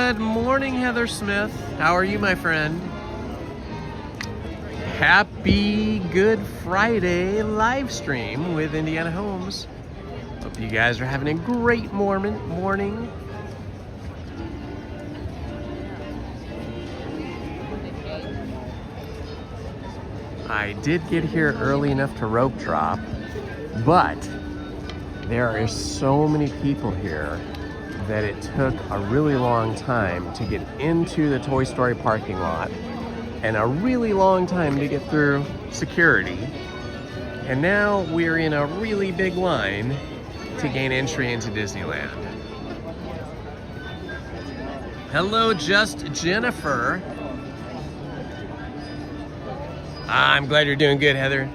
Good morning, Heather Smith. How are you, my friend? Happy Good Friday live stream with Indiana Holmes. Hope you guys are having a great morning. I did get here early enough to rope drop, but there are so many people here that it took a really long time to get into the Toy Story parking lot and a really long time to get through security. And now we're in a really big line to gain entry into Disneyland. Hello, Just Jennifer. I'm glad you're doing good, Heather.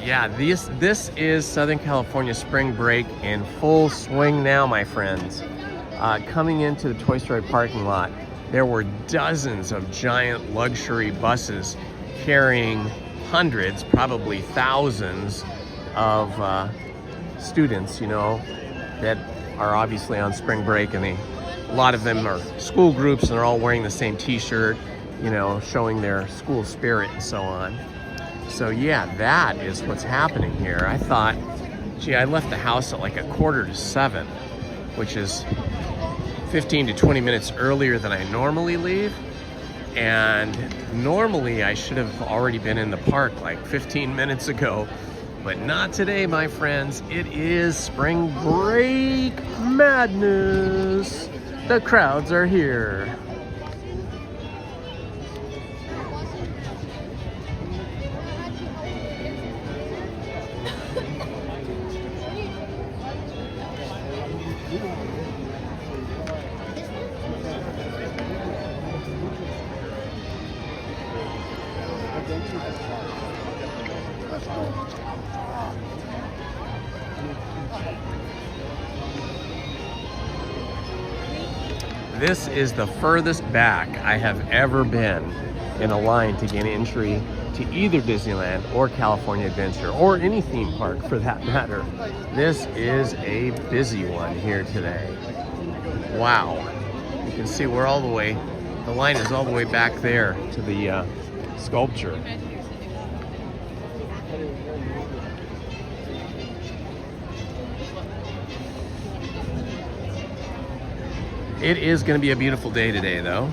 Yeah, this is Southern California spring break in full swing now, my friends. Coming into the Toy Story parking lot, there were dozens of giant luxury buses carrying hundreds, probably thousands of students, you know, that are obviously on spring break, and a lot of them are school groups and they're all wearing the same t-shirt, you know, showing their school spirit and so on. So yeah, that is what's happening here. I thought, gee, I left the house at like 6:45, which is 15 to 20 minutes earlier than I normally leave. And normally I should have already been in the park like 15 minutes ago, but not today, my friends. It is spring break madness. The crowds are here. This is the furthest back I have ever been in a line to gain entry to either Disneyland or California Adventure, or any theme park for that matter. This is a busy one here today. Wow. You can see we're all the way, the line is all the way back there to the sculpture. It is going to be a beautiful day today, though.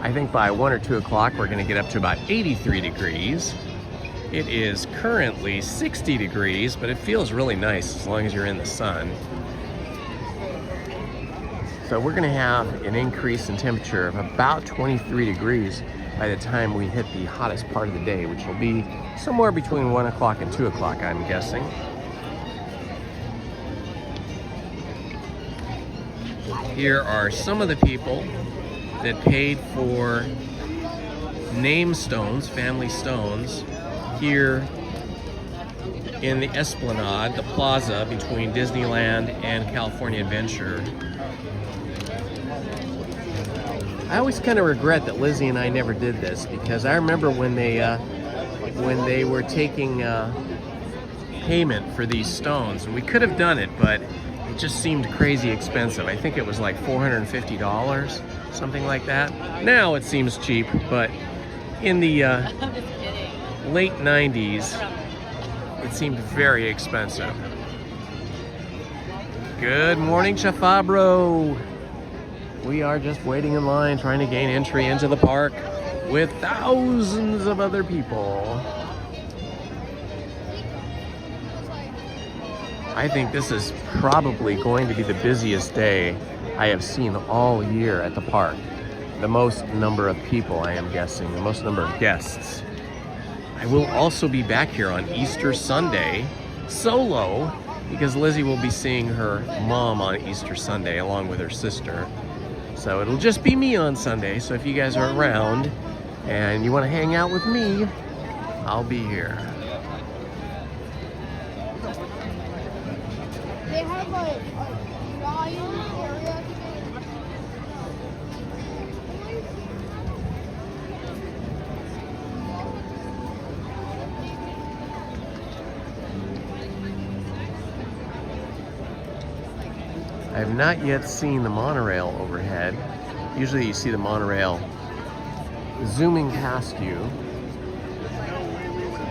I think by 1 or 2 o'clock, we're going to get up to about 83 degrees. It is currently 60 degrees, but it feels really nice as long as you're in the sun. So we're going to have an increase in temperature of about 23 degrees by the time we hit the hottest part of the day, which will be somewhere between 1 o'clock and 2 o'clock, I'm guessing. Here are some of the people that paid for name stones, family stones, here in the Esplanade, the plaza between Disneyland and California Adventure. I always kind of regret that Lizzie and I never did this, because I remember when they were taking payment for these stones, and we could have done it, but it just seemed crazy expensive. I think it was like $450, something like that. Now it seems cheap, but in the late 90s, it seemed very expensive. Good morning, Chafabro. We are just waiting in line, trying to gain entry into the park with thousands of other people. I think this is probably going to be the busiest day I have seen all year at the park. The most number of people, I am guessing, the most number of guests. I will also be back here on Easter Sunday, solo, because Lizzie will be seeing her mom on Easter Sunday along with her sister. So it'll just be me on Sunday, so if you guys are around and you want to hang out with me, I'll be here. They have like a lion area. I have not yet seen the monorail overhead. Usually you see the monorail zooming past you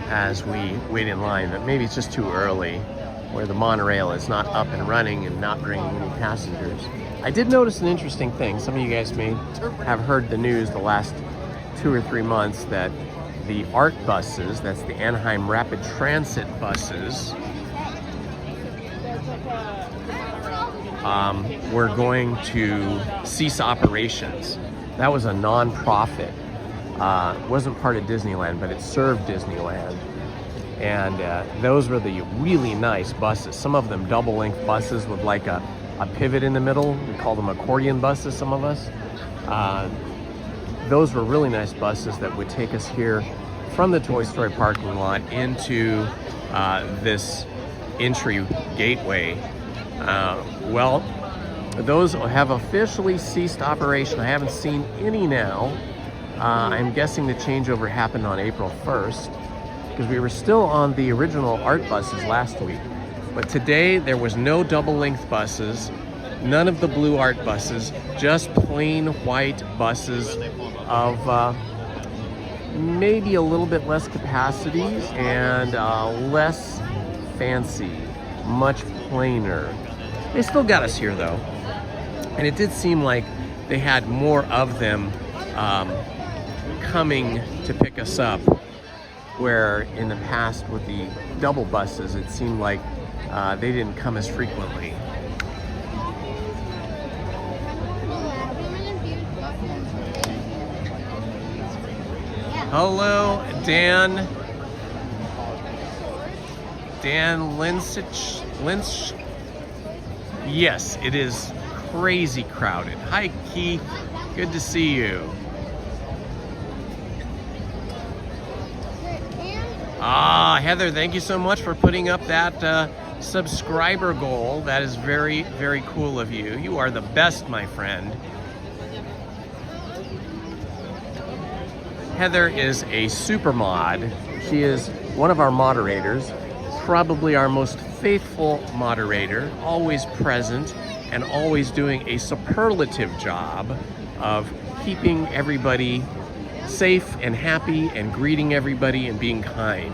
as we wait in line, but maybe it's just too early where the monorail is not up and running and not bringing any passengers. I did notice an interesting thing. Some of you guys may have heard the news the last 2 or 3 months that the ART buses, that's the Anaheim Rapid Transit buses, we're going to cease operations. That was a non-profit. It wasn't part of Disneyland, but it served Disneyland. And those were the really nice buses. Some of them double-length buses with like a pivot in the middle. We call them accordion buses, some of us. Those were really nice buses that would take us here from the Toy Story parking lot into this entry gateway. Well, those have officially ceased operation. I haven't seen any now. I'm guessing the changeover happened on April 1st because we were still on the original ART buses last week. But today there was no double-length buses, none of the blue ART buses, just plain white buses of maybe a little bit less capacity and less fancy, much plainer. They still got us here though. And it did seem like they had more of them coming to pick us up, where in the past with the double buses, it seemed like they didn't come as frequently. Hello, Dan. Dan Lynch. Yes, it is crazy crowded. Hi, Keith. Good to see you. Heather, thank you so much for putting up that subscriber goal. That is very, very cool of you. You are the best, my friend. Heather is a super mod. She is one of our moderators, probably our most faithful moderator, always present and always doing a superlative job of keeping everybody safe and happy and greeting everybody and being kind.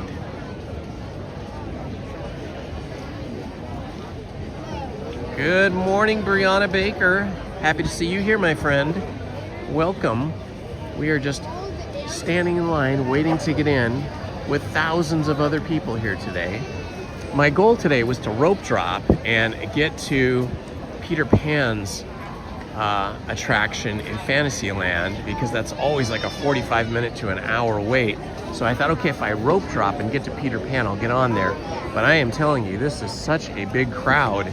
Good morning, Brianna Baker. Happy to see you here, my friend. Welcome. We are just standing in line waiting to get in with thousands of other people here today. My goal today was to rope drop and get to Peter Pan's attraction in Fantasyland, because that's always like a 45-minute to an hour wait. So I thought, okay, if I rope drop and get to Peter Pan, I'll get on there. But I am telling you, this is such a big crowd.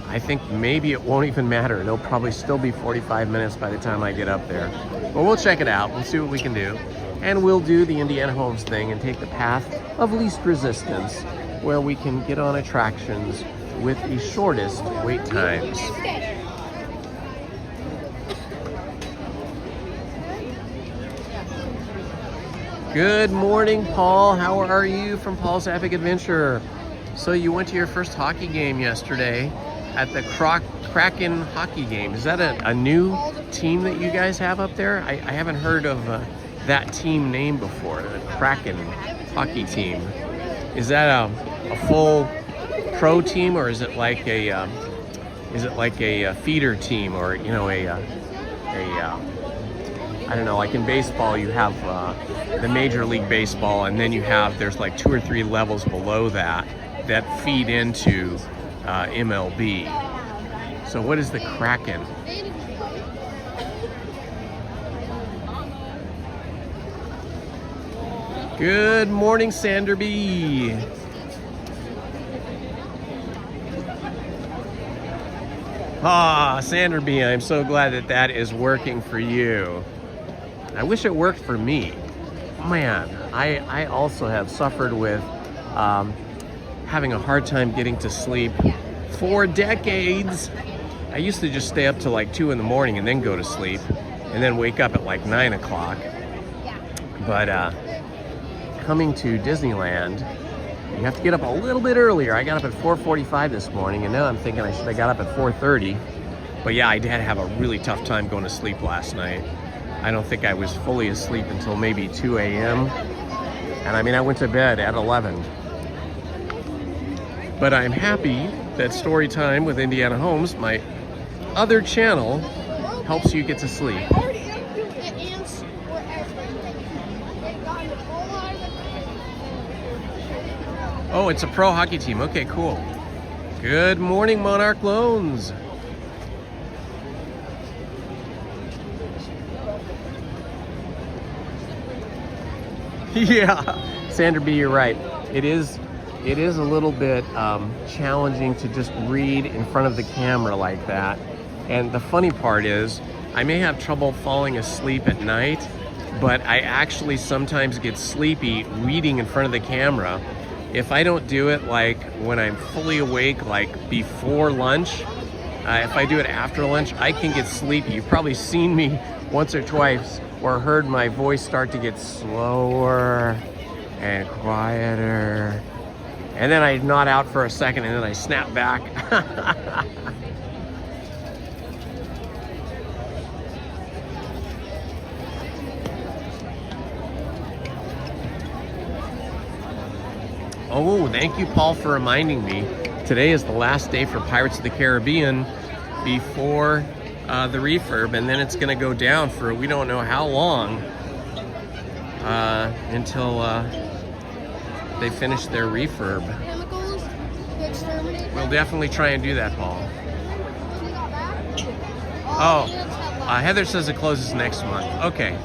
I think maybe it won't even matter. It'll probably still be 45 minutes by the time I get up there. But we'll check it out. We'll see what we can do. And we'll do the Indiana Holmes thing and take the path of least resistance, where we can get on attractions with the shortest wait times. Good morning, Paul. How are you from Paul's Epic Adventure? So you went to your first hockey game yesterday at the Kraken hockey game. Is that a new team that you guys have up there? I haven't heard of that team name before, the Kraken hockey team. Is that a full pro team, or is it like a feeder team, or you know, I don't know, like in baseball you have the Major League Baseball, and then there's like 2 or 3 levels below that feed into MLB. So what is the Kraken? Good morning, Sanderby. Sanderby, I'm so glad that is working for you. I wish it worked for me. Man, I also have suffered with having a hard time getting to sleep for decades. I used to just stay up till like 2 in the morning and then go to sleep, and then wake up at like 9 o'clock. But coming to Disneyland, you have to get up a little bit earlier. I got up at 4:45 this morning, and now I'm thinking I should have got up at 4:30 But yeah, I did have a really tough time going to sleep last night. I don't think I was fully asleep until maybe 2 a.m. And I mean, I went to bed at 11. But I'm happy that Story Time with Indiana Holmes, my other channel, helps you get to sleep. Oh, it's a pro hockey team. Okay, cool. Good morning, Monarch Loans. Yeah, Sandra B, you're right. It is a little bit challenging to just read in front of the camera like that. And the funny part is, I may have trouble falling asleep at night, but I actually sometimes get sleepy reading in front of the camera. If I don't do it like when I'm fully awake, like before lunch, if I do it after lunch, I can get sleepy. You've probably seen me once or twice or heard my voice start to get slower and quieter. And then I nod out for a second and then I snap back. Oh, thank you, Paul, for reminding me. Today is the last day for Pirates of the Caribbean before the refurb, and then it's going to go down for we don't know how long until they finish their refurb. Chemicals to exterminate. We'll definitely try and do that, Paul. We got back. Oh, Heather says it closes next month. Okay.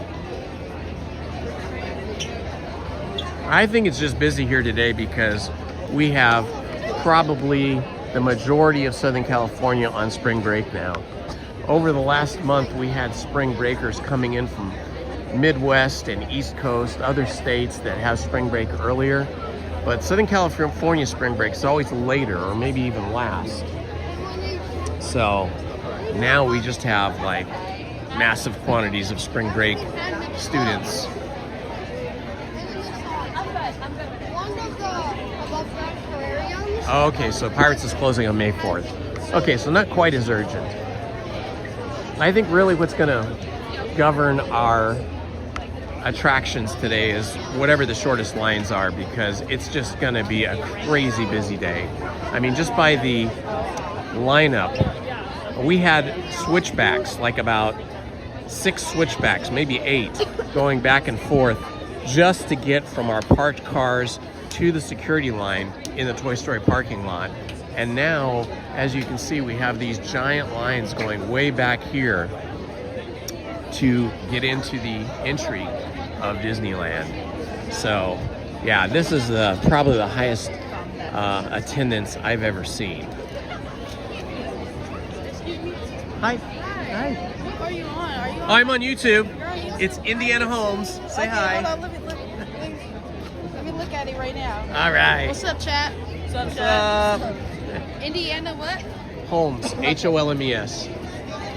I think it's just busy here today because we have probably the majority of Southern California on spring break now. Over the last month, we had spring breakers coming in from Midwest and East Coast, other states that have spring break earlier. But Southern California spring break is always later or maybe even last. So now we just have like massive quantities of spring break students. Okay, so Pirates is closing on May 4th. Okay, so not quite as urgent. I think really what's going to govern our attractions today is whatever the shortest lines are, because it's just going to be a crazy busy day. I mean, just by the lineup, we had switchbacks, like about 6 switchbacks, maybe 8, going back and forth just to get from our parked cars to the security line in the Toy Story parking lot. And now, as you can see, we have these giant lines going way back here to get into the entry of Disneyland. So yeah, this is probably the highest attendance I've ever seen. Hi. Hi. What are you on? Are you on? I'm on YouTube. You're on YouTube? It's Indiana Holmes. Say Okay, hi. Hold on, let me look at it right now. All right. What's up, chat? What's up? Indiana what? Holmes, Holmes.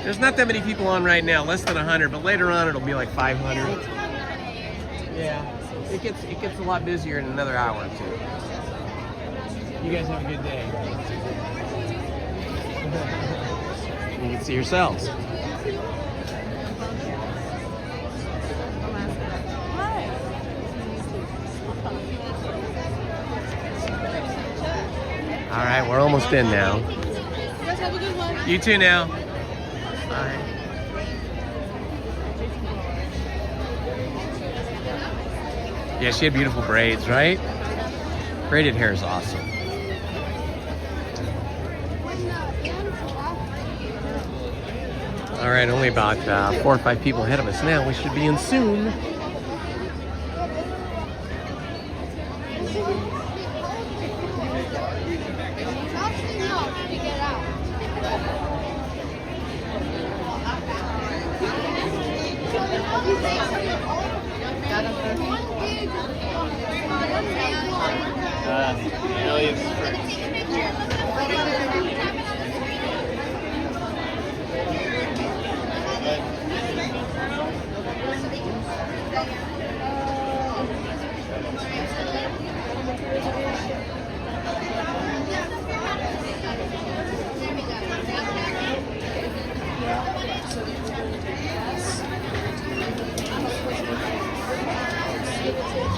There's not that many people on right now, less than 100, but later on it'll be like 500. Yeah, it gets a lot busier in another hour or two. You guys have a good day. You can see yourselves. All right, we're almost in now. You guys have a good one. You too now. Bye. Yeah, she had beautiful braids, right? Braided hair is awesome. All right, only about 4 or 5 people ahead of us now. We should be in soon.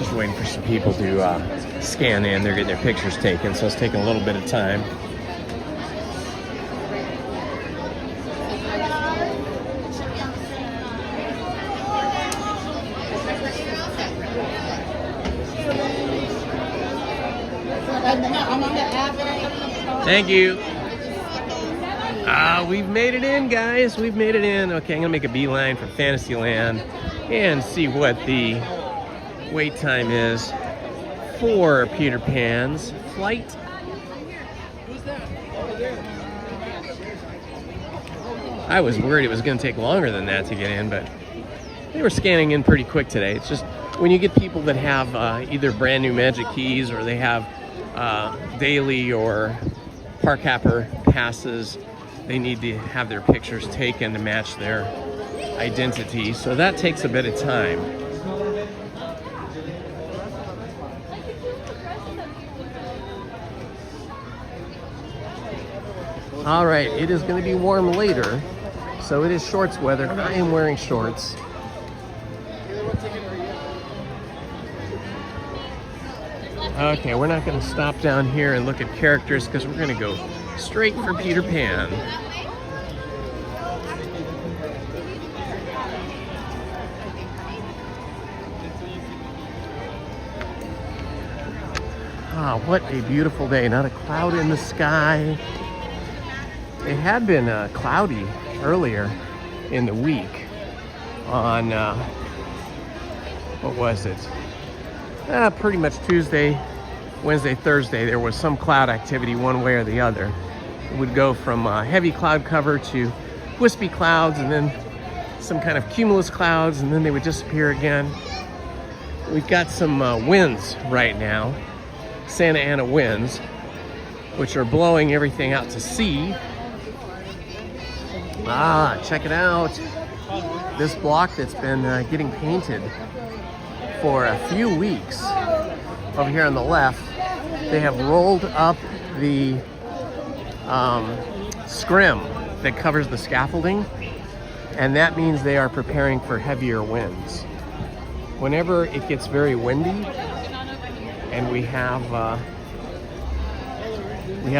Just waiting for some people to scan in. They're getting their pictures taken, so it's taking a little bit of time. Thank you. We've made it in, guys. We've made it in. Okay, I'm gonna make a beeline for Fantasyland and see what the wait time is for Peter Pan's flight. I was worried it was gonna take longer than that to get in, but they were scanning in pretty quick today. It's just when you get people that have either brand new Magic Keys or they have daily or park hopper passes, they need to have their pictures taken to match their identity. So that takes a bit of time. All right, it is going to be warm later, so it is shorts weather. I am wearing shorts. Okay, we're not going to stop down here and look at characters because we're going to go straight for Peter Pan. Ah, what a beautiful day. Not a cloud in the sky. It had been cloudy earlier in the week on, what was it? Pretty much Tuesday, Wednesday, Thursday. There was some cloud activity one way or the other. It would go from heavy cloud cover to wispy clouds and then some kind of cumulus clouds, and then they would disappear again. We've got some winds right now, Santa Ana winds, which are blowing everything out to sea. Check it out. This block that's been getting painted for a few weeks. Over here on the left, they have rolled up the scrim that covers the scaffolding, and that means they are preparing for heavier winds. Whenever it gets very windy and we have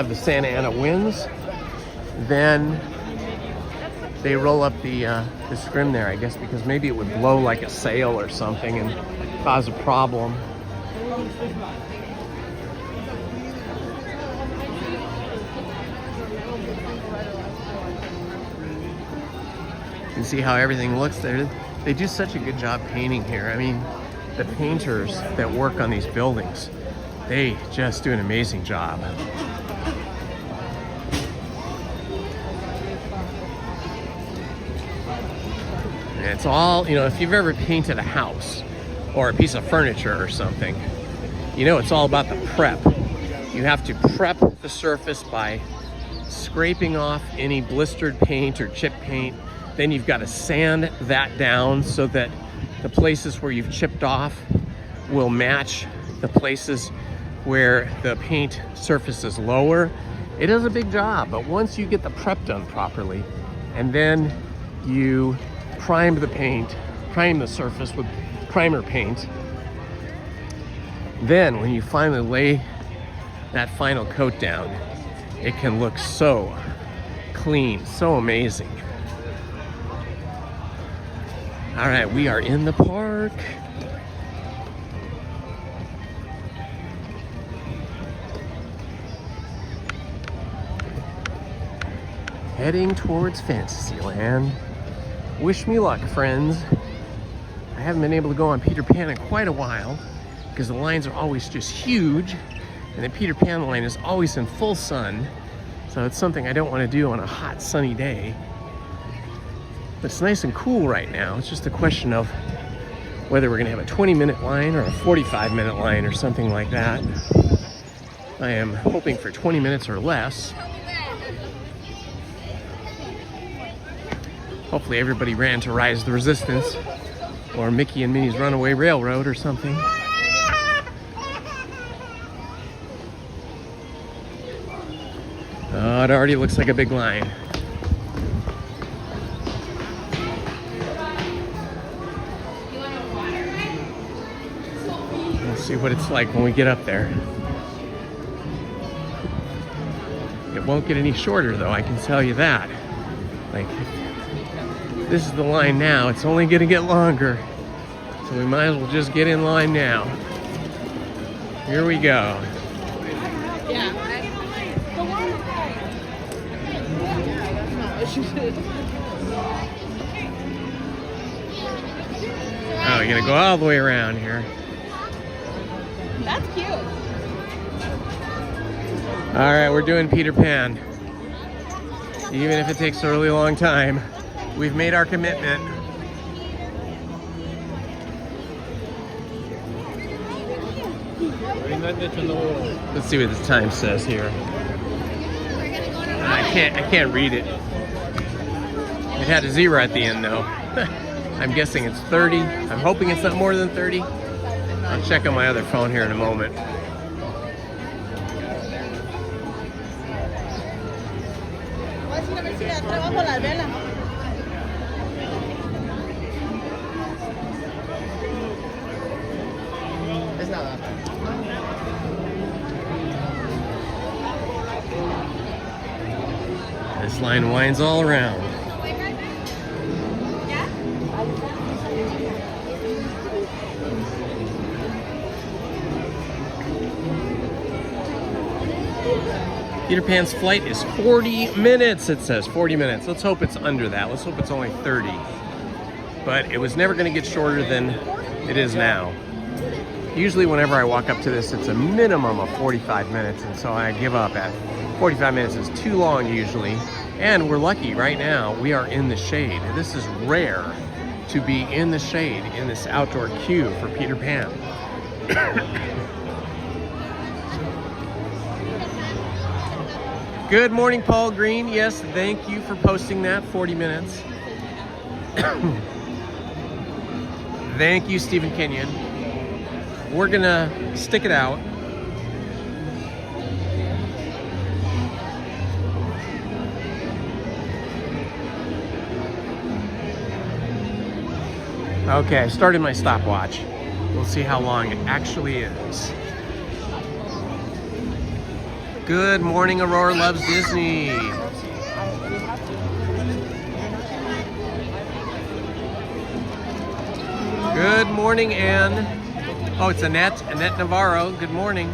the Santa Ana winds, then they roll up the scrim there, I guess, because maybe it would blow like a sail or something and cause a problem. You can see how everything looks there. They do such a good job painting here. I mean, the painters that work on these buildings, they just do an amazing job. And it's all, you know, if you've ever painted a house or a piece of furniture or something, you know it's all about the prep. You have to prep the surface by scraping off any blistered paint or chip paint. Then you've got to sand that down so that the places where you've chipped off will match the places where the paint surface is lower. It is a big job, but once you get the prep done properly, and then you prime the surface with primer paint, then when you finally lay that final coat down, it can look so clean, so amazing. All right, we are in the park. Heading towards Fantasyland. Wish me luck, friends. I haven't been able to go on Peter Pan in quite a while because the lines are always just huge, and the Peter Pan line is always in full sun, so it's something I don't want to do on a hot sunny day. But it's nice and cool right now. It's just a question of whether we're gonna have a 20-minute line or a 45-minute line or something like that. I am hoping for 20 minutes or less. Hopefully everybody ran to Rise of the Resistance or Mickey and Minnie's Runaway Railroad or something. Oh, it already looks like a big line. See what it's like when we get up there. It won't get any shorter though, I can tell you that. Like, this is the line now, it's only gonna get longer. So we might as well just get in line now. Here we go. Oh, you're gonna go all the way around here. That's cute. All right, we're doing Peter Pan. Even if it takes a really long time, we've made our commitment. Let's see what the time says here. I can't read it. It had a 0 at the end though. I'm guessing it's 30. I'm hoping it's not more than 30. I'll check on my other phone here in a moment. This line winds all around. Peter Pan's flight is 40 minutes, it says. 40 minutes. Let's hope it's under that. Let's hope it's only 30. But it was never going to get shorter than it is now. Usually whenever I walk up to this, it's a minimum of 45 minutes, and so I give up at 45 minutes is too long usually. And we're lucky right now, we are in the shade. This is rare to be in the shade in this outdoor queue for Peter Pan. Good morning, Paul Green. Yes, thank you for posting that, 40 minutes. Thank you, Stephen Kenyon. We're gonna stick it out. Okay, I started my stopwatch. We'll see how long it actually is. Good morning, Aurora Loves Disney. Good morning, Anne. Oh, it's Annette Navarro. Good morning.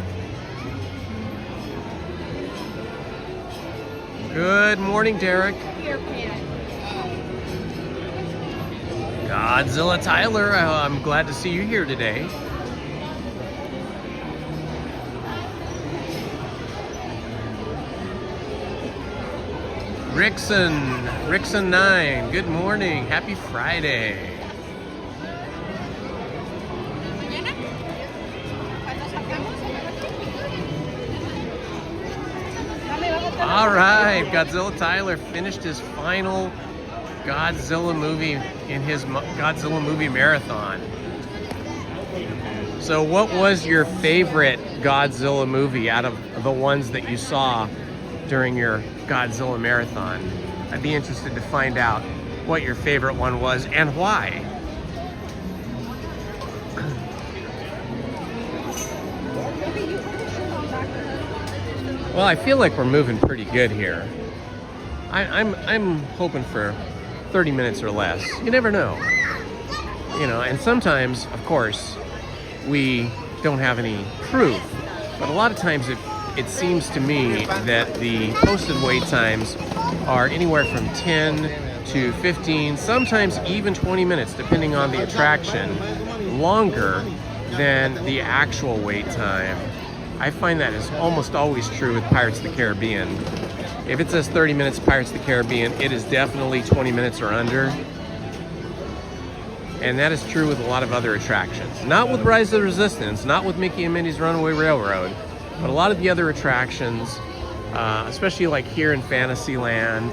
Good morning, Derek. Godzilla Tyler, I'm glad to see you here today. Rickson 9, good morning, happy Friday. All right, Godzilla Tyler finished his final Godzilla movie in his Godzilla movie marathon. So what was your favorite Godzilla movie out of the ones that you saw during your Godzilla marathon? I'd be interested to find out what your favorite one was and why. Well, I feel like we're moving pretty good here. I'm hoping for 30 minutes or less. You never know. You know, and sometimes, of course, we don't have any proof. But a lot of times it seems to me that the posted wait times are anywhere from 10 to 15, sometimes even 20 minutes, depending on the attraction, longer than the actual wait time. I find that is almost always true with Pirates of the Caribbean. If it says 30 minutes Pirates of the Caribbean, it is definitely 20 minutes or under. And that is true with a lot of other attractions. Not with Rise of the Resistance, not with Mickey and Minnie's Runaway Railroad, but a lot of the other attractions, especially like here in Fantasyland,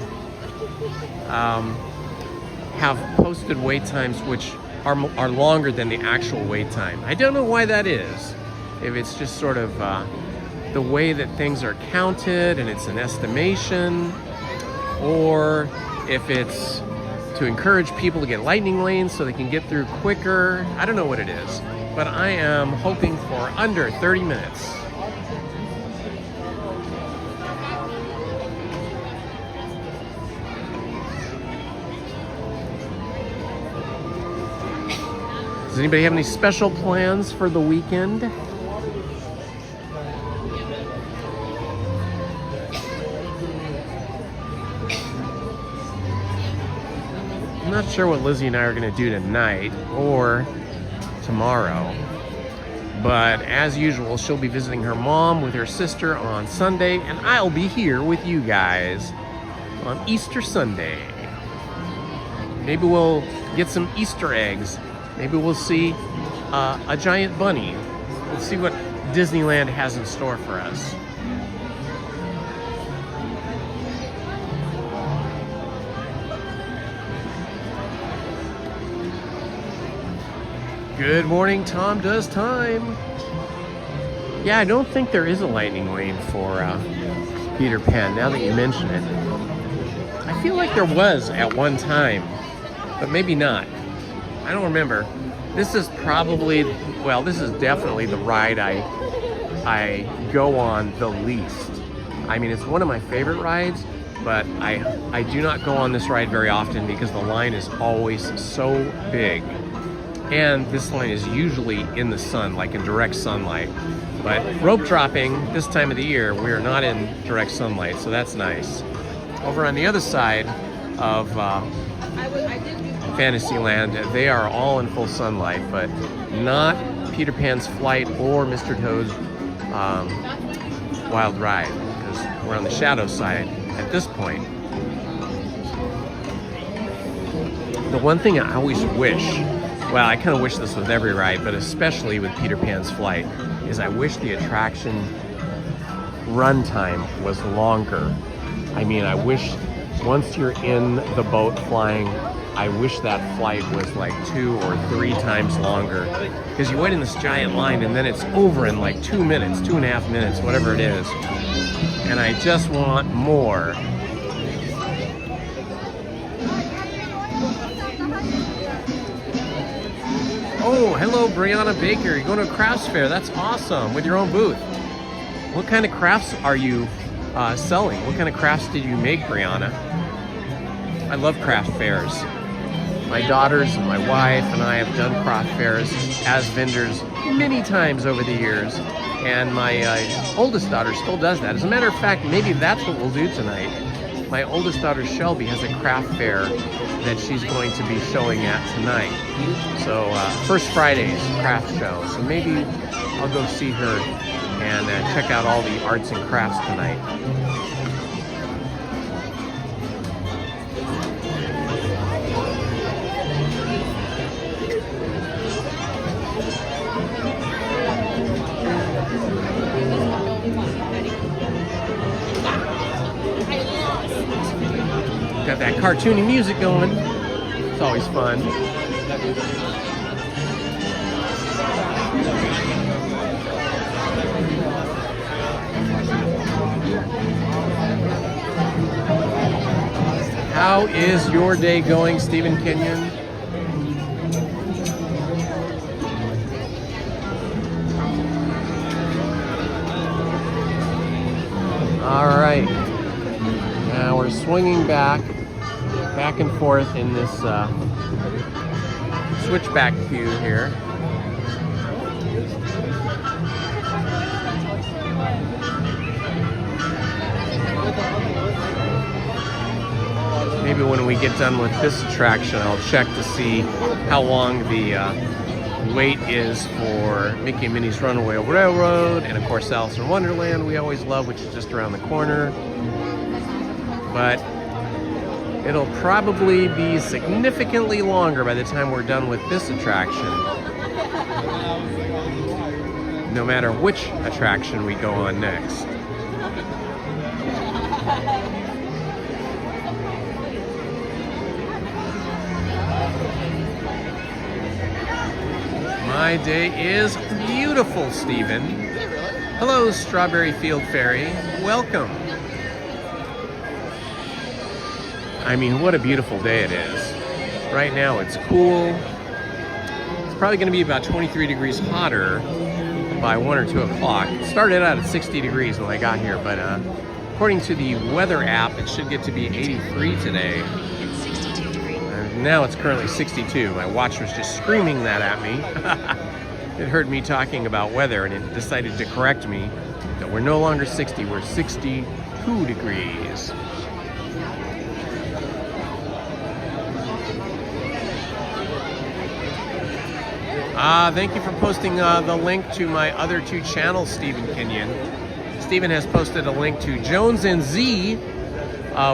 have posted wait times which are longer than the actual wait time. I don't know why that is. If it's just sort of the way that things are counted and it's an estimation, or if it's to encourage people to get lightning lanes so they can get through quicker. I don't know what it is. but I am hoping for under 30 minutes. Does anybody have any special plans for the weekend? I'm not sure what Lizzie and I are going to do tonight or tomorrow, but as usual, she'll be visiting her mom with her sister on Sunday, and I'll be here with you guys on Easter Sunday. Maybe we'll get some Easter eggs. Maybe we'll see a giant bunny. We'll see what Disneyland has in store for us. Good morning, Tom Does Time. Yeah, I don't think there is a lightning lane for Peter Pan, now that you mention it. I feel like there was at one time, but maybe not. I don't remember. This is probably, well, this is definitely the ride I go on the least. I mean, it's one of my favorite rides, but I do not go on this ride very often because the line is always so big. And this line is usually in the sun, like in direct sunlight. But rope dropping, this time of the year, we are not in direct sunlight, so that's nice. Over on the other side of Fantasyland, they are all in full sunlight, but not Peter Pan's Flight or Mr. Toad's Wild Ride, because we're on the shadow side at this point. The one thing I always wish, well, I kind of wish this with every ride, but especially with Peter Pan's Flight, is I wish the attraction runtime was longer. I mean, I wish once you're in the boat flying, I wish that flight was like 2 or 3 times longer, because you wait in this giant line and then it's over in like 2 minutes, 2.5 minutes, whatever it is. And I just want more. Oh, hello, Brianna Baker. You're going to a crafts fair. That's awesome, with your own booth. What kind of crafts are you selling? What kind of crafts did you make, Brianna? I love craft fairs. My daughters and my wife and I have done craft fairs as vendors many times over the years, and my oldest daughter still does that. As a matter of fact, maybe that's what we'll do tonight. My oldest daughter Shelby has a craft fair that she's going to be showing at tonight. So First Friday's craft show. So maybe I'll go see her and check out all the arts and crafts tonight. Got that cartoony music going. It's always fun. How is your day going, Stephen Kenyon? All right. Now we're swinging back and forth in this switchback queue here. Maybe when we get done with this attraction, I'll check to see how long the wait is for Mickey and Minnie's Runaway Railroad, and of course Alice in Wonderland we always love, which is just around the corner. But it'll probably be significantly longer by the time we're done with this attraction, no matter which attraction we go on next. My day is beautiful, Stephen. Hello, Strawberry Field Fairy. Welcome. I mean, what a beautiful day it is. Right now it's cool. It's It's probably going to be about 23 degrees hotter by 1 or 2 o'clock. It started out at 60 degrees when I got here, but according to the weather app, it should get to be 83 today. Now it's currently 62. My watch was just screaming that at me. It heard me talking about weather and it decided to correct me that we're no longer 60, we're 62 degrees. Thank you for posting the link to my other 2 channels, Stephen Kenyon. Stephen has posted a link to Jones and Z,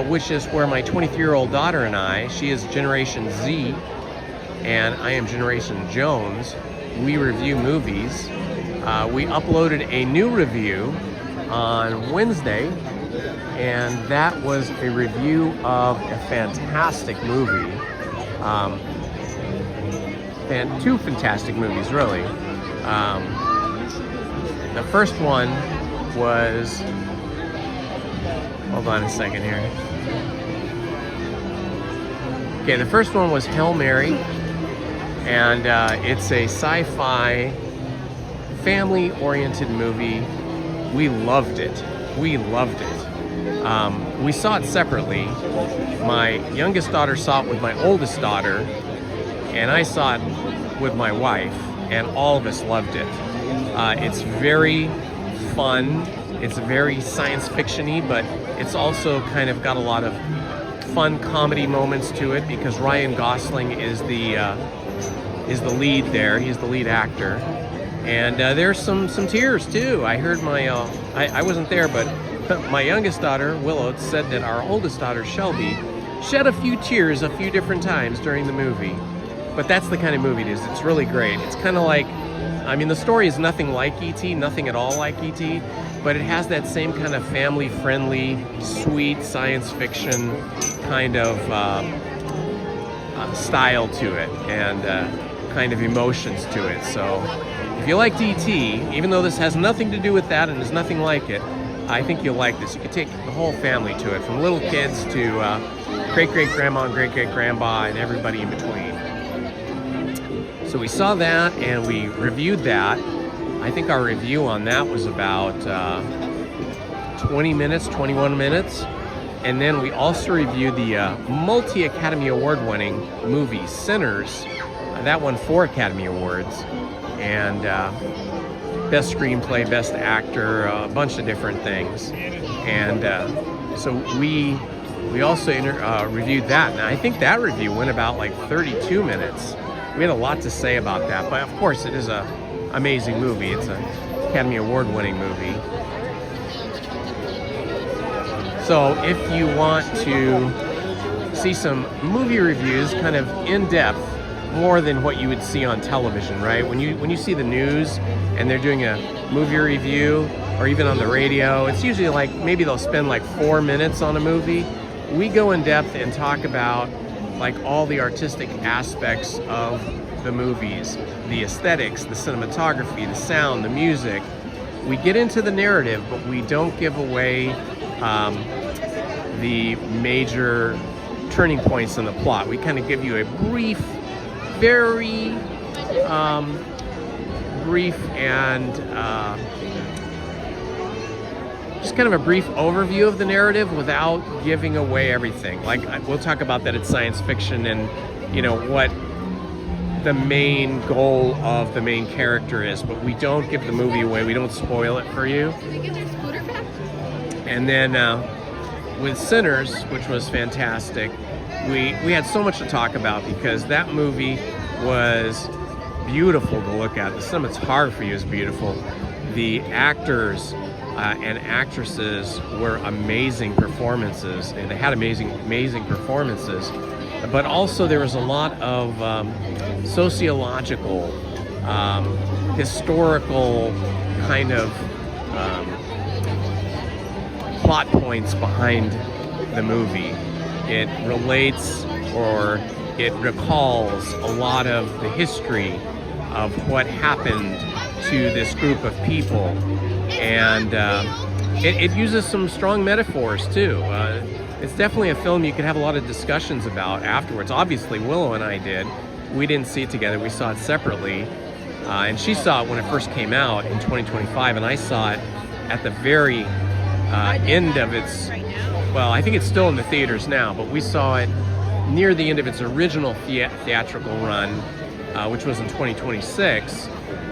which is where my 23-year-old daughter and I, she is Generation Z, and I am Generation Jones. We review movies. We uploaded a new review on Wednesday, and that was a review of a fantastic movie. And 2 fantastic movies, really. The first one was, hold on a second here. Okay, the first one was Hail Mary, and it's a sci-fi, family-oriented movie. We loved it. We loved it. We saw it separately. My youngest daughter saw it with my oldest daughter, and I saw it with my wife, and all of us loved it. It's very fun. It's very science fiction-y, but it's also kind of got a lot of fun comedy moments to it because Ryan Gosling is the lead there. He's the lead actor, and there's some tears too. I heard my I wasn't there, but my youngest daughter Willow said that our oldest daughter Shelby shed a few tears a few different times during the movie. But that's the kind of movie it is. It's really great. It's kind of like, I mean, the story is nothing like E.T., nothing at all like E.T., but it has that same kind of family-friendly, sweet science fiction kind of style to it and kind of emotions to it. So if you liked E.T., even though this has nothing to do with that and is nothing like it, I think you'll like this. You could take the whole family to it, from little kids to great-great-grandma and great-great-grandpa and everybody in between. So we saw that and we reviewed that. I think our review on that was about 20 minutes, 21 minutes. And then we also reviewed the multi-Academy Award winning movie Sinners. That won 4 Academy Awards. And Best Screenplay, Best Actor, a bunch of different things. And so we also reviewed that. And I think that review went about like 32 minutes. We had a lot to say about that, but of course it is an amazing movie. It's an Academy Award winning movie. So if you want to see some movie reviews kind of in depth, more than what you would see on television, right? When you see the news and they're doing a movie review, or even on the radio, it's usually like, maybe they'll spend like 4 minutes on a movie. We go in depth and talk about like all the artistic aspects of the movies, the aesthetics, the cinematography, the sound, the music. We get into the narrative, but we don't give away the major turning points in the plot. We kind of give you a brief, very brief and just kind of a brief overview of the narrative without giving away everything. Like, we'll talk about that at science fiction and, you know, what the main goal of the main character is, but we don't give the movie away. We don't spoil it for you. Can we get their scooter back? And then with Sinners, which was fantastic, we had so much to talk about because that movie was beautiful to look at. The cinematography is beautiful. The actors and actresses were amazing performances, and they had amazing performances. But also there was a lot of sociological, historical kind of plot points behind the movie. It relates or it recalls a lot of the history of what happened to this group of people, and it uses some strong metaphors too. It's definitely a film you could have a lot of discussions about afterwards. Obviously Willow and I did, we didn't see it together. We saw it separately. And she saw it when it first came out in 2025, and I saw it at the very end of its, well, I think it's still in the theaters now, but we saw it near the end of its original theatrical run, which was in 2026.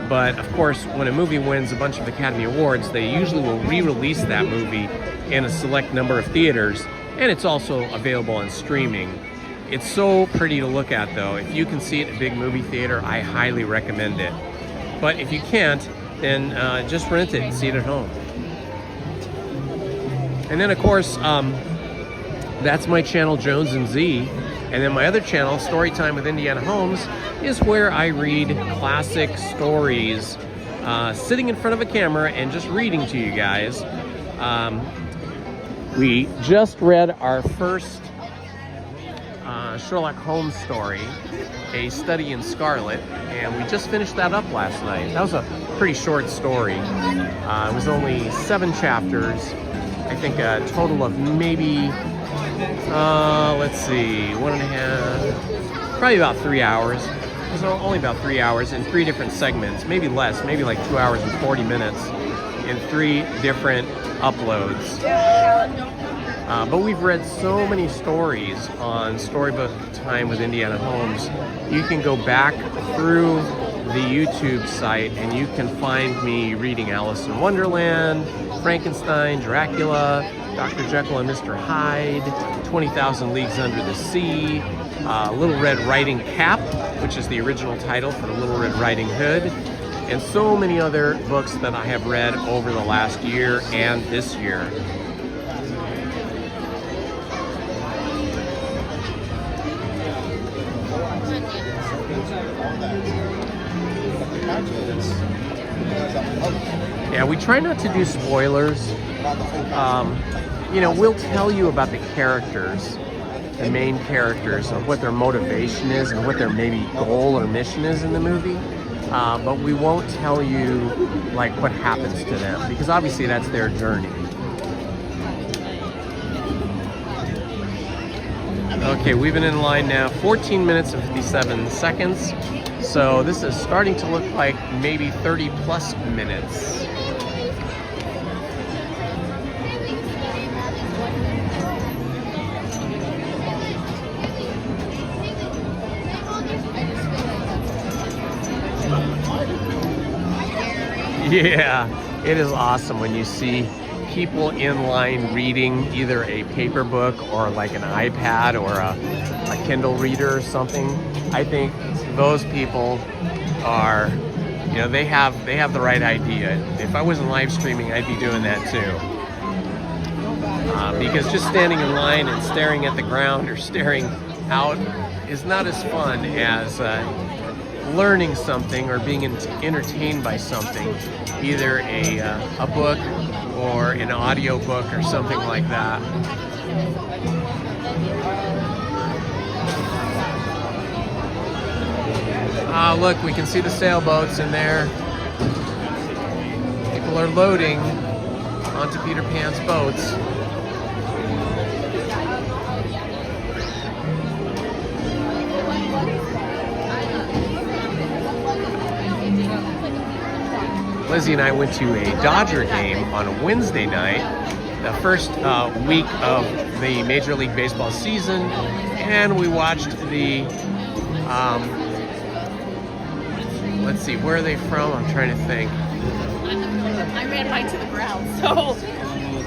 But of course, when a movie wins a bunch of Academy Awards, they usually will re-release that movie in a select number of theaters, and it's also available on streaming. It's so pretty to look at, though. If you can see it at a big movie theater, I highly recommend it. But if you can't, then just rent it and see it at home. And then, of course, that's my channel, Jones and Z. And then my other channel, Storytime with Indiana Holmes, is where I read classic stories, sitting in front of a camera and just reading to you guys. We just read our first Sherlock Holmes story, A Study in Scarlet, and we just finished that up last night. That was a pretty short story. It was only 7 chapters. I think a total of maybe, let's see, 1.5, probably about 3 hours. It was only about 3 hours in 3 different segments, maybe less, maybe like 2 hours and 40 minutes in 3 different uploads. But we've read so many stories on Storybook Time with Indiana Holmes. You can go back through the YouTube site and you can find me reading Alice in Wonderland, Frankenstein, Dracula, Dr. Jekyll and Mr. Hyde, 20,000 Leagues Under the Sea, Little Red Riding Cap, which is the original title for the Little Red Riding Hood, and so many other books that I have read over the last year and this year. Yeah, we try not to do spoilers. You know, we'll tell you about the characters, the main characters, of what their motivation is and what their maybe goal or mission is in the movie. But we won't tell you like what happens to them, because obviously that's their journey. Okay, we've been in line now 14 minutes and 57 seconds. So this is starting to look like maybe 30 plus minutes. Yeah, it is awesome when you see people in line reading either a paper book or like an iPad or a Kindle reader or something. I think those people are, you know, they have the right idea. If I wasn't live streaming, I'd be doing that too. Because just standing in line and staring at the ground or staring out is not as fun as learning something or being entertained by something, either a book or an audio book or something like that. Look, we can see the sailboats in there. People are loading onto Peter Pan's boats. Lizzie and I went to a Dodger game on a Wednesday night, the first week of the Major League Baseball season, and we watched the, let's see, where are they from? I'm trying to think. I ran right to the ground, so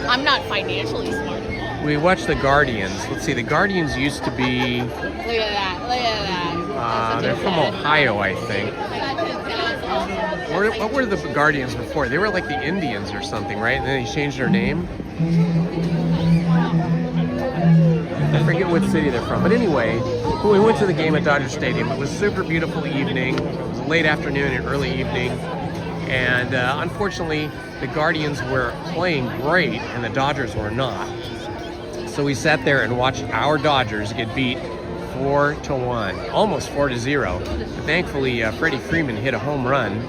I'm not financially smart. We watched the Guardians. Let's see, the Guardians used to be... Look at that, look at that. they're from Ohio, I think. What were the Guardians before? They were like the Indians or something, right? And then they changed their name. I forget what city they're from. But anyway, we went to the game at Dodger Stadium. It was a super beautiful evening. It was a late afternoon and early evening. And unfortunately, the Guardians were playing great and the Dodgers were not. So we sat there and watched our Dodgers get beat 4-1, almost 4-0. But thankfully, Freddie Freeman hit a home run.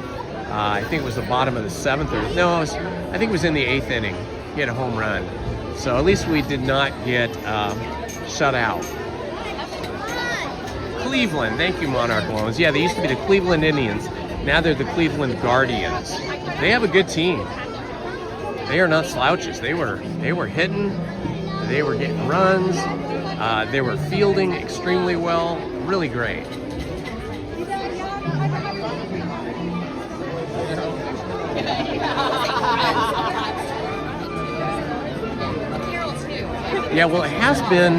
I think it was the bottom of the 7th, or no, I think it was in the 8th inning. He hit a home run. So at least we did not get shut out. Cleveland. Thank you, Monarch Loans. Yeah, they used to be the Cleveland Indians. Now they're the Cleveland Guardians. They have a good team. They are not slouches. They were hitting. They were getting runs. They were fielding extremely well. Really great. Yeah, well, it has been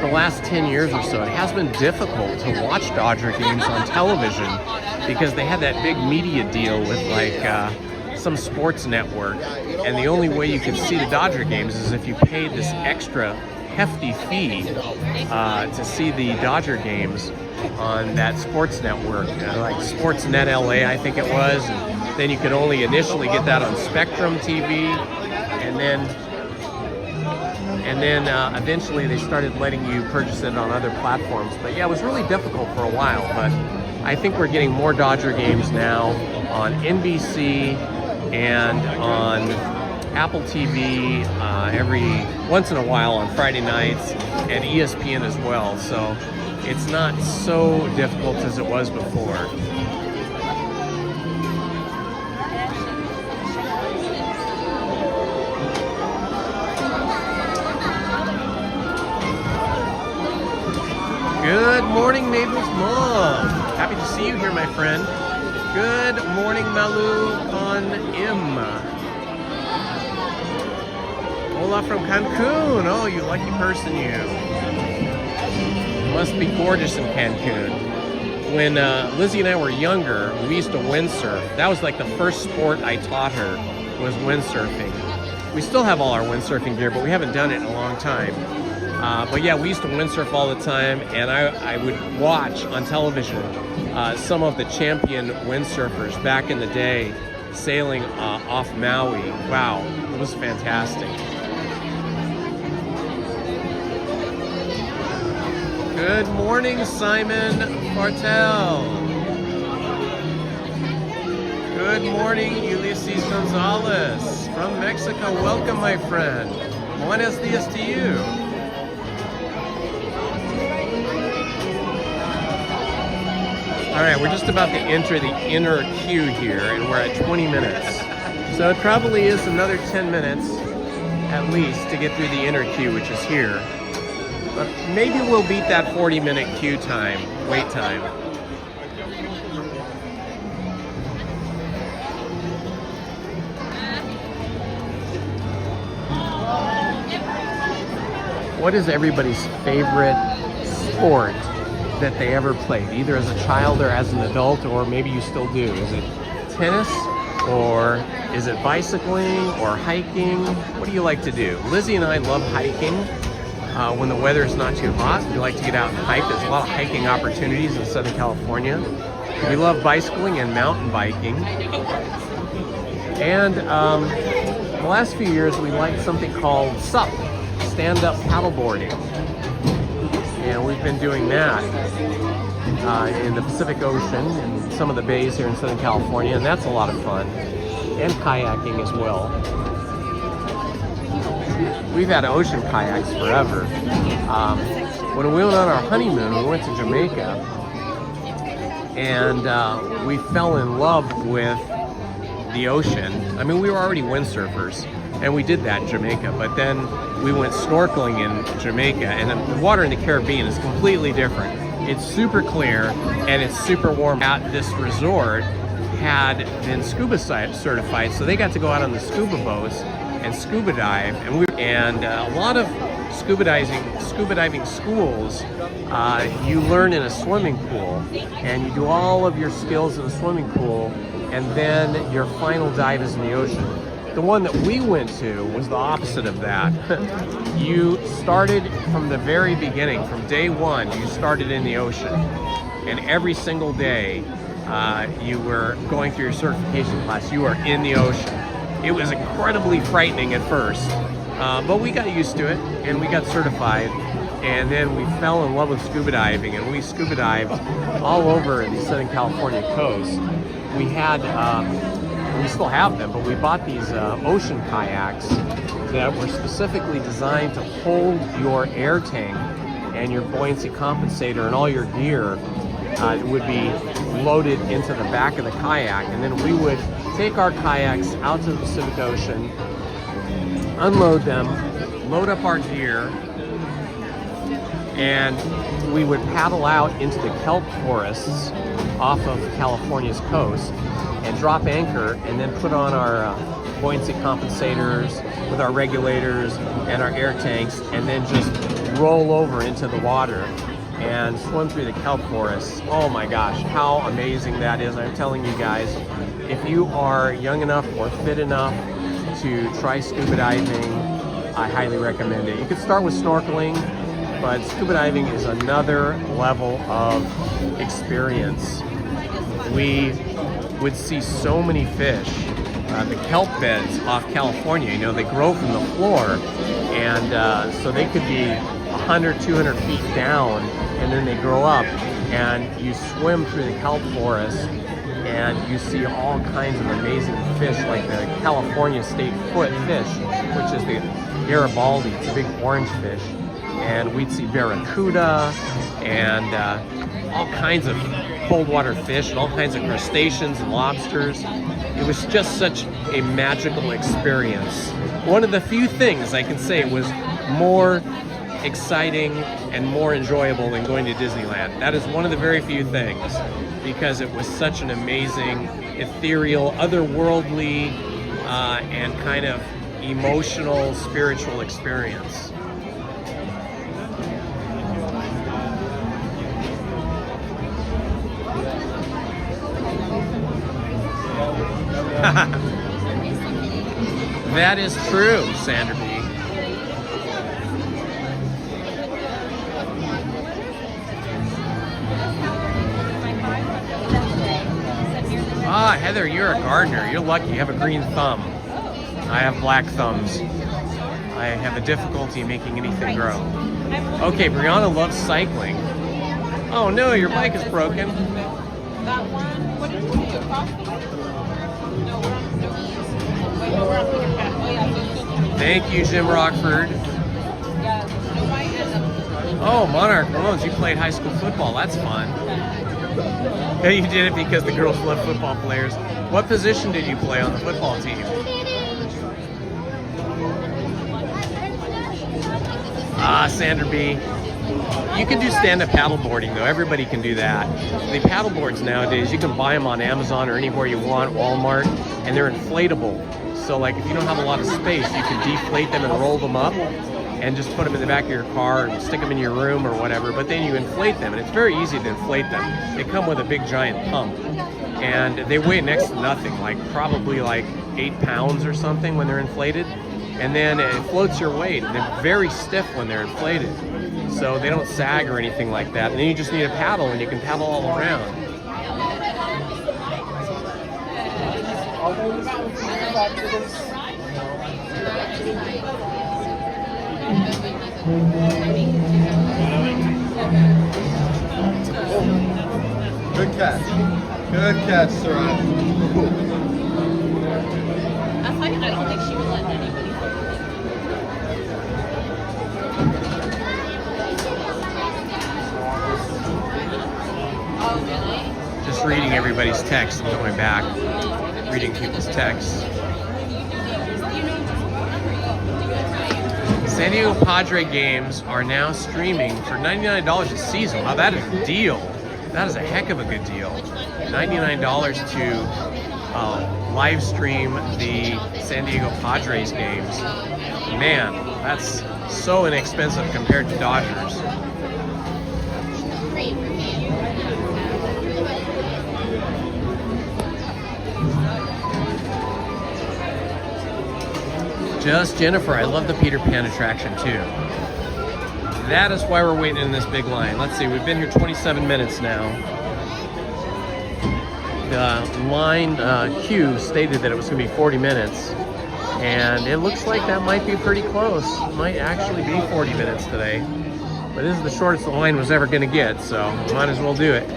the last 10 years or so. It has been difficult to watch Dodger games on television because they had that big media deal with like some sports network, and the only way you could see the Dodger games is if you paid this extra hefty fee to see the Dodger games on that sports network, like Sportsnet LA, I think it was. And then you could only initially get that on Spectrum TV, and then eventually they started letting you purchase it on other platforms. But yeah, it was really difficult for a while, but I think we're getting more Dodger games now on NBC and on Apple TV every once in a while on Friday nights, and ESPN as well. So it's not so difficult as it was before. Good morning, Mabel's mom. Happy to see you here, my friend. Good morning, Malu Con Im. Hola from Cancun. Oh, you lucky person, you. Must be gorgeous in Cancun. When Lizzie and I were younger, we used to windsurf. That was like the first sport I taught her, was windsurfing. We still have all our windsurfing gear, but we haven't done it in a long time. But yeah, we used to windsurf all the time, and I would watch on television some of the champion windsurfers back in the day sailing off Maui. Wow, it was fantastic. Good morning, Simon Martel. Good morning, Ulysses Gonzalez from Mexico. Welcome, my friend. Buenos dias to you. All right, we're just about to enter the inner queue here, and we're at 20 minutes. So it probably is another 10 minutes at least to get through the inner queue, which is here. But maybe we'll beat that 40-minute queue time, wait time. What is everybody's favorite sport that they ever played, either as a child or as an adult, or maybe you still do? Is it tennis, or is it bicycling, or hiking? What do you like to do? Lizzie and I love hiking when the weather is not too hot. We like to get out and hike. There's a lot of hiking opportunities in Southern California. We love bicycling and mountain biking. And the last few years we liked something called SUP, stand-up paddleboarding. And we've been doing that in the Pacific Ocean and some of the bays here in Southern California, and that's a lot of fun. And kayaking as well. We've had ocean kayaks forever. When we went on our honeymoon, we went to Jamaica, and we fell in love with the ocean. I mean, we were already windsurfers, and we did that in Jamaica, but then we went snorkeling in Jamaica, and the water in the Caribbean is completely different. It's super clear, and it's super warm. At this resort had been scuba certified, so they got to go out on the scuba boats and scuba dive, and a lot of scuba diving schools, you learn in a swimming pool, and you do all of your skills in a swimming pool, and then your final dive is in the ocean. The one that we went to was the opposite of that. You started from the very beginning, from day one, you started in the ocean, and every single day you were going through your certification class, you were in the ocean. It was incredibly frightening at first, but we got used to it, and we got certified, and then we fell in love with scuba diving, and we scuba dived all over the Southern California coast. We had, we still have them, but we bought these ocean kayaks that were specifically designed to hold your air tank and your buoyancy compensator and all your gear it would be loaded into the back of the kayak, and then we would take our kayaks out to the Pacific Ocean, unload them, load up our gear, and we would paddle out into the kelp forests off of California's coast and drop anchor, and then put on our buoyancy compensators with our regulators and our air tanks, and then just roll over into the water and swim through the kelp forests. Oh my gosh, how amazing that is. I'm telling you guys, if you are young enough or fit enough to try scuba diving, I highly recommend it. You could start with snorkeling, but scuba diving is another level of experience. We would see so many fish. The kelp beds off California, you know, they grow from the floor, and so they could be 100, 200 feet down, and then they grow up, and you swim through the kelp forest, and you see all kinds of amazing fish, like the California state foot fish, which is the Garibaldi. It's a big orange fish. And we'd see barracuda and all kinds of cold water fish and all kinds of crustaceans and lobsters. It was just such a magical experience. One of the few things I can say was more exciting and more enjoyable than going to Disneyland. That is one of the very few things, because it was such an amazing, ethereal, otherworldly, and kind of emotional, spiritual experience. That is true, Sandra B. Ah, Heather, you're a gardener. You're lucky. You have a green thumb. I have black thumbs. I have a difficulty making anything grow. Okay, Brianna loves cycling. Oh no, your bike is broken. That one, what did you do? Across the No, we're on the Wait, no, we're on the path. Oh, yeah, Thank you, Jim Rockford. Yeah, the white and the... Oh, Monarch Loans, you played high school football. That's fun. Yeah, you did it because the girls love football players. What position did you play on the football team? Ah, Sandra B. You can do stand-up paddleboarding, though. Everybody can do that. The paddleboards nowadays, you can buy them on Amazon or anywhere you want, Walmart, and they're inflatable. So, like, if you don't have a lot of space, you can deflate them and roll them up and just put them in the back of your car and stick them in your room or whatever. But then you inflate them, and it's very easy to inflate them. They come with a big giant pump, and they weigh next to nothing, like probably like 8 pounds or something when they're inflated. And then it floats your weight, and they're very stiff when they're inflated. So they don't sag or anything like that. And then you just need a paddle, and you can paddle all around. Good catch. Good catch, sir. That's like, I don't think she would let anybody. Oh, really? Just reading everybody's text. I'm going back, reading people's texts. San Diego Padre games are now streaming for $99 a season. Wow, that is a deal. That is a heck of a good deal. $99 to live stream the San Diego Padres games. Man, that's so inexpensive compared to Dodgers. Just Jennifer, I love the Peter Pan attraction too. That is why we're waiting in this big line. Let's see, we've been here 27 minutes now. The line queue stated that it was going to be 40 minutes, and it looks like that might be pretty close. It might actually be 40 minutes today. But this is the shortest the line was ever going to get, so might as well do it.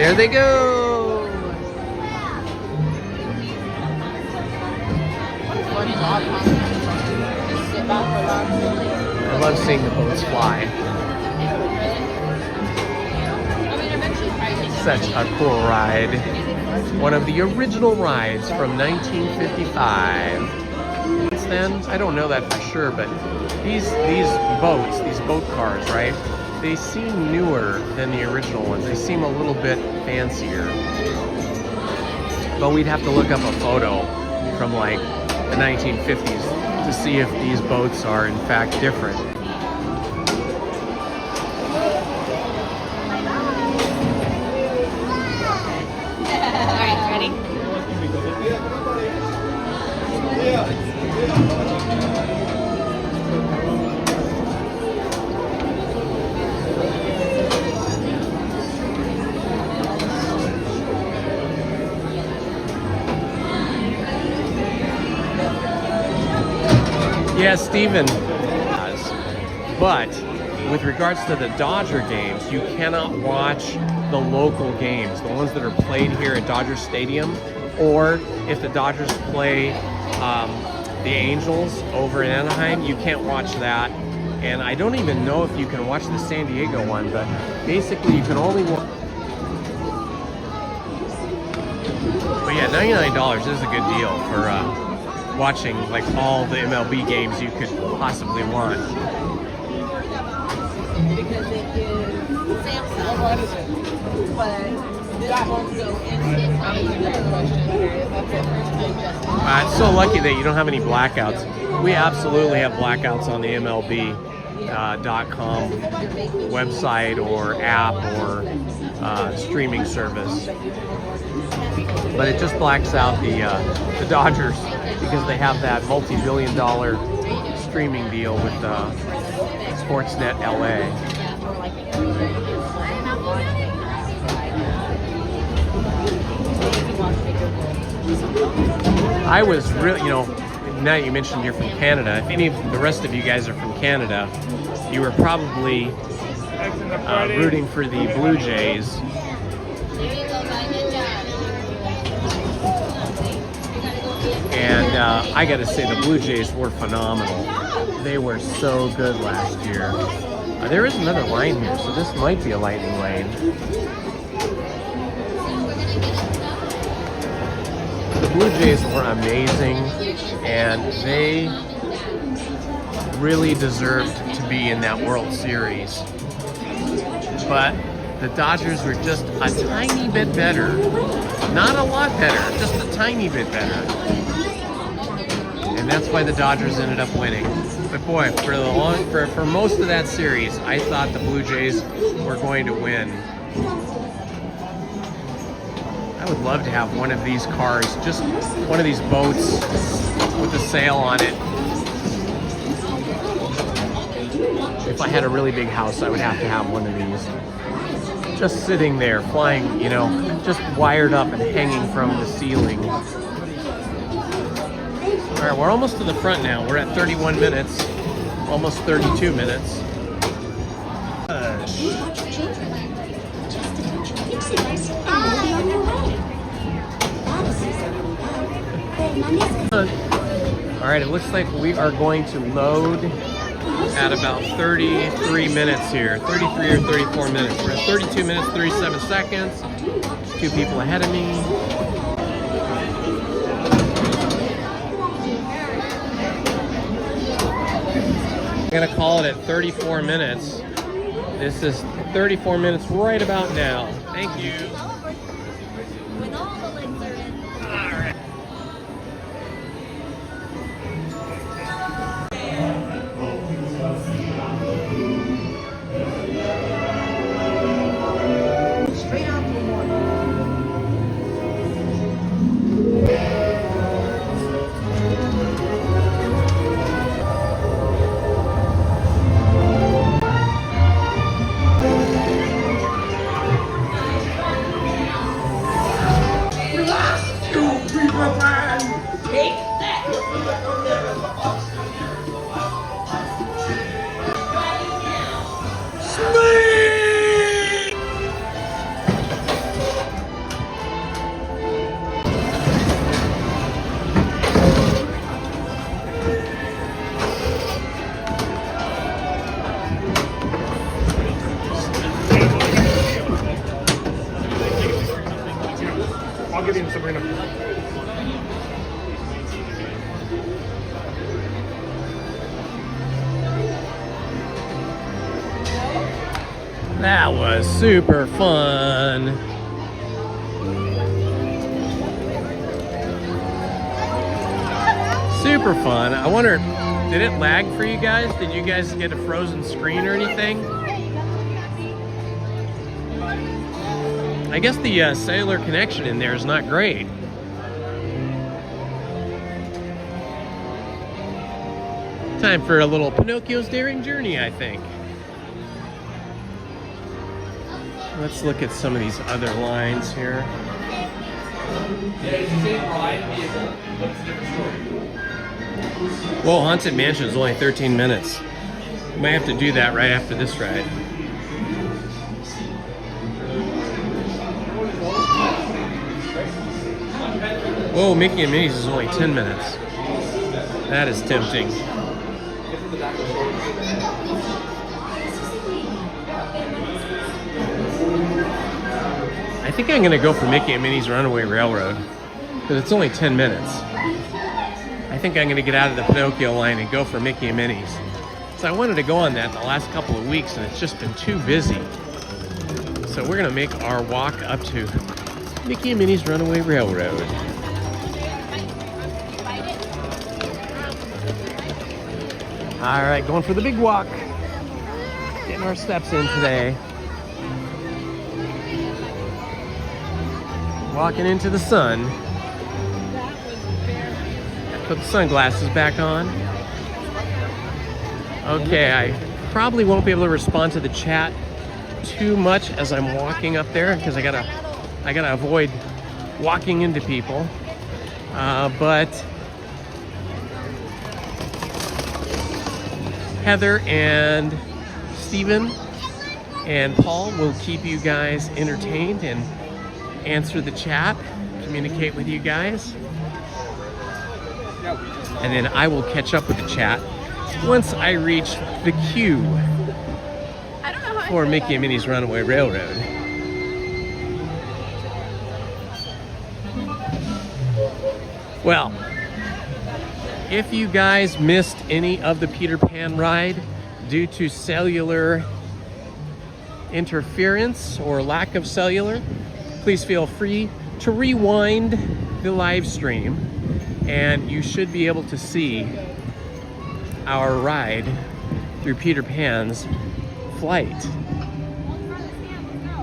There they go. I love seeing the boats fly. Such a cool ride. One of the original rides from 1955. Since then, I don't know that for sure, but these boats, these boat cars, right? They seem newer than the original ones. They seem a little bit fancier. But we'd have to look up a photo from like the 1950s to see if these boats are in fact different. Alright, ready? Yeah, Steven. But with regards to the Dodger games, you cannot watch the local games, the ones that are played here at Dodger Stadium, or if the Dodgers play the Angels over in Anaheim, you can't watch that. And I don't even know if you can watch the San Diego one, but basically you can only watch. But yeah, $99 is a good deal for watching like all the MLB games you could possibly want. Because it is Samsung, but that won't go into It's so lucky that you don't have any blackouts. We absolutely have blackouts on the MLB.com website or app or streaming service. But it just blacks out the Dodgers because they have that multi-billion-dollar streaming deal with Sportsnet LA. I was really, now that you mentioned you're from Canada, if any of the rest of you guys are from Canada, you were probably rooting for the Blue Jays. And I gotta say, the Blue Jays were phenomenal. They were so good last year. There is another line here, so this might be a lightning lane. The Blue Jays were amazing, and they really deserved to be in that World Series. But the Dodgers were just a tiny bit better. Not a lot better, just a tiny bit better. And that's why the Dodgers ended up winning. But boy, for most of that series, I thought the Blue Jays were going to win. I would love to have one of these cars, just one of these boats with a sail on it. If I had a really big house, I would have to have one of these. Just sitting there, flying, just wired up and hanging from the ceiling. All right, we're almost to the front now. We're at 31 minutes, almost 32 minutes. All right, it looks like we are going to load at about 33 minutes here, 33 or 34 minutes. We're at 32 minutes, 37 seconds. Two people ahead of me. I'm gonna call it at 34 minutes. This is 34 minutes right about now. Thank you. That was super fun. Super fun. I wonder, did it lag for you guys? Did you guys get a frozen screen or anything? I guess the cellular connection in there is not great. Time for a little Pinocchio's Daring Journey, I think. Let's look at some of these other lines here. Well, Haunted Mansion is only 13 minutes. Might have to do that right after this ride. Whoa, Mickey and Minnie's is only 10 minutes. That is tempting. I think I'm gonna go for Mickey and Minnie's Runaway Railroad because it's only 10 minutes. I think I'm gonna get out of the Pinocchio line and go for Mickey and Minnie's. So I wanted to go on that the last couple of weeks and it's just been too busy. So we're gonna make our walk up to Mickey and Minnie's Runaway Railroad. All right, going for the big walk. Getting our steps in today. Walking into the sun. Put the sunglasses back on. Okay, I probably won't be able to respond to the chat too much as I'm walking up there because I gotta avoid walking into people. But Heather and Steven and Paul will keep you guys entertained and answer the chat, communicate with you guys. And then I will catch up with the chat once I reach the queue for Mickey and Minnie's Runaway Railroad. Well, if you guys missed any of the Peter Pan ride due to cellular interference or lack of cellular, please feel free to rewind the live stream and you should be able to see our ride through Peter Pan's flight.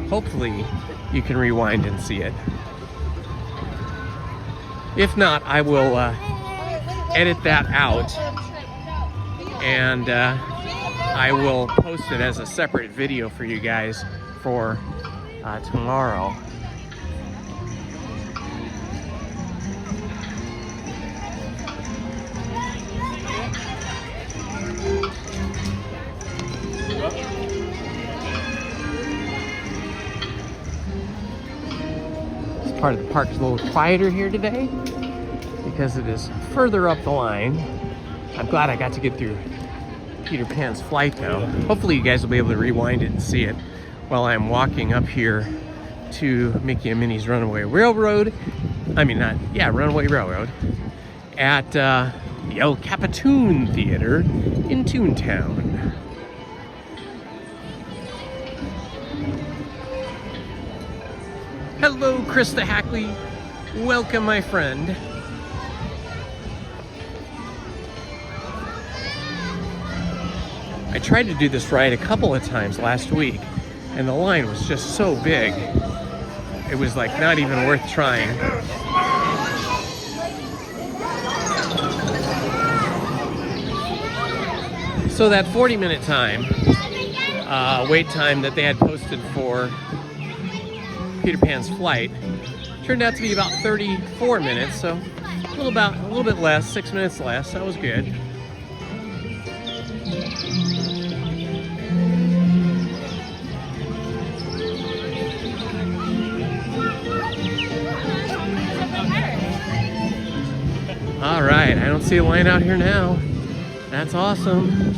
Hopefully you can rewind and see it. If not, I will edit that out and I will post it as a separate video for you guys for tomorrow. This part of the park is a little quieter here today because it is further up the line. I'm glad I got to get through Peter Pan's flight though. Hopefully you guys will be able to rewind it and see it while I'm walking up here to Mickey and Minnie's Runaway Railroad. Runaway Railroad at the El Capitan Theater in Toontown. Hello, Krista Hackley. Welcome, my friend. I tried to do this ride a couple of times last week, and the line was just so big. It was like not even worth trying. So that 40-minute time, wait time that they had posted for Peter Pan's flight turned out to be about 34 minutes, so a little bit less, 6 minutes less. That was good. All right, I don't see a line out here now. That's awesome.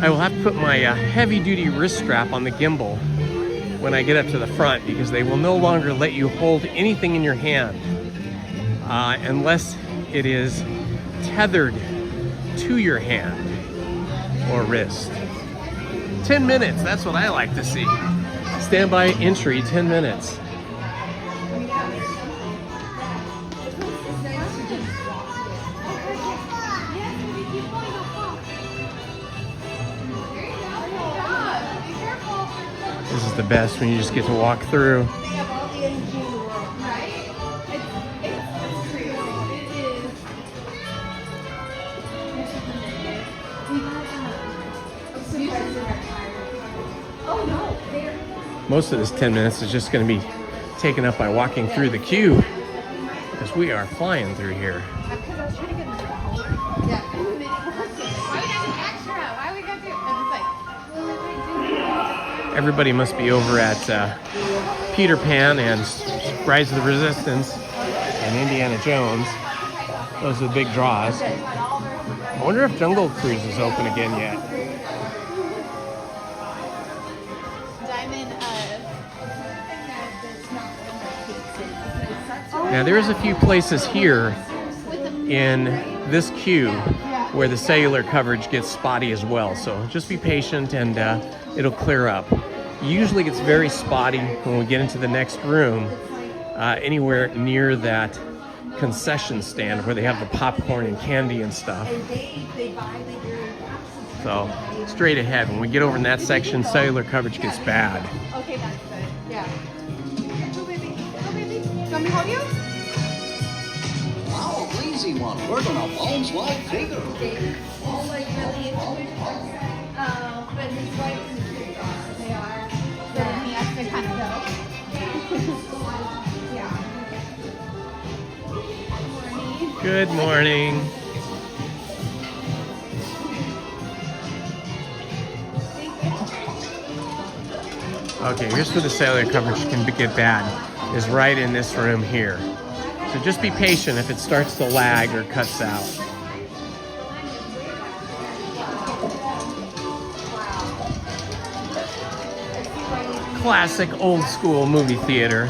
I will have to put my heavy-duty wrist strap on the gimbal when I get up to the front, because they will no longer let you hold anything in your hand unless it is tethered to your hand or wrist. 10 minutes, that's what I like to see. Standby entry, 10 minutes. This is the best when you just get to walk through. Most of this 10 minutes is just going to be taken up by walking through the queue, because we are flying through here. Everybody must be over at Peter Pan and Rise of the Resistance and Indiana Jones. Those are the big draws. I wonder if Jungle Cruise is open again yet. Now there's a few places here in this queue where the cellular coverage gets spotty as well, so just be patient and it'll clear up. Usually gets very spotty when we get into the next room, anywhere near that concession stand where they have the popcorn and candy and stuff. So straight ahead, when we get over in that section, cellular coverage gets bad. Okay, that's good. Yeah. Go, baby. Go, baby. Do you want me to hold you? Wow, crazy one. We're gonna Holmes like figure. All like really into it. But his wife and his kids are. They are. But he has to kind of go. Yeah. Good morning. Okay, here's where the cellular coverage can get bad, is right in this room here. So just be patient if it starts to lag or cuts out. Classic old school movie theater.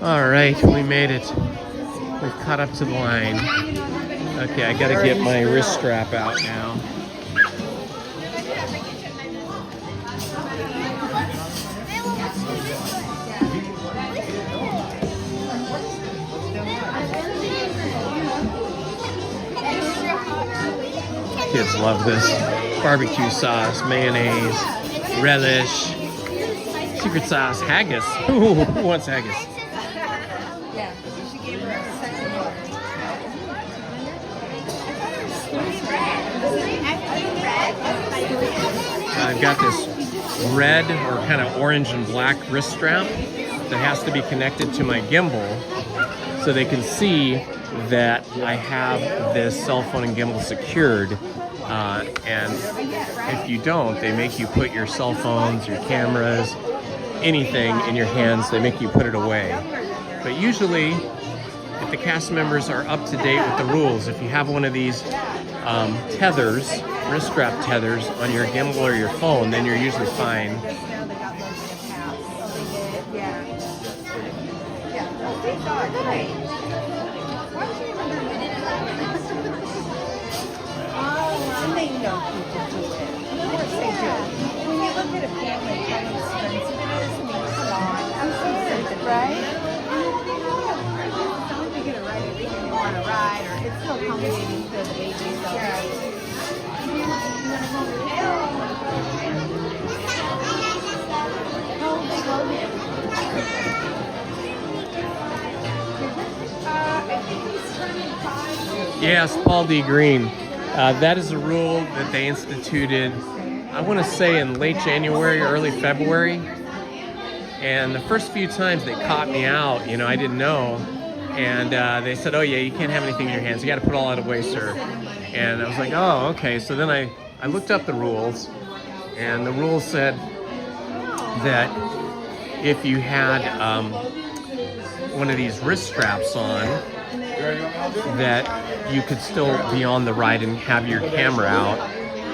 All right, we made it. We've caught up to the line. Okay, I gotta get my wrist strap out now. Kids love this. Barbecue sauce, mayonnaise, relish, secret sauce, haggis. Ooh, who wants haggis? I've got this red or kind of orange and black wrist strap that has to be connected to my gimbal so they can see that I have this cell phone and gimbal secured. And if you don't, they make you put your cell phones, your cameras, anything in your hands, they make you put it away. But usually, if the cast members are up to date with the rules, if you have one of these tethers, wrist strap tethers on your gimbal or your phone, then you're usually fine. Right? Someone could get a ride if you want to ride, or it's still accommodating for the baby. So. Yes, Paul D. Green. That is a rule that they instituted, I want to say in late January, early February. And the first few times they caught me out, you know, I didn't know. And they said, oh yeah, you can't have anything in your hands. You got to put all that away, sir. And I was like, oh, okay. So then I looked up the rules, and the rules said that if you had one of these wrist straps on, that you could still be on the ride and have your camera out.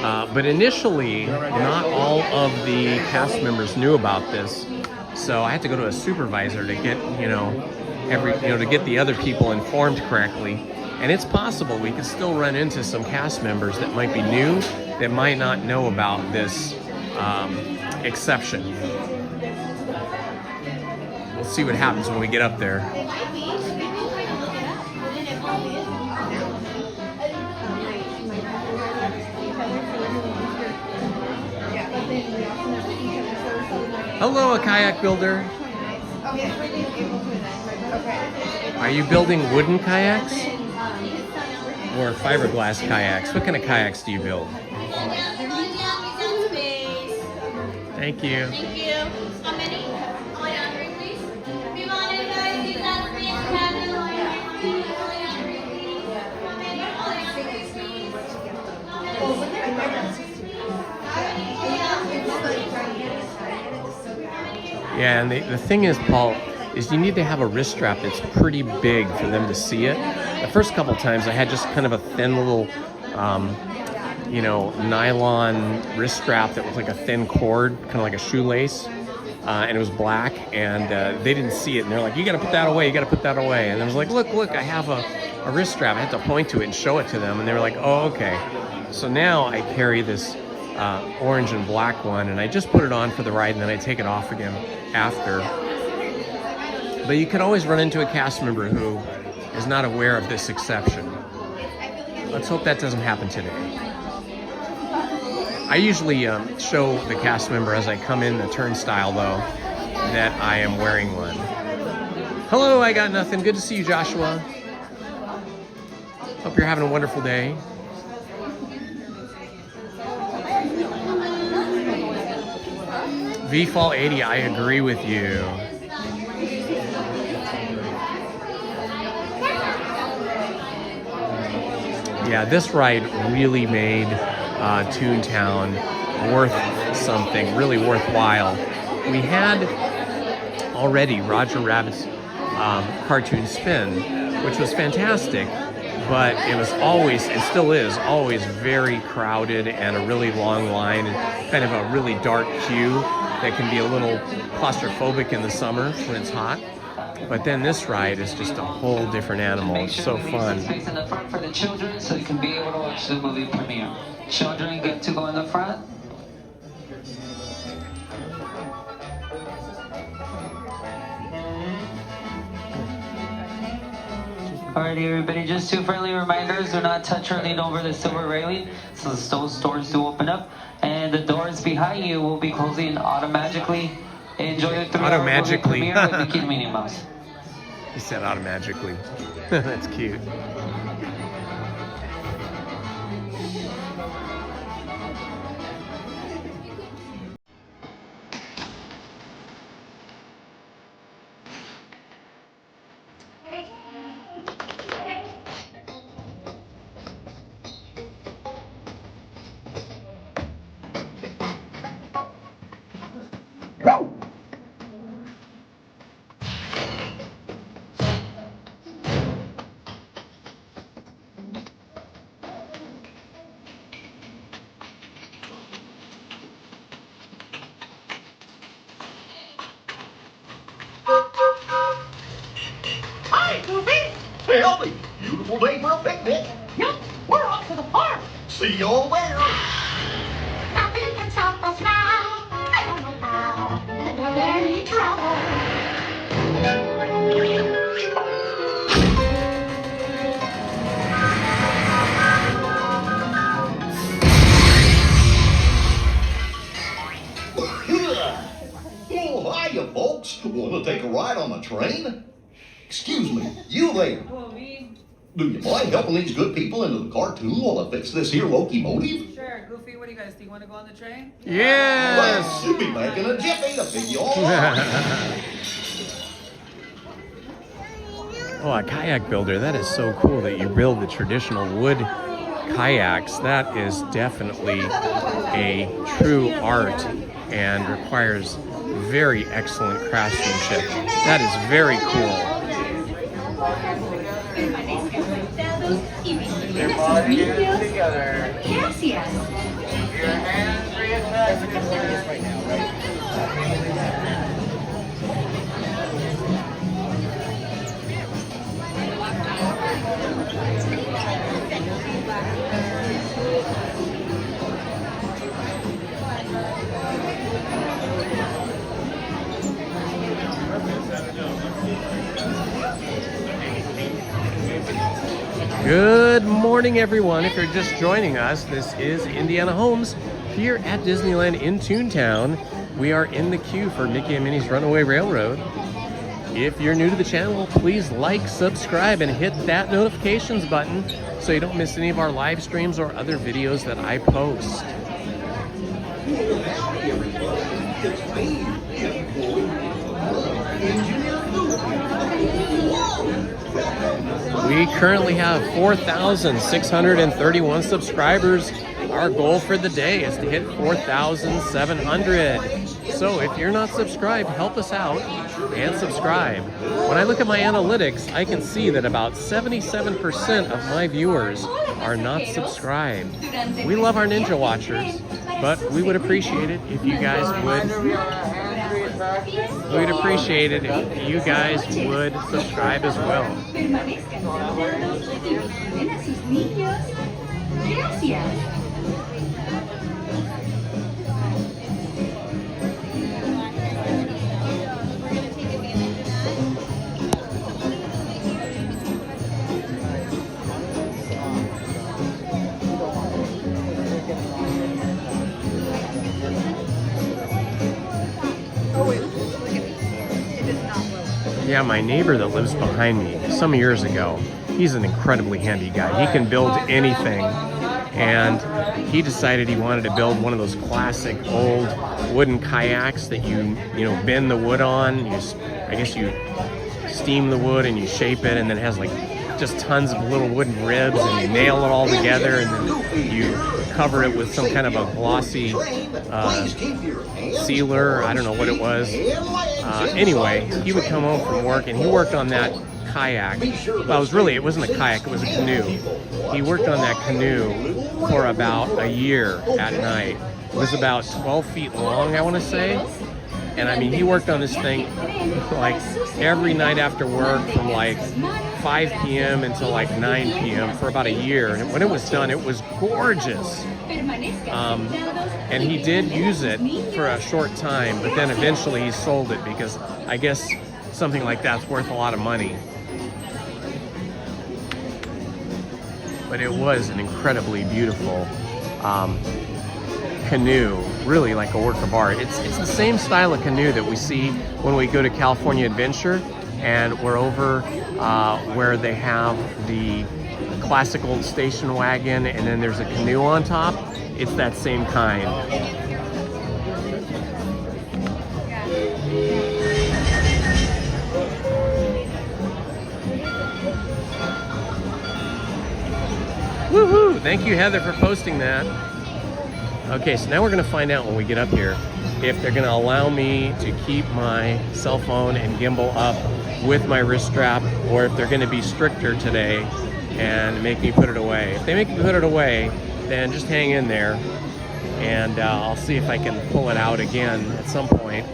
But initially, not all of the cast members knew about this, so I had to go to a supervisor to get, to get the other people informed correctly. And it's possible we could still run into some cast members that might be new, that might not know about this exception. We'll see what happens when we get up there. Hello, a kayak builder. Are you building wooden kayaks or fiberglass kayaks? What kind of kayaks do you build? Thank you. Thank you. How many? Only on three, please. We wanted guys to do that three and seven. Only on three, please. How many? Only on three, please. Yeah, and the thing is, Paul, is you need to have a wrist strap that's pretty big for them to see it. The first couple times I had just kind of a thin little, nylon wrist strap that was like a thin cord, kind of like a shoelace, and it was black, and they didn't see it, and they're like, you gotta put that away, you gotta put that away. And I was like, look, I have a wrist strap. I had to point to it and show it to them, and they were like, oh, okay. So now I carry this orange and black one, and I just put it on for the ride, and then I take it off again after. But you could always run into a cast member who is not aware of this exception. Let's hope that doesn't happen today. I usually show the cast member as I come in the turnstile, though, that I am wearing one. Hello, I got nothing. Good to see you, Joshua. Hope you're having a wonderful day. V-Fall 80, I agree with you. Yeah, this ride really made Toontown worth something, really worthwhile. We had already Roger Rabbit's cartoon spin, which was fantastic, but it was always, and still is, always very crowded and a really long line, and kind of a really dark queue that can be a little claustrophobic in the summer when it's hot. But then this ride is just a whole different animal. It's so fun. Space in the front for the children so you can be able to watch the movie premiere. Children get to go in the front. Alrighty, everybody, just two friendly reminders. Do not touch or lean over the silver railing, so those doors do open up. And the doors behind you will be closing automatically. Enjoy your 3-hour movie premiere with Mickey and Minnie Mouse. He said automatically. That's cute. Hi, Goofy. Healthy. Beautiful day for a picnic. Yep, we're off to the park. See you all there. Nothing can stop us now. I don't know how. We're in trouble. Oh, hiya, folks. Want to take a ride on the train? Excuse me, you there. Do you mind helping these good people into the cartoon while I fix this here locomotive? Sure, Goofy, what do you guys think? Want to go on the train? Yes! You'll be back in a jiffy to pick you all up. Oh, a kayak builder. That is so cool that you build the traditional wood kayaks. That is definitely a true art and requires very excellent craftsmanship. That is very cool. They're all together. Cassius. Good morning, everyone. If you're just joining us, this is Indiana Holmes here at Disneyland in Toontown. We are in the queue for Mickey and Minnie's Runaway Railroad. If you're new to the channel, please like, subscribe, and hit that notifications button so you don't miss any of our live streams or other videos that I post. We currently have 4,631 subscribers. Our goal for the day is to hit 4,700. So if you're not subscribed, help us out and subscribe. When I look at my analytics, I can see that about 77% of my viewers are not subscribed. We love our Ninja Watchers, but we would appreciate it if you guys would. We'd appreciate it if you guys would subscribe as well. Yeah, my neighbor that lives behind me, some years ago, he's an incredibly handy guy. He can build anything, and he decided he wanted to build one of those classic old wooden kayaks that you bend the wood on. I guess you steam the wood and you shape it, and then it has like just tons of little wooden ribs, and you nail it all together, and then you cover it with some kind of a glossy sealer. I don't know what it was. Anyway, he would come home from work and he worked on that kayak. Well, it wasn't a kayak, it was a canoe. He worked on that canoe for about a year at night. It was about 12 feet long, I want to say. And I mean, he worked on this thing like every night after work from like 5 p.m. until like 9 p.m. for about a year. And when it was done, it was gorgeous. And he did use it for a short time, but then eventually he sold it because I guess something like that's worth a lot of money. But it was an incredibly beautiful canoe, really like a work of art. It's the same style of canoe that we see when we go to California Adventure, and we're over where they have the classic old station wagon, and then there's a canoe on top. It's that same kind. Woohoo! Thank you, Heather, for posting that. Okay, so now we're going to find out when we get up here if they're going to allow me to keep my cell phone and gimbal up with my wrist strap, or if they're going to be stricter today and make me put it away. If they make me put it away, then just hang in there, and I'll see if I can pull it out again at some point.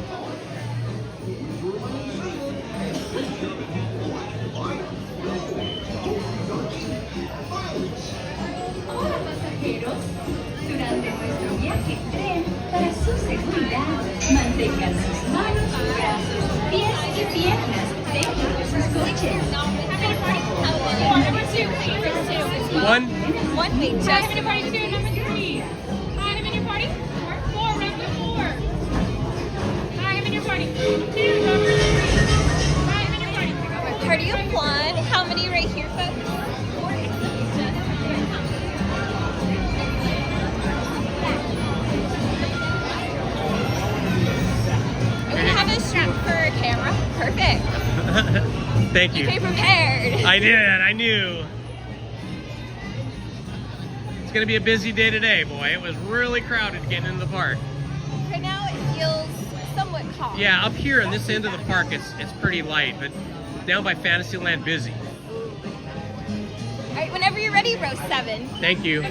Mantengan sus manos, brazos, pies y piernas dentro de sus coches. One. Wait, so having a party 2, number 3. Hi, I'm in your party. 4, number 4. Hi, I'm in your party. 2, number 3. Hi, I'm in your party. Party of 1. How many right here, folks? We have a strap for a camera. Perfect. Thank you. You came prepared. I did. I knew. It's going to be a busy day today, boy. It was really crowded getting into the park. Right now it feels somewhat calm. Yeah, up here on this end of the park, it's pretty light, but down by Fantasyland, busy. All right, whenever you're ready, row 7. Thank you.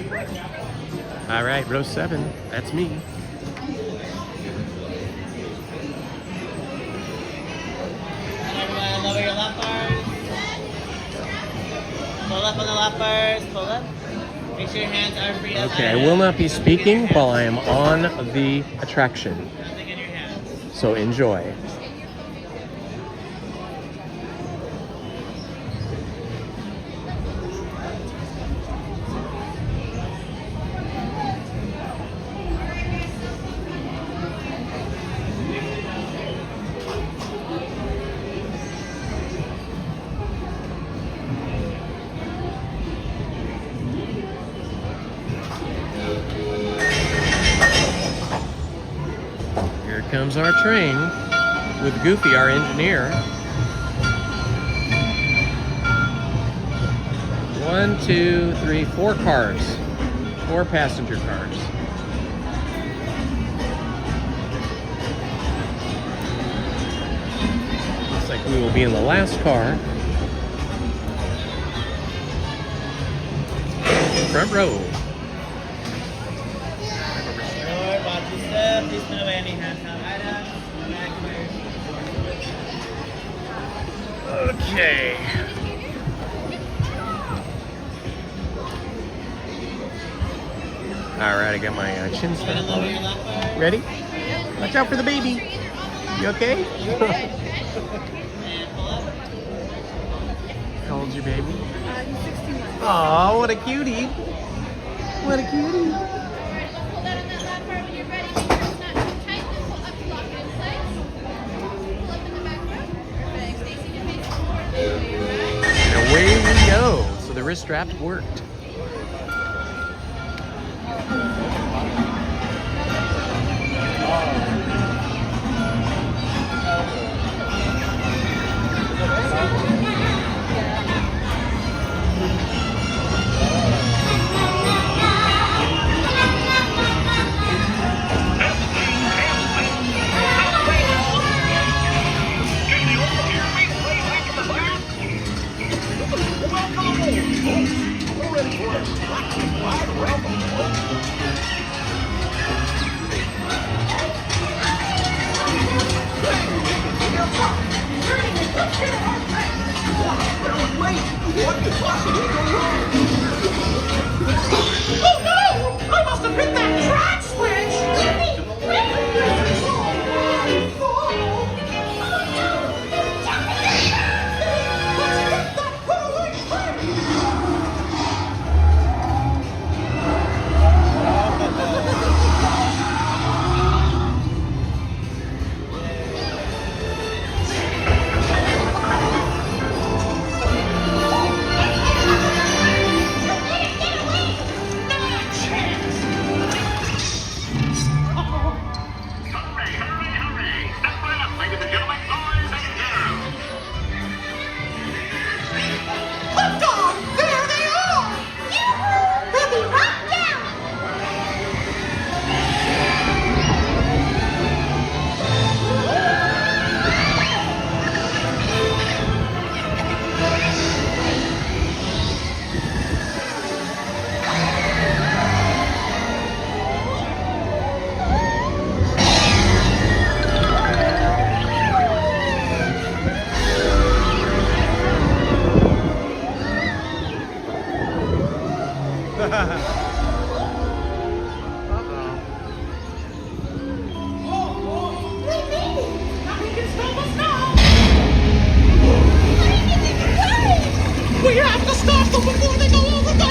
All right, row 7. That's me. Pull up on the loppers. Pull up. Make sure your hands are free. Okay, I will not be speaking while I am on the attraction. Nothing in your hands. So enjoy. Here comes our train with Goofy, our engineer. 1, 2, 3, 4 cars. 4 passenger cars. Looks like we will be in the last car. Front row. Lord, watch your step. Please put away any hand-held items. Okay. All right, I got my chin strap on. Ready? Watch out for the baby. You okay? How old's your baby? He's 16 months. Aw, what a cutie. What a cutie. Pull that on that lap part when you're ready. Make sure it's not too tight. Then pull up to lock it in place. Pull up in the back row. Perfect. Stacey, your face forward. And away we go. So the wrist strap worked. Oh no! I must have hit that track switch! We have to stop them before they go over the...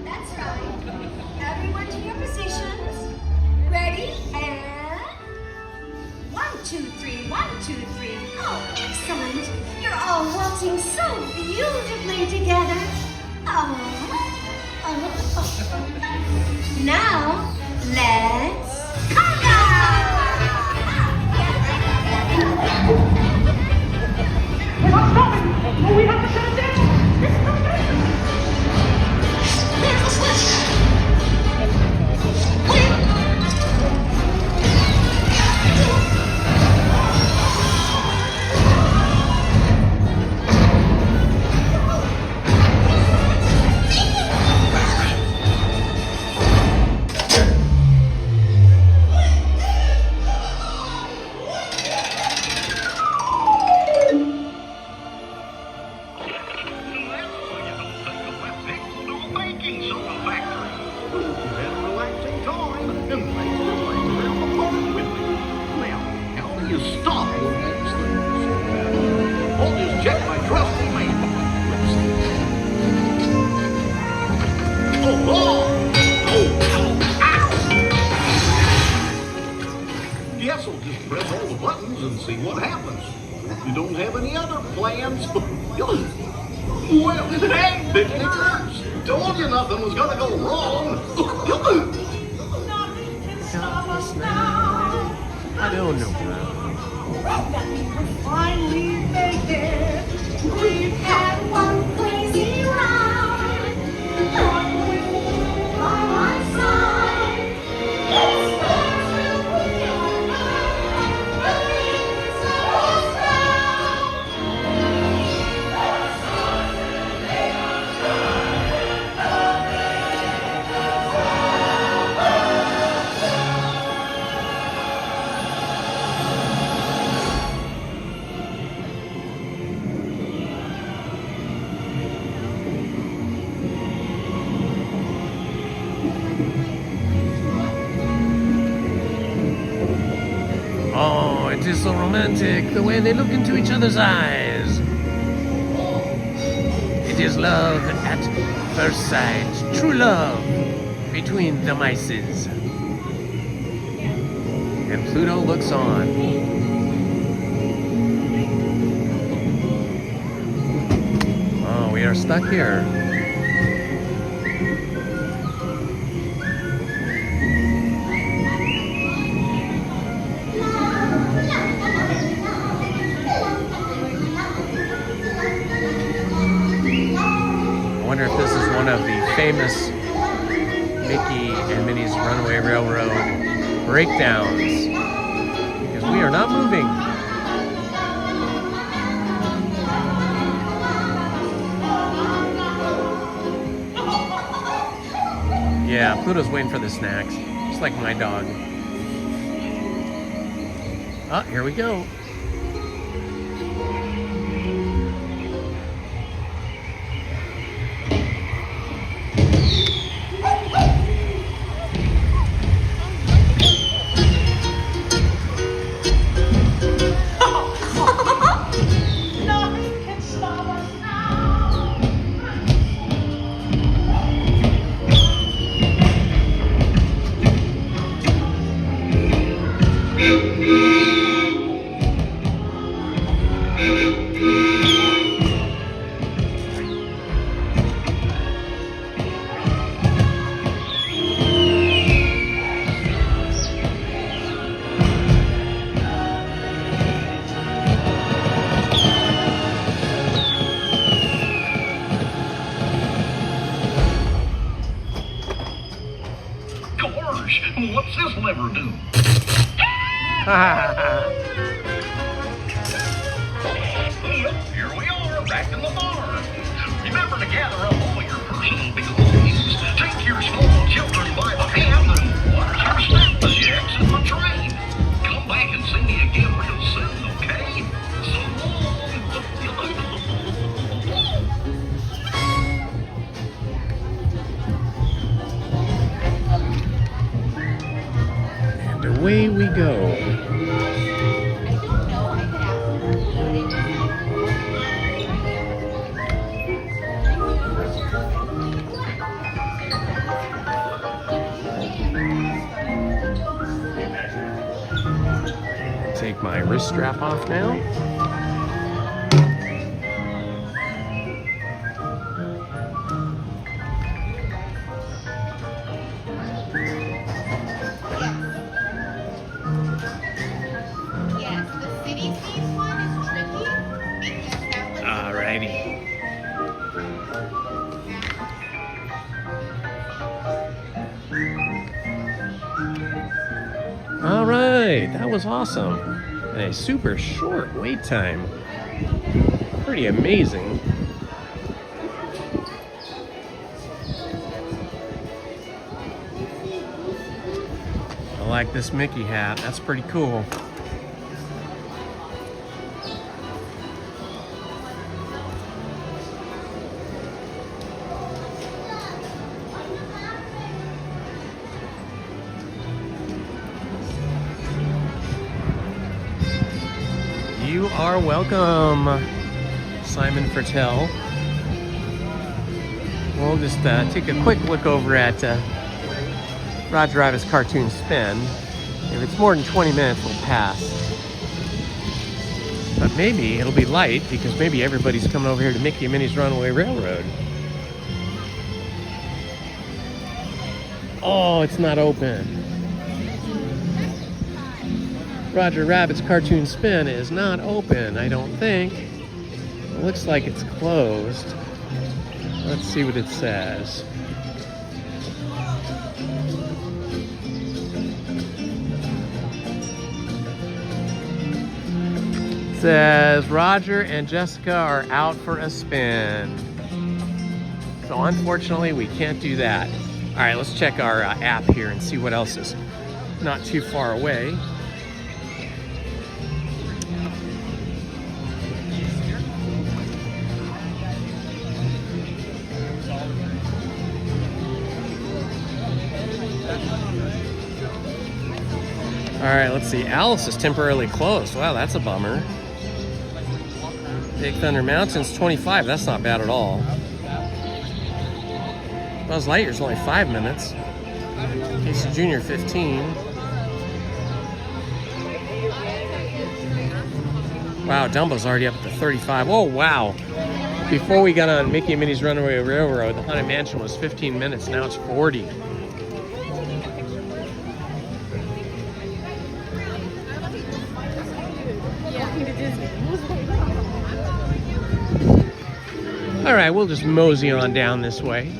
That's right. Everyone to your positions. Ready? And 1, 2, 3, 1, 2, 3. Oh, excellent. You're all waltzing so beautifully together. Oh, Now, let's conga! We're not stopping. Oh, we have to shut it down. It's not there. There's the switch. Yes, we'll just press all the buttons and see what happens. If you don't have any other plans, well, hey, beginners, told you nothing was gonna go wrong. I don't know. Finally make it. We've had one crazy ride. On one side. It's Oh, it is so romantic, the way they look into each other's eyes. It is love at first sight, true love between the mices. And Pluto looks on. Oh, we are stuck here. I wonder if this is one of the famous Mickey and Minnie's Runaway Railroad breakdowns, because we are not moving. Yeah, Pluto's waiting for the snacks, just like my dog. Oh, here we go. What's this lever do? Here we are, back in the barn. Remember to gather up all your personal belongings. Take your small children by the hand and watch your step as you exit the train. Come back and see me again real soon, okay? So long. And away we go. Take my wrist strap off now. was awesome. And a super short wait time. Pretty amazing. I like this Mickey hat. That's pretty cool. You are welcome, Simon Fertel. We'll just take a quick look over at Roger Rabbit's Cartoon Spin. If it's more than 20 minutes, we'll pass. But maybe it'll be light because maybe everybody's coming over here to Mickey and Minnie's Runaway Railroad. Oh, it's not open. Roger Rabbit's Cartoon Spin is not open, I don't think. It looks like it's closed. Let's see what it says. It says Roger and Jessica are out for a spin. So unfortunately, we can't do that. All right, let's check our app here and see what else is not too far away. All right, let's see. Alice is temporarily closed. Wow, that's a bummer. Big Thunder Mountain's 25. That's not bad at all. Buzz Lightyear's only 5 minutes. Casey Jr. 15. Wow, Dumbo's already up to 35. Oh, wow. Before we got on Mickey and Minnie's Runaway Railroad, the Haunted Mansion was 15 minutes. Now it's 40. All right, we'll just mosey on down this way.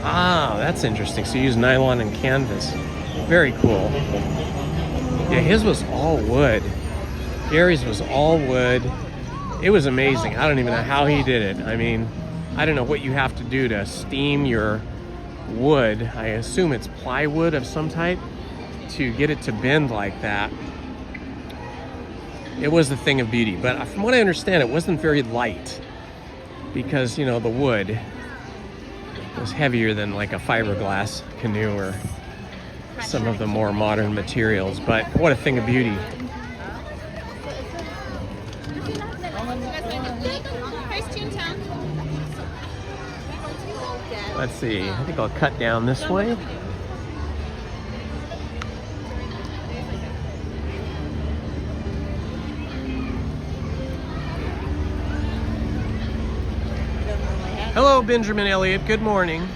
Ah, that's interesting. So you use nylon and canvas. Very cool. Yeah, his was all wood. Gary's was all wood. It was amazing. I don't even know how he did it. I mean, I don't know what you have to do to steam your wood. I assume it's plywood of some type to get it to bend like that. It was a thing of beauty. But from what I understand, it wasn't very light because, you know, the wood was heavier than like a fiberglass canoe or some of the more modern materials, but what a thing of beauty. Let's see, I think I'll cut down this way. Hello, Benjamin Elliott. Good morning.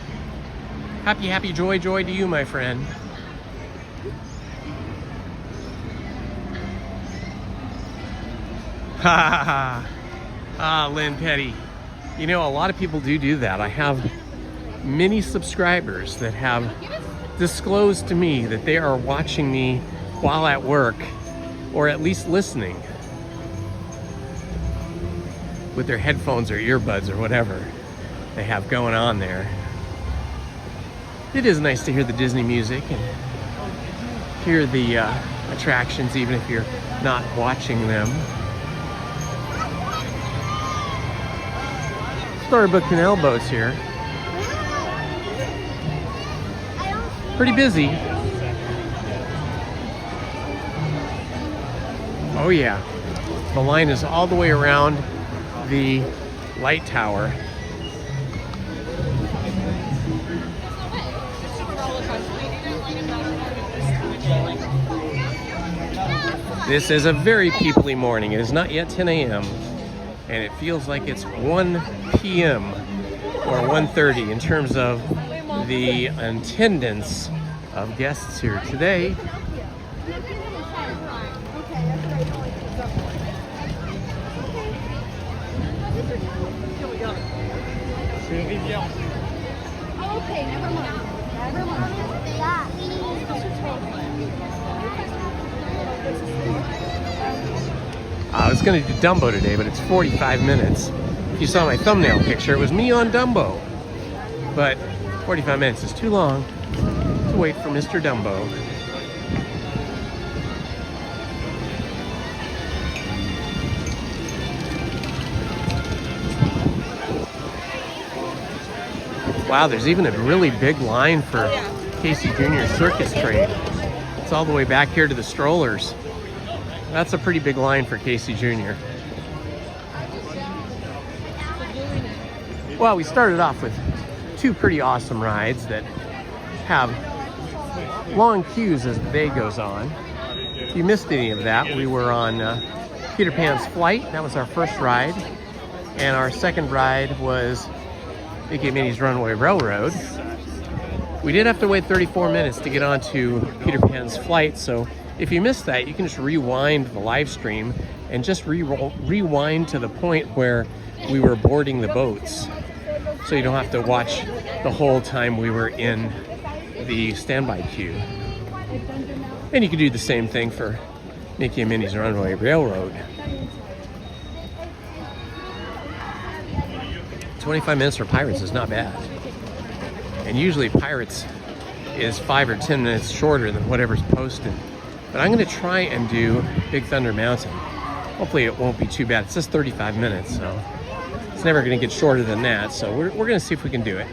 Happy joy to you, my friend. Ha ha ha. Ah, Lynn Petty. You know, a lot of people do that. I have many subscribers that have disclosed to me that they are watching me while at work, or at least listening with their headphones or earbuds or whatever they have going on there. It is nice to hear the Disney music and hear the attractions, even if you're not watching them. Storybook Canal boats here. Pretty busy. Oh yeah, the line is all the way around the light tower. This is a very peoply morning. It is not yet 10 a.m. and it feels like it's 1 p.m. or 1:30 in terms of the attendance of guests here today. Okay, never mind. Never mind. I was going to do Dumbo today, but it's 45 minutes. If you saw my thumbnail picture, it was me on Dumbo. But 45 minutes is too long to wait for Mr. Dumbo. Wow, there's even a really big line for Casey Jr.'s circus train. It's all the way back here to the strollers. That's a pretty big line for Casey Jr. Well, we started off with 2 pretty awesome rides that have long queues as the day goes on. If you missed any of that, we were on Peter Pan's Flight. That was our first ride. And our second ride was Mickey and Minnie's Runaway Railroad. We did have to wait 34 minutes to get onto Peter Pan's Flight, so if you missed that, you can just rewind the live stream and just rewind to the point where we were boarding the boats. So you don't have to watch the whole time we were in the standby queue. And you can do the same thing for Mickey and Minnie's Runaway Railroad. 25 minutes for Pirates is not bad. And usually Pirates is 5 or 10 minutes shorter than whatever's posted. But I'm going to try and do Big Thunder Mountain. Hopefully it won't be too bad. It says 35 minutes, so it's never going to get shorter than that. So we're going to see if we can do it.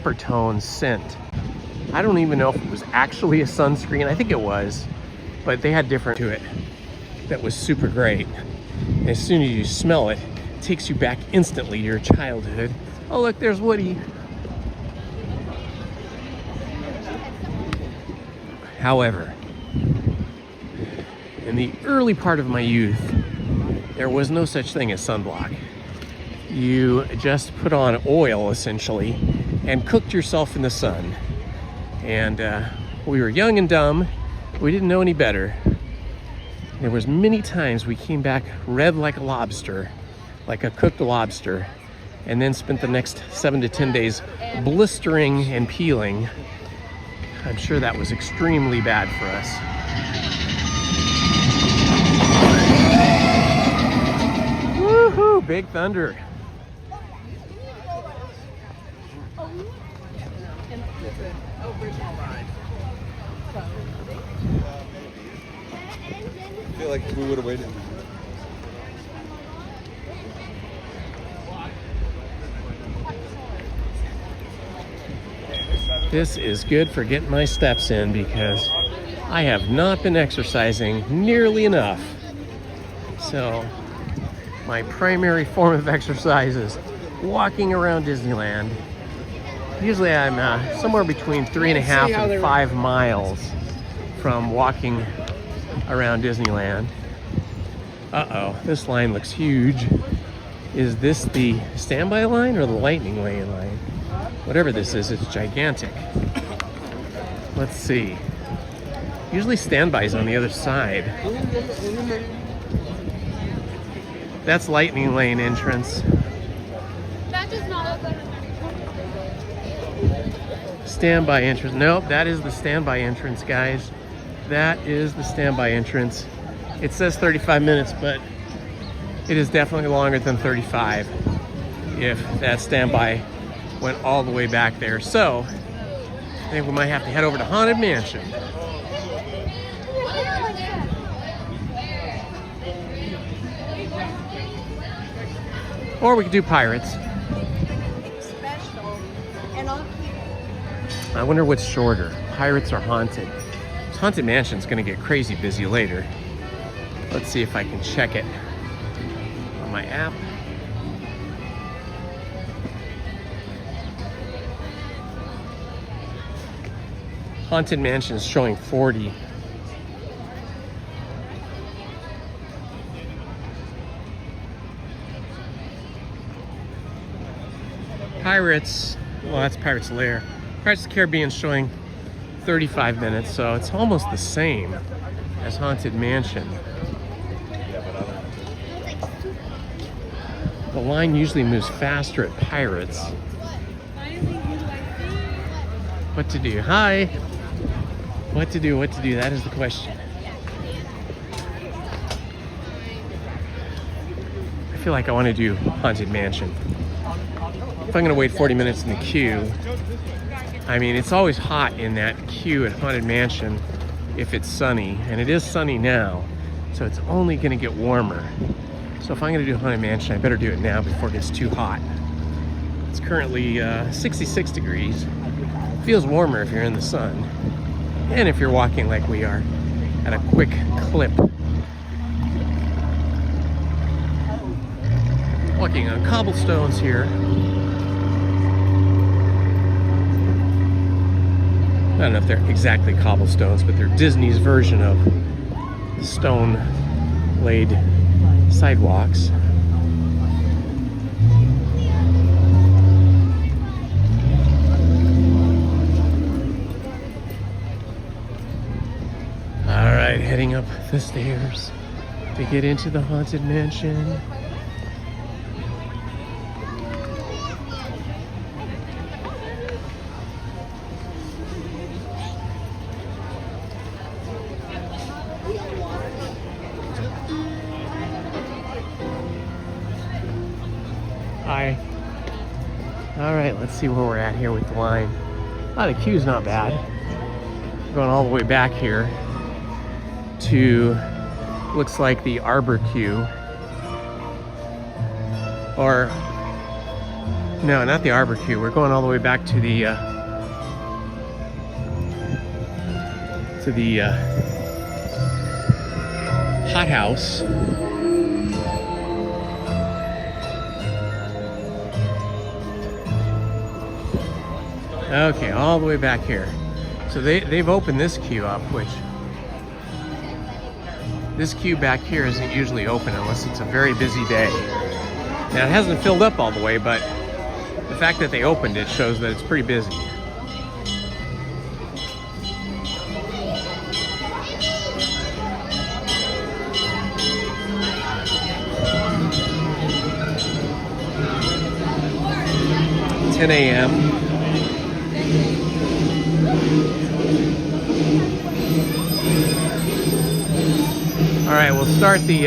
Dapper Tone scent. I don't even know if it was actually a sunscreen. I think it was, but they had different to it. That was super great. And as soon as you smell it, it takes you back instantly to your childhood. Oh look, there's Woody. However, in the early part of my youth, there was no such thing as sunblock. You just put on oil essentially and cooked yourself in the sun. And we were young and dumb. We didn't know any better. There was many times we came back red like a lobster, like a cooked lobster, and then spent the next 7 to 10 days blistering and peeling. I'm sure that was extremely bad for us. Woohoo! Big Thunder. I feel like we would have waited. This is good for getting my steps in because I have not been exercising nearly enough. So my primary form of exercise is walking around Disneyland. Usually I'm somewhere between 3.5 and 5 miles from walking around Disneyland. Uh-oh, this line looks huge. Is this the standby line or the lightning lane line? Whatever this is, it's gigantic. Let's see. Usually standby's on the other side. That's lightning lane entrance. That does not look like Standby entrance. Nope, that is the standby entrance, guys. That is the standby entrance. It says 35 minutes, but it is definitely longer than 35 if that standby went all the way back there. So I think we might have to head over to Haunted Mansion. Or we could do Pirates. I wonder what's shorter, Pirates or Haunted. Haunted Mansion's gonna get crazy busy later. Let's see if I can check it on my app. Haunted Mansion is showing 40. Pirates, well, that's Pirates Lair. Pirates of the Caribbean is showing 35 minutes, so it's almost the same as Haunted Mansion. The line usually moves faster at Pirates. What to do? Hi! What to do? What to do? That is the question. I feel like I want to do Haunted Mansion. If I'm going to wait 40 minutes in the queue, I mean, it's always hot in that queue at Haunted Mansion if it's sunny, and it is sunny now, so it's only going to get warmer. So if I'm going to do Haunted Mansion, I better do it now before it gets too hot. It's currently 66 degrees. Feels warmer if you're in the sun, and if you're walking like we are at a quick clip. Walking on cobblestones here. I don't know if they're exactly cobblestones, but they're Disney's version of stone-laid sidewalks. All right, heading up the stairs to get into the Haunted Mansion. Hi. All right, let's see where we're at here with the line. Oh, the queue's not bad. Going all the way back here to, looks like the Arbor queue. Or, no, not the Arbor queue. We're going all the way back to the Hot House. Okay, all the way back here. So they've opened this queue up, which this queue back here isn't usually open unless it's a very busy day. Now it hasn't filled up all the way, but the fact that they opened it shows that it's pretty busy. It's 10 a.m. All right, we'll start the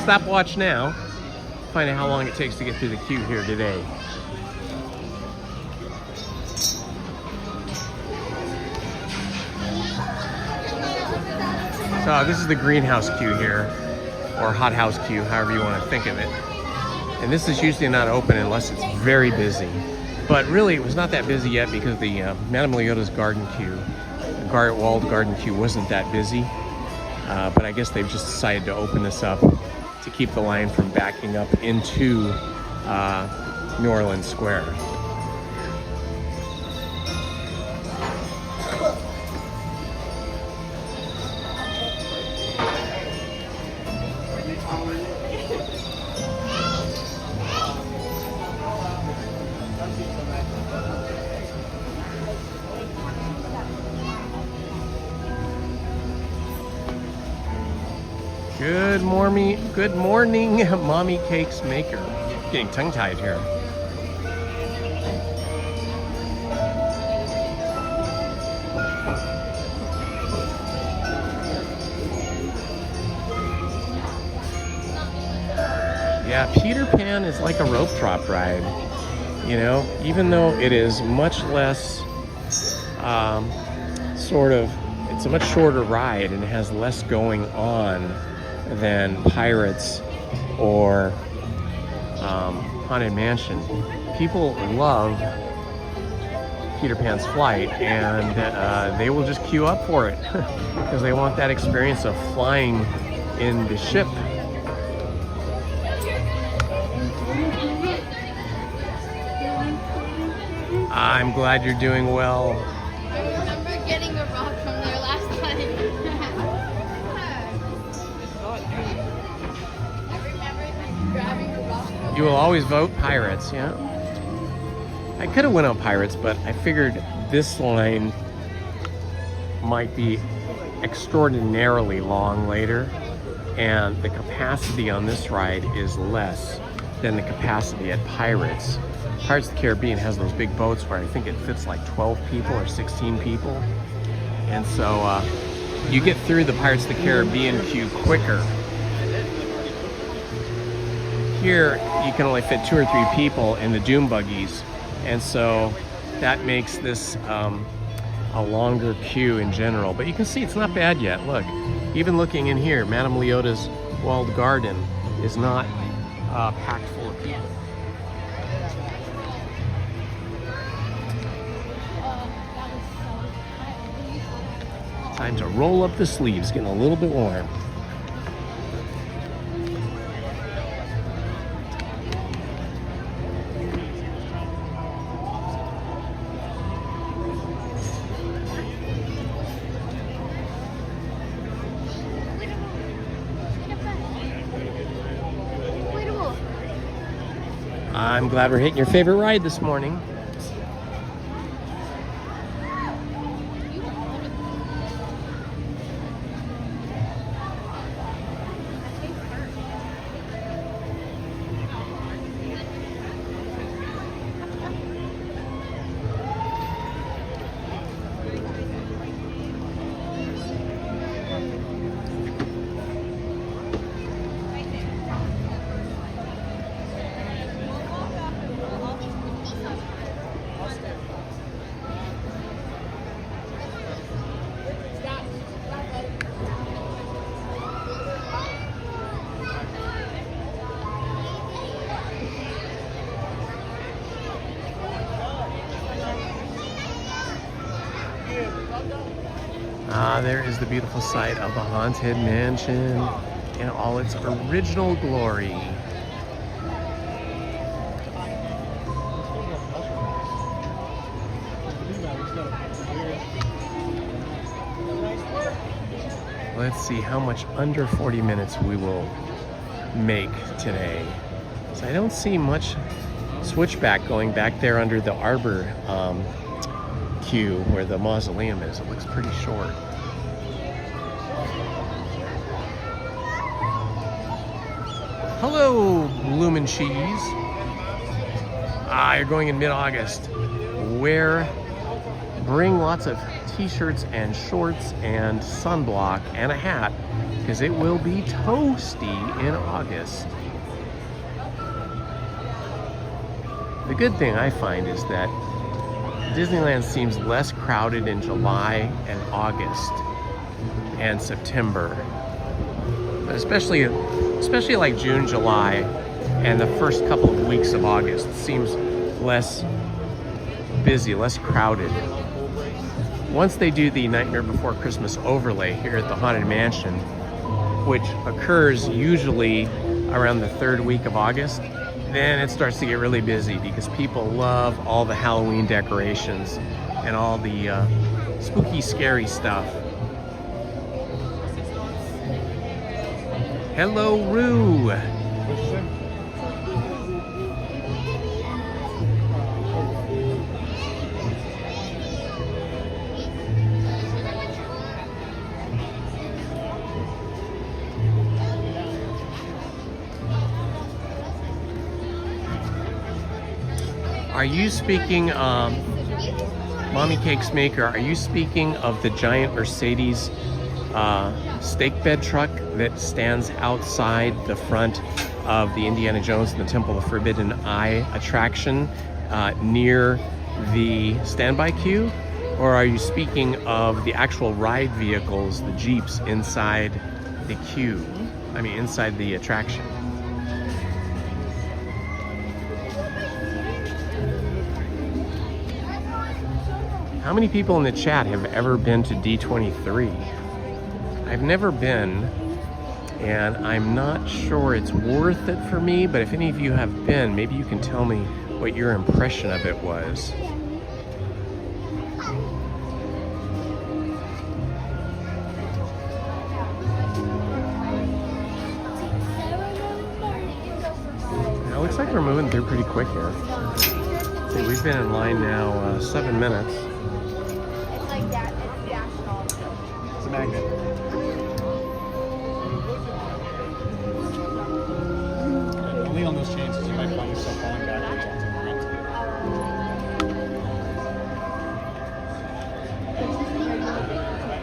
stopwatch now. Find out how long it takes to get through the queue here today. So this is the greenhouse queue here, or hot house queue, however you want to think of it. And this is usually not open unless it's very busy. But really, it was not that busy yet because the Madame Leota's garden queue, the walled garden queue, wasn't that busy. But I guess they've just decided to open this up to keep the line from backing up into New Orleans Square. Good morning, Mommy Cakes Maker. Getting tongue-tied here. Yeah, Peter Pan is like a rope drop ride. You know, even though it is much less, it's a much shorter ride and it has less going on than Pirates or Haunted Mansion. People love Peter Pan's Flight, and they will just queue up for it because they want that experience of flying in the ship. I'm glad you're doing well. I remember getting a rock You will always vote Pirates, yeah. I could have went on Pirates, but I figured this line might be extraordinarily long later, and the capacity on this ride is less than the capacity at Pirates. Pirates of the Caribbean has those big boats where I think it fits like 12 people or 16 people. And so you get through the Pirates of the Caribbean queue quicker. Here, you can only fit 2 or 3 people in the doom buggies. And so that makes this a longer queue in general. But you can see it's not bad yet. Look, even looking in here, Madame Leota's walled garden is not packed full of people. Time to roll up the sleeves, getting a little bit warm. I'm glad we're hitting your favorite ride this morning. There is the beautiful sight of the Haunted Mansion in all its original glory. Let's see how much under 40 minutes we will make today. So I don't see much switchback going back there under the arbor queue where the mausoleum is. It looks pretty short. Hello, Bloomin' Cheese. You're going in mid-August. Bring lots of t-shirts and shorts and sunblock and a hat, because it will be toasty in August. The good thing I find is that Disneyland seems less crowded in July and August and September, but especially like June, July, and the first couple of weeks of August seems less busy, less crowded. Once they do the Nightmare Before Christmas overlay here at the Haunted Mansion, which occurs usually around the 3rd week of August, then it starts to get really busy because people love all the Halloween decorations and all the spooky, scary stuff. Hello, Roo. Are you speaking, Mommy Cakes Maker, are you speaking of the giant Mercedes stake bed truck that stands outside the front of the Indiana Jones and the Temple of Forbidden Eye attraction near the standby queue? Or are you speaking of the actual ride vehicles, the Jeeps inside the queue? I mean, inside the attraction. How many people in the chat have ever been to D23? I've never been, and I'm not sure it's worth it for me, but if any of you have been, maybe you can tell me what your impression of it was. Now, it looks Looks like we're moving through pretty quick here. See, we've been in line now 7 minutes. It's like that. It's national. It's a magnet. Only on those chances you might find yourself falling backwards onto the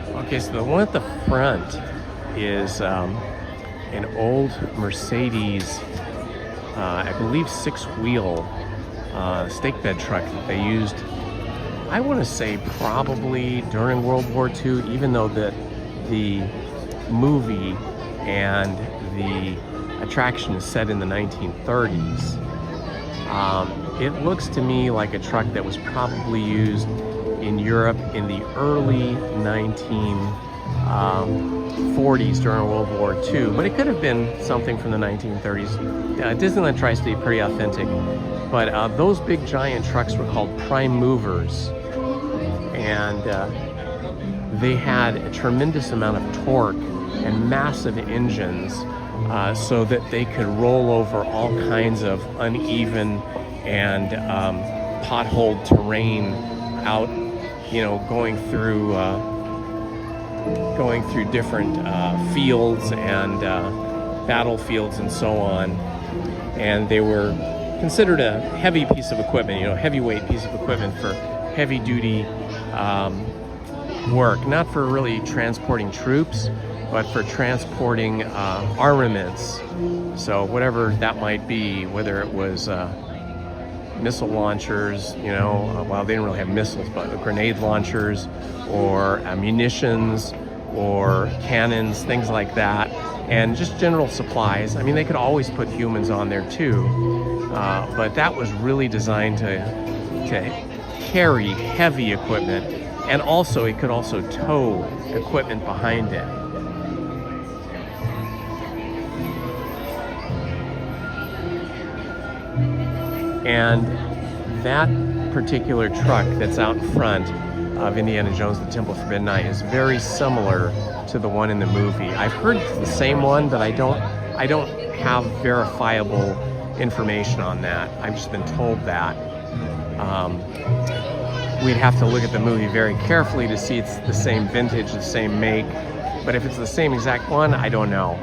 ground. Okay, so the one at the front is an old Mercedes, I believe 6-wheel stake bed truck that they used, I want to say probably during World War II, even though the movie and the attraction is set in the 1930s. It looks to me like a truck that was probably used in Europe in the early 1940s during World War II, but it could have been something from the 1930s. Disneyland tries to be pretty authentic, but those big giant trucks were called prime movers, and they had a tremendous amount of torque and massive engines, so that they could roll over all kinds of uneven and potholed terrain out, you know, going through different fields and battlefields and so on. And they were considered a heavy piece of equipment, you know, heavyweight piece of equipment for heavy duty work, not for really transporting troops, but for transporting armaments. So whatever that might be, whether it was missile launchers, you know, well, they didn't really have missiles, but grenade launchers, or munitions, or cannons, things like that, and just general supplies. I mean, they could always put humans on there too, but that was really designed to carry heavy equipment, and also it could also tow equipment behind it. And that particular truck that's out in front of Indiana Jones, The Temple of Forbidden Night, is very similar to the one in the movie. I've heard it's the same one, but I don't have verifiable information on that. I've just been told that. We'd have to look at the movie very carefully to see it's the same vintage, the same make. But if it's the same exact one, I don't know.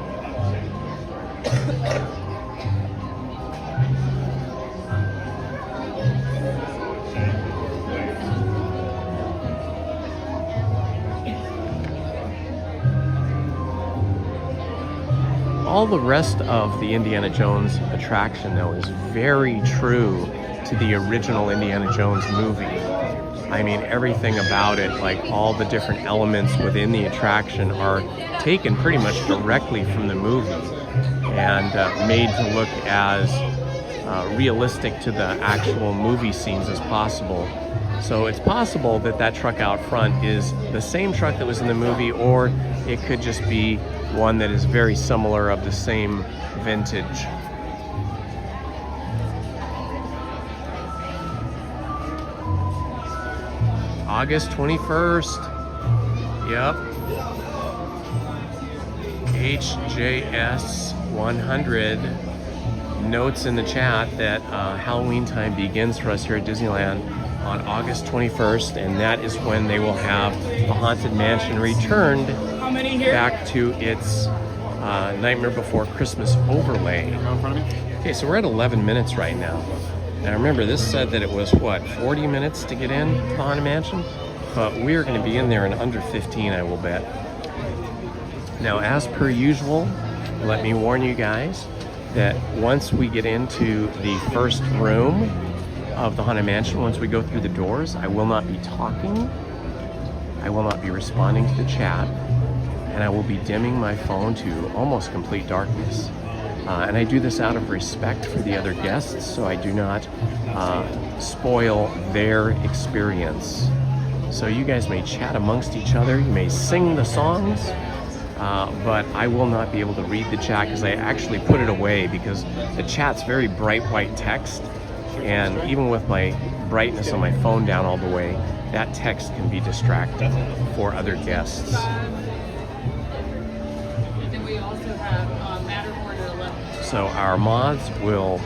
All the rest of the Indiana Jones attraction, though, is very true to the original Indiana Jones movie. I mean, everything about it, like all the different elements within the attraction, are taken pretty much directly from the movie and made to look as realistic to the actual movie scenes as possible. So it's possible that that truck out front is the same truck that was in the movie, or it could just be one that is very similar, of the same vintage. August 21st. Yep. HJS 100 notes in the chat that Halloween time begins for us here at Disneyland on August 21st, and that is when they will have the Haunted Mansion returned back to its Nightmare Before Christmas overlay. Okay, so we're at 11 minutes right now. Now remember, this said that it was, what, 40 minutes to get in to the Haunted Mansion? But we're going to be in there in under 15, I will bet. Now, as per usual, let me warn you guys that once we get into the first room of the Haunted Mansion, once we go through the doors, I will not be talking, I will not be responding to the chat, and I will be dimming my phone to almost complete darkness. And I do this out of respect for the other guests, so I do not spoil their experience. So you guys may chat amongst each other, you may sing the songs, but I will not be able to read the chat because I actually put it away, because the chat's very bright white text, and even with my brightness on my phone down all the way, that text can be distracting for other guests. Then we also have Matterhorn at 11. So our mods will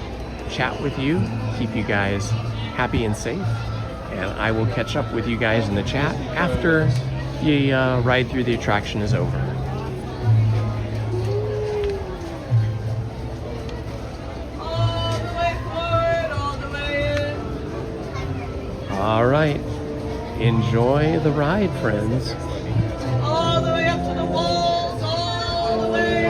chat with you, keep you guys happy and safe. And I will catch up with you guys in the chat after the ride through the attraction is over. All the way forward, all the way in. All right. Enjoy the ride, friends. All the way up to the walls, all the way in.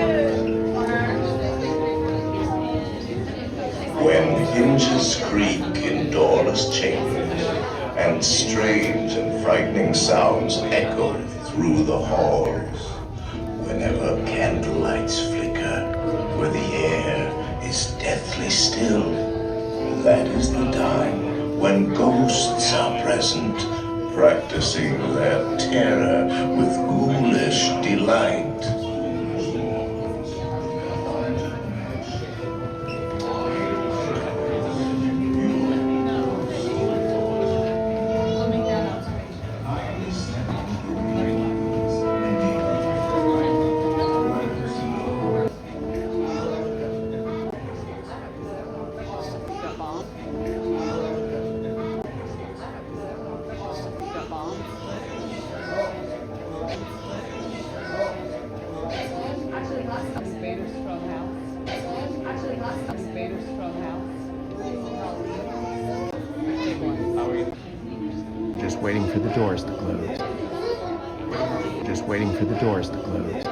When hinges creak in doorless chambers, and strange and frightening sounds echo through the halls, whenever candlelights flicker, where the air is deathly still, that is the time when ghosts are present, practicing their terror with ghoulish delight. Just waiting for the doors to close. Just waiting for the doors to close.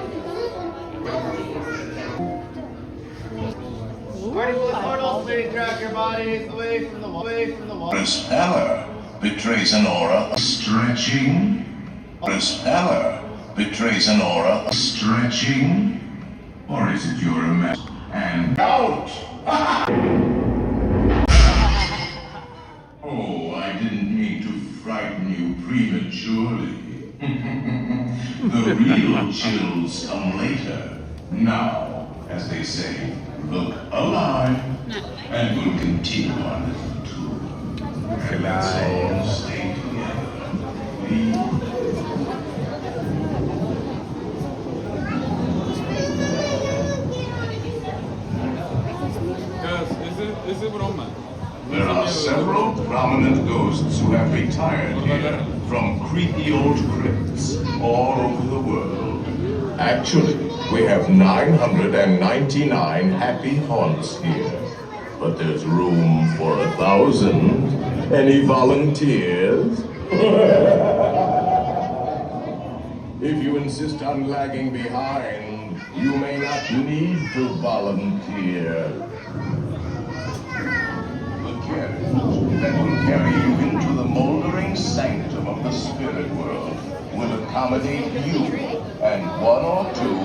Drag your bodies away from the wall. This pallor betrays an aura of stretching. This pallor betrays an aura of stretching. Or is it your imagination? And out! Oh, I didn't mean to frighten you prematurely. The real chills come later. Now, as they say, look alive, and we'll continue our little tour. And let's all stay together, please. There are several prominent ghosts who have retired here from creepy old crypts all over the world. Actually, we have 999 happy haunts here. But there's room for 1,000. Any volunteers? If you insist on lagging behind, you may not need to volunteer. The carriage that will carry you into the moldering sanctum of the spirit world will accommodate you and one or two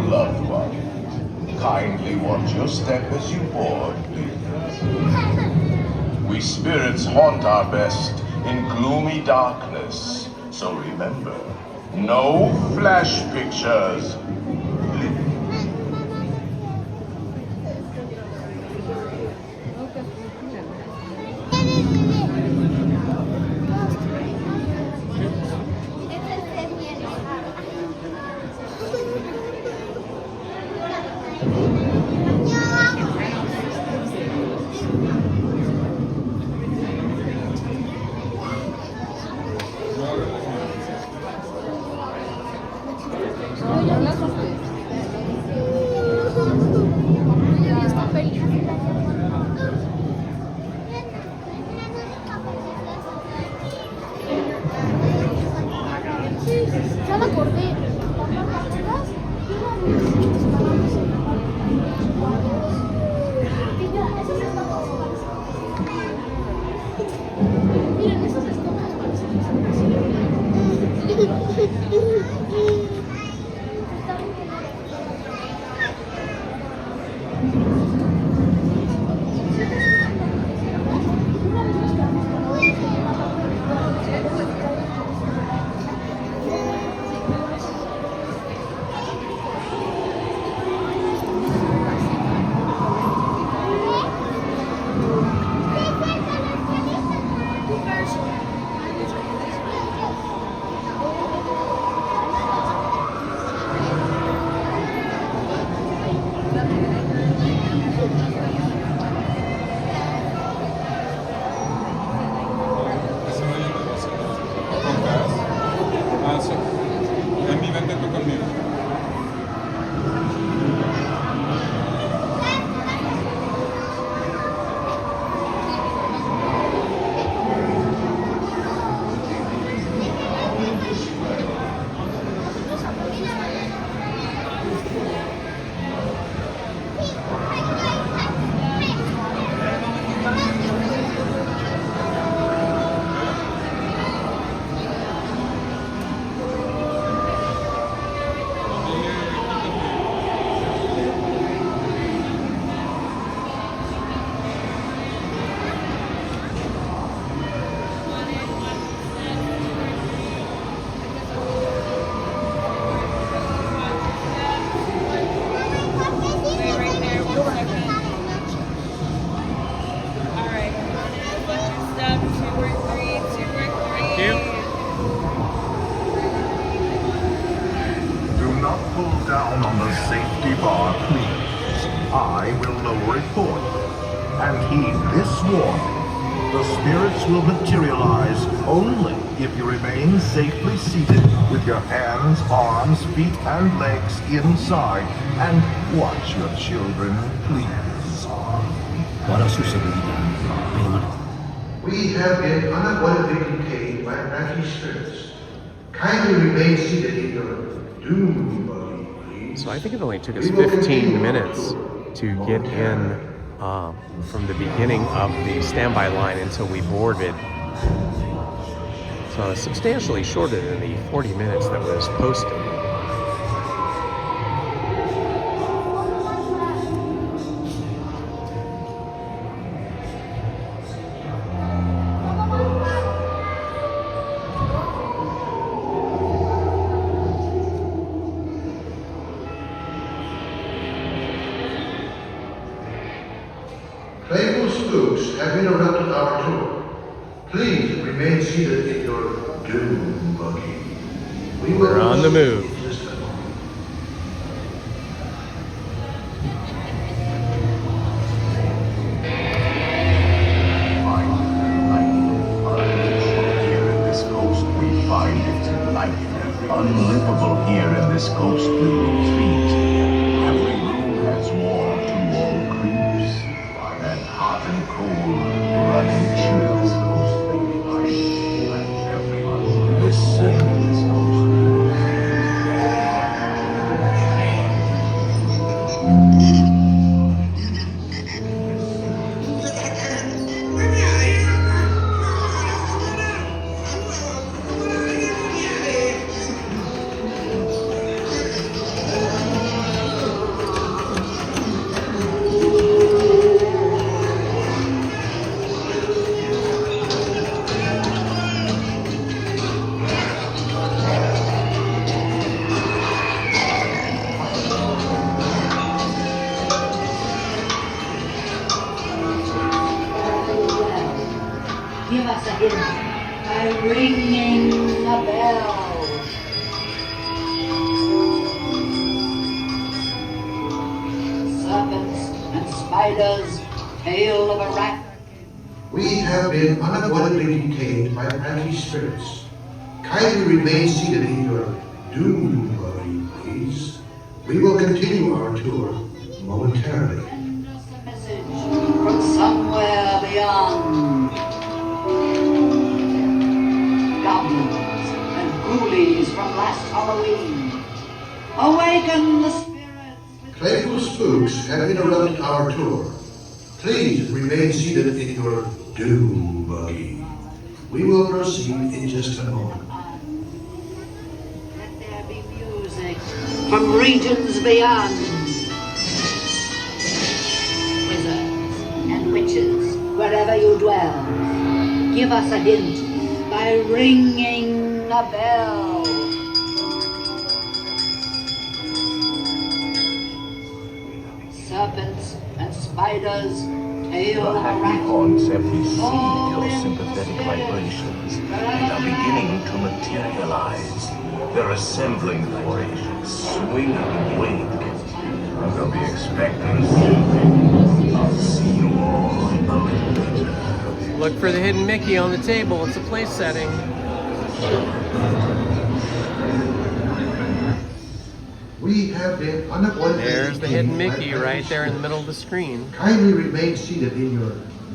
loved ones. Kindly watch your step as you board, please. We spirits haunt our best in gloomy darkness, so remember, no flash pictures. down on the safety bar, please. I will lower it for you. And heed this warning. The spirits will materialize only if you remain safely seated with your hands, arms, feet, and legs inside. And watch your children, please. We have been unavoidably detained by crafty spirits. Kindly remain seated in your doom buggy, please. So I think it only took us 15 minutes to get in from the beginning of the standby line until we boarded. So substantially shorter than the 40 minutes that was posted. Playful spooks have interrupted our tour. Please remain seated in your doom buggy. We're on the move. Unlivable here in this ghostly retreat. Every room has warm to wall creeps, and hot and cold running chills. Listen. Give us a hint by ringing the bell. Serpents and spiders, tail of a rat. We have been unavoidably detained by crafty spirits. Kindly remain seated in your doom buggy, please. We will continue our tour momentarily. Message from somewhere beyond. Goblins and ghoulies from last Halloween. Awaken the spirits. Playful spooks have interrupted our tour. Please remain seated in your doom buggy. We will proceed in just a moment. Let there be music from regions beyond. Wizards and witches, wherever you dwell, give us a hint by ringing a bell. Serpents and spiders, tail The of a happy rat. haunts have received your sympathetic vibrations and are beginning to materialize. They're assembling for a swinging wake. They'll be expecting something. I'll see you all a little later. Look for the hidden Mickey on the table. It's a place setting. We have been unavoidably There's the hidden detained by Mickey crafty right there in the spirits. middle of the screen. Kindly remain seated in your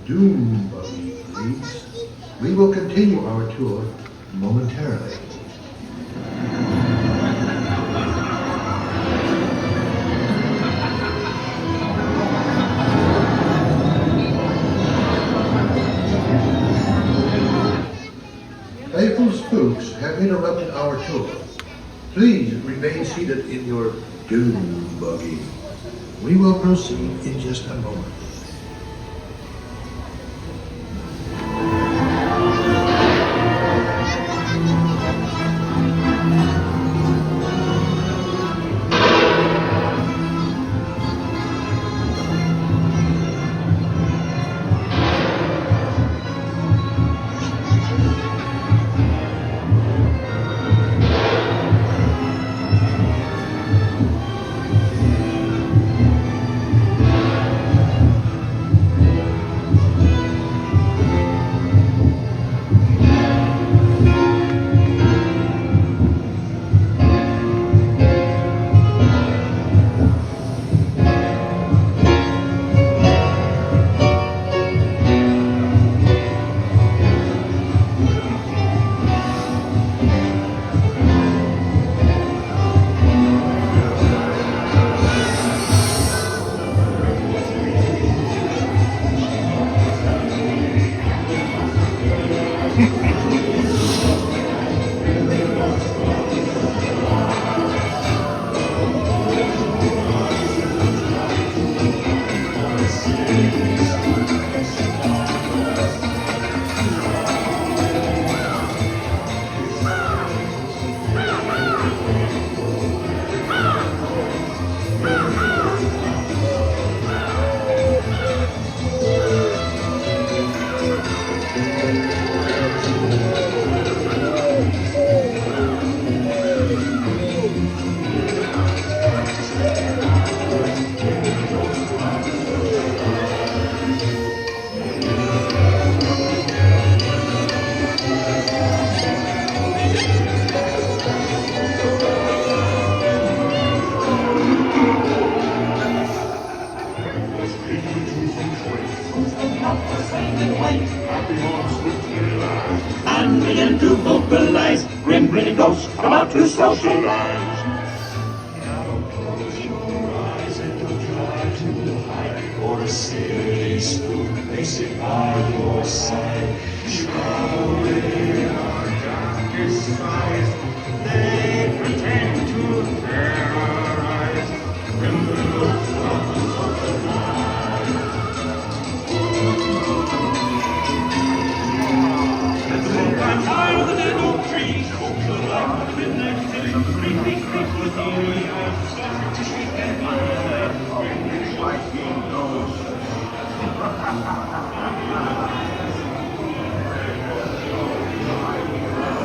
doom buggy, please. We will continue our tour momentarily. Playful spooks have interrupted our tour. Please remain seated in your doom buggy. We will proceed in just a moment. socialize. Now close your eyes and don't try to hide or silly spook basic by your side. Shroud away our darkest skies. They pretend to terrorize. Remember the fluff of the night. I'm tired of the dead oak trees. The light of the midnight city. Creepy creep with the eyes. Soft to shake and fire. Like he knows.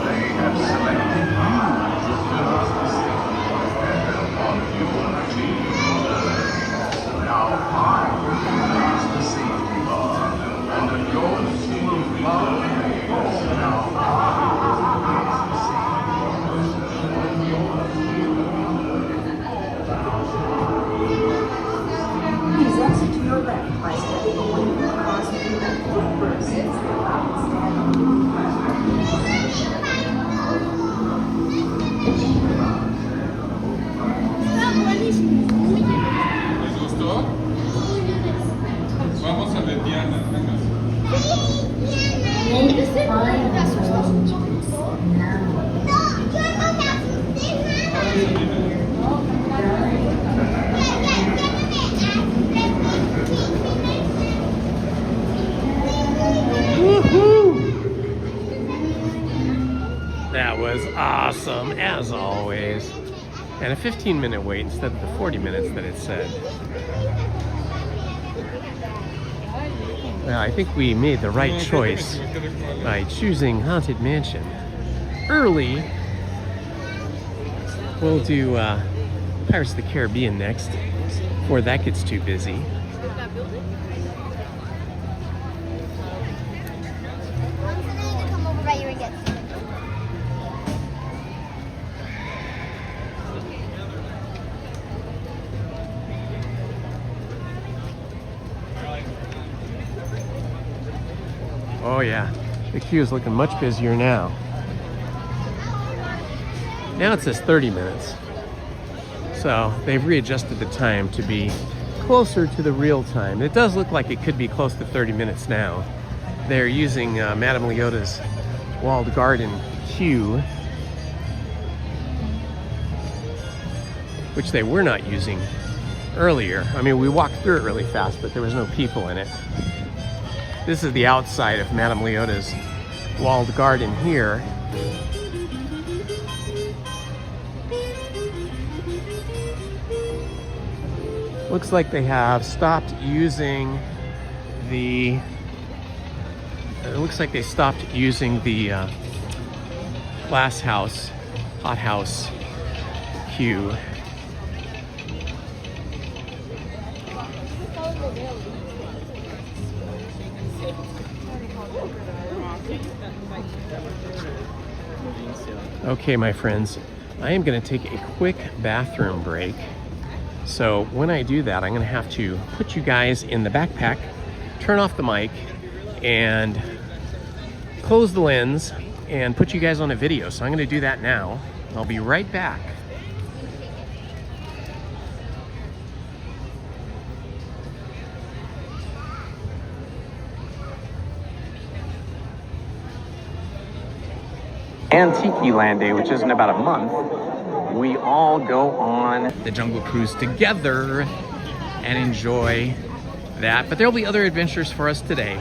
They have selected now I will release the safety bar, and the ghosts will follow me. Now Please exit to your left by stepping away from across the ¿Les gustó? Vamos a ver Tiana. That was awesome, as always. And a 15-minute wait instead of the 40 minutes that it said. Well, I think we made the right choice by choosing Haunted Mansion. Early, we'll do Pirates of the Caribbean next, before that gets too busy. Oh yeah, the queue is looking much busier now. Now it says 30 minutes. So they've readjusted the time to be closer to the real time. It does look like it could be close to 30 minutes now. They're using Madame Leota's walled garden queue, which they were not using earlier. I mean, we walked through it really fast, but there was no people in it. This is the outside of Madame Leota's walled garden here. Looks like they have stopped using the... It looks like they stopped using the glass house, hothouse queue. Okay, my friends, I am going to take a quick bathroom break. So when I do that, I'm going to have to put you guys in the backpack, turn off the mic, and close the lens, and put you guys on a video. So I'm going to do that now. I'll be right back. Antique Land Day, which is in about a month, we all go on the Jungle Cruise together and enjoy that. But there'll be other adventures for us today.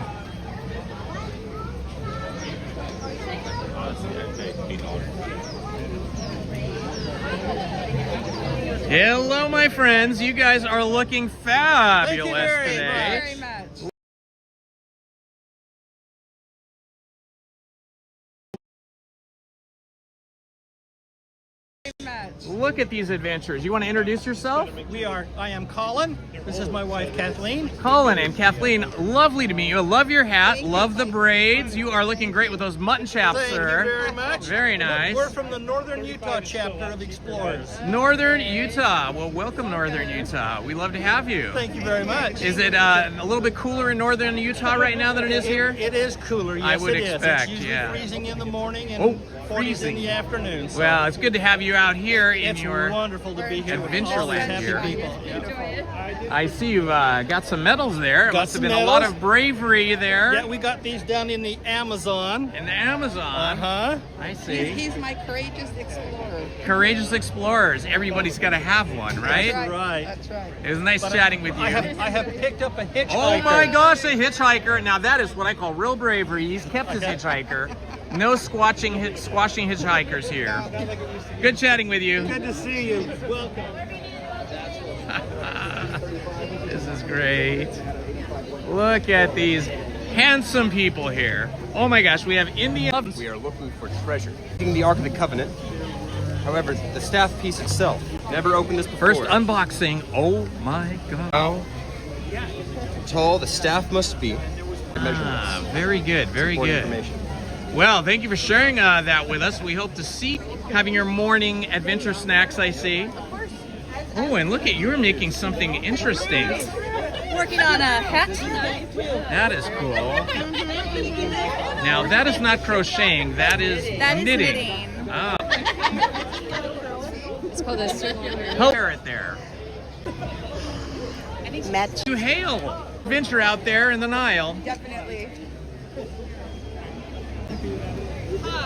Hello, my friends. You guys are looking fabulous today. Very much. Look at these adventures. You want to introduce yourself? I am Colin. This is my wife, Kathleen. Colin and Kathleen, lovely to meet you. I love your hat, love the braids. You are looking great with those mutton chops, sir. Thank you very much. Very nice. We're from the Northern Utah chapter of Explorers. Northern Utah. Well, welcome, Northern Utah. We love to have you. Thank you very much. Is it a little bit cooler in Northern Utah right now than it is here? It is cooler, yes, I would it is. expect, It's usually yeah. freezing in the morning and 40s freezing. in the afternoon. So Well, it's good to have you out here in it's your wonderful to be here with all these Adventureland happy here. people. Yeah. I see you've got some medals there. It Got must have some been a lot medals. of bravery there. Yeah, we got these down in the Amazon. In the Amazon. Uh-huh. I see. He's my courageous explorer. Courageous explorers. Everybody's got to have one, right? That's right. That's right. It was nice But chatting with you. I have picked up a hitchhiker. Oh my gosh, a hitchhiker. Now that is what I call real bravery. He's kept his hitchhiker. No squashing hitchhikers here. Good chatting with you. Good to see you. Welcome. This is great. Look at these handsome people here. Oh my gosh, we have Indian. We are looking for treasure. The Ark of the Covenant. However, the staff piece itself, never opened this before. First unboxing. Oh my god. How tall the staff must be. Ah, very good, very Important good. information. Well, thank you for sharing that with us. We hope to see having your morning adventure snacks, I see. Oh, and look at you're making something interesting. Working on a hat. That is cool. Now, that is not crocheting, that is knitting. Ah. It's called a circular. Carrot there. Match. To hail adventure out there in the Nile. Definitely.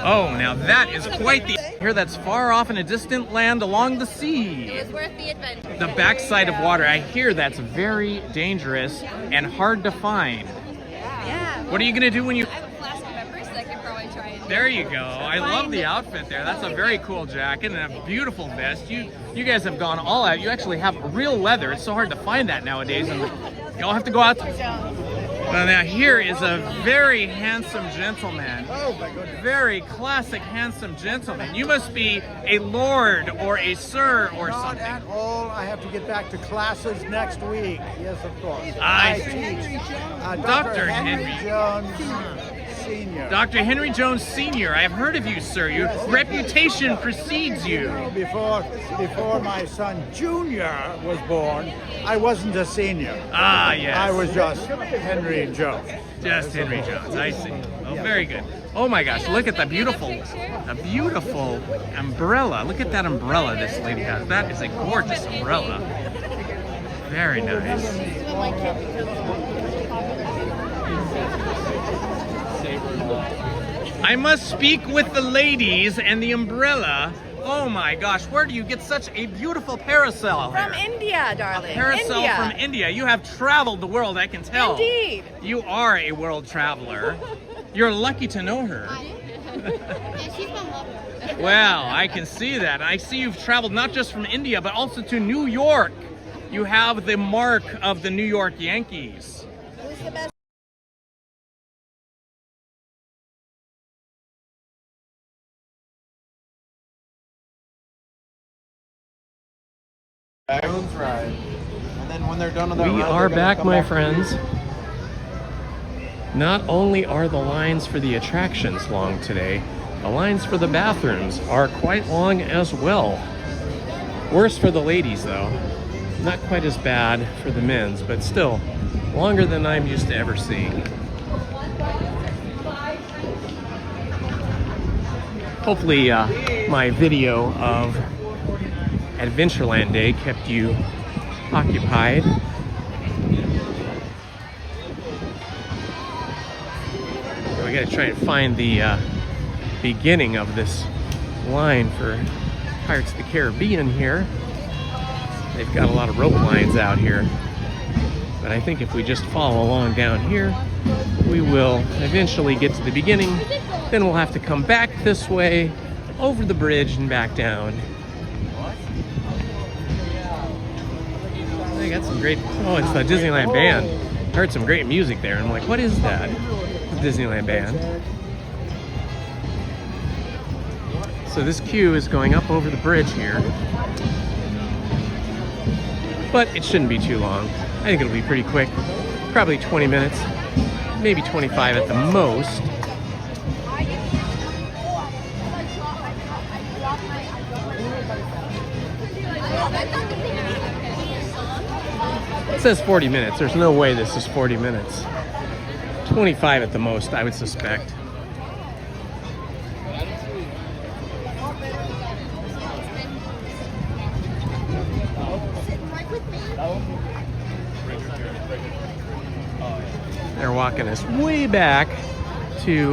Oh, now that is quite the here that's far off in a distant land along the sea. It was worth the adventure. The backside of water. I hear that's very dangerous and hard to find. Yeah. What are you gonna do when you? I have a flask of peppers that I can probably try and. There you go. I love the outfit there. That's a very cool jacket and a beautiful vest. You guys have gone all out. You actually have real leather. It's so hard to find that nowadays, and you all have to go out. Well, now here is a very handsome gentleman. Oh my goodness. Very classic, handsome gentleman. You must be a lord or a sir or Not something. at all. I have to get back to classes next week. Yes, of course. I teach. Dr. Henry Jones Sr. Dr. Henry Jones Sr. I have heard of you, sir. Your reputation precedes you. Before my son Junior was born, I wasn't a senior. Ah, yes. I was just Henry Jones. Just Henry Jones, I see. Oh, very good. Oh my gosh, look at the beautiful umbrella. Look at that umbrella this lady has. That is a gorgeous umbrella. Very nice. I must speak with the ladies and the umbrella. Oh my gosh, where do you get such a beautiful parasol? From India, darling. Parasol India. from India. You have traveled the world, I can tell. Indeed. You are a world traveler. You're lucky to know her. Yeah, she's been lovely. Well, I can see that. I see you've traveled not just from India, but also to New York. You have the mark of the New York Yankees. Who's the best? Islands ride. And then when they're done on that We ride, are they're gonna back, come my back. friends. Not only are the lines for the attractions long today, the lines for the bathrooms are quite long as well. Worse for the ladies, though. Not quite as bad for the men's, but still longer than I'm used to ever seeing. Hopefully, my video of Adventureland Day kept you occupied. We gotta try and find the beginning of this line for Pirates of the Caribbean here. They've got a lot of rope lines out here. But I think if we just follow along down here, we will eventually get to the beginning. Then we'll have to come back this way, over the bridge and back down. They got some great, oh, it's the Disneyland band. I heard some great music there. I'm like, what is that? The Disneyland band. So this queue is going up over the bridge here. But it shouldn't be too long. I think it'll be pretty quick. Probably 20 minutes, maybe 25 at the most. It says 40 minutes. There's no way this is 40 minutes. 25 at the most, I would suspect. They're walking us way back to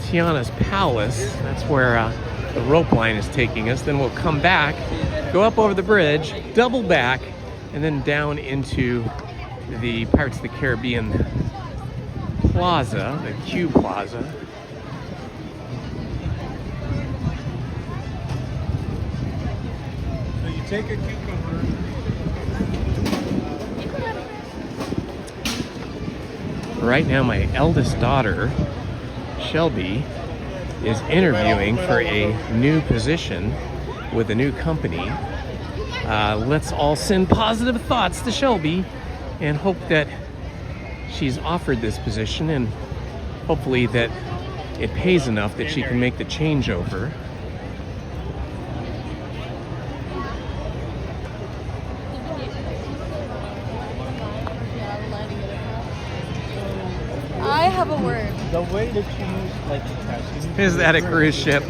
Tiana's palace. That's where the rope line is taking us. Then we'll come back, go up over the bridge, double back, and then down into the Pirates of the Caribbean Plaza, the Q Plaza. So you take a cucumber. Right now, my eldest daughter, Shelby, is interviewing for a new position with a new company. Let's all send positive thoughts to Shelby and hope that she's offered this position and hopefully that it pays enough that she can make the changeover. I have a word. The way that you use like the trash. Is that a cruise ship?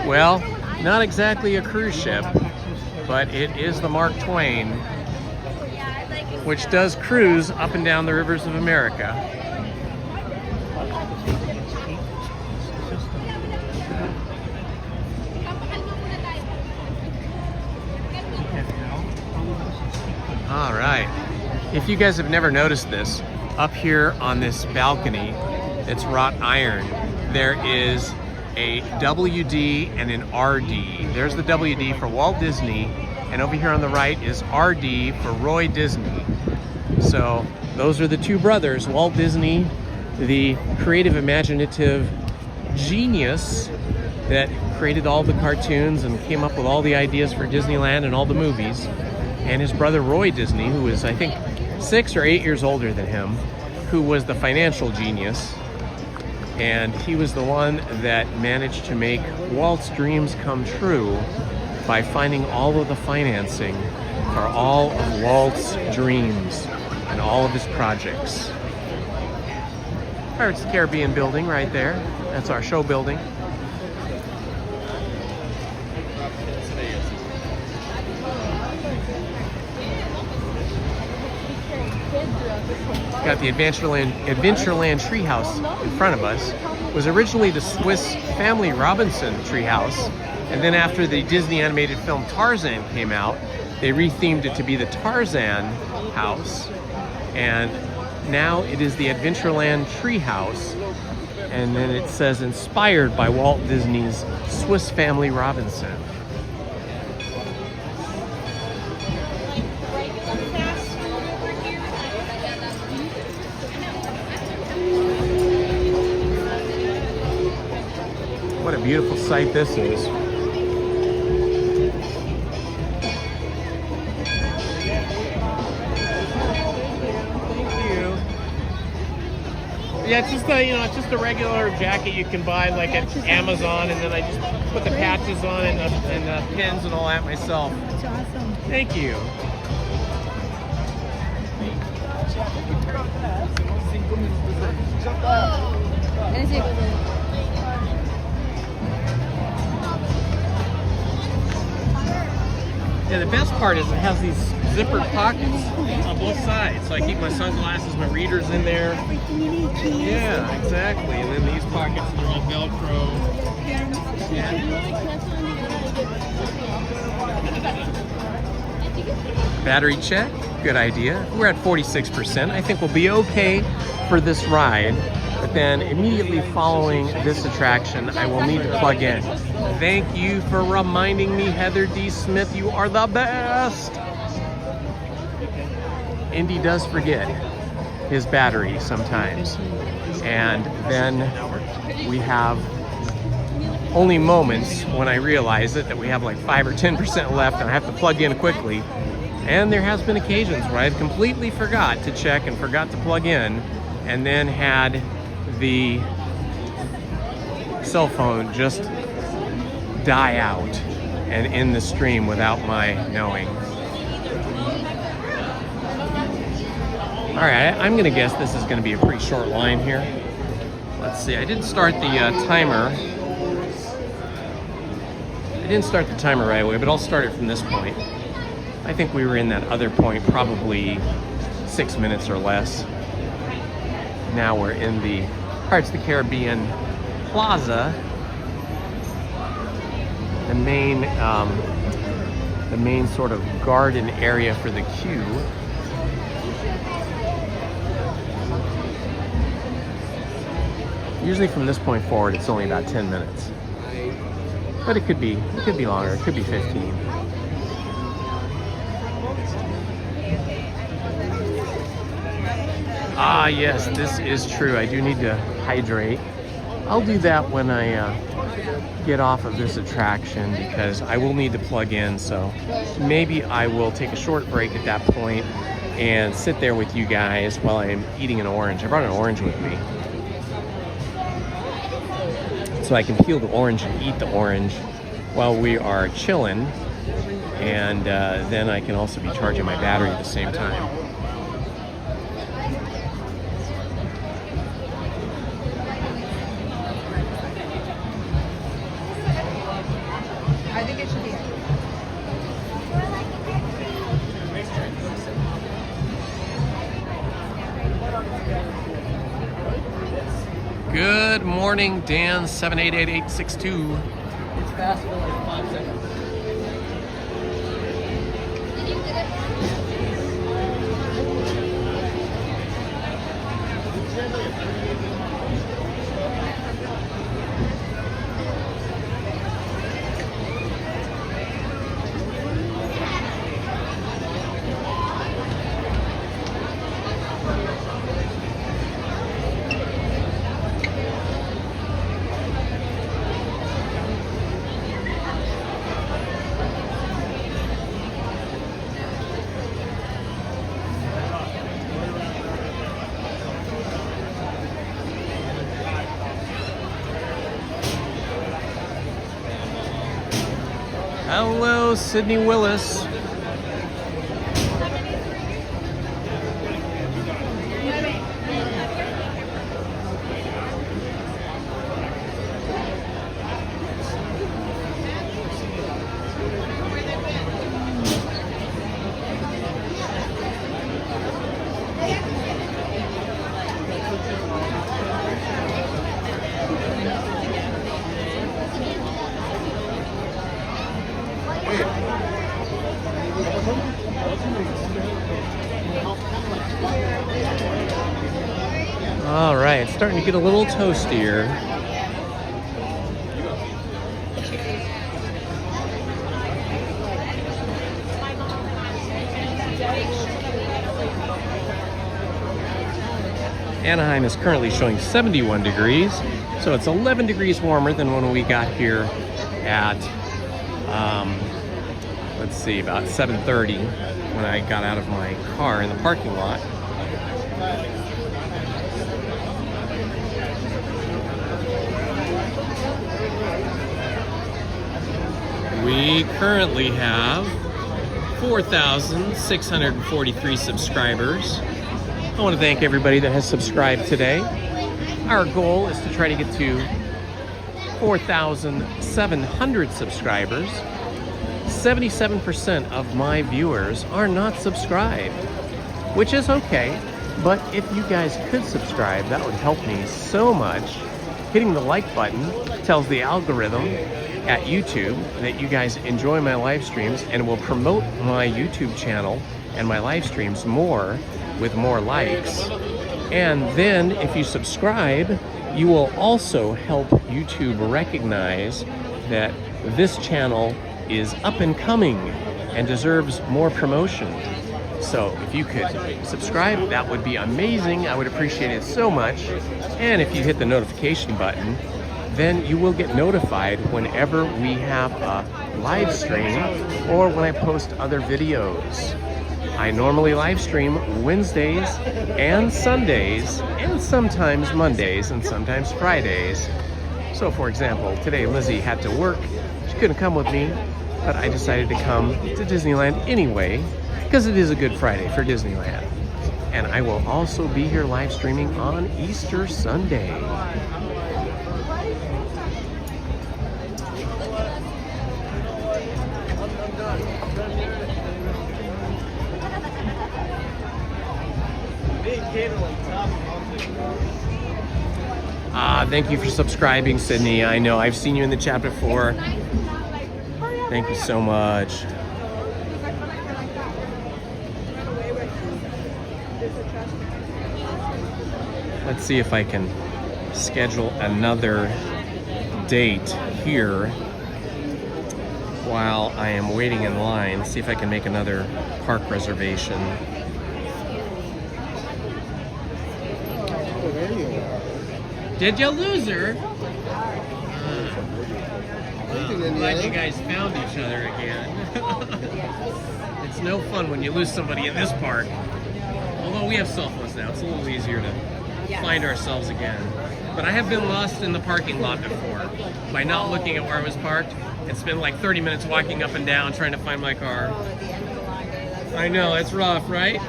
Well, not exactly a cruise ship, but it is the Mark Twain, which does cruise up and down the rivers of America. All right. If you guys have never noticed this, up here on this balcony, it's wrought iron. There is a WD and an RD. There's the WD for Walt Disney, and over here on the right is RD for Roy Disney. So those are the two brothers. Walt Disney, the creative, imaginative genius that created all the cartoons and came up with all the ideas for Disneyland and all the movies, and his brother Roy Disney, who is, I think, 6 or 8 years older than him, who was the financial genius. And he was the one that managed to make Walt's dreams come true by finding all of the financing for all of Walt's dreams and all of his projects. Pirates of the Caribbean building right there. That's our show building. Got the Adventureland treehouse in front of us. It was originally the Swiss Family Robinson treehouse, and then after the Disney animated film Tarzan came out, they rethemed it to be the Tarzan house, and now it is the Adventureland treehouse, and then it says inspired by Walt Disney's Swiss Family Robinson. What a beautiful sight this is. Thank you. Yeah, it's just a, it's just a regular jacket you can buy like at Amazon, and then I just put the patches on and the pins and all that myself. That's awesome. Thank you. Yeah, the best part is it has these zippered pockets on both sides. So I keep my sunglasses, my readers in there. Yeah, exactly. And then these pockets, they're all Velcro. Battery check, good idea. We're at 46%. I think we'll be okay for this ride. But then immediately following this attraction, I will need to plug in. Thank you for reminding me, Heather D. Smith, you are the best. Indy does forget his battery sometimes. And then we have only moments when I realize it, that we have like 5 or 10% left and I have to plug in quickly. And there has been occasions where I've completely forgot to check and forgot to plug in, and then had the cell phone just die out and end the stream without my knowing. All right, I'm gonna guess this is gonna be a pretty short line here. Let's see, I didn't start the timer. I didn't start the timer right away, but I'll start it from this point. I think we were in that other point probably 6 minutes or less. Now we're in the Pirates of the Caribbean Plaza, the main sort of garden area for the queue. Usually from this point forward, it's only about 10 minutes, but it could be longer. It could be 15. Ah, yes, this is true. I do need to hydrate. I'll do that when I get off of this attraction because I will need to plug in. So maybe I will take a short break at that point and sit there with you guys while I'm eating an orange. I brought an orange with me, so I can peel the orange and eat the orange while we are chilling. And then I can also be charging my battery at the same time. I think it should be. Good morning, Dan 788862. It's faster than like 5 seconds. Hello, Sydney Willis. All right, it's starting to get a little toastier. Anaheim is currently showing 71 degrees, so it's 11 degrees warmer than when we got here at, let's see, about 7:30 when I got out of my car in the parking lot. We currently have 4,643 subscribers. I want to thank everybody that has subscribed today. Our goal is to try to get to 4,700 subscribers. 77% of my viewers are not subscribed, which is okay, but if you guys could subscribe, that would help me so much. Hitting the like button tells the algorithm at YouTube that you guys enjoy my live streams and will promote my YouTube channel and my live streams more with more likes. And then if you subscribe, you will also help YouTube recognize that this channel is up and coming and deserves more promotion. So if you could subscribe, that would be amazing. I would appreciate it so much. And if you hit the notification button, then you will get notified whenever we have a live stream or when I post other videos. I normally live stream Wednesdays and Sundays, and sometimes Mondays and sometimes Fridays. So for example, today Lizzie had to work. She couldn't come with me, but I decided to come to Disneyland anyway, because it is a good Friday for Disneyland. And I will also be here live streaming on Easter Sunday. Thank you for subscribing, Sydney. I know I've seen you in the chat before. Thank you so much. Let's see if I can schedule another date here while I am waiting in line. See if I can make another park reservation. Did you lose her? I'm glad you guys found each other again. It's no fun when you lose somebody in this park. Although we have cell phones now, it's a little easier to find ourselves again. But I have been lost in the parking lot before by not looking at where I was parked and spent like 30 minutes walking up and down trying to find my car. I know, it's rough, right?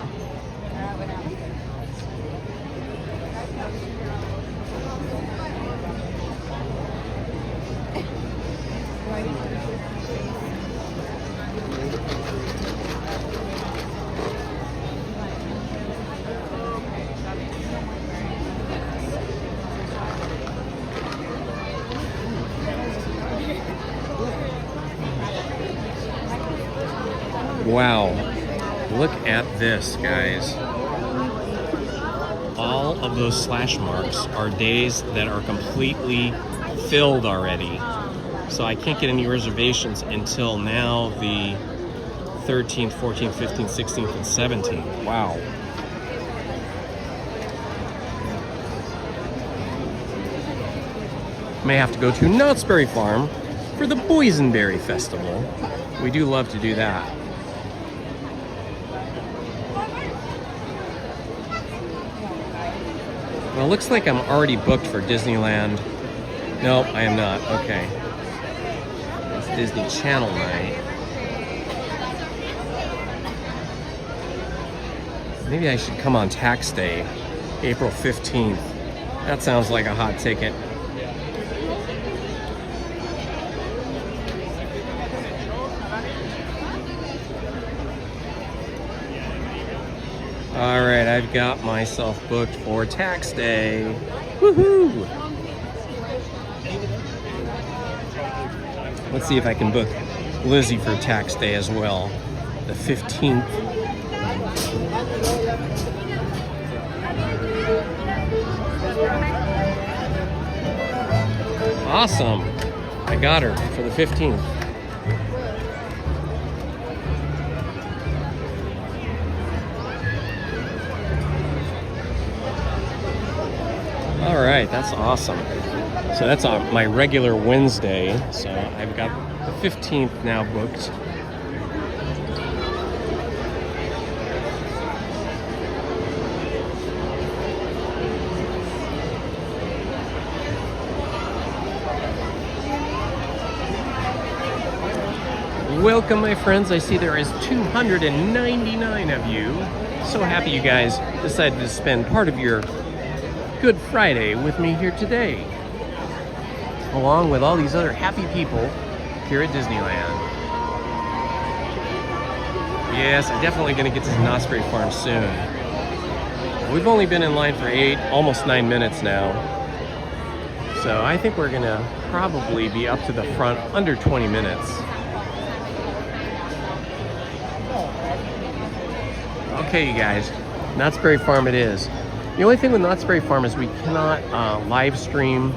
Wow, look at this, guys. All of those slash marks are days that are completely filled already. So I can't get any reservations until now, the 13th, 14th, 15th, 16th, and 17th. Wow. May have to go to Knott's Berry Farm for the Boysenberry Festival. We do love to do that. Well, it looks like I'm already booked for Disneyland. Nope, I am not. Okay. It's Disney Channel night. Maybe I should come on tax day, April 15th. That sounds like a hot ticket. All right, I've got myself booked for tax day. Woohoo! Let's see if I can book Lizzie for tax day as well, the 15th. Awesome. I got her for the 15th. All right, that's awesome. So that's on my regular Wednesday. So I've got the 15th now booked. Welcome, my friends. I see there is 299 of you. So happy you guys decided to spend part of your Good Friday with me here today, along with all these other happy people here at Disneyland. Yes, I'm definitely going to get to Knott's Berry Farm soon. We've only been in line for almost 9 minutes now. So I think we're going to probably be up to the front under 20 minutes. Okay, you guys, Knott's Berry Farm it is. The only thing with Knott's Berry Farm is we cannot live stream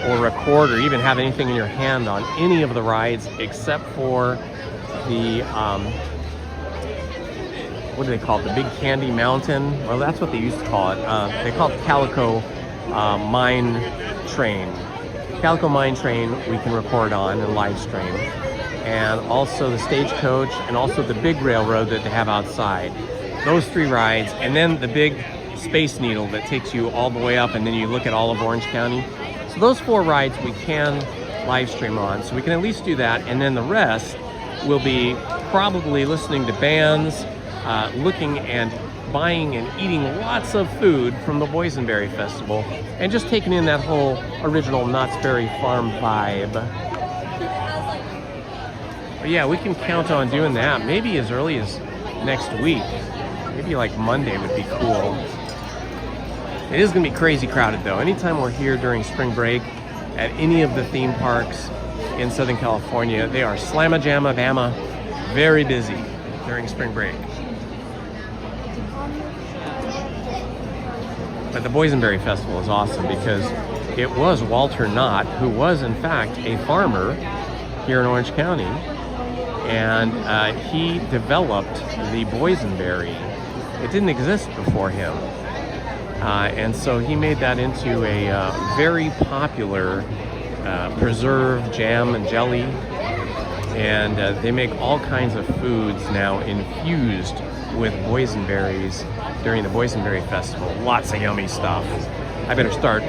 or record or even have anything in your hand on any of the rides except for the, what do they call it? The Big Candy Mountain? Well, that's what they used to call it. They call it Calico Mine Train. Calico Mine Train we can record on and live stream. And also the Stagecoach and also the big railroad that they have outside. Those 3 rides, and then the big Space Needle that takes you all the way up and then you look at all of Orange County. So those 4 rides we can live stream on, so we can at least do that, and then the rest will be probably listening to bands, looking and buying and eating lots of food from the Boysenberry Festival, and just taking in that whole original Knott's Berry Farm vibe. But yeah, we can count on doing that maybe as early as next week. Maybe like Monday would be cool. It is going to be crazy crowded though. Anytime we're here during spring break at any of the theme parks in Southern California, they are slamma-jamma-bamma, very busy during spring break. But the Boysenberry Festival is awesome because it was Walter Knott, who was in fact a farmer here in Orange County, and he developed the boysenberry. It didn't exist before him, and so he made that into a very popular preserve, jam, and jelly. And they make all kinds of foods now infused with boysenberries during the Boysenberry Festival. Lots of yummy stuff. I better start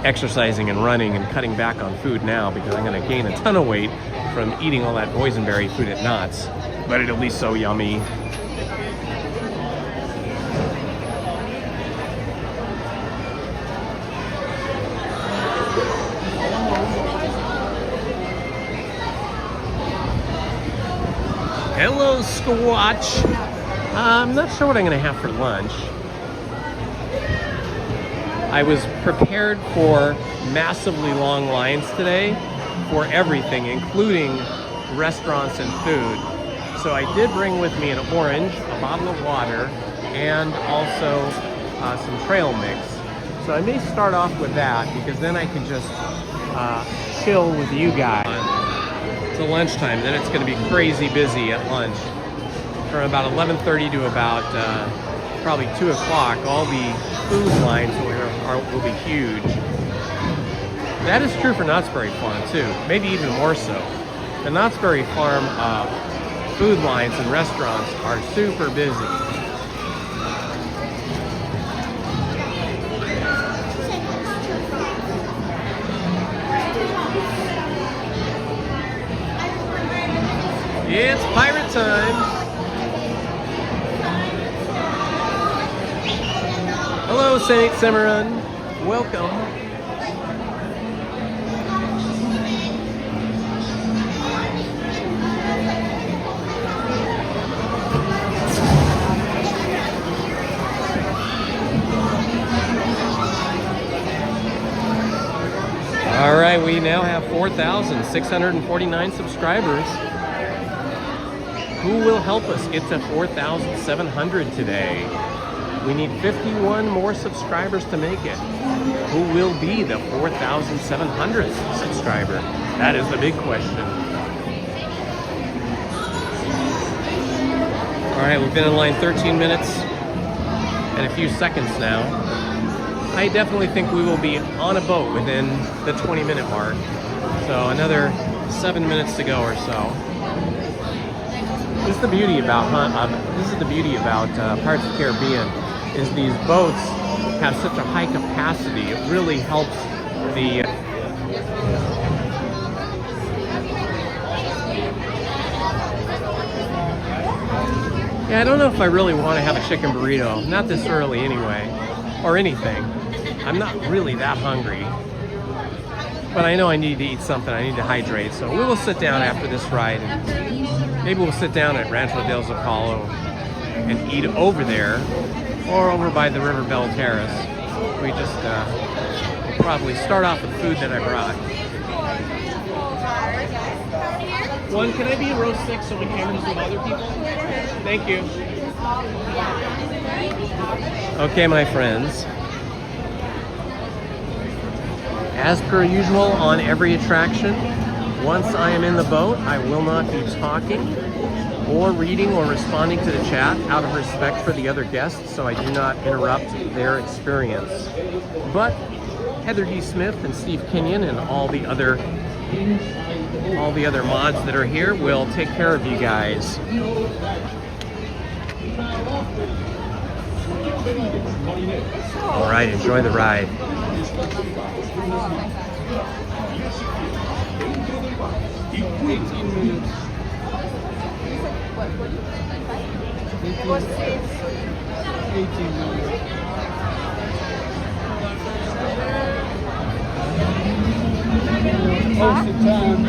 exercising and running and cutting back on food now because I'm going to gain a ton of weight from eating all that boysenberry food at Knott's. But it'll be so yummy. Hello, Squatch. I'm not sure what I'm going to have for lunch. I was prepared for massively long lines today for everything, including restaurants and food. So I did bring with me an orange, a bottle of water, and also some trail mix. So I may start off with that because then I can just chill with you guys. To lunchtime, then it's going to be crazy busy at lunch. From about 11:30 to about probably 2 o'clock, all the food lines will be huge. That is true for Knott's Berry Farm too, maybe even more so. The Knott's Berry Farm food lines and restaurants are super busy. It's pirate time. Hello, Saint Cimarron. Welcome. All right, we now have 4,649 subscribers. Who will help us get to 4,700 today? We need 51 more subscribers to make it. Who will be the 4,700th subscriber? That is the big question. All right, we've been in line 13 minutes and a few seconds now. I definitely think we will be on a boat within the 20-minute mark. So another 7 minutes to go or so. This is the beauty about Pirates of the Caribbean, is these boats have such a high capacity. It really helps the yeah, I don't know if I really want to have a chicken burrito. Not this early anyway, or anything. I'm not really that hungry. But I know I need to eat something. I need to hydrate. So we will sit down after this ride. And maybe we'll sit down at Rancho del Zocalo and eat over there or over by the River Bell Terrace. We just we'll probably start off with food that I brought. One, can I be a row 6 so we can have this with other people? Thank you. Okay, my friends. As per usual on every attraction, once I am in the boat, I will not be talking or reading or responding to the chat out of respect for the other guests, so I do not interrupt their experience. But Heather D. Smith and Steve Kenyon and all the other mods that are here will take care of you guys. All right, enjoy the ride. 18 minutes. It was 18 minutes. Post the time.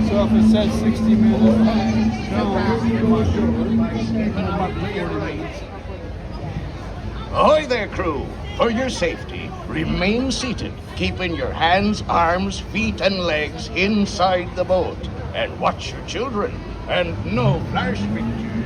So if it says 60 minutes, no, Ahoy there, crew! For your safety, remain seated, keeping your hands, arms, feet, and legs inside the boat. And watch your children, and no flash pictures.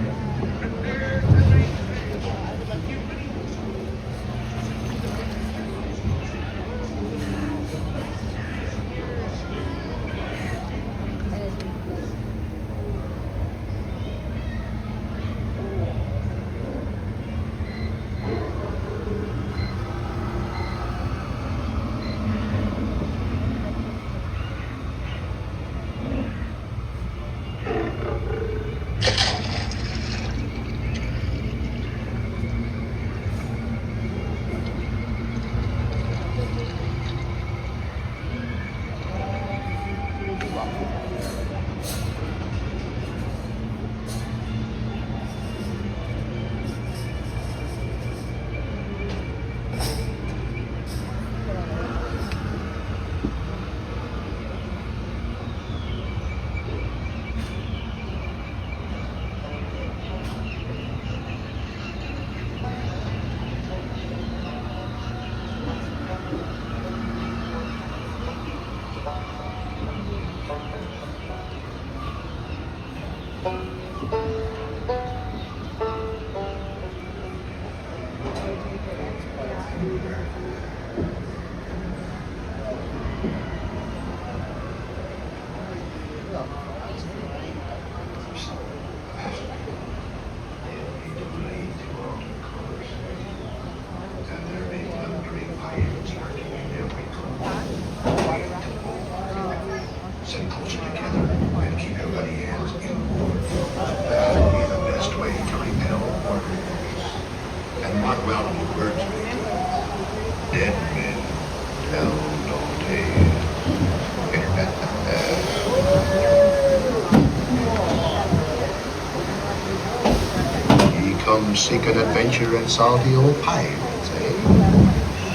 Seek an adventure in salty old pirates, eh?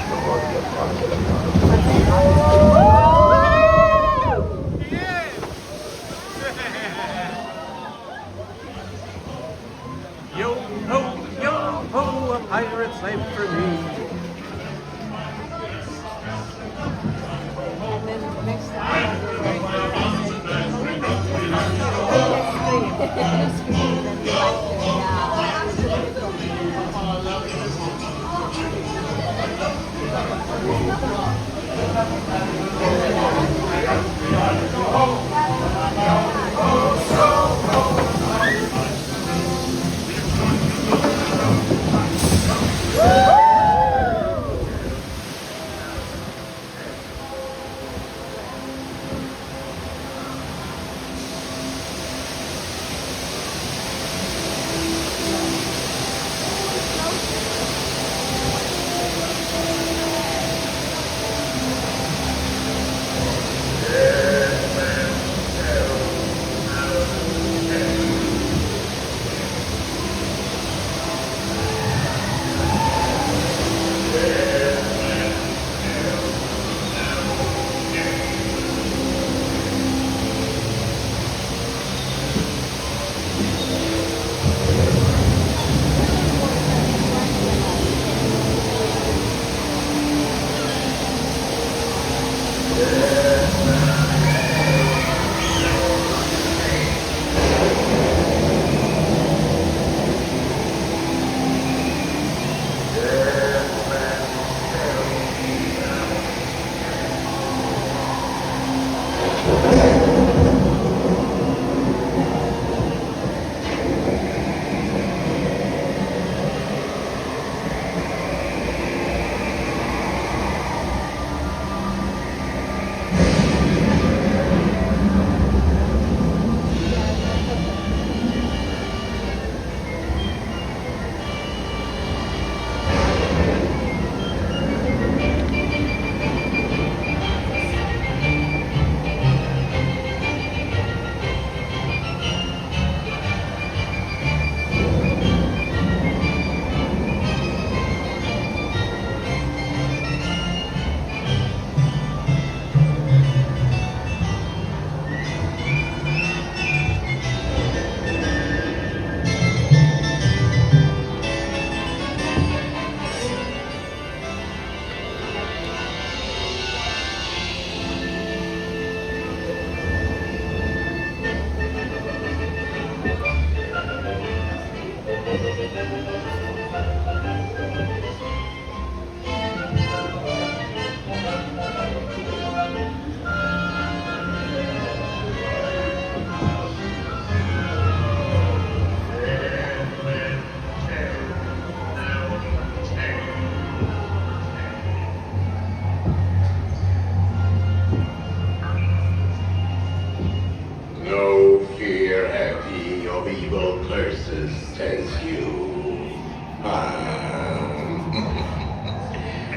Sure, you're fun to Yo ho, a pirate's life for me. And then next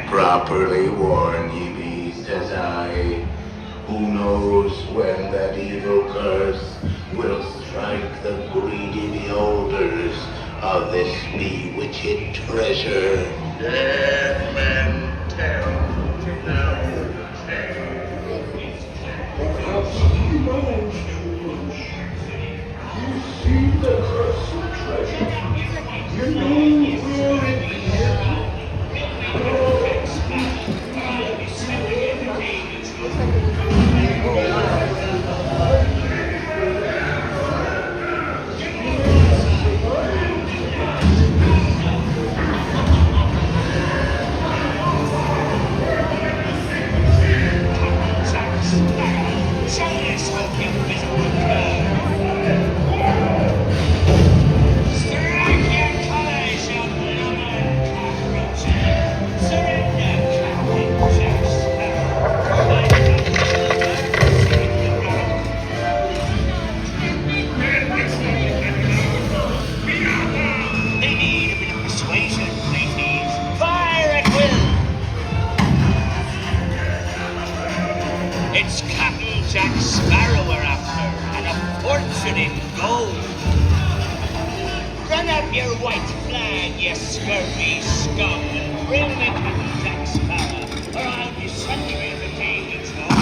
Properly warned ye be, says I. Who knows when that evil curse will strike the greedy beholders of this bewitched treasure? Dead men tell no tales. You see the cursed treasure? You know where it is. It's Captain Jack Sparrow we're after, and a fortune in gold. Run up your white flag, you scurvy scum, and bring me Captain Jack Sparrow, or I'll be sending you the David's home.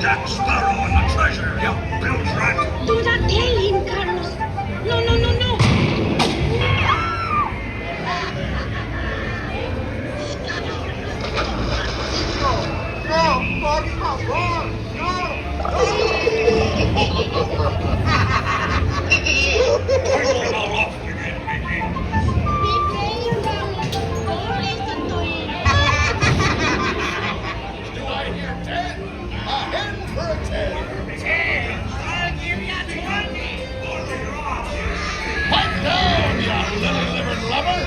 Jack Sparrow and the treasure, you bilge rat! Do not tell him, Carlos. No, no, no, no. No, por favor, no. Turn it all off again, Mickey. Be brave, darling. Don't listen to him. Do I hear 10? A hen for a 10. 10? I'll give you 20. Pipe down, you lily-livered lubber.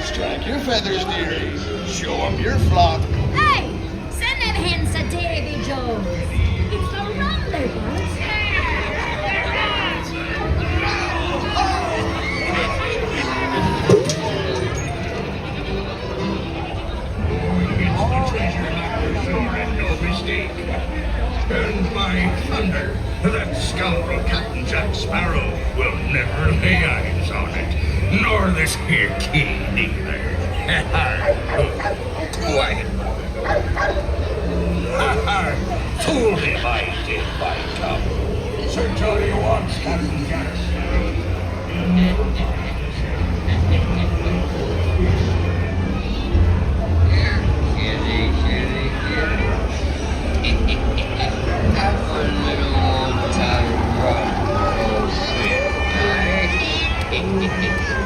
Strike your feathers, dearie. Show 'em your flock. Hey, send them hens to Davy Jones. It's the Rumbler Bus. No mistake. And by thunder, that scoundrel Captain Jack Sparrow will never lay eyes on it, nor this here key neither. Quiet. Fooled him I did, by God. Sir Johnny wants Captain Jack Sparrow.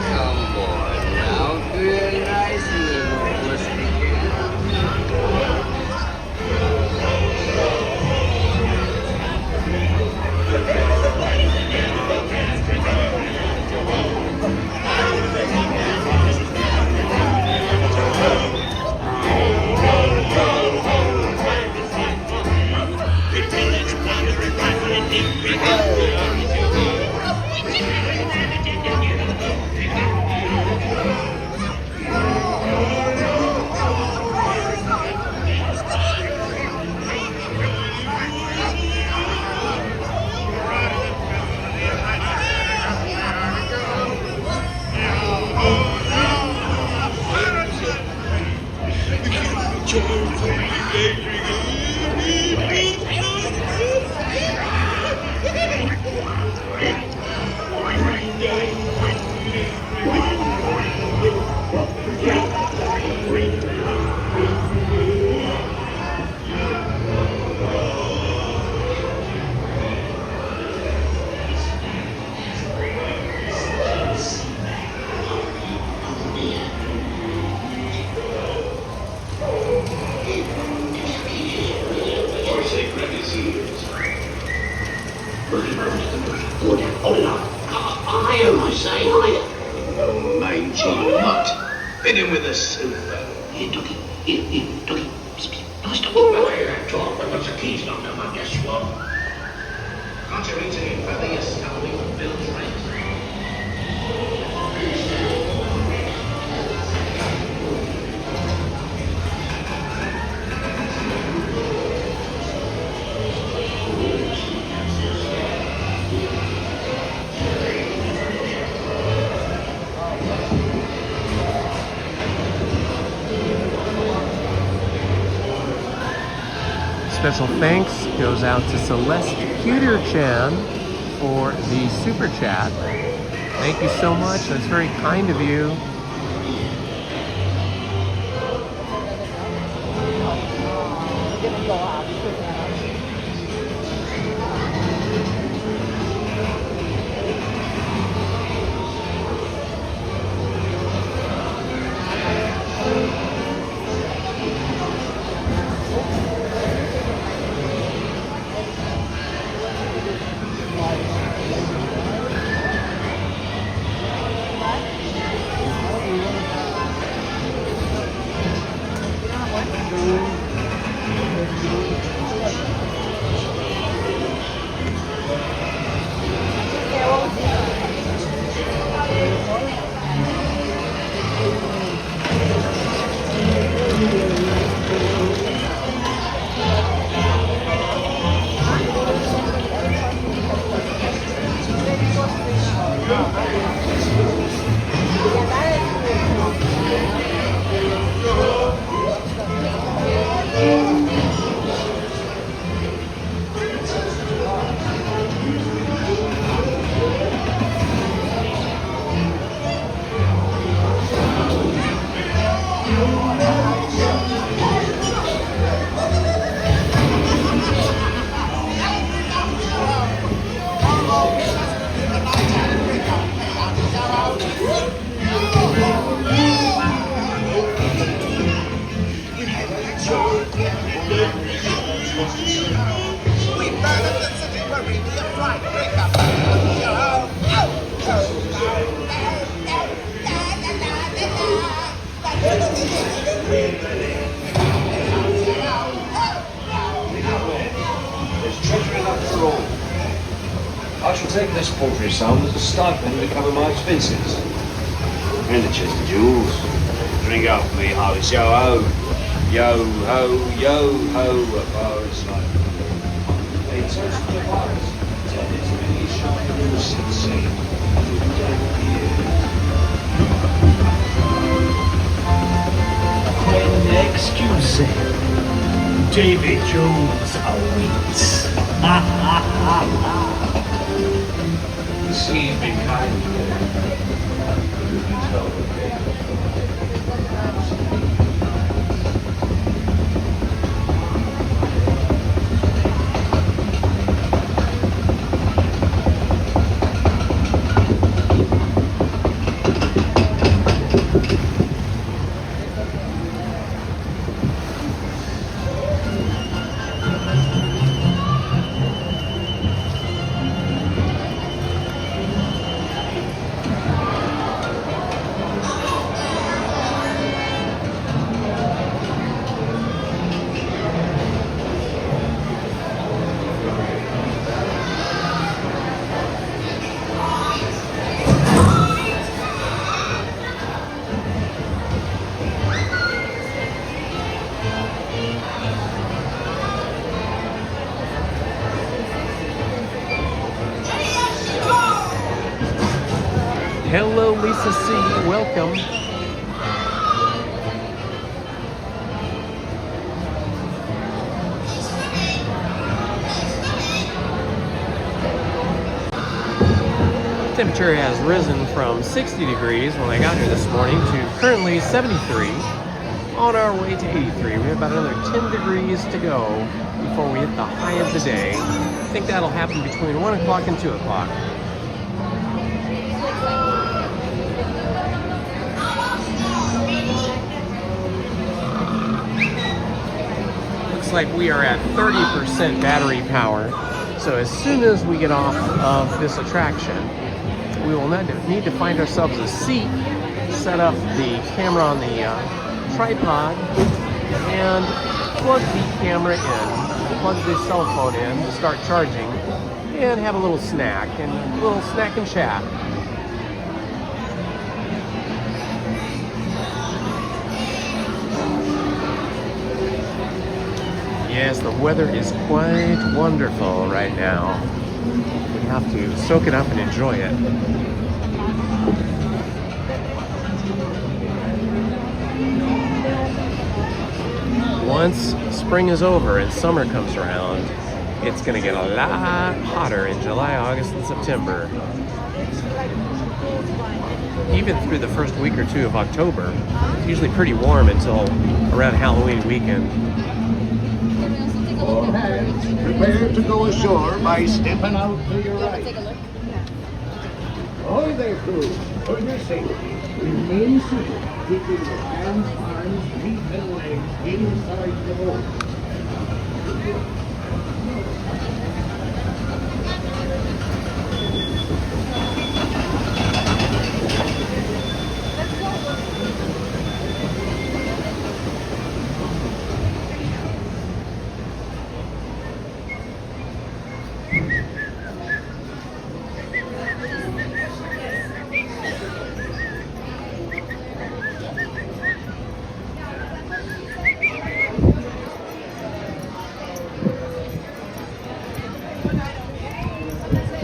Come on now, be a nice little pussycat. say Granny's ears. Higher, I say, higher. Oh, mangy mutt. Fit in with the soup. Here, doggy. Here, doggy. Nice doggy. Hey, that dog. I've got the keys knocked down my guess what? Can't you reach it, brother? You're starving with Bill's rent. Special thanks goes out to Celeste Cuter-chan for the super chat. Thank you so much. That's very kind of you. I shall take this paltry sum as a stipend to cover my expenses. And the chest of jewels. Drink up, me hearts. Yo ho. Yo ho, yo ho. A bar is like A toast to the virus. Tell its many shining sincere. Excuse me. David Jones awaits. The sea's been kind to me. You can tell the Hello, Lisa C. Welcome. Temperature has risen from 60 degrees when I got here this morning to currently 73. On our way to 83. We have about another 10 degrees to go before we hit the high of the day. I think that'll happen between 1 o'clock and 2 o'clock. looks like we are at 30% battery power. So as soon as we get off of this attraction, we will need to find ourselves a seat, set up the camera on the tripod, and plug the camera in, plug the cell phone in to start charging, and have a little snack and chat. Yes, the weather is quite wonderful right now. We have to soak it up and enjoy it. Once spring is over and summer comes around, it's going to get a lot hotter in July, August, and September. Even through the first week or two of October. It's usually pretty warm until around Halloween weekend. All hands, prepare to go ashore by stepping out to your right. Ahoy there, crew. For your safety, remain seated, keeping your hands, arms, feet, and legs inside the boat.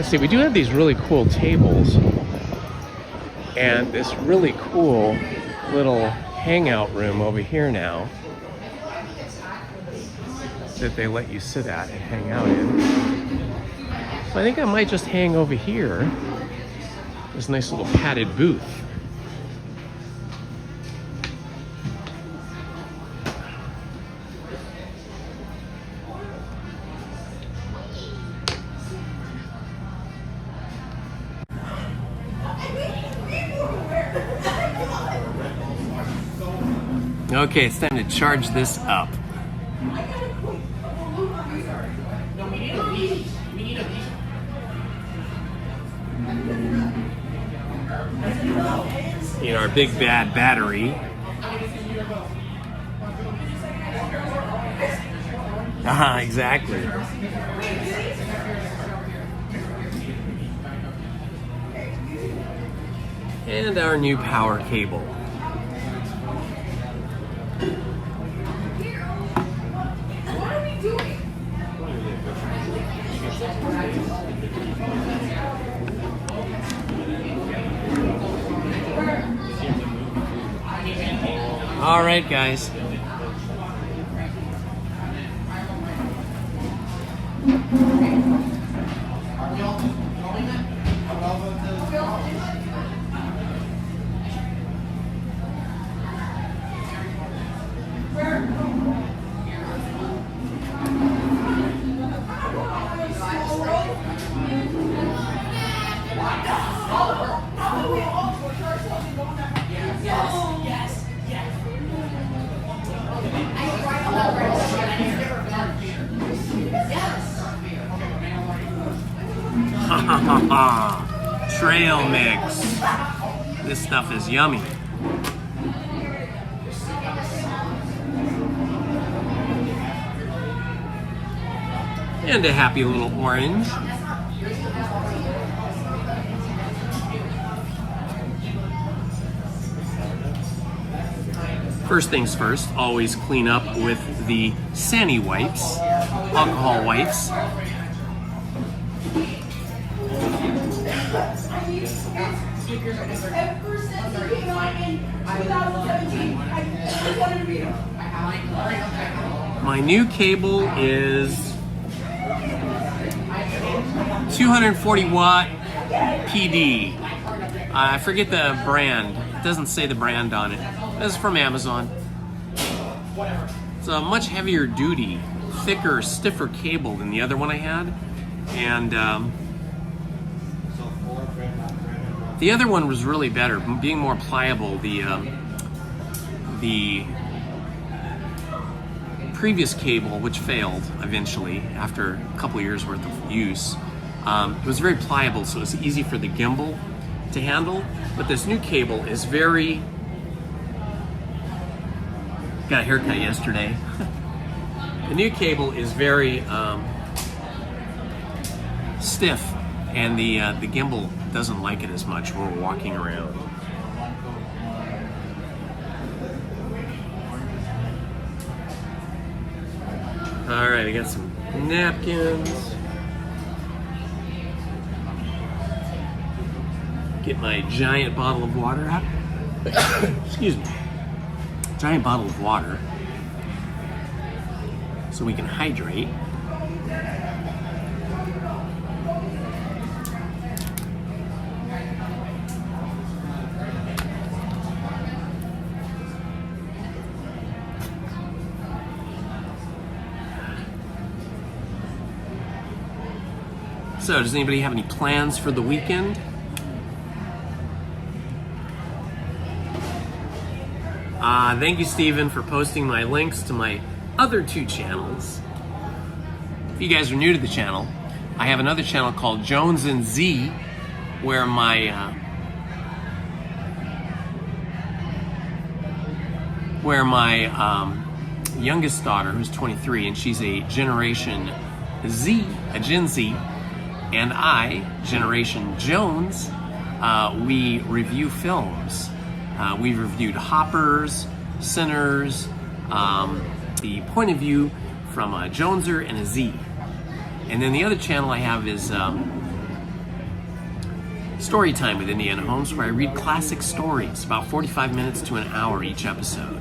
See, we do have these really cool tables and this really cool little hangout room over here now that they let you sit at and hang out in. So I think I might just hang over here. This nice little padded booth. Okay, it's time to charge this up. In our big bad battery. Exactly. And our new power cable. All right, guys. Trail mix. This stuff is yummy. And a happy little orange. First things first, always clean up with the Sani wipes, alcohol wipes. My new cable is 240 watt PD. I forget the brand. It doesn't say the brand on it. This is from Amazon. It's a much heavier duty, thicker, stiffer cable than the other one I had. And the other one was really better, being more pliable. The previous cable, which failed eventually after a couple years worth of use, it was very pliable, so it was easy for the gimbal to handle. But this new cable is very... Got a haircut yesterday. The new cable is very stiff, and the gimbal doesn't like it as much when we're walking around. All right, I got some napkins. Get my giant bottle of water out. Excuse me. Giant bottle of water so we can hydrate. So, does anybody have any plans for the weekend? Thank you, Steven, for posting my links to my other 2 channels. If you guys are new to the channel, I have another channel called Jones and Z, where my youngest daughter, who's 23, and she's a Generation Z, a Gen Z, and I, Generation Jones, we review films. We've reviewed Hoppers, Sinners, the point of view from a Joneser and a Z. And then the other channel I have is Story Time with Indiana Holmes, where I read classic stories, about 45 minutes to an hour each episode.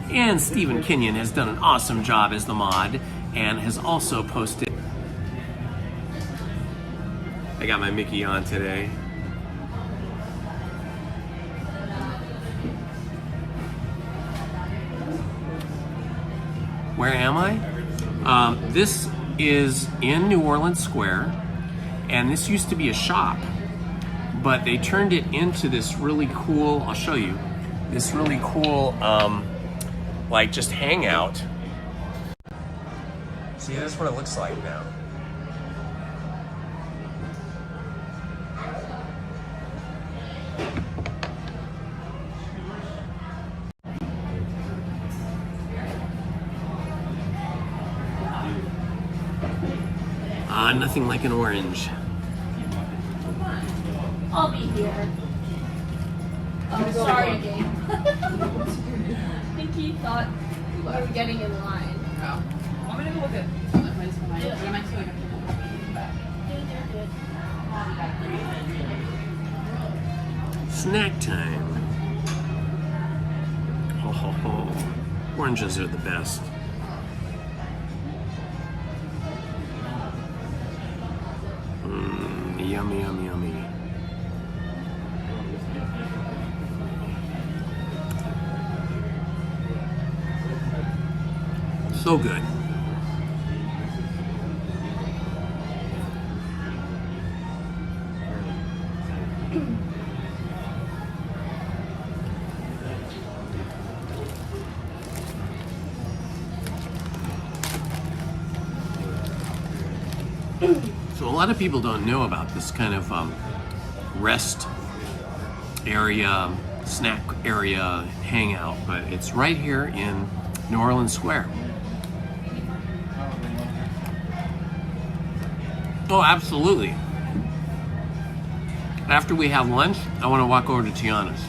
And Stephen Kenyon has done an awesome job as the mod, and has also posted... I got my Mickey on today. Where am I? This is in New Orleans Square, and this used to be a shop, but they turned it into this really cool, I'll show you, this really cool, like just hangout. See, that's what it looks like now. Nothing like an orange. I'll be here. Oh, sorry, Gabe. I think he thought we were getting in line. Oh. I'm gonna go look at some place for my. What am I doing? Snack time. Ho ho ho. Oranges are the best. Yummy, yummy, yummy. So good. So a lot of people don't know about this kind of rest area, snack area hangout, but it's right here in New Orleans Square. Oh, absolutely. After we have lunch, I want to walk over to Tiana's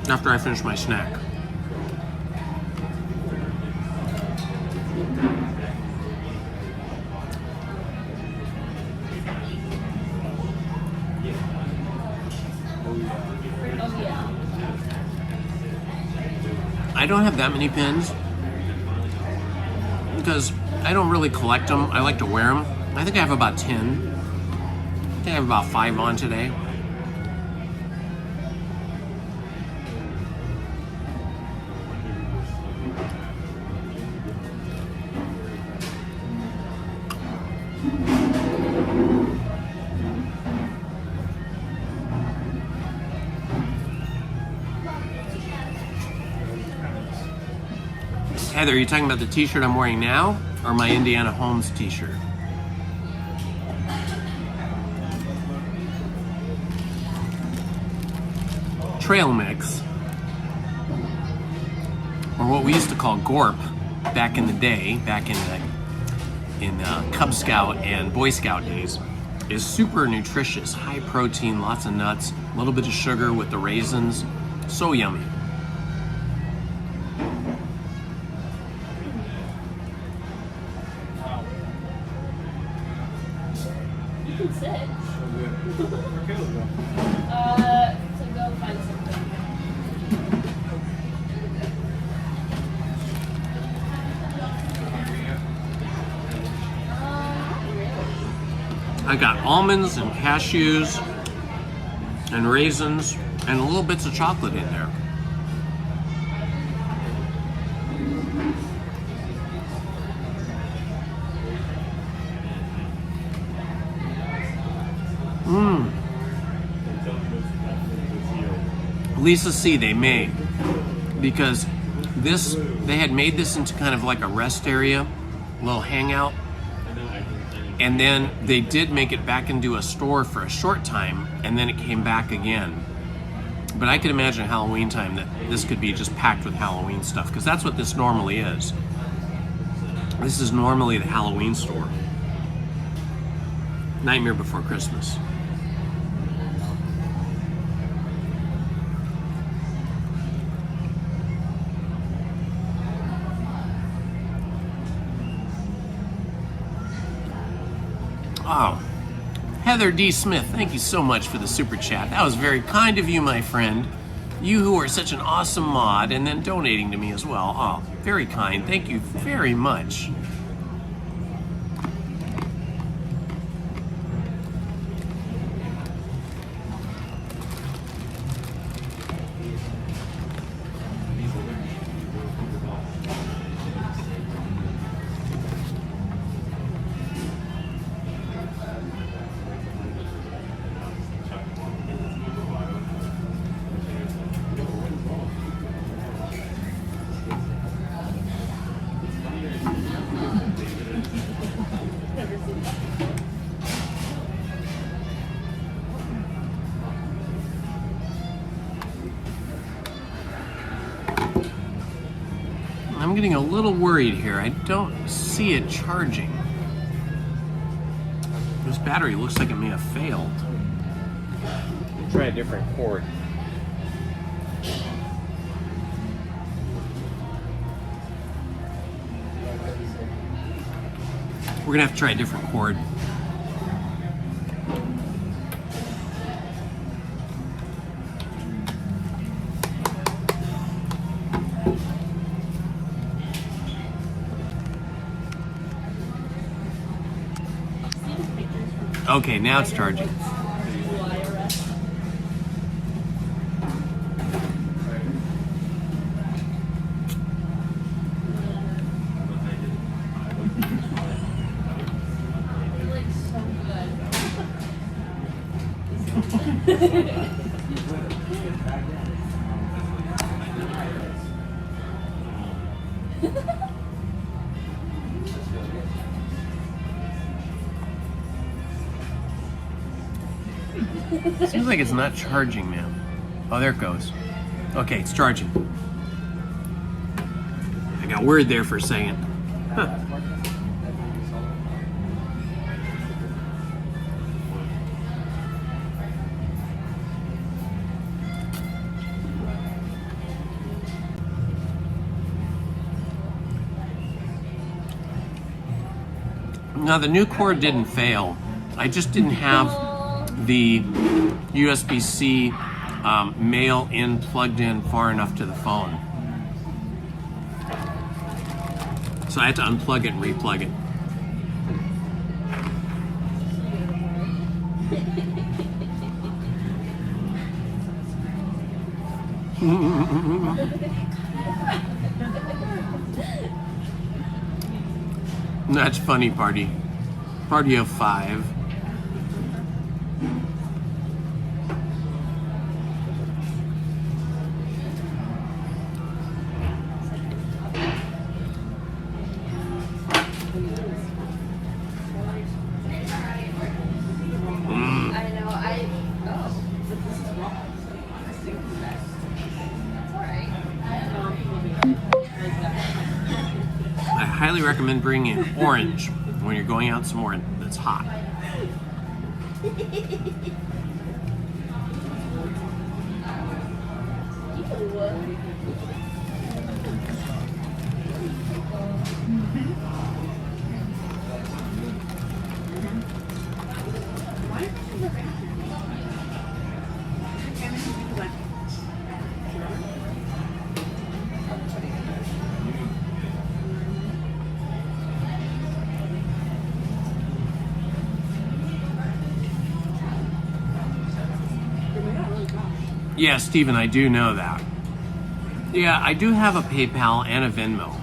after I finish my snack. I don't have that many pins because I don't really collect them. I like to wear them. I think I have about 10. I think I have about 5 on today. Heather, are you talking about the t-shirt I'm wearing now or my Indiana Holmes t-shirt? Trail mix, or what we used to call gorp back in the day, back in Cub Scout and Boy Scout days, is super nutritious, high protein, lots of nuts, a little bit of sugar with the raisins, so yummy. You can sit. To go find something. I got almonds and cashews and raisins and little bits of chocolate in there. Mmm. Lisa C, they made, because they had made this into kind of like a rest area, a little hangout, and then they did make it back into a store for a short time, and then it came back again. But I could imagine at Halloween time that this could be just packed with Halloween stuff, because that's what this normally is. This is normally the Halloween store. Nightmare Before Christmas. Oh, Heather D. Smith, thank you so much for the super chat. That was very kind of you, my friend. You who are such an awesome mod and then donating to me as well. Oh, very kind. Thank you very much. I'm getting a little worried here. I don't see it charging. This battery looks like it may have failed. Try a different cord. We're gonna have to try a different cord. Okay, now it's charging. Seems like it's not charging, man. Oh, there it goes. Okay, it's charging. I got worried there for a second. Huh. Now, the new cord didn't fail. I just didn't have the USB-C mail in plugged in far enough to the phone. So I had to unplug it and replug it. That's funny, party. Party of 5. highly recommend bringing orange when you're going out somewhere that's hot. Yeah, Steven, I do know that. Yeah, I do have a PayPal and a Venmo.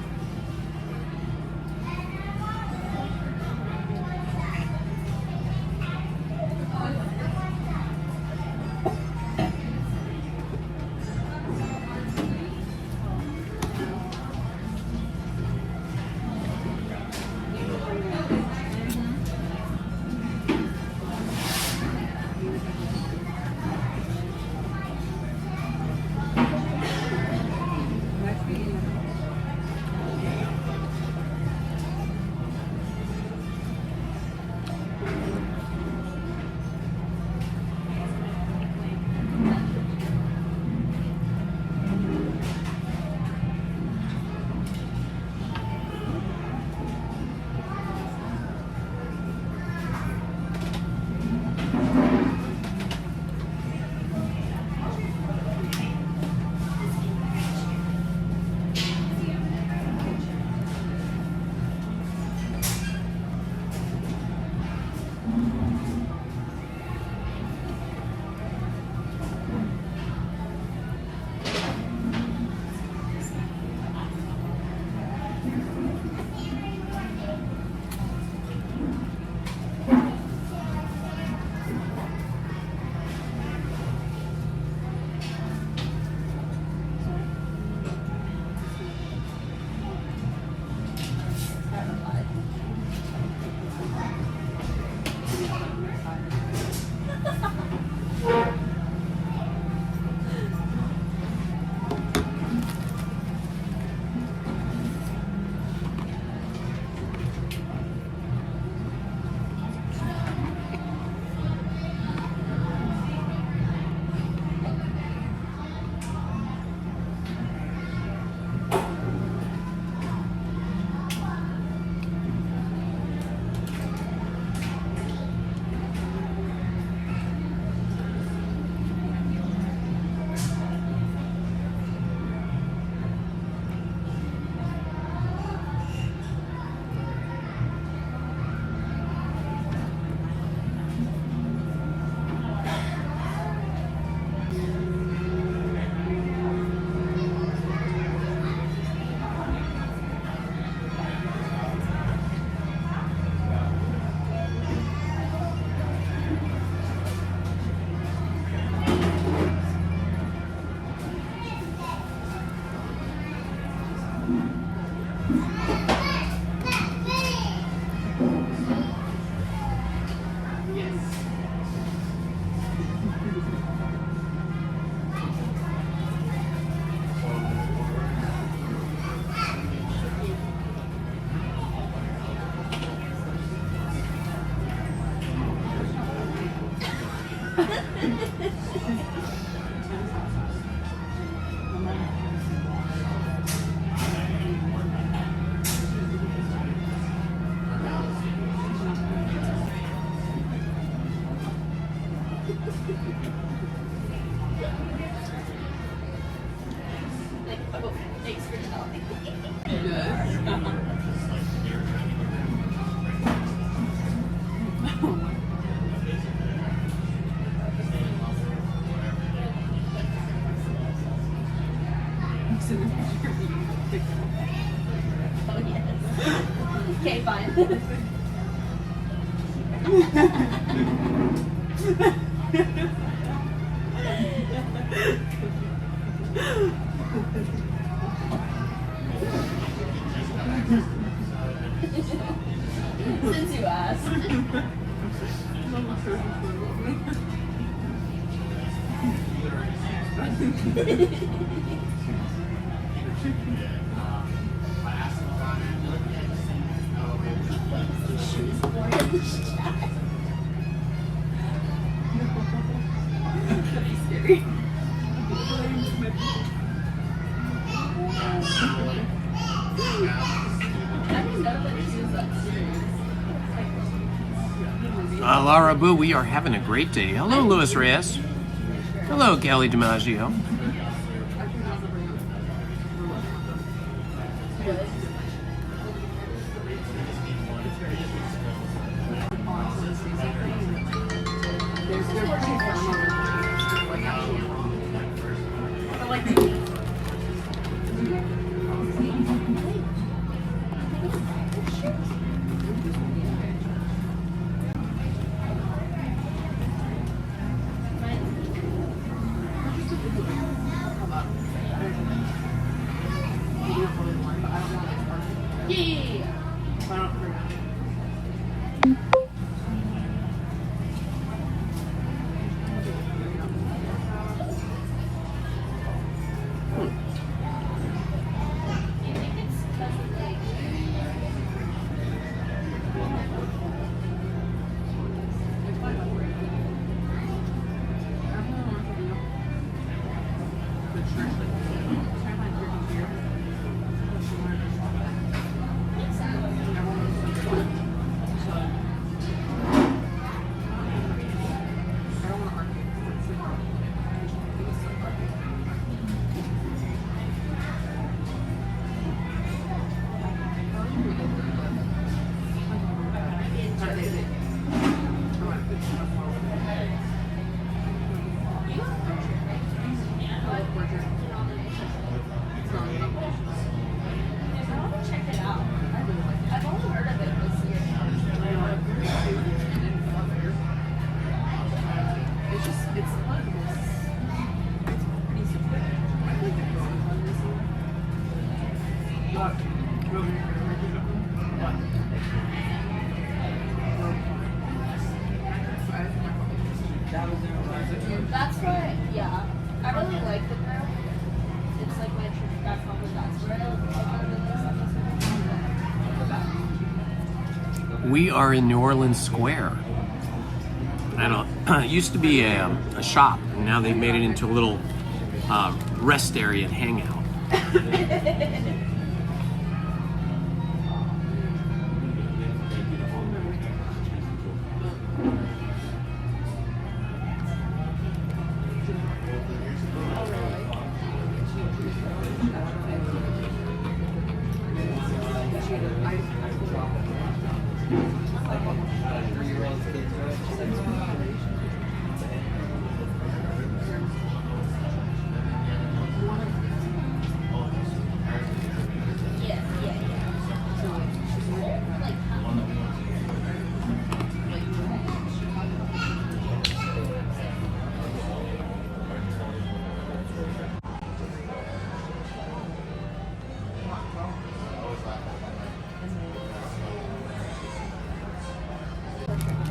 Thanks for telling. Oh yes. Okay, fine. Since you asked. Laura Boo, we are having a great day. Hello, Luis Reyes. Hello, Kelly DiMaggio. That's why, yeah. I really like the girl. It's like my trip back home, and that's where I really We are in New Orleans Square. I don't. It used to be a shop, and now they've made it into a little rest area and hangout.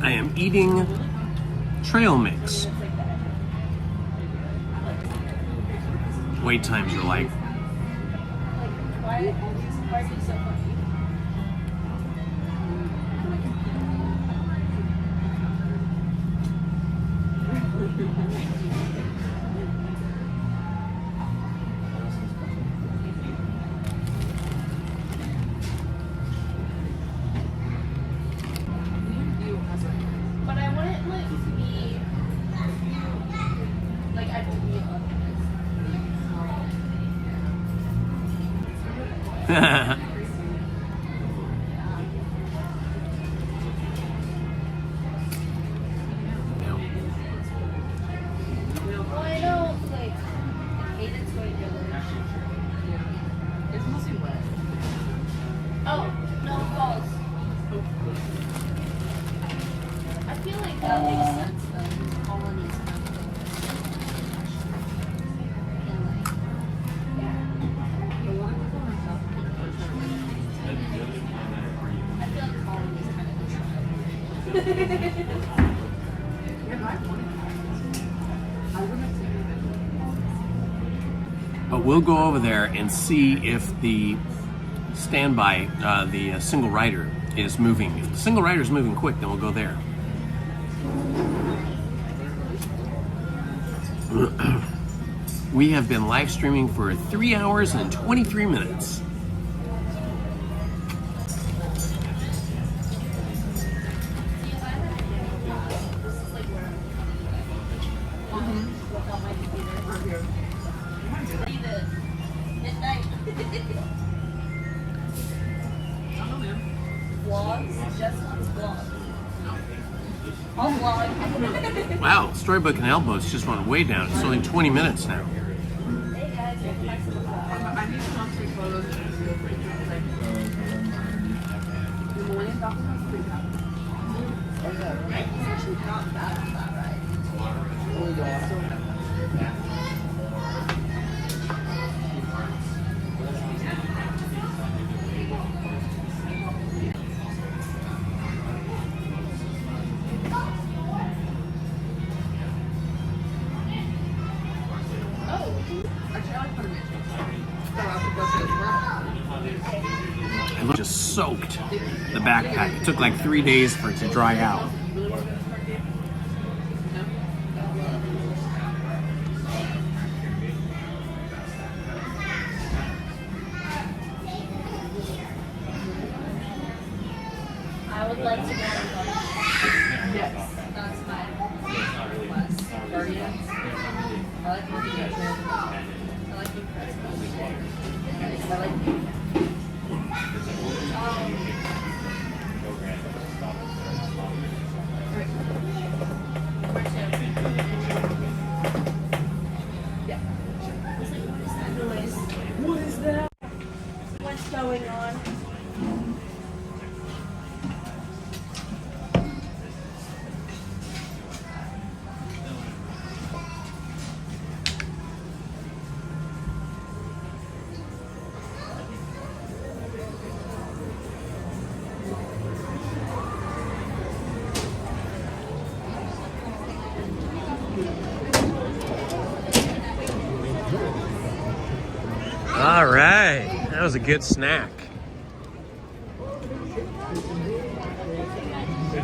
I am eating trail mix. Wait times are like why are you so funny? But I wouldn't like be like I would be Well, I know like Aiden's going to it's mostly wet. Oh, no, falls. I feel like that makes sense though. Colonies. I feel like colonies kind of But we'll go over there and see if the standby, the single rider, is moving. If the single rider is moving quick, then we'll go there. We have been live streaming for 3 hours and 23 minutes. Wow, Storybook and Elbows just went way down. It's only 20 minutes now. It just soaked the backpack. It took like 3 days for it to dry out. I would like to go to Yes. That's my request. Guardians. I like looking at them. I like the Christmas. I like What is that? What's going on? All right, that was a good snack.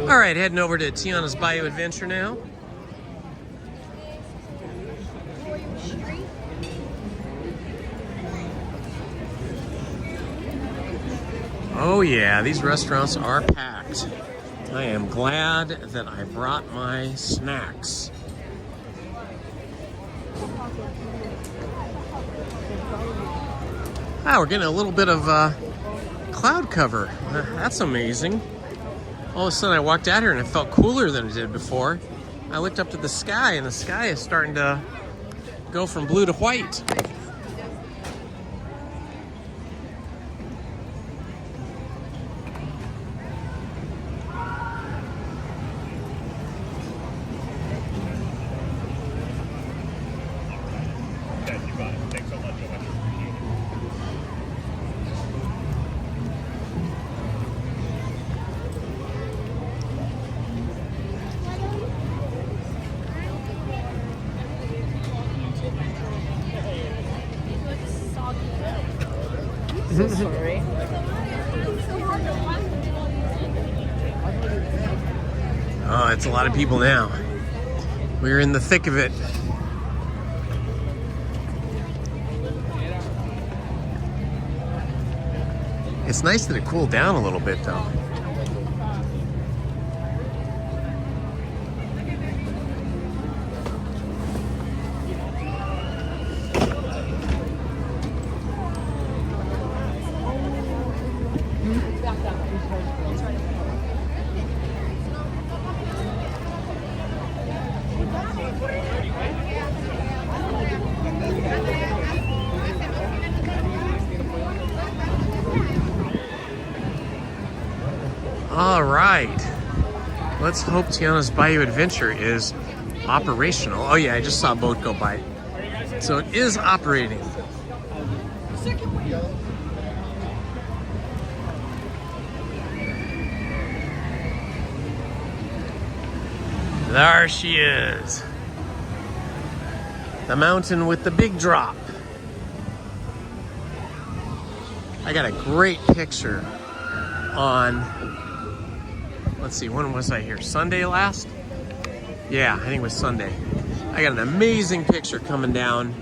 All right, heading over to Tiana's Bayou Adventure now. Oh yeah, these restaurants are packed. I am glad that I brought my snacks. Wow, we're getting a little bit of cloud cover. That's amazing. All of a sudden I walked out here and it felt cooler than it did before. I looked up to the sky and the sky is starting to go from blue to white. Sorry. Oh, it's a lot of people now. We're in the thick of it. It's nice that it cooled down a little bit though. All right, let's hope Tiana's Bayou Adventure is operational. Oh yeah, I just saw a boat go by. So it is operating. There she is. The mountain with the big drop. I got a great picture on let's see, when was I here? Sunday last? Yeah, I think it was Sunday. I got an amazing picture coming down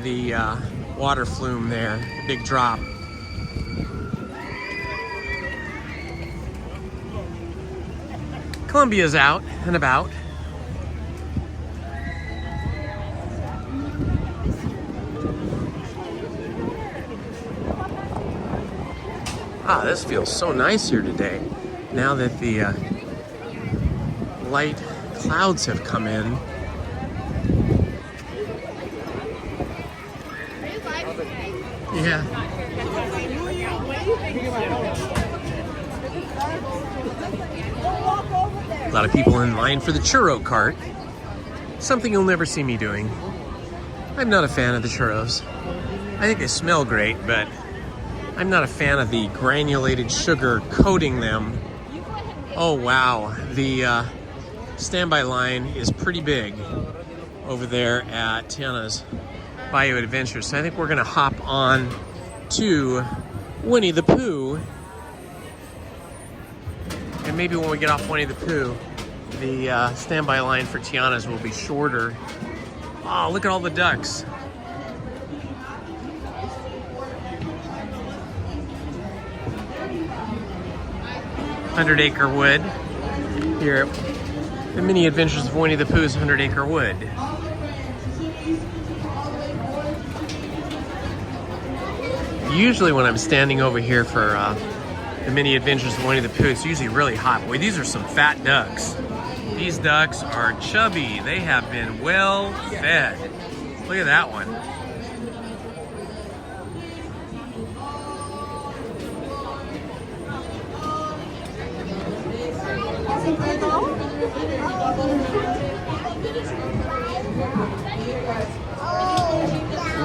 the water flume there, the big drop. Columbia's out and about. Ah, this feels so nice here today. Now that the light clouds have come in. Yeah. A lot of people in line for the churro cart. Something you'll never see me doing. I'm not a fan of the churros. I think they smell great, but I'm not a fan of the granulated sugar coating them. Oh wow, the standby line is pretty big over there at Tiana's Bayou Adventure. So I think we're gonna hop on to Winnie the Pooh. And maybe when we get off Winnie the Pooh, the standby line for Tiana's will be shorter. Oh, look at all the ducks. Hundred Acre Wood here at the Mini Adventures of Winnie the Pooh's 100 Acre Wood. Usually when I'm standing over here for the Mini Adventures of Winnie the Pooh, it's usually really hot. Boy, these are some fat ducks. These ducks are chubby. They have been well fed. Look at that one.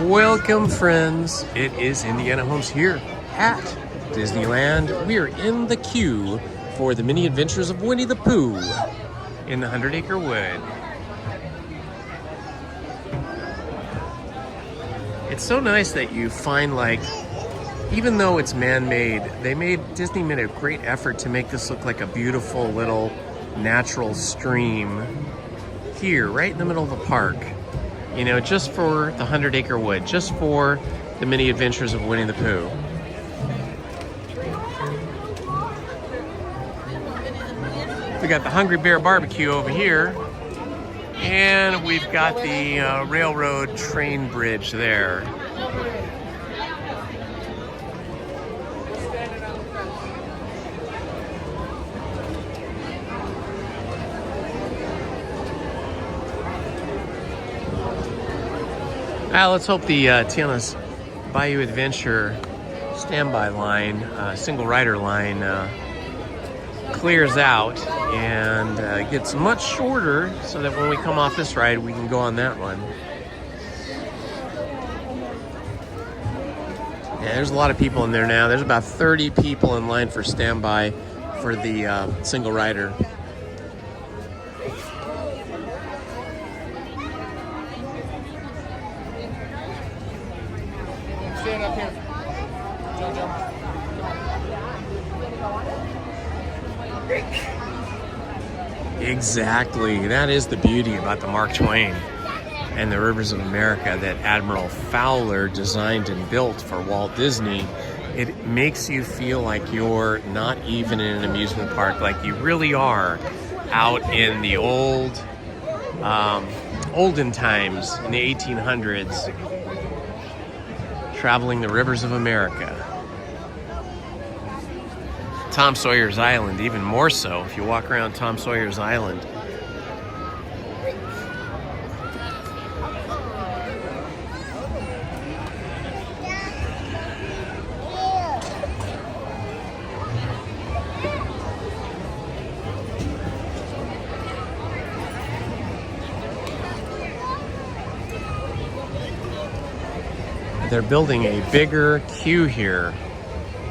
Welcome, friends. It is Indiana Holmes here at Disneyland. We are in the queue for the Mini Adventures of Winnie the Pooh in the 100 Acre Wood. It's so nice that you find, like, even though it's man-made, Disney made a great effort to make this look like a beautiful little natural stream here, right in the middle of the park. You know, just for the 100 Acre Wood, just for the Mini Adventures of Winnie the Pooh. We got the Hungry Bear Barbecue over here, and we've got the railroad train bridge there. Let's hope the Tiana's Bayou Adventure standby line, single rider line, clears out and gets much shorter so that when we come off this ride, we can go on that one. Yeah, there's a lot of people in there now. There's about 30 people in line for standby for the single rider. Stand up here. Exactly. That is the beauty about the Mark Twain and the Rivers of America that Admiral Fowler designed and built for Walt Disney. It makes you feel like you're not even in an amusement park, like you really are out in the olden times in the 1800s, traveling the rivers of America. Tom Sawyer's Island, even more so if you walk around Tom Sawyer's Island. They're building a bigger queue here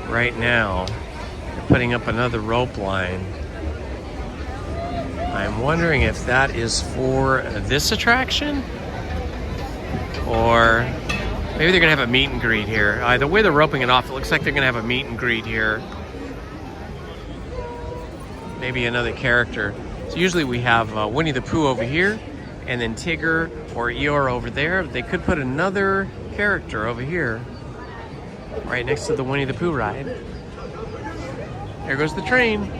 right now. They're putting up another rope line. I'm wondering if that is for this attraction, or maybe they're gonna have a meet and greet here. The way they're roping it off, it looks like they're gonna have a meet and greet here. maybe another character. So usually we have Winnie the Pooh over here, and then Tigger or Eeyore over there. They could put another character over here, right next to the Winnie the Pooh ride. There goes the train.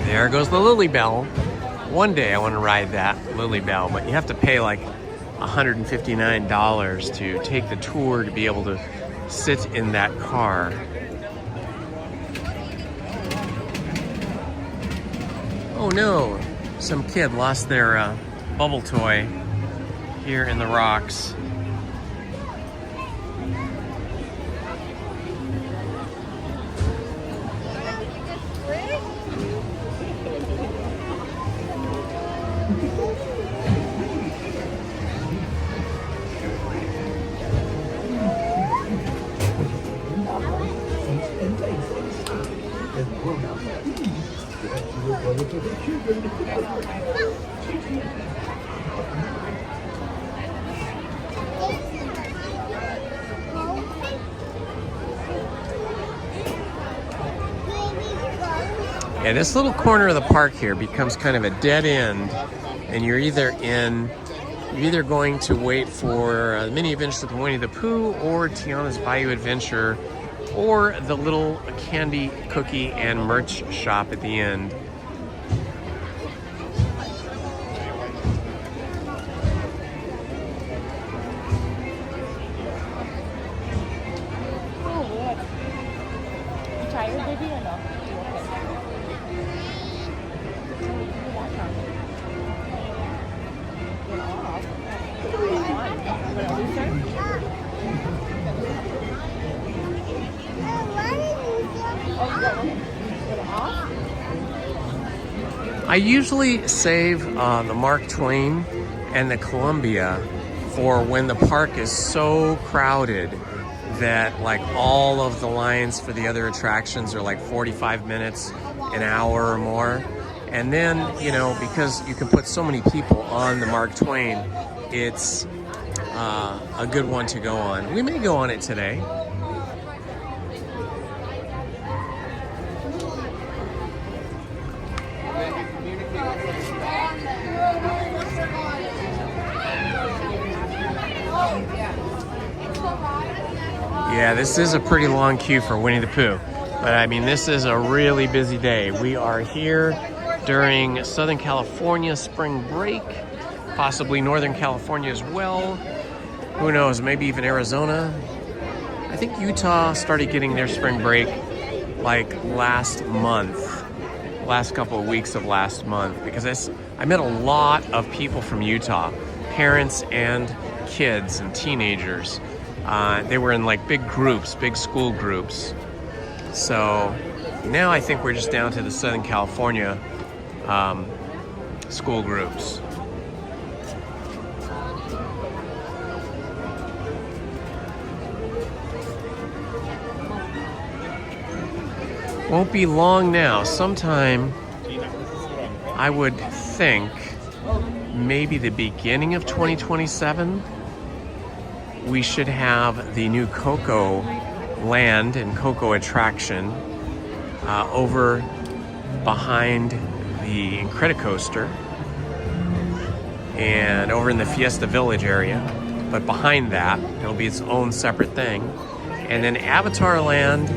There goes the Lily Bell. One day I want to ride that Lily Bell, but you have to pay like $159 to take the tour to be able to sit in that car. Oh no, some kid lost their bubble toy here in the rocks. Yeah, this little corner of the park here becomes kind of a dead end, and you're either going to wait for the mini adventure with Winnie the Pooh or Tiana's Bayou Adventure, or the little candy, cookie, and merch shop at the end. You tired, baby, or no? I usually save the Mark Twain and the Columbia for when the park is so crowded that like all of the lines for the other attractions are like 45 minutes, an hour or more. And then, you know, because you can put so many people on the Mark Twain, it's a good one to go on. We may go on it today. Yeah, this is a pretty long queue for Winnie the Pooh, but I mean, this is a really busy day. We are here during Southern California spring break, possibly Northern California as well. Who knows, maybe even Arizona. I think Utah started getting their spring break like last month, last couple of weeks of last month, because I met a lot of people from Utah, parents and kids and teenagers. They were in like big groups, big school groups. So now I think we're just down to the Southern California school groups. Won't be long now. Sometime, I would think, maybe the beginning of 2027, we should have the new Coco Land and Coco attraction over behind the Incredicoaster and over in the Fiesta Village area. But behind that, it'll be its own separate thing. And then Avatar Land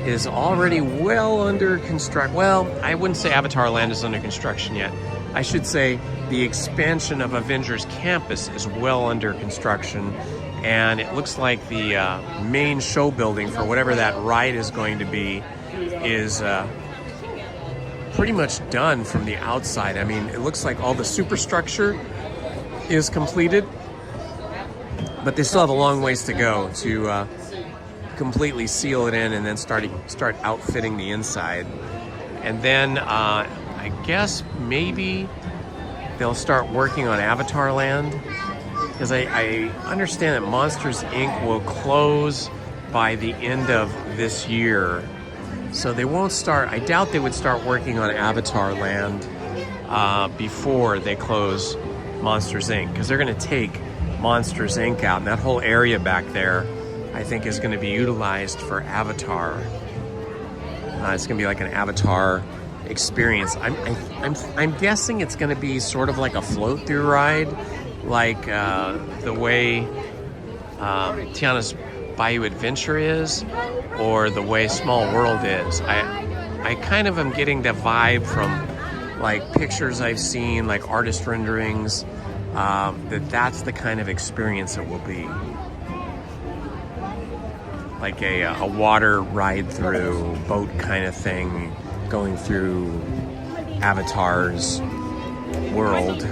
is already well under construction. Well, I wouldn't say Avatar Land is under construction yet. I should say the expansion of Avengers Campus is well under construction. And it looks like the main show building for whatever that ride is going to be is pretty much done from the outside. I mean, it looks like all the superstructure is completed, but they still have a long ways to go to completely seal it in and then start outfitting the inside. And then I guess maybe they'll start working on Avatar Land, because I understand that Monsters Inc. will close by the end of this year. So they won't start, I doubt they would start working on Avatar Land before they close Monsters Inc., because they're going to take Monsters Inc. out, and that whole area back there, I think, is going to be utilized for Avatar. It's going to be like an Avatar experience. I'm guessing it's going to be sort of like a float-through ride, like the way Tiana's Bayou Adventure is, or the way Small World is. I kind of am getting the vibe from like pictures I've seen, like artist renderings, that's the kind of experience it will be. Like a water ride through boat kind of thing, going through Avatar's world.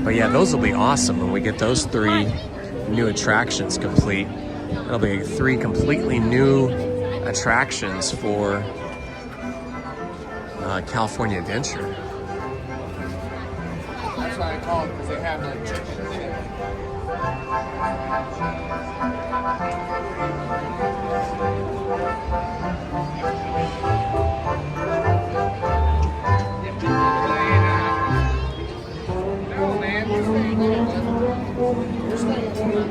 But yeah, those will be awesome when we get those 3 new attractions complete. It'll be 3 completely new attractions for California Adventure. That's why I call them, because they have like chickens in it. No, man, we're staying on one. We're staying on the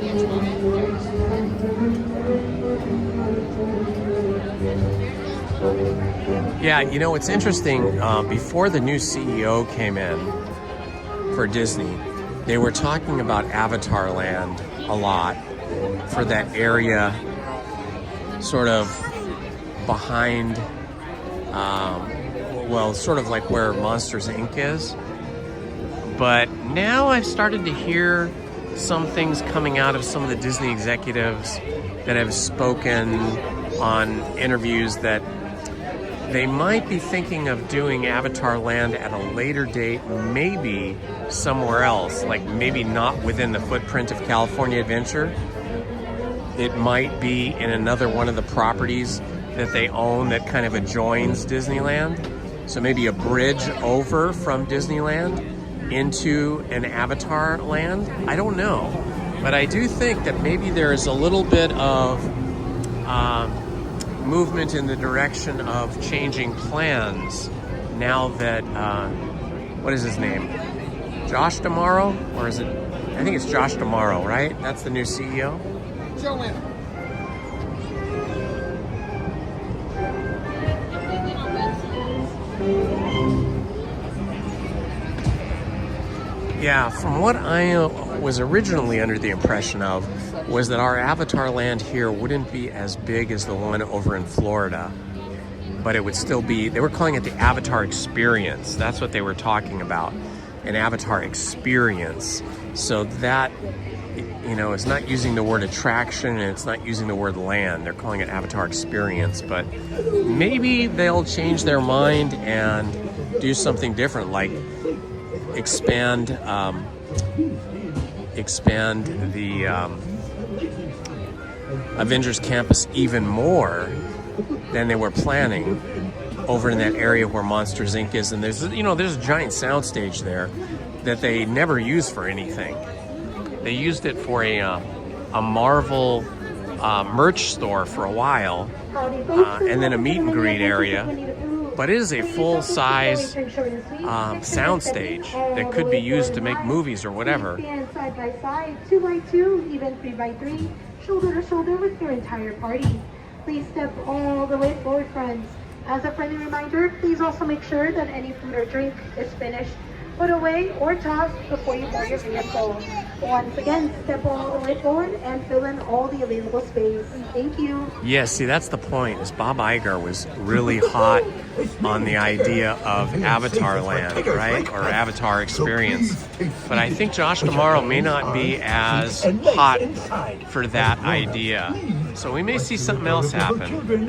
Yeah, you know, it's interesting. Before the new CEO came in for Disney, they were talking about Avatar Land a lot for that area sort of behind, well, sort of like where Monsters Inc. is. But now I've started to hear some things coming out of some of the Disney executives that have spoken on interviews that they might be thinking of doing Avatar Land at a later date, maybe somewhere else, like maybe not within the footprint of California Adventure. It might be in another one of the properties that they own that kind of adjoins Disneyland. So maybe a bridge over from Disneyland into an Avatar Land. I don't know. But I do think that maybe there is a little bit of movement in the direction of changing plans now that, what is his name? Josh D'Amaro? Or is it, I think it's Josh D'Amaro, right? That's the new CEO? Joanne. Yeah, from what I was originally under the impression of was that our Avatar Land here wouldn't be as big as the one over in Florida, but it would still be, they were calling it the Avatar Experience. That's what they were talking about, an Avatar Experience. So that, you know, it's not using the word attraction and it's not using the word land. They're calling it Avatar Experience, but maybe they'll change their mind and do something different, like expand the Avengers Campus even more than they were planning over in that area where Monsters Inc. is. And there's, you know, there's a giant soundstage there that they never use for anything. They used it for a Marvel merch store for a while, and then a meet and greet area. But it is a full-size soundstage that could be used to make movies or whatever. Stand side by side, 2x2, even 3x3, shoulder to shoulder with your entire party. Please step all the way forward, friends. As a friendly reminder, please also make sure that any food or drink is finished, put away, or tossed before you board your vehicle. Once again, step all the way forward and fill in all the available space. Thank you. Yes, see, that's the point, is Bob Iger was really hot on the idea of Avatar Land, right? Or Avatar Experience. But I think Josh D'Amaro may not be as hot for that idea. So we may see something else happen.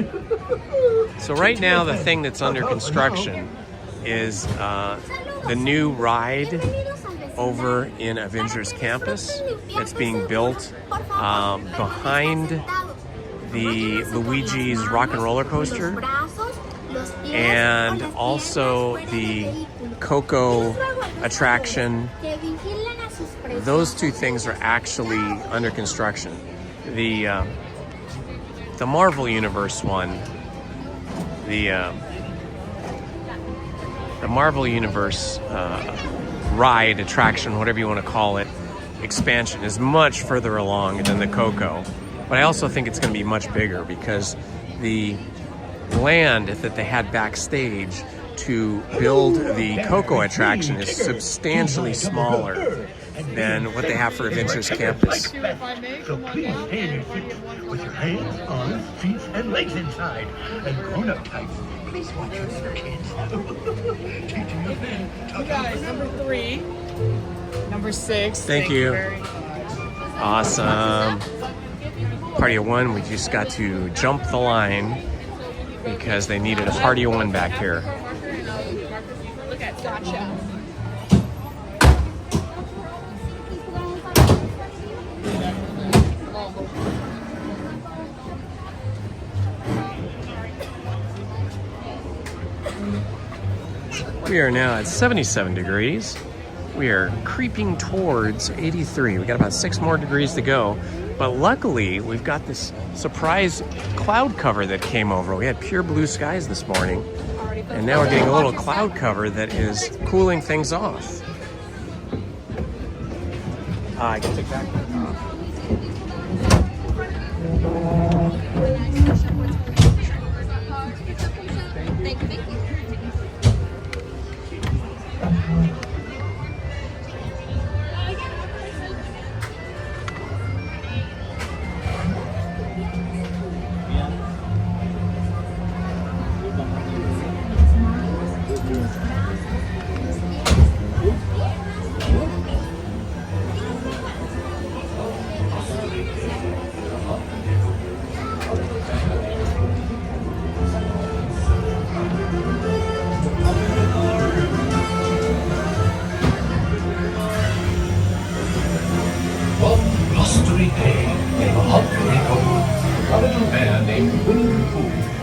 So right now, the thing that's under construction is the new ride over in Avengers Campus that's being built behind the Luigi's Rock and Roller Coaster, and also the Coco attraction. Those two things are actually under construction. The Marvel Universe one, the Marvel Universe ride, attraction, whatever you want to call it, expansion is much further along than the Coco. But I also think it's going to be much bigger because the land that they had backstage to build the Coco attraction is substantially smaller than what they have for Adventures Campus. So please stay in your seats with your hands, arms, feet, and legs inside. And grown-up types, please watch your kids. Teaching your thing. You guys, number 3, number 6. Thank you. Very much. Awesome. Party of 1, we just got to jump the line because they needed a party of 1 back here. Look at gotcha. We are now at 77 degrees. We are creeping towards 83. We got about 6 more degrees to go. But luckily, we've got this surprise cloud cover that came over. We had pure blue skies this morning. And now we're getting a little cloud cover that is cooling things off. I can take that. Thank you.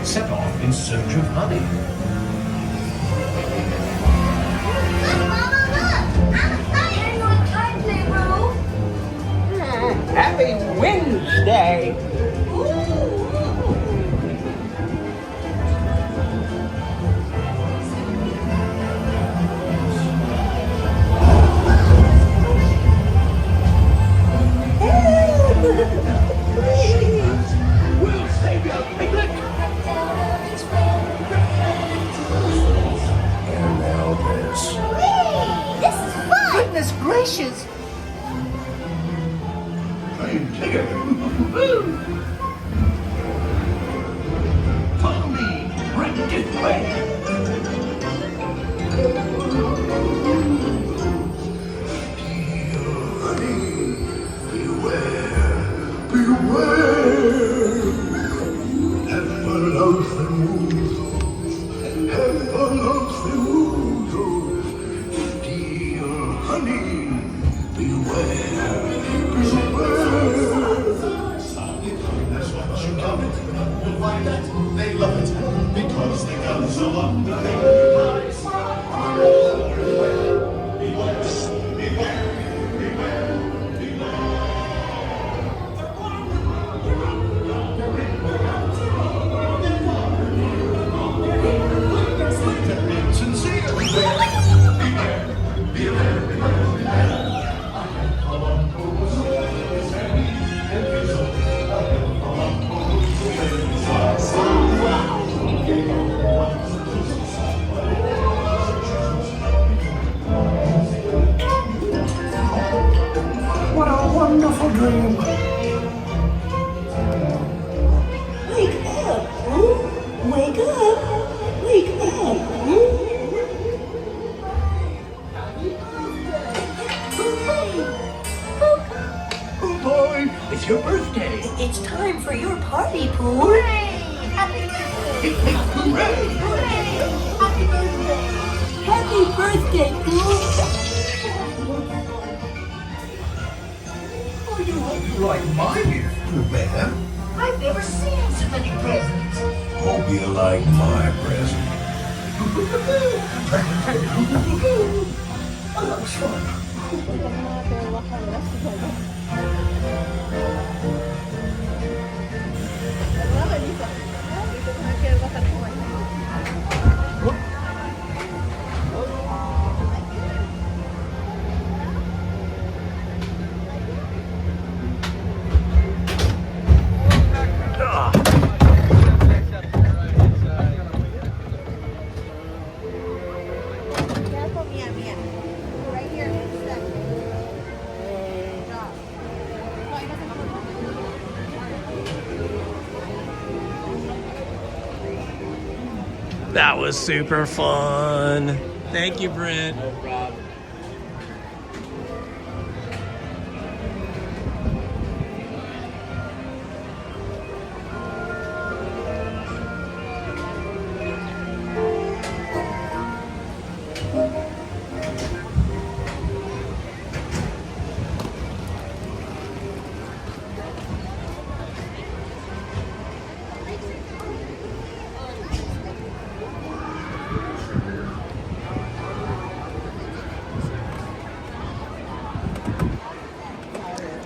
Set off in search of honey. Happy Wednesday. We'll save your piglet. And now this. This is fun! Goodness gracious! Follow me, right this way. They love it because they got so up. What a wonderful dream. Wake up, huh? Wake up. Wake up, huh? Oh boy, it's your birthday. It's time for your party, Pooh. Happy birthday, Pooh. Oh, you hope you like my gift, Pooh Bear. I've never seen so many presents. Hope you like my present. Oh, that was fun. That was super fun. Thank you, Brent. No problem.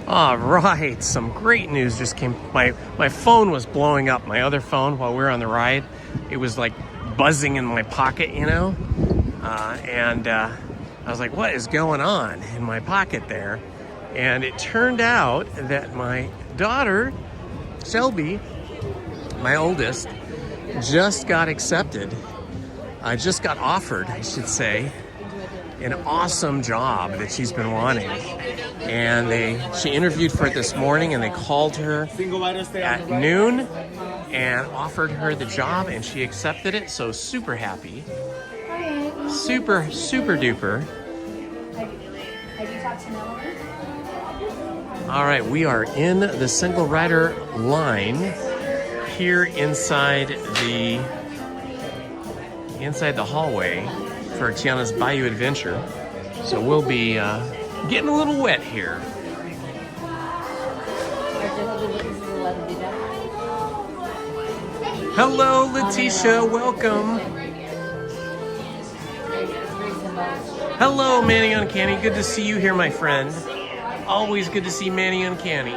All right, some great news just came. My phone was blowing up. My other phone while we were on the ride, it was like buzzing in my pocket, you know? I was like, what is going on in my pocket there? And it turned out that my daughter, Shelby, my oldest, just got accepted. Just got offered, I should say, an awesome job that she's been wanting. And she interviewed for it this morning, and they called her at noon and offered her the job, and she accepted it. So super happy. Super duper. Have you talked to Melanie? All right, we are in the single rider line here inside the hallway for Tiana's Bayou adventure. So we'll be getting a little wet here. Hello, Letitia, welcome. Hello, Manny Uncanny. Good to see you here, my friend. Always good to see Manny Uncanny.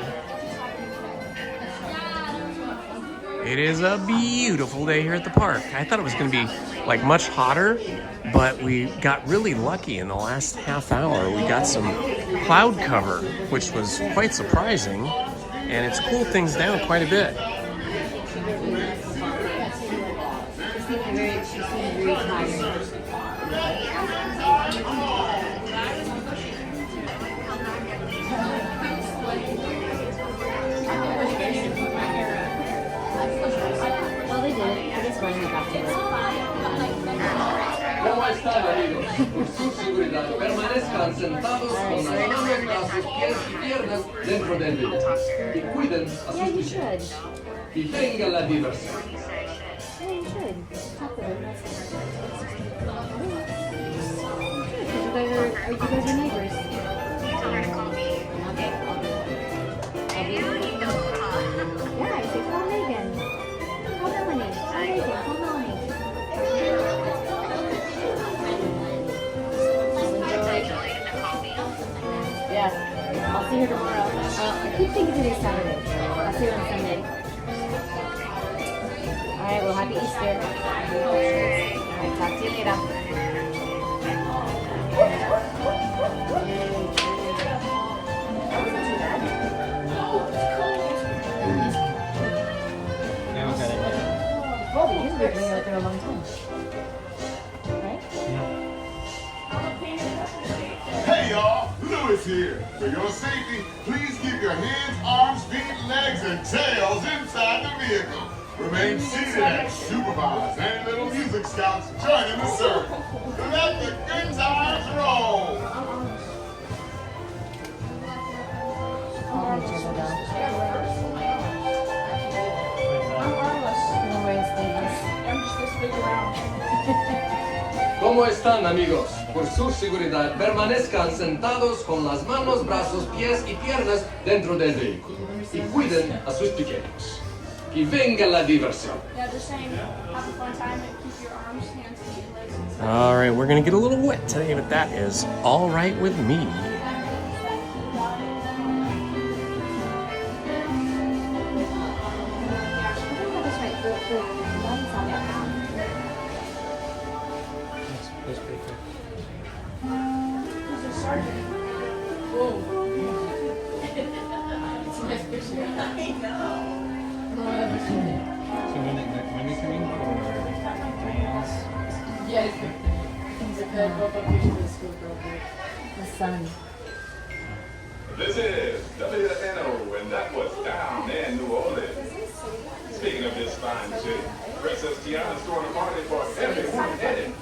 It is a beautiful day here at the park. I thought it was going to be like much hotter, but we got really lucky in the last half hour. We got some cloud cover, which was quite surprising, and it's cooled things down quite a bit. Well, they did. They just running back to ¿Cómo están, amigos? Por su seguridad, permanezcan sentados con las manos, brazos, pies y piernas dentro del vehículo. Y cuiden a sus bicicletas. Y venga la diversión. Yeah, you should. Talk to them. You guys are neighbors. Yeah, I say call Megan. Call Melanie. Call Megan. Call Melanie. Yeah, I'll see her tomorrow. I keep thinking today's Saturday. I'll see her on Sunday. Alright, well, happy Easter. Alright, talk to you later. You've been doing it for a long time. Right? Hey y'all, Lewis here. For your safety, please keep your hands, arms, feet, legs, and tails inside the vehicle. Remain seated and supervise any little music scouts joining the circle. Let the good times roll. ¿Cómo están, amigos? Por su seguridad, permanezcan sentados con las manos, brazos, pies y piernas dentro del vehículo. Y cuiden a sus pequeños. Y venga la diversión. Yeah, just saying, have a fun time and keep your arms, hands, and legs inside. All right, we're gonna get a little wet today, but that is all right with me. That's pretty cool. Who's a sergeant? Whoa. It's a nice picture. I know. So when are you coming for Diane's? Yeah, he's a good both up here to the school real quick. The sun. This is WNO, and that was down there in New Orleans. Speaking of this fine city, Princess Tiana's throwing a party for everyone headed.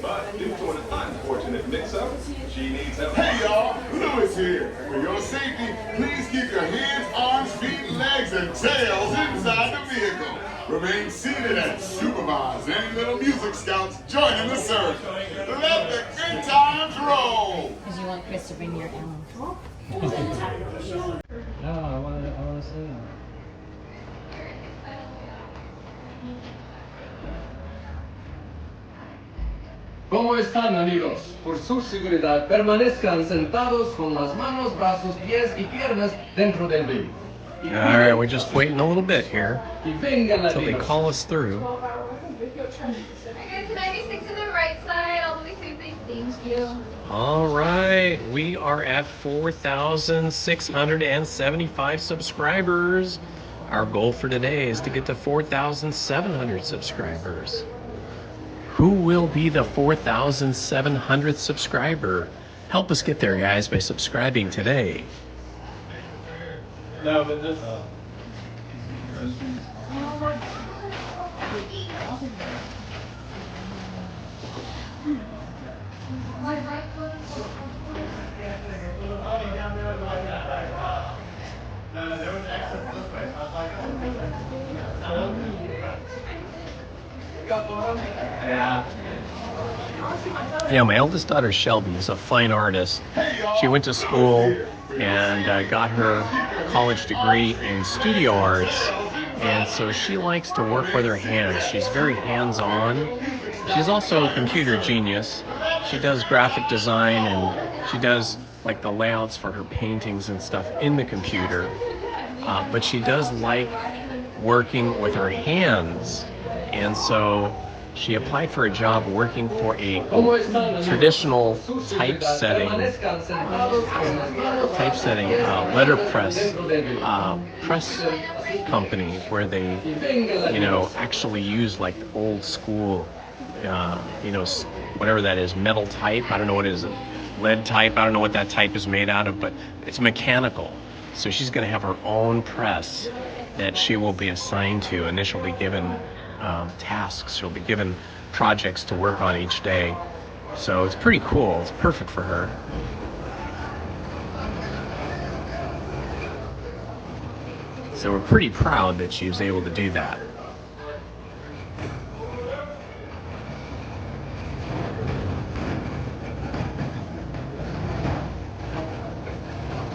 But due to an unfortunate mix-up, she needs help. Hey y'all, Louis here. For your safety, please keep your hands, arms, feet, legs, and tails inside the vehicle. Remain seated and supervise any little music scouts joining the circle. Let the good times roll. Because you want Chris to bring your animal. No, I want to see. ¿Cómo están, amigos? Por su seguridad, permanezcan sentados con las manos, brazos, pies y piernas dentro del vehículo. All right, we're just waiting a little bit here until they call us through. Can I be stick to the right side? I'll do the same thing. Thank you. All right, we are at 4,675 subscribers. Our goal for today is to get to 4,700 subscribers. Who will be the 4,700th subscriber? Help us get there, guys, by subscribing today. No, but this. Yeah, my eldest daughter Shelby is a fine artist. She went to school and got her college degree in studio arts, and so she likes to work with her hands. She's very hands-on. She's also a computer genius. She does graphic design and she does like the layouts for her paintings and stuff in the computer, but she does like working with her hands, and so she applied for a job working for a traditional typesetting letterpress press company where they, actually use like old school, whatever that is, metal type. I don't know what it is, lead type. I don't know what that type is made out of, but it's mechanical. So she's going to have her own press that she will be assigned to, and then she'll be given tasks. She'll be given projects to work on each day. So it's pretty cool. It's perfect for her. So we're pretty proud that she was able to do that.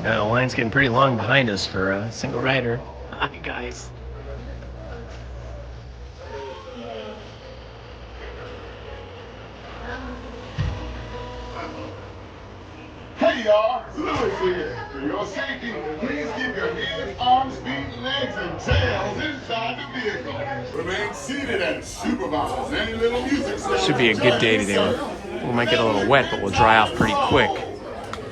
The line's getting pretty long behind us for a single rider. Hi, guys. Hey y'all, Louis here. For your safety, please keep your hands, arms, feet, legs, and tails inside the vehicle. Remain seated and supervise any little music scouts. Should be a good day today. We might get a little wet, but we'll dry off pretty quick.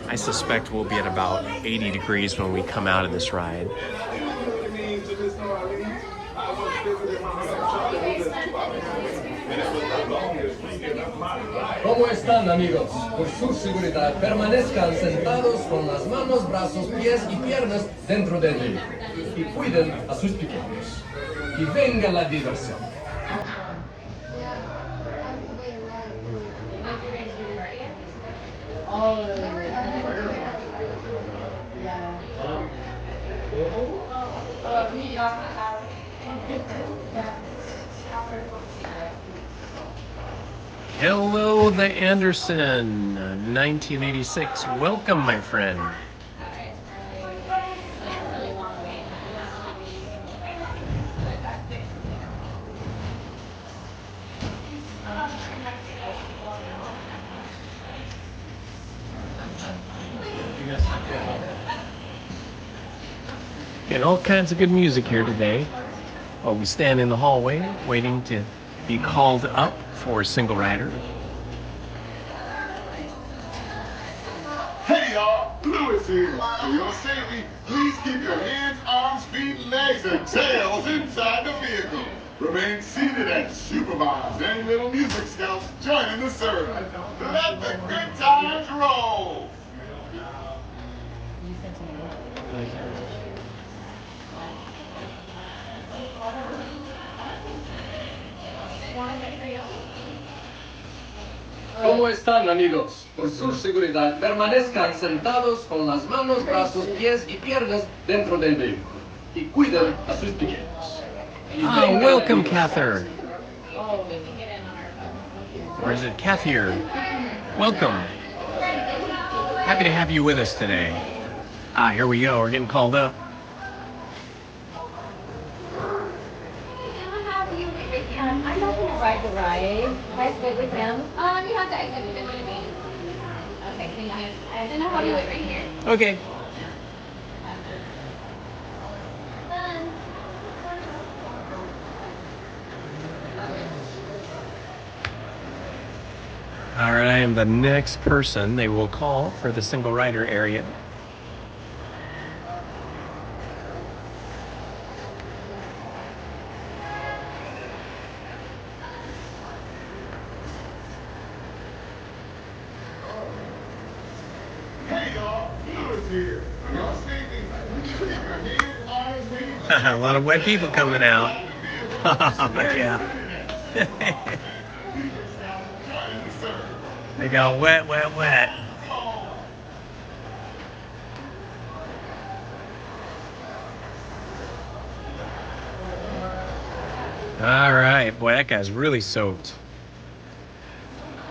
I suspect we'll be at about 80 degrees when we come out of this ride. ¿Cómo están, amigos? Por su seguridad, permanezcan sentados con las manos, brazos, pies y piernas dentro del vehículo. Y cuiden a sus pequeños. Y venga la diversión. Hello, the Anderson, 1986. Welcome, my friend. Getting all kinds of good music here today. While we stand in the hallway waiting to be called up for a single rider. Hey y'all, Louis here. For your safety, please keep your hands, arms, feet, legs, and tails inside the vehicle. Remain seated and supervise any little music scouts joining the circle. Let the good times roll. ¿Cómo están, amigos? Por su seguridad, permanezcan sentados con las manos, brazos, pies y piernas dentro del vehículo. Y cuiden a sus pequeños. Oh, welcome, Cather. Or is it Cathier? Welcome. Happy to have you with us today. Ah, here we go. We're getting called up. I'm not going to ride the ride. Can I sit with him? You have to exit it with me. Okay, thank you. Then I'll have you wait right here. Okay. All right, I am the next person they will call for the single rider area. Hey y'all, Lewis here. For your safety, keep your hands, arms, feet. A lot of wet people coming out. Yeah. They got wet, wet, wet. All right, boy, that guy's really soaked.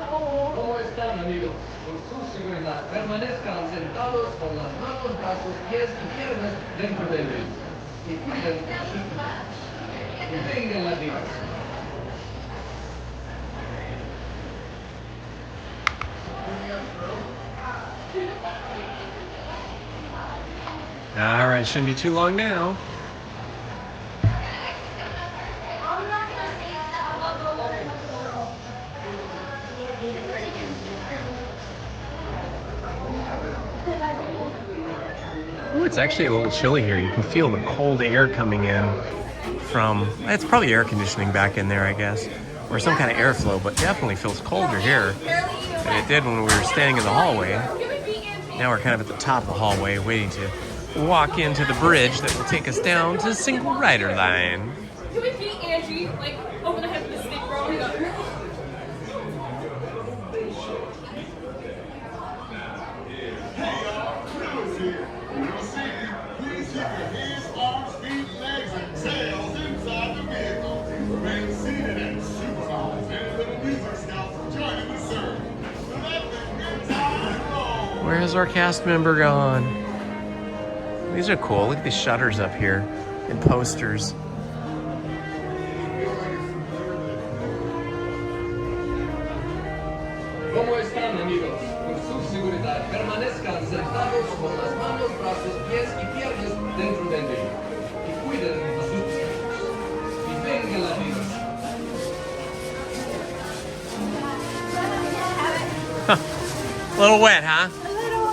¿Cómo están, amigos? Por su seguridad, permanezcan sentados con las manos, brazos, pies y piernas dentro del vehículo. Y cuiden a sus pequeños. Y tengan la diversión. All right, shouldn't be too long now. Oh, it's actually a little chilly here. You can feel the cold air coming in from, it's probably air conditioning back in there, I guess, or some kind of airflow, but definitely feels colder here than it did when we were standing in the hallway. Now we're kind of at the top of the hallway waiting to walk into the bridge that will take us down to the single rider line. Can we beat Angie, like, over the head with the stick, bro? We got her. Hey y'all, Lewis here. For your safety, please keep your hands, arms, feet, legs, and tails inside the vehicle. Remain seated and supervise any little music scouts joining the service. So let them get time and roll. Where's our cast member gone? These are cool. Look at these shutters up here and posters. ¿Cómo están, amigos? Por su seguridad, permanezcan sentados con las manos, brazos, pies y piernas dentro del vehículo. Y cuiden a sus pequeños. Y vengan la diversión. A little wet, huh? A little.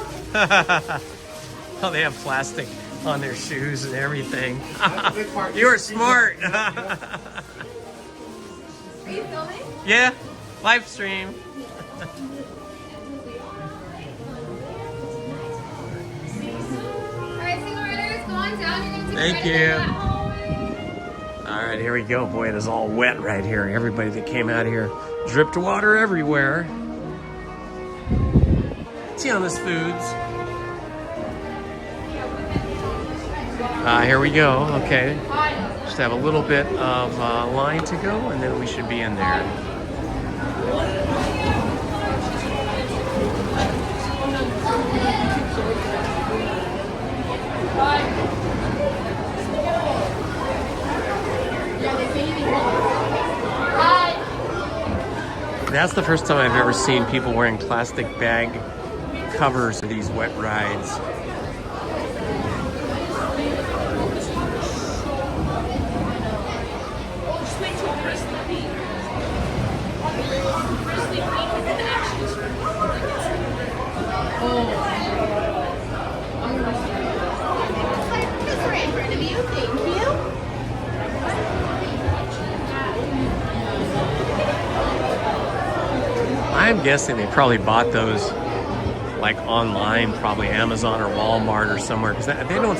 Oh, they have plastic on their shoes and everything. You were smart. Are you filming? Yeah, live stream. Alright, single riders, go on down. You're gonna take Thank you. All right, here we go. Boy, it is all wet right here. Everybody that came out of here dripped water everywhere. Tiana's Foods. Here we go. Okay. Just have a little bit of line to go, and then we should be in there. That's the first time I've ever seen people wearing plastic bag covers of these wet rides. I'm guessing they probably bought those like online, probably Amazon or Walmart or somewhere, because they don't.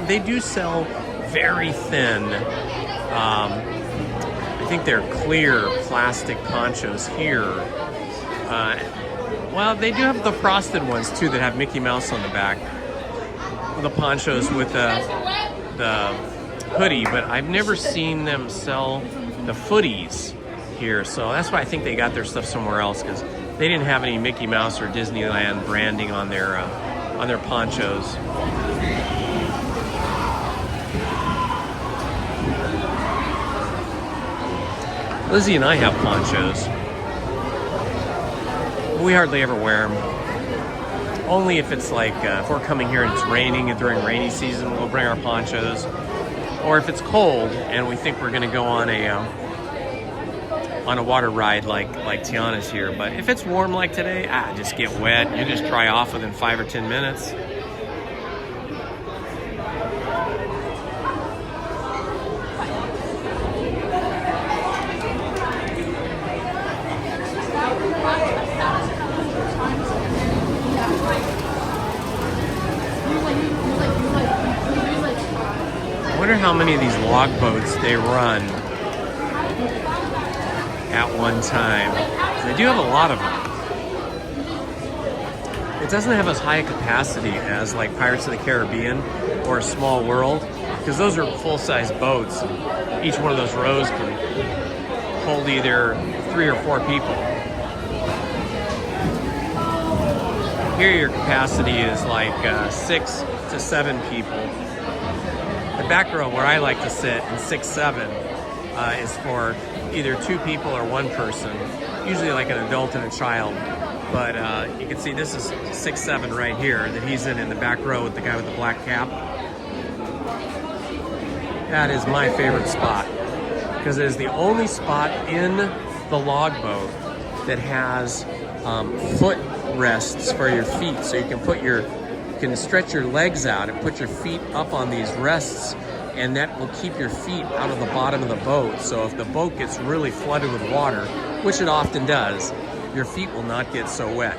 They do sell very thin. I think they're clear plastic ponchos here. Well, they do have the frosted ones too that have Mickey Mouse on the back. The ponchos with the hoodie, but I've never seen them sell the footies here. So that's why I think they got their stuff somewhere else, because they didn't have any Mickey Mouse or Disneyland branding on their ponchos. Lizzie and I have ponchos. We hardly ever wear them. Only if it's like, if we're coming here and it's raining and during rainy season, we'll bring our ponchos. Or if it's cold and we think we're gonna go on a water ride like Tiana's here. But if it's warm like today, just get wet. You just dry off within 5 or 10 minutes. I wonder how many of these log boats they run at one time. They do have a lot of them. It doesn't have as high a capacity as like Pirates of the Caribbean or A Small World, because those are full-size boats. Each one of those rows can hold either 3 or 4 people. Here your capacity is like 6 to 7 people. The back row where I like to sit in 6-7 is for either 2 people or 1 person, usually like an adult and a child. But you can see this is 6-7 right here that he's in the back row with the guy with the black cap. That is my favorite spot, because it is the only spot in the log boat that has foot rests for your feet, so you can stretch your legs out and put your feet up on these rests, and that will keep your feet out of the bottom of the boat. So if the boat gets really flooded with water, which it often does, your feet will not get so wet.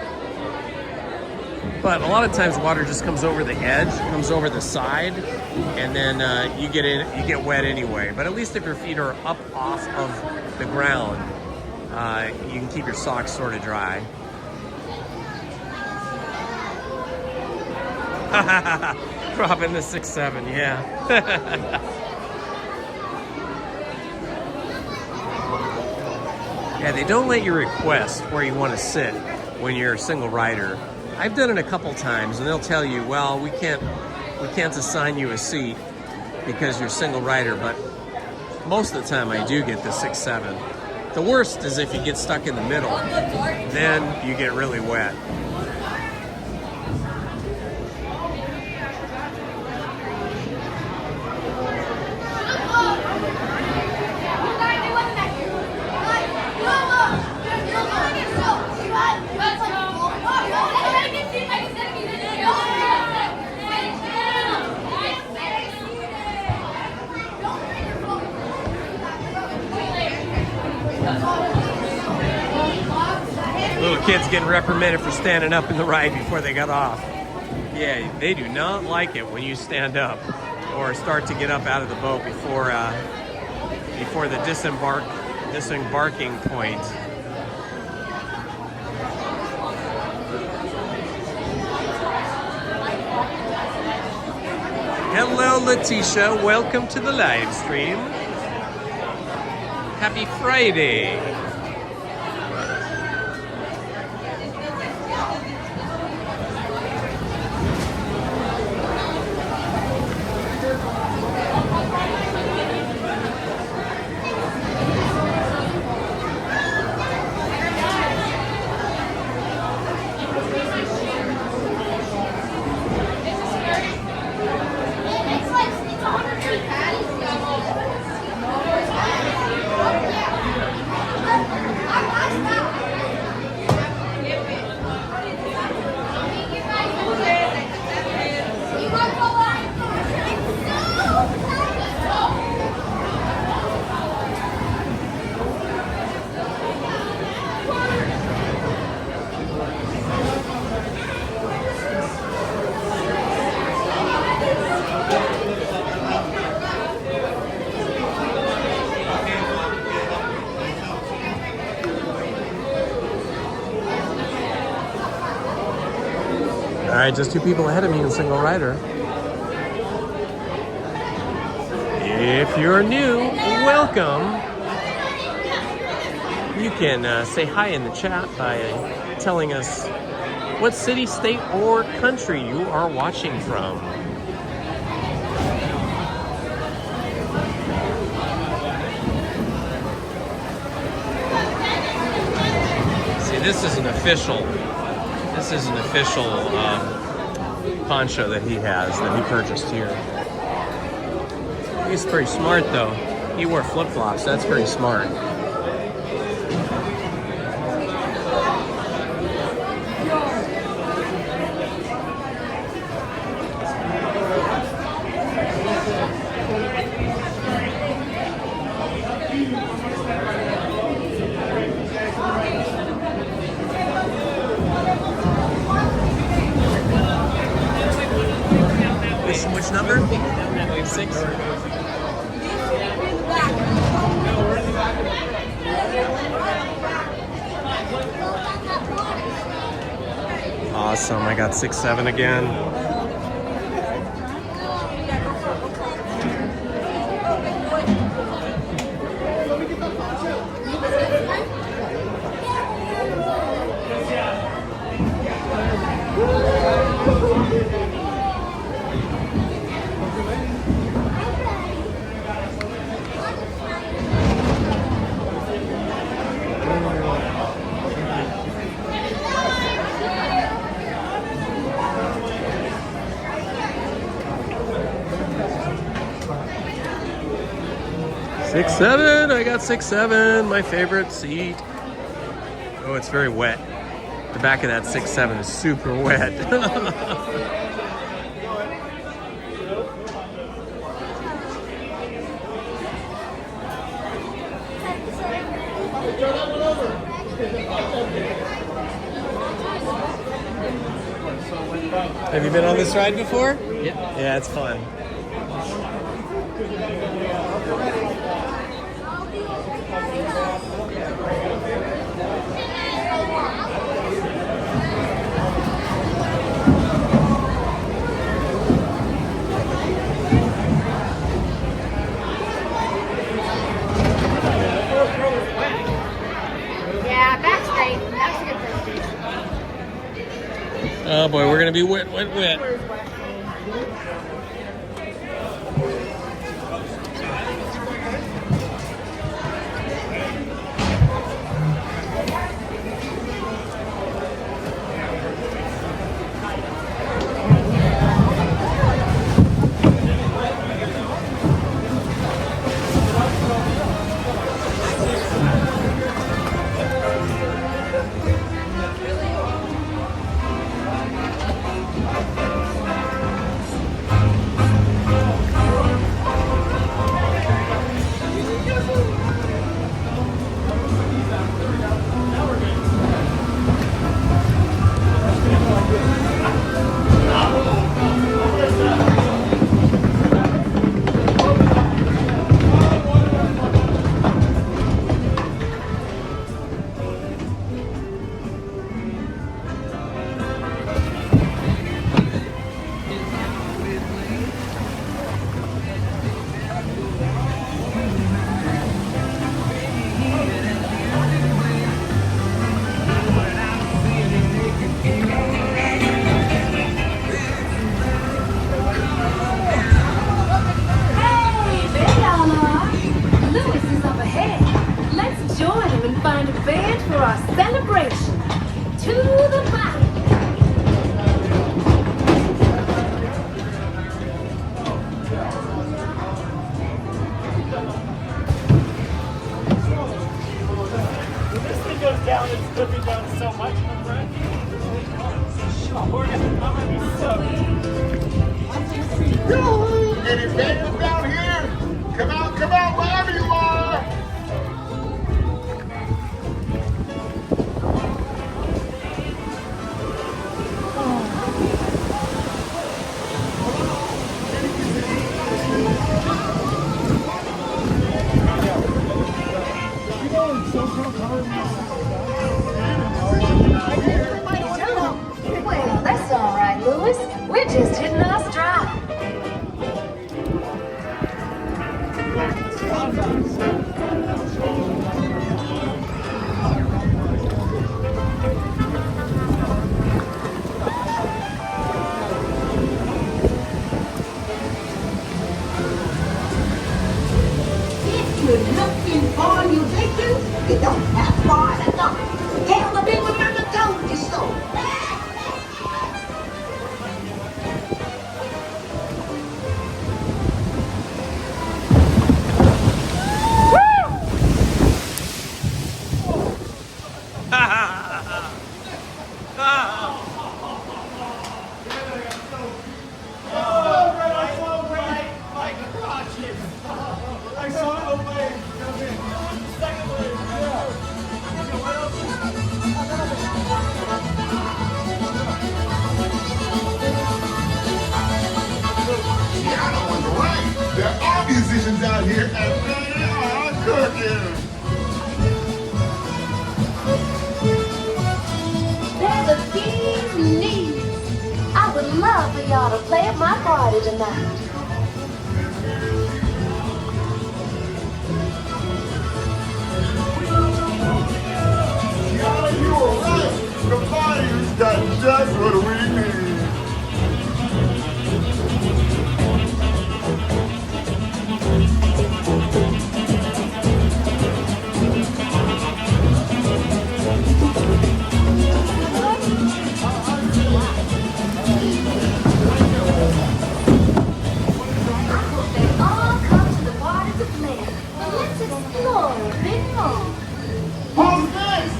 But a lot of times water just comes over the edge, comes over the side, and then you get wet anyway. But at least if your feet are up off of the ground, you can keep your socks sort of dry. Dropping the 6-7, yeah. Yeah, they don't let you request where you want to sit when you're a single rider. I've done it a couple times, and they'll tell you, well, we can't assign you a seat because you're a single rider. But most of the time, I do get the 6-7. The worst is if you get stuck in the middle, then you get really wet. Little kids getting reprimanded for standing up in the ride before they got off. Yeah, they do not like it when you stand up or start to get up out of the boat before the disembarking point. Hello, Letitia. Welcome to the live stream. Happy Friday. right, just 2 people ahead of me in single rider. If you're new, welcome. You can say hi in the chat by telling us what city, state, or country you are watching from. See, this is an official poncho that he has, that he purchased here. He's pretty smart though. He wore flip-flops, that's pretty smart. Which number? 6. Awesome, I got 6-7 again. Six, 7, I got 6-7, my favorite seat. Oh, it's very wet. The back of that 6-7 is super wet. Have you been on this ride before? Yep. Yeah, it's fun. Yeah, back straight. That's a good place. Oh boy, we're gonna be wet, wet, wet. Any fans down here? Come out, wherever you are! Well, that's all right, Louis. Chicken farm you take to, you don't have far to go. Tell the people mama told you so. I saw it away. Tiana was right. There are musicians out here and they are cooking. There's a few leaves. I would love for y'all to play at my party tonight. Tiana, you were right. The Bayou's got just what we need. They all come to the party to play. Let's explore a bit more. Who's next?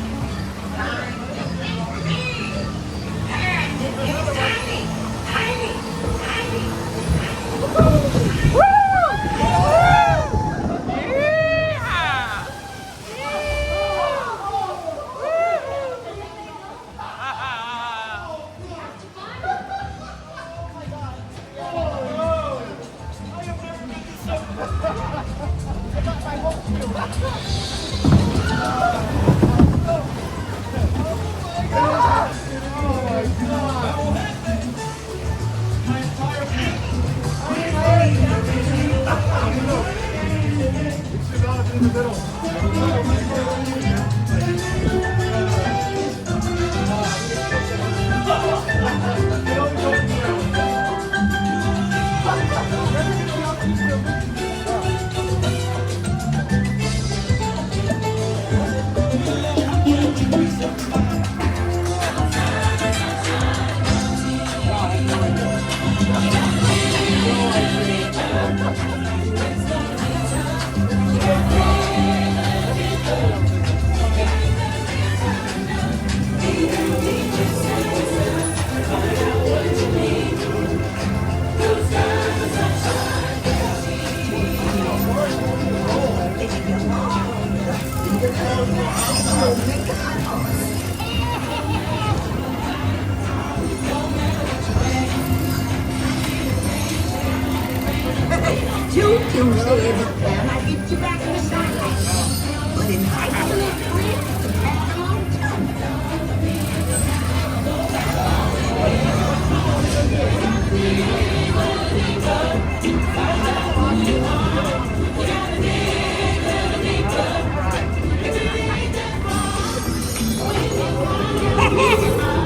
Tuesday every time I get you back in the sunlight. But invite your little friends to pass along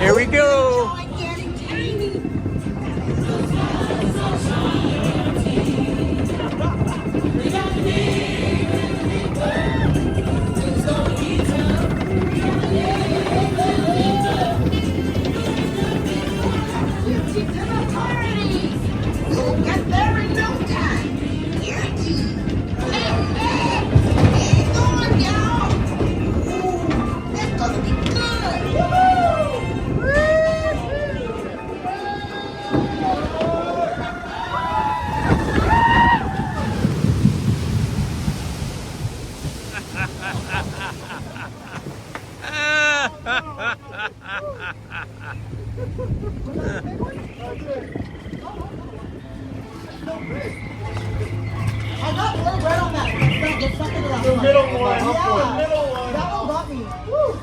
Here we go. We'll get there in no time. Guaranteed. Hang on, y'all. Ooh, that's gonna be good. I got one right on that. The second to last The one. middle one. Yeah. The middle one. That one got me. Woo.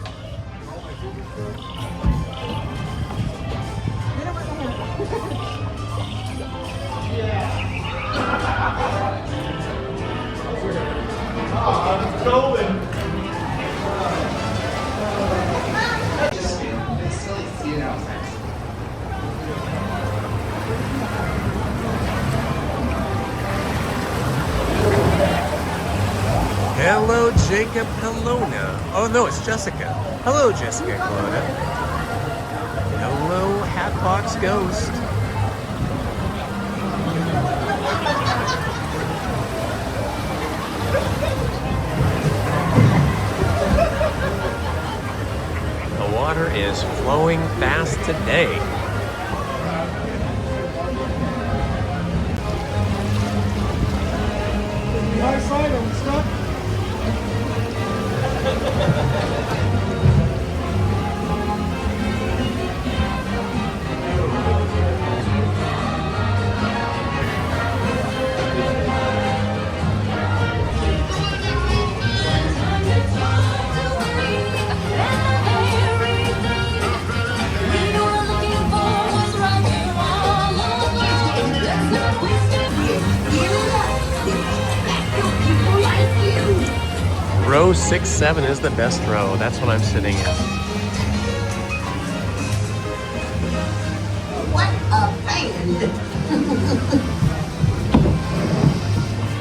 I'm going. Hello, Jacob Kelowna. Oh no, it's Jessica. Hello, Jessica Kelowna. Hello, Hatbox Ghost. The water is flowing fast today. Nice item, stuff. Row 6-7 is the best row. That's what I'm sitting in. What a band!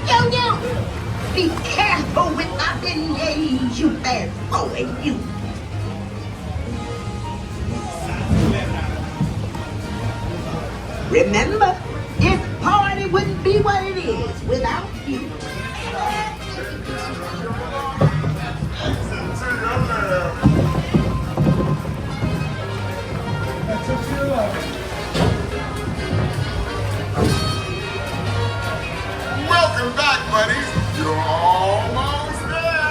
Yo, yo! Be careful with my beignets, you bad boy, you! Remember, this party wouldn't be what it is without you. Welcome back, buddies. You're almost there.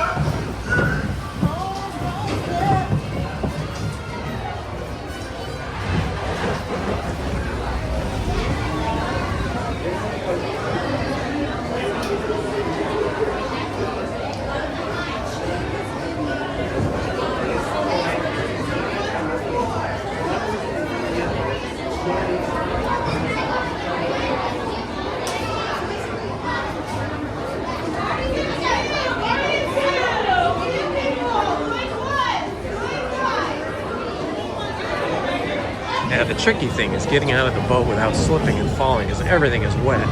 Yeah, the tricky thing is getting out of the boat without slipping and falling because everything is wet.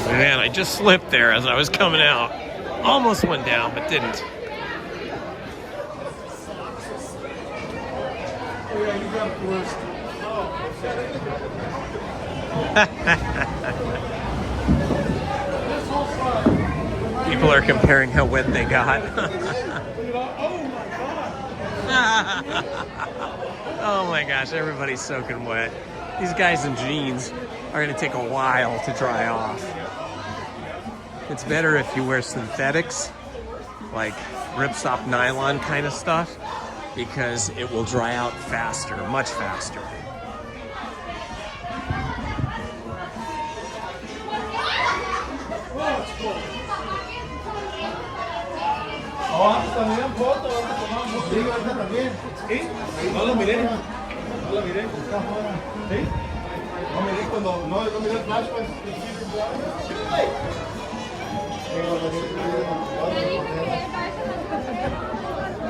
Man, I just slipped there as I was coming out. Almost went down, but didn't. Oh yeah, you got it first. People are comparing how wet they got. Oh my gosh, everybody's soaking wet. These guys in jeans are gonna take a while to dry off. It's better if you wear synthetics, like ripstop nylon kind of stuff, because it will dry out faster, much faster. Antes también fotos, tomamos. Sí, ahorita también. ¿Sí? No lo miré. No lo miré. Está afuera. ¿Sí? No miré cuando... No miré el flash.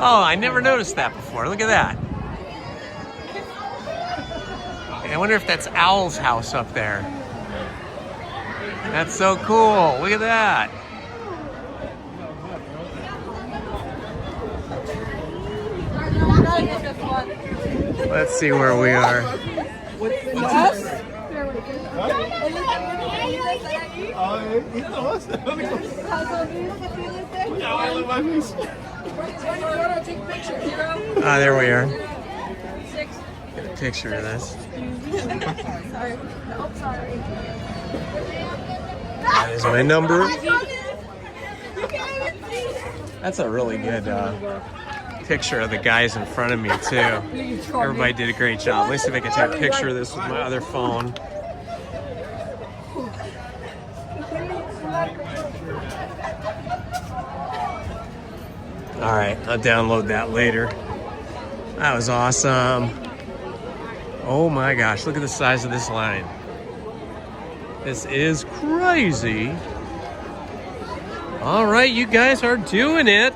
Oh, I never noticed that before. Look at that. I wonder if that's Owl's house up there. That's so cool. Look at that. Let's see where we are. Ah, there we are. Get a picture of this. That is my number. That's a really good picture of the guys in front of me too. Everybody did a great job. Let me see if I can take a picture of this with my other phone. All right, I'll download that later. That was awesome. Oh my gosh, look at the size of this line. This is crazy. All right, you guys are doing it.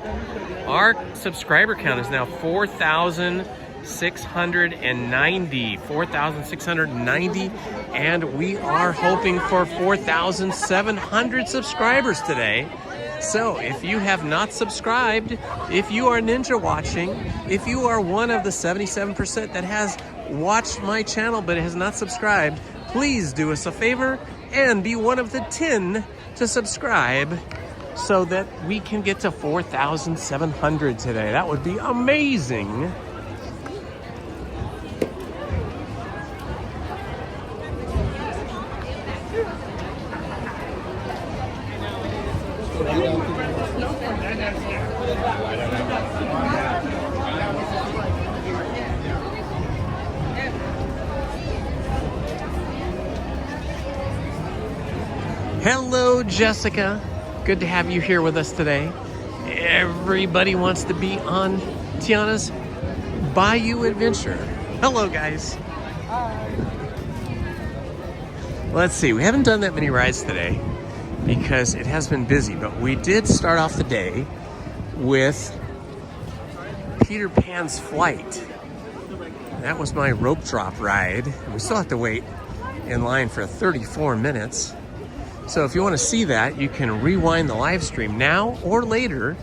Our subscriber count is now 4,000 4,690, and we are hoping for 4,700 subscribers today. So if you have not subscribed, if you are ninja watching, if you are one of the 77% that has watched my channel but has not subscribed, please do us a favor and be one of the 10 to subscribe so that we can get to 4,700 today. That would be amazing. Hello, Jessica. Good to have you here with us today. Everybody wants to be on Tiana's Bayou adventure. Hello, guys. Let's see, we haven't done that many rides today because it has been busy, but we did start off the day with Peter Pan's Flight. That was my rope drop ride. We still have to wait in line for 34 minutes. So if you want to see that, you can rewind the live stream now or later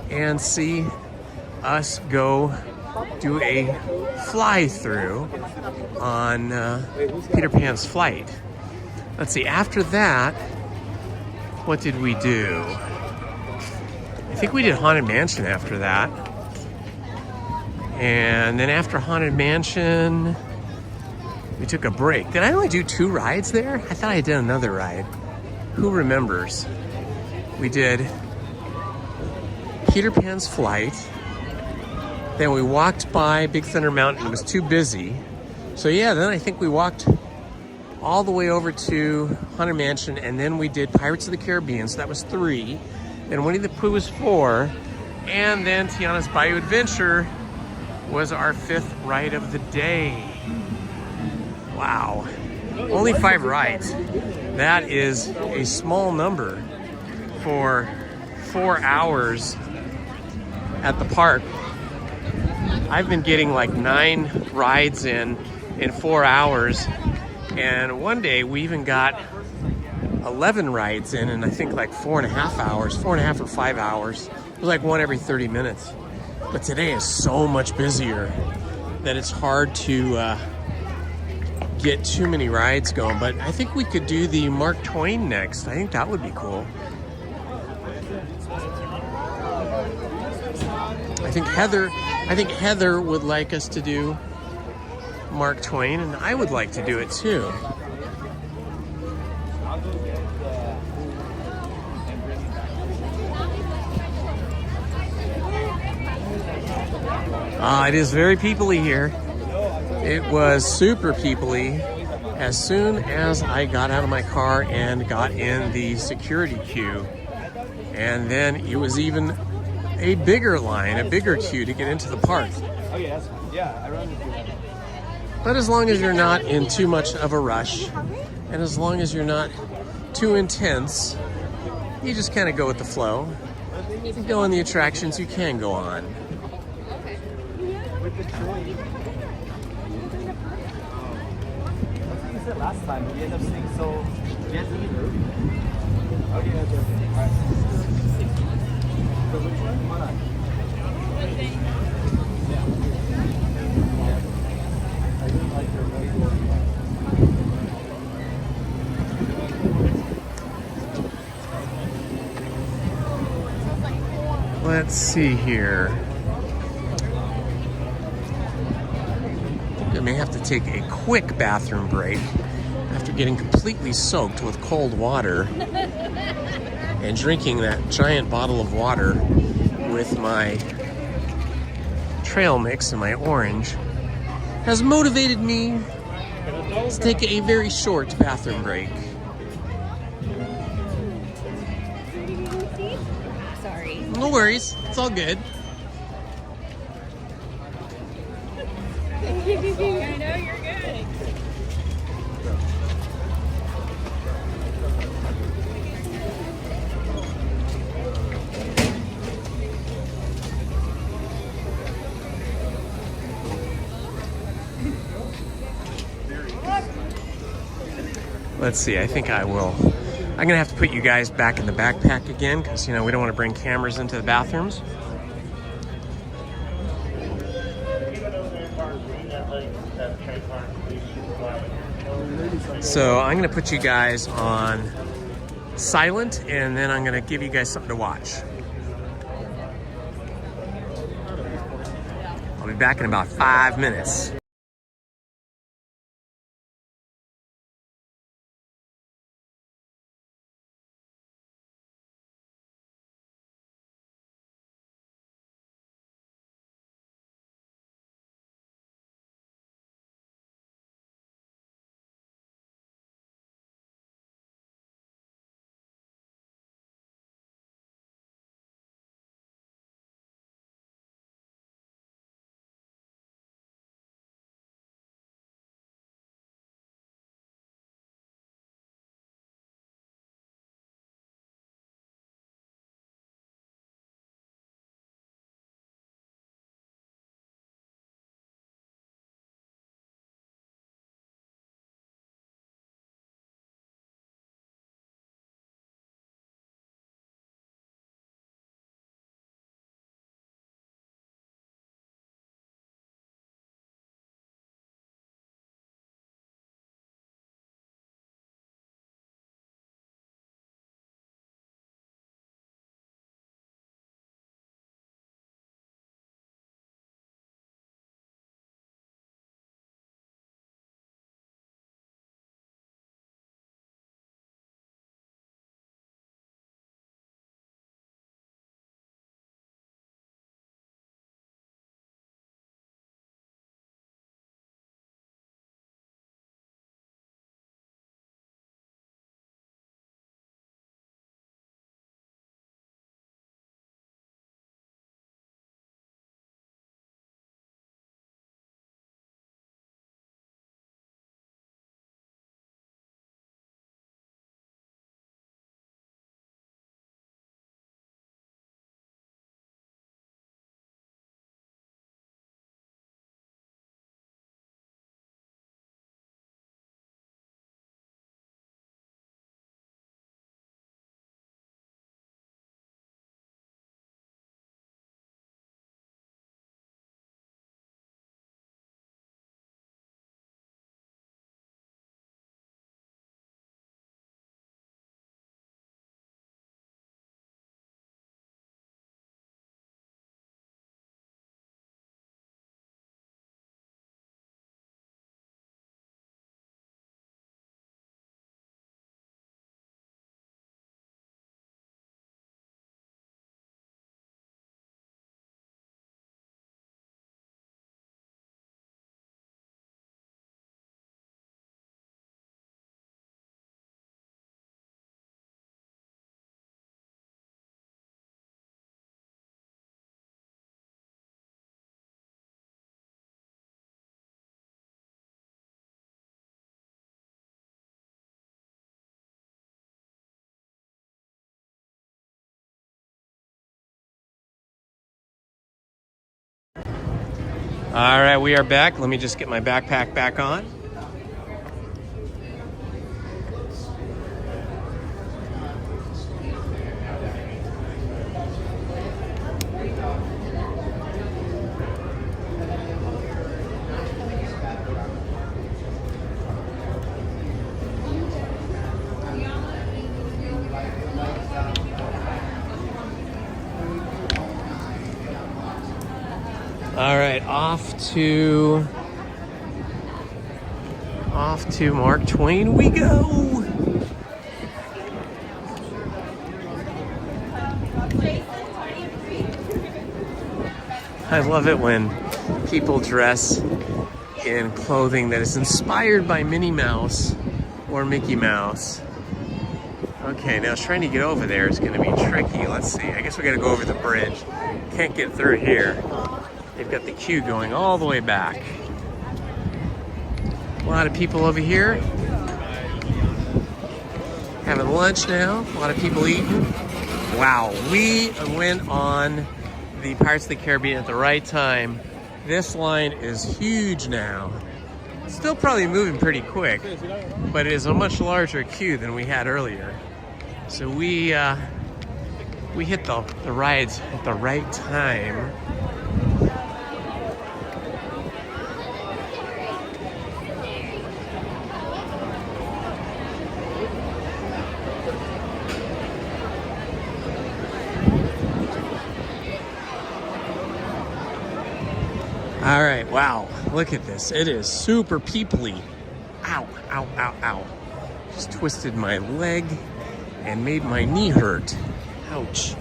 and see us go do a fly through on Peter Pan's Flight. Let's see, after that, what did we do? I think we did Haunted Mansion after that. And then after Haunted Mansion, we took a break. Did I only do 2 rides there? I thought I did another ride. Who remembers? We did Peter Pan's Flight. Then we walked by Big Thunder Mountain. It was too busy. So yeah, then I think we walked all the way over to Haunted Mansion, and then we did Pirates of the Caribbean. So that was 3. Then Winnie the Pooh was 4. And then Tiana's Bayou Adventure was our 5th ride of the day. Wow. Only 5 rides. That is a small number for 4 hours at the park. I've been getting like 9 rides in 4 hours. And one day we even got 11 rides in I think like 4.5 hours, 4.5 or 5 hours. It was like one every 30 minutes. But today is so much busier that it's hard to get too many rides going. But I think we could do the Mark Twain next. I think that would be cool. I think Heather would like us to do Mark Twain, and I would like to do it too. It is very peoply here. It was super peoply as soon as I got out of my car and got in the security queue. And then it was even a bigger line, a bigger queue to get into the park. Oh yes, yeah, I run into that. But as long as you're not in too much of a rush, and as long as you're not too intense, you just kind of go with the flow. You can go on the attractions you can go on. With the Twain. You said last time, we ended up saying so. Yes, okay, okay. Alright. So which one? Why not? Yeah. I didn't like your voice. Let's see here. I may have to take a quick bathroom break after getting completely soaked with cold water and drinking that giant bottle of water with my trail mix and my orange has motivated me to take a very short bathroom break. Sorry. No worries, it's all good. I know you're good. Let's see, I think I will. I'm gonna have to put you guys back in the backpack again because, you know, we don't want to bring cameras into the bathrooms. So I'm gonna put you guys on silent and then I'm gonna give you guys something to watch. I'll be back in about 5 minutes. All right, we are back. Let me just get my backpack back on. All right, off to Mark Twain we go. I love it when people dress in clothing that is inspired by Minnie Mouse or Mickey Mouse. Okay, now trying to get over there is going to be tricky. Let's see. I guess we got to go over the bridge. Can't get through here. They've got the queue going all the way back. A lot of people over here having lunch now. A lot of people eating. Wow, we went on the Pirates of the Caribbean at the right time. This line is huge now. Still probably moving pretty quick, but it is a much larger queue than we had earlier. So we hit the rides at the right time. All right, wow, look at this. It is super peoply. Ow, ow, ow, ow. Just twisted my leg and made my knee hurt. Ouch.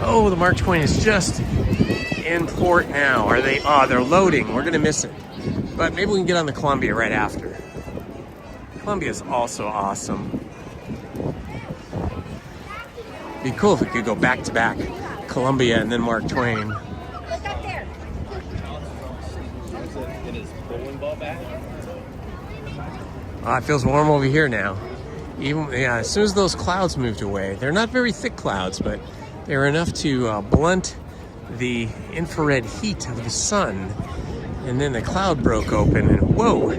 Oh, the Mark Twain is just in port now. Are they? Oh, they're loading. We're gonna miss it. But maybe we can get on the Columbia right after. Columbia is also awesome. Be cool if we could go back to back, Columbia and then Mark Twain. Look up there. Oh, it feels warm over here now. Even as soon as those clouds moved away, they're not very thick clouds, but they're enough to blunt the infrared heat of the sun. And then the cloud broke open and whoa,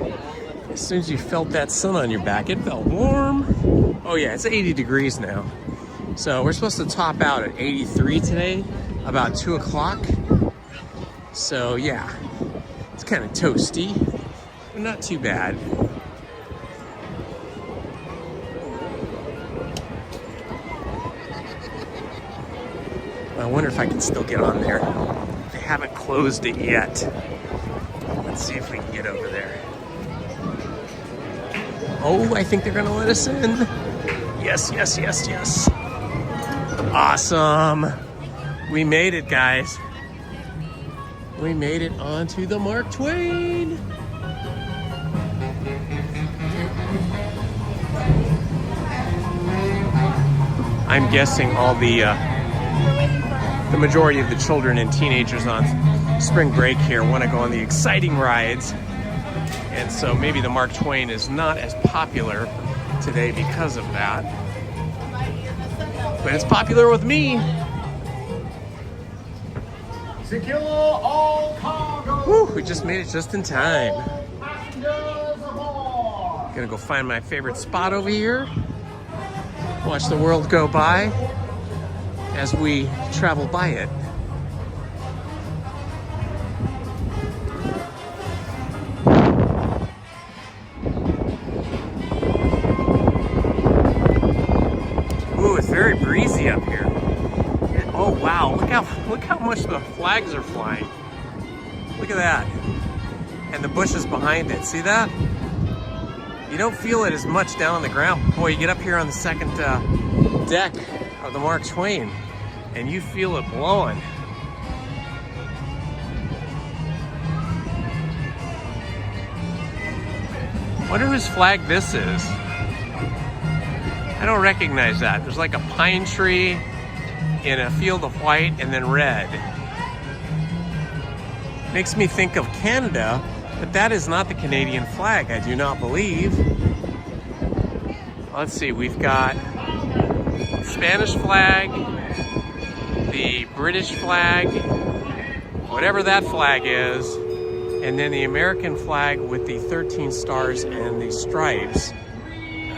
as soon as you felt that sun on your back, it felt warm. Oh yeah, it's 80 degrees now. So we're supposed to top out at 83 today, about 2 o'clock. So yeah, it's kind of toasty, but not too bad. I wonder if I can still get on there. They haven't closed it yet. Let's see if we can get over there. Oh, I think they're gonna let us in. Yes, yes, yes, yes. Awesome. We made it, guys. We made it onto the Mark Twain. I'm guessing all the majority of the children and teenagers on spring break here want to go on the exciting rides. And so maybe the Mark Twain is not as popular today because of that. But it's popular with me. Secure all cargo. Whew, we just made it just in time. Passengers aboard. Gonna go find my favorite spot over here. Watch the world go by as we travel by it. Ooh, it's very breezy up here. Oh wow, look how much the flags are flying. Look at that. And the bushes behind it, see that? You don't feel it as much down on the ground. Boy, you get up here on the second deck of the Mark Twain and you feel it blowing. Wonder whose flag this is. I don't recognize that. There's like a pine tree in a field of white and then red. Makes me think of Canada, but that is not the Canadian flag, I do not believe. Let's see, we've got Spanish flag, the British flag, whatever that flag is, and then the American flag with the 13 stars and the stripes.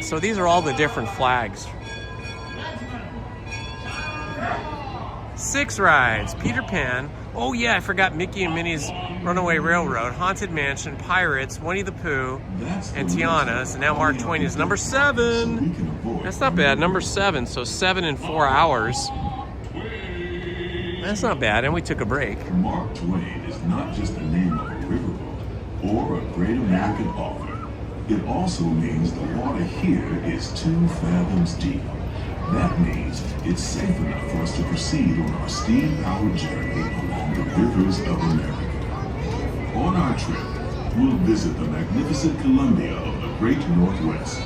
So these are all the different flags. 6 rides, Peter Pan. Oh yeah, I forgot Mickey and Minnie's Runaway Railroad, Haunted Mansion, Pirates, Winnie the Pooh, and Tiana. So now Mark Twain is number 7. That's not bad, number 7, so 7 in 4 hours. That's not bad, and we took a break. Mark Twain is not just the name of a riverboat or a great American author. It also means the water here is 2 fathoms deep. That means it's safe enough for us to proceed on our steam-powered journey along the rivers of America. On our trip, we'll visit the magnificent Columbia of the Great Northwest,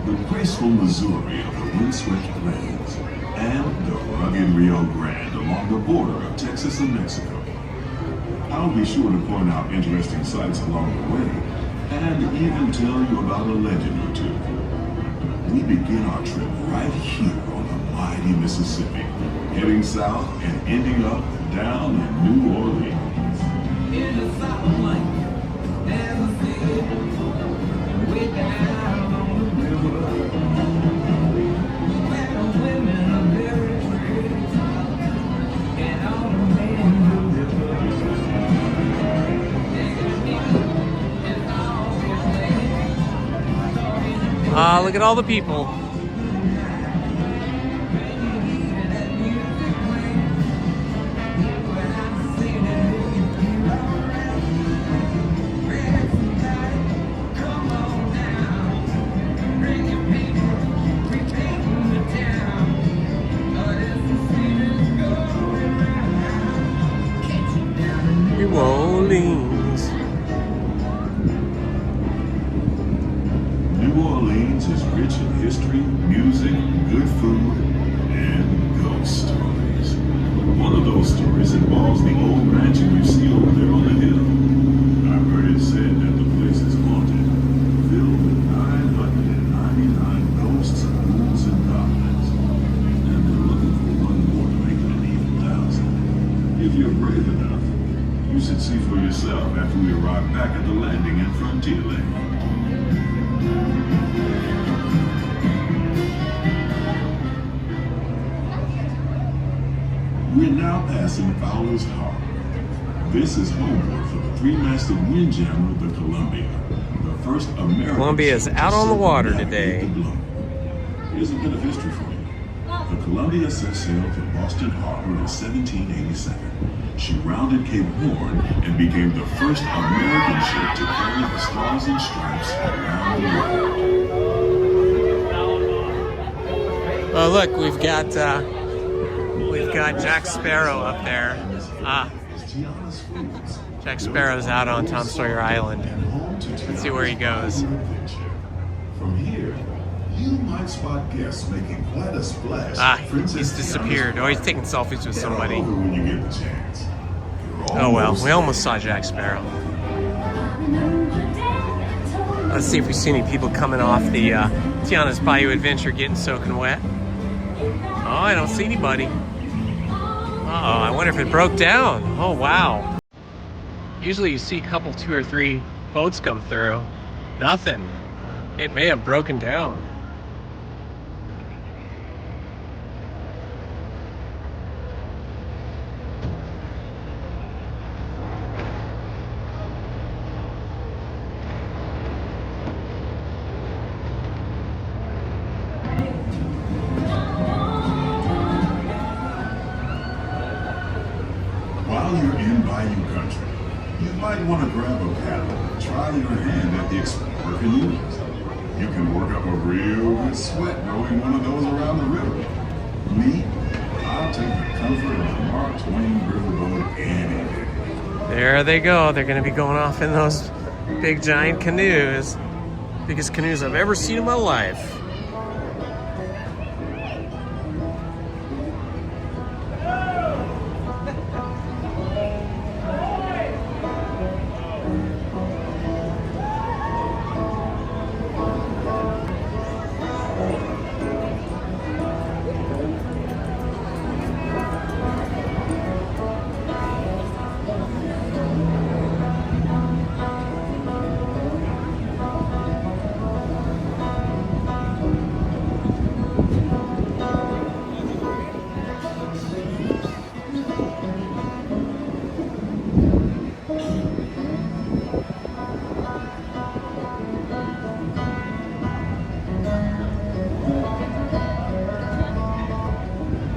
the graceful Missouri of the windswept plains, and the rugged Rio Grande along the border of Texas and Mexico. I'll be sure to point out interesting sights along the way and even tell you about a legend or two. We begin our trip right here on the mighty Mississippi, heading south and ending up down in New Orleans. In the Southland, there's a city way down on the river, where the women are very pretty and all the men deliver. Ah, look at all the people. New Orleans. New Orleans is rich in history, music, good food, and ghost stories. One of those stories involves the old mansion you see over there on the hill. I've heard it said that the place is haunted, filled with 999 ghosts, ghouls, and goblins. And they're looking for one more to make it an even thousand. If you're brave enough, you should see for yourself after we arrive back at the landing in Frontierland. We're now passing Fowler's Harbor. This is homeport for the three-masted windjammer, the Columbia, the first American. Columbia is out on the water today. Here's a bit of history for you. The Columbia set sail from Boston Harbor in 1787. She rounded Cape Horn and became the first American ship to carry the Stars and Stripes around the world. Oh, look, we've got Jack Sparrow up there. Jack Sparrow's out on Tom Sawyer Island. Let's see where he goes. From here, you might spot guests making quite a splash. He's disappeared. Oh, he's taking selfies with somebody. When you get the chance. Oh well, we almost saw Jack Sparrow. Let's see if we see any people coming off the Tiana's Bayou Adventure getting soaking wet. Oh, I don't see anybody. Uh-oh, I wonder if it broke down. Oh, wow. Usually you see a couple, 2 or 3 boats come through. Nothing. It may have broken down. While you're in Bayou country, you might want to grab a paddle and try your hand at the Explorer canoes. You can work up a real good sweat rowing one of those around the river. Me, I'll take the comfort of the Mark Twain Riverboat any day. There they go. They're going to be going off in those big giant canoes. Biggest canoes I've ever seen in my life.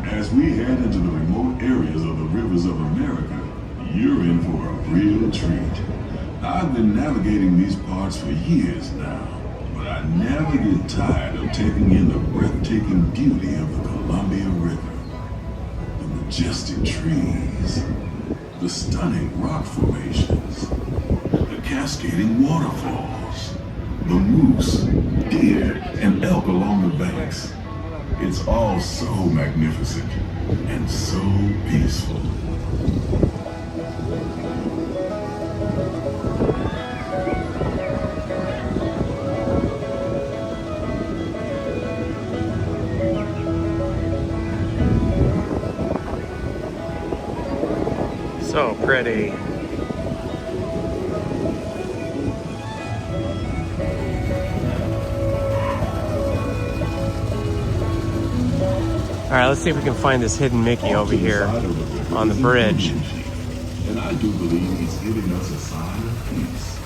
As we head into the remote areas of the rivers of America, you're in for a real treat. I've been navigating these parts for years now, but I never get tired of taking in the breathtaking beauty of the Columbia River. The majestic trees, the stunning rock formations, the cascading waterfalls, the moose, deer, and elk along the banks. It's all so magnificent and so peaceful. So pretty. All right, let's see if we can find this hidden Mickey over here on the bridge. And I do believe he's giving us a sign of peace.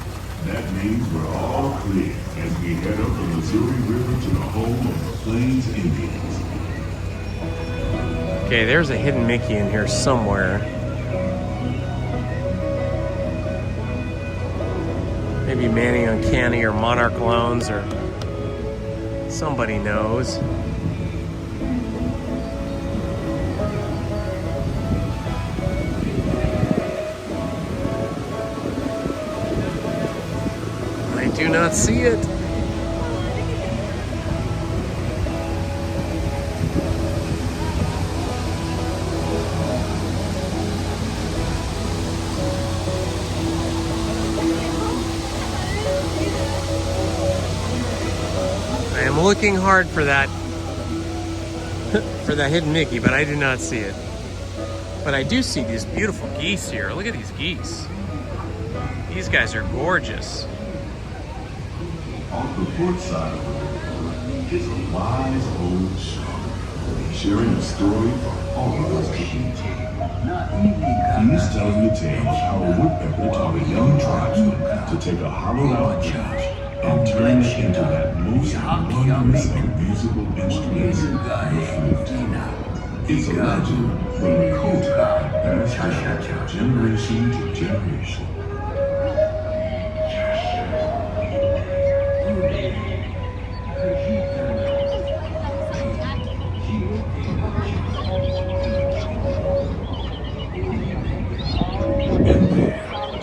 That means we're all clear as we head up the Missouri River to the home of the Plains Indians. Okay, there's a hidden Mickey in here somewhere. Maybe Manny Uncanny or Monarch Loans or somebody knows. I do not see it. I am looking hard for that hidden Mickey, but I do not see it. But I do see these beautiful geese here. Look at these geese. These guys are gorgeous. On the port side of the river is a wise old shark, sharing a story for all of us to eat. He's telling the tale of how a woodpecker taught a young tribesman to take a hollowed-out branch and turn it into that most wondrous of musical instruments, the flute. It's a legend, but a culture passed down generation to generation.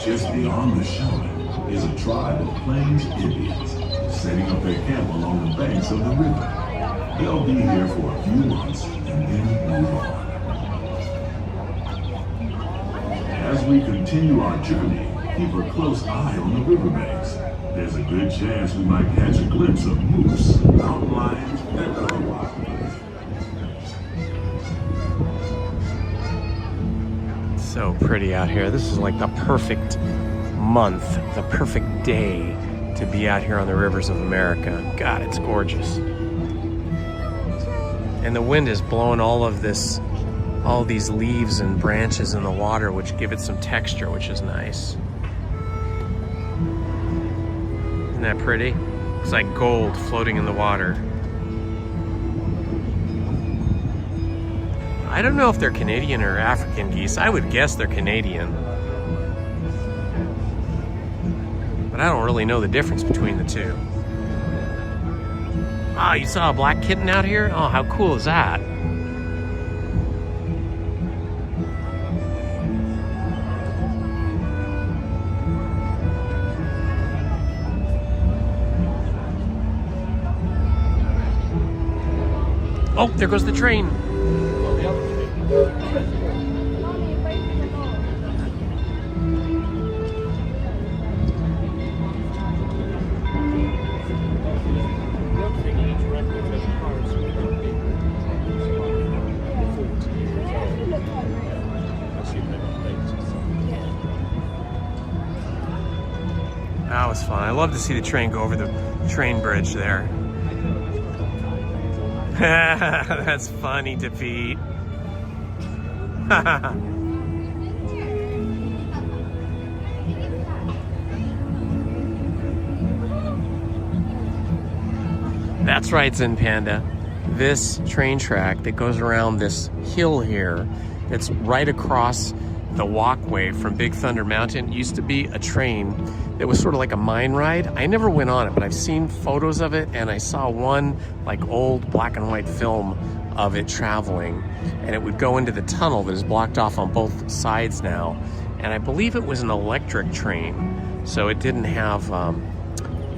Just beyond the shoreline is a tribe of Plains Indians setting up their camp along the banks of the river. They'll be here for a few months and then move on. As we continue our journey, keep a close eye on the riverbanks. There's a good chance we might catch a glimpse of moose, mountain lions, and other wildlife. So pretty out here. This is like the perfect month, the perfect day to be out here on the rivers of America. God, it's gorgeous. And the wind is blowing all these leaves and branches in the water, which give it some texture, which is nice. Isn't that pretty? It's like gold floating in the water. I don't know if they're Canadian or African geese. I would guess they're Canadian. But I don't really know the difference between the two. Ah, you saw a black kitten out here? Oh, how cool is that? Oh, there goes the train. That was fun. I love to see the train go over the train bridge there. That's funny, Defeat. That's right, Zen Panda. This train track that goes around this hill here, that's right across the walkway from Big Thunder Mountain, used to be a train that was sort of like a mine ride. I never went on it, but I've seen photos of it, and I saw one like old black and white film of it traveling, and it would go into the tunnel that is blocked off on both sides now. And I believe it was an electric train, so it didn't have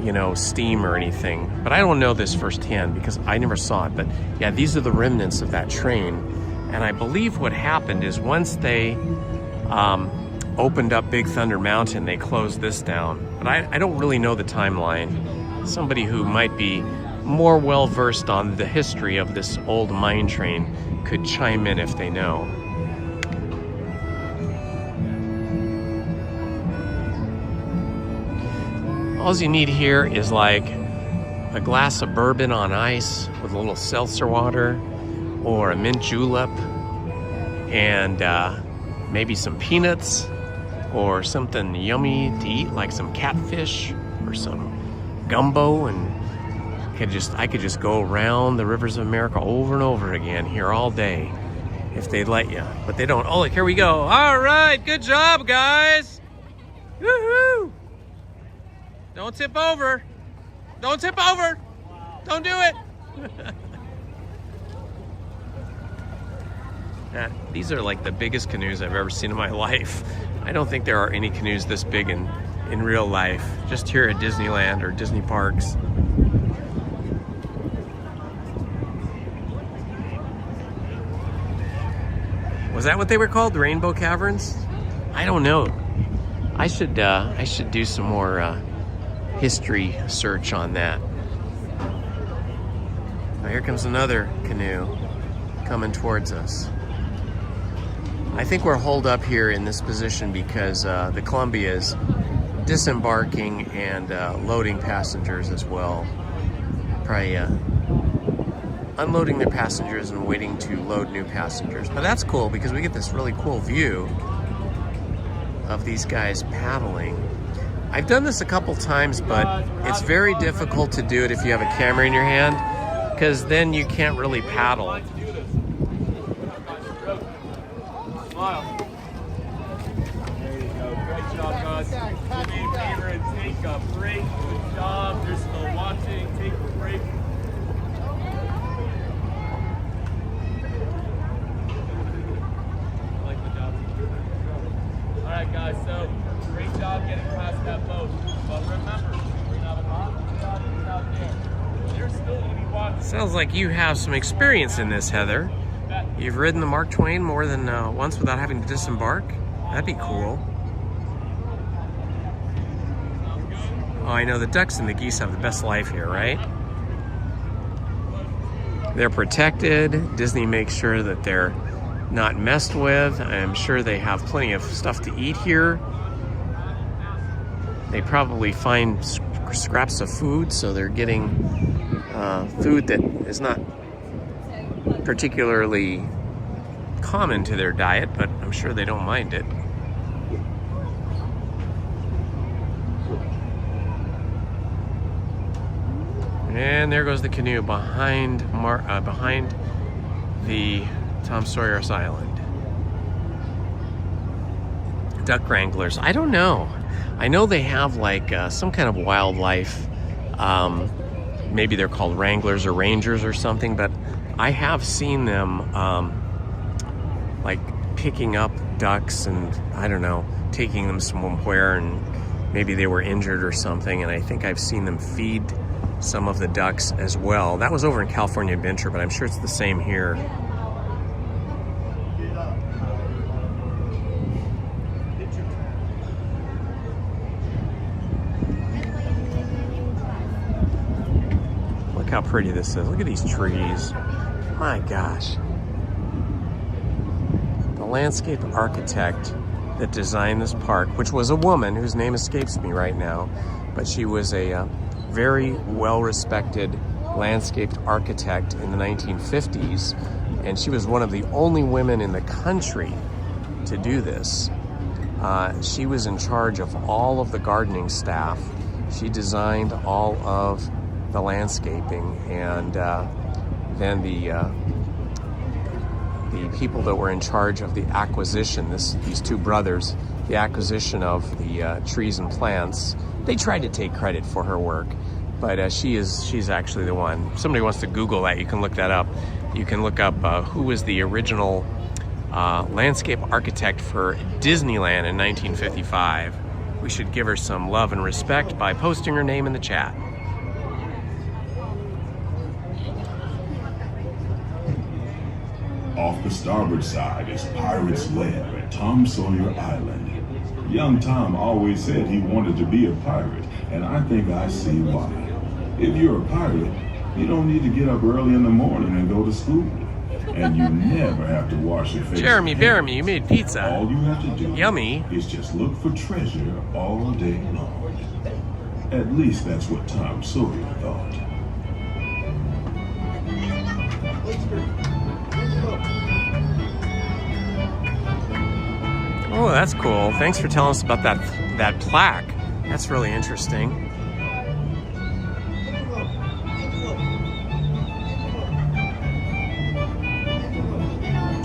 you know, steam or anything. But I don't know this firsthand because I never saw it. But yeah, these are the remnants of that train. And I believe what happened is once they opened up Big Thunder Mountain, they closed this down. But I don't really know the timeline. Somebody who might be more well-versed on the history of this old mine train could chime in if they know. All you need here is like a glass of bourbon on ice with a little seltzer water or a mint julep and maybe some peanuts or something yummy to eat like some catfish or some gumbo, and I could just go around the rivers of America over and over again here all day if they'd let you, but they don't. Oh, look, here we go. All right, good job, guys. Woohoo! Don't tip over. Don't tip over. Don't do it. These are like the biggest canoes I've ever seen in my life. I don't think there are any canoes this big in real life, just here at Disneyland or Disney parks. Was that what they were called? The Rainbow Caverns? I don't know. I should do some more history search on that. Now here comes another canoe coming towards us. I think we're holed up here in this position because the Columbia is disembarking and loading passengers as well. Probably unloading their passengers and waiting to load new passengers. But that's cool because we get this really cool view of these guys paddling. I've done this a couple times, but it's very difficult to do it if you have a camera in your hand, because then you can't really paddle. Smile. There you go. Great job, guys. Do me a favor and take a break. Good job. They're still watching. Take a break. I like the job. All right, guys. So great job getting past that boat. But remember, we have a lot of jobs out there. There's still going to be watching. Sounds like you have some experience in this, Heather. You've ridden the Mark Twain more than once without having to disembark? That'd be cool. Oh, I know the ducks and the geese have the best life here, right? They're protected. Disney makes sure that they're not messed with. I'm sure they have plenty of stuff to eat here. They probably find scraps of food, so they're getting food that is not particularly common to their diet, but I'm sure they don't mind it. And there goes the canoe behind the Tom Sawyer's Island. Duck wranglers. I don't know. I know they have like some kind of wildlife. Maybe they're called wranglers or rangers or something, but I have seen them like picking up ducks and, I don't know, taking them somewhere, and maybe they were injured or something, and I think I've seen them feed some of the ducks as well. That was over in California Adventure, but I'm sure it's the same here. Look how pretty this is. Look at these trees. My gosh. The landscape architect that designed this park, which was a woman whose name escapes me right now, but she was a very well-respected landscape architect in the 1950s, and she was one of the only women in the country to do this. She was in charge of all of the gardening staff. She designed all of the landscaping, and then the people that were in charge of the acquisition, these two brothers, the acquisition of the trees and plants, they tried to take credit for her work, but she's actually the one. If somebody wants to Google that, you can look that up. You can look up who was the original landscape architect for Disneyland in 1955. We should give her some love and respect by posting her name in the chat. Off the starboard side is Pirate's Lair at Tom Sawyer Island. Young Tom always said he wanted to be a pirate, and I think I see why. If you're a pirate, you don't need to get up early in the morning and go to school. And you never have to wash your face. Jeremy, you made pizza. All you have to do Yummy. is just look for treasure all day long. At least that's what Tom Sawyer thought. Oh, that's cool. Thanks for telling us about that plaque. That's really interesting.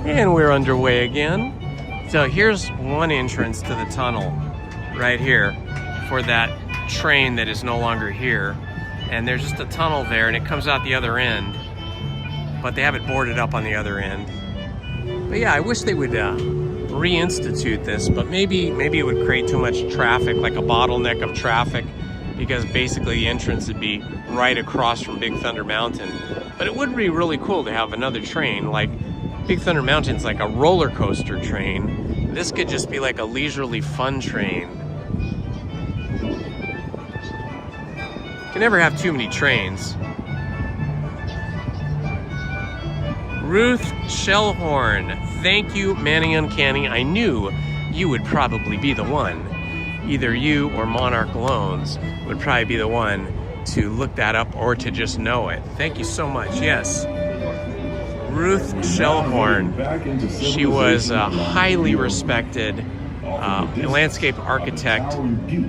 And we're underway again. So here's one entrance to the tunnel right here for that train that is no longer here. And there's just a tunnel there and it comes out the other end. But they have it boarded up on the other end. But yeah, I wish they would reinstitute this, but maybe it would create too much traffic, like a bottleneck of traffic, because basically the entrance would be right across from Big Thunder Mountain. But it would be really cool to have another train. Like Big Thunder Mountain's like a roller coaster train. This could just be like a leisurely fun train. You can never have too many trains. Ruth Shellhorn, thank you, Manny Uncanny. I knew you would probably be the one. Either you or Monarch Loans would probably be the one to look that up or to just know it. Thank you so much. Yes. Ruth Shellhorn. She was a highly respected landscape architect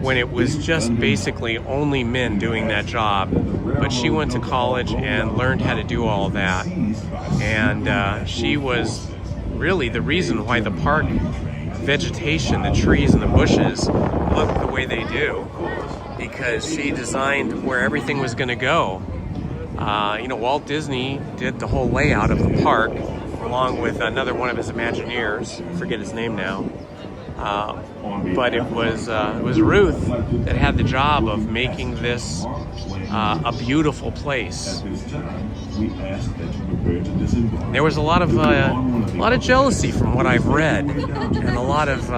when it was just basically only men doing that job. But she went to college and learned how to do all that. And she was really the reason why the park vegetation, the trees and the bushes look the way they do. Because she designed where everything was going to go. You know, Walt Disney did the whole layout of the park along with another one of his Imagineers. I forget his name now. But it was Ruth that had the job of making this a beautiful place. There was a lot of jealousy from what I've read, and a lot of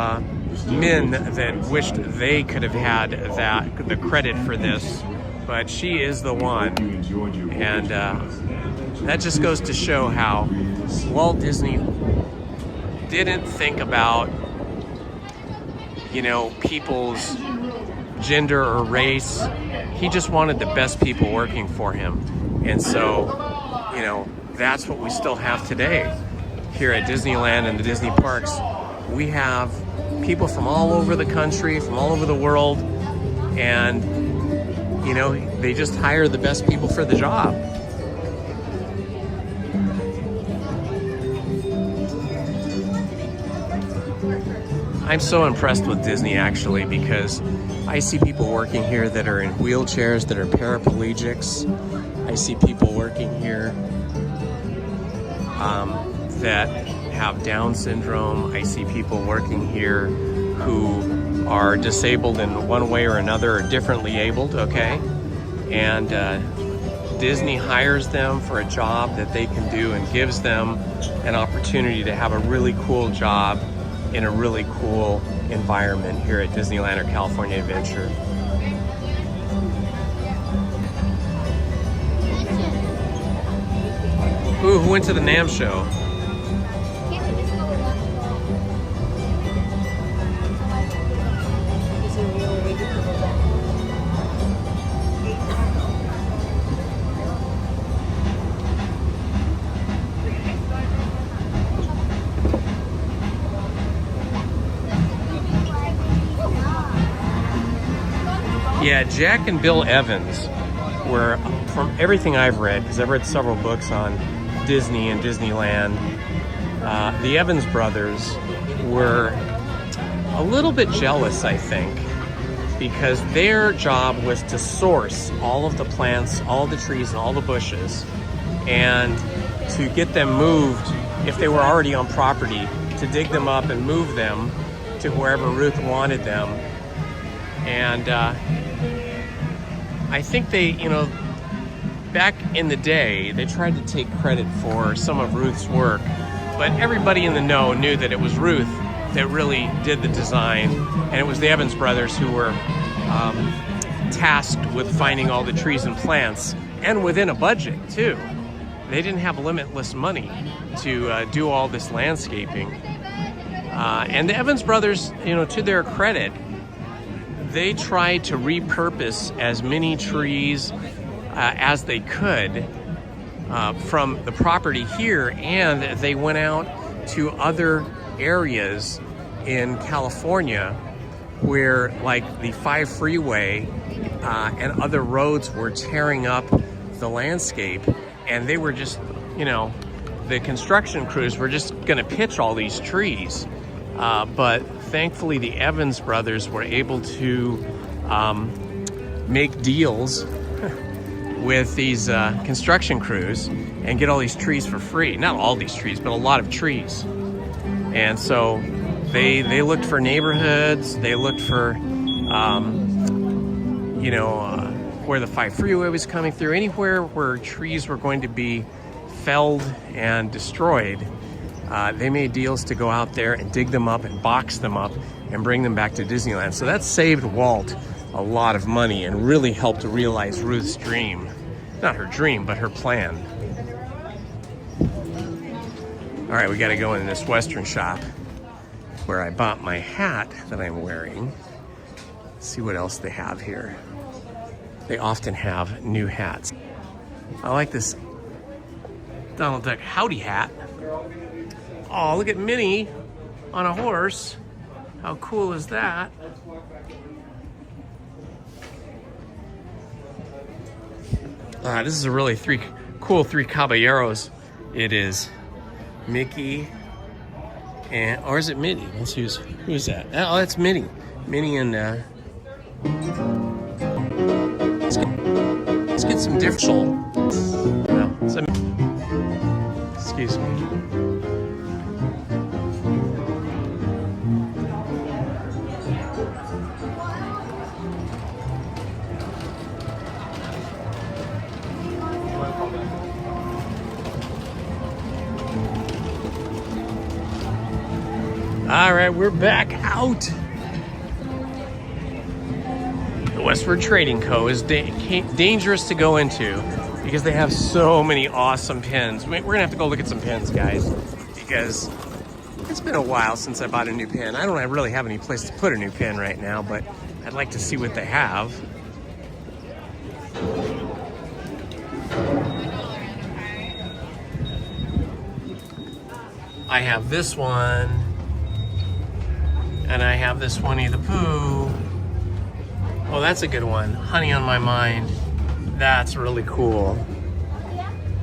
men that wished they could have had the credit for this. But she is the one, and that just goes to show how Walt Disney didn't think about, you know, people's gender or race. He just wanted the best people working for him. And so, you know, that's what we still have today here at Disneyland and the Disney parks. We have people from all over the country, from all over the world, and, you know, they just hire the best people for the job. I'm so impressed with Disney, actually, because I see people working here that are in wheelchairs, that are paraplegics. I see people working here that have Down syndrome. I see people working here who are disabled in one way or another, or differently abled, okay? And Disney hires them for a job that they can do and gives them an opportunity to have a really cool job in a really cool environment here at Disneyland or California Adventure. Ooh, who went to the NAMM show? Yeah, Jack and Bill Evans were, from everything I've read, because I've read several books on Disney and Disneyland, the Evans brothers were a little bit jealous, I think, because their job was to source all of the plants, all the trees, and all the bushes, and to get them moved, if they were already on property, to dig them up and move them to wherever Ruth wanted them. And I think they, you know, back in the day, they tried to take credit for some of Ruth's work, but everybody in the know knew that it was Ruth that really did the design, and it was the Evans brothers who were tasked with finding all the trees and plants, and within a budget too. They didn't have limitless money to do all this landscaping. And the Evans brothers, you know, to their credit, they tried to repurpose as many trees as they could from the property here, and they went out to other areas in California where like the 5 freeway and other roads were tearing up the landscape, and they were just, you know, the construction crews were just gonna pitch all these trees. But thankfully the Evans brothers were able to make deals with these construction crews and get all these trees for free. Not all these trees, but a lot of trees. And so they looked for neighborhoods, they looked for, you know, where the 5 freeway was coming through, anywhere where trees were going to be felled and destroyed. They made deals to go out there and dig them up and box them up and bring them back to Disneyland. So that saved Walt a lot of money and really helped realize Ruth's dream. Not her dream, but her plan. All right, we gotta go in this Western shop where I bought my hat that I'm wearing. See what else they have here. They often have new hats. I like this Donald Duck Howdy hat. Oh, look at Minnie on a horse. How cool is that? This is a really cool three caballeros. It is Mickey and, or is it Minnie? Let's see who's that? Oh, that's Minnie. Minnie and let's get some different. Well, excuse me. All right, we're back out. The Westward Trading Co. is dangerous to go into because they have so many awesome pins. We're gonna have to go look at some pins, guys, because it's been a while since I bought a new pin. I don't really have any place to put a new pin right now, but I'd like to see what they have. I have this one. And I have this Winnie the Pooh. Oh, that's a good one. Honey on My Mind. That's really cool.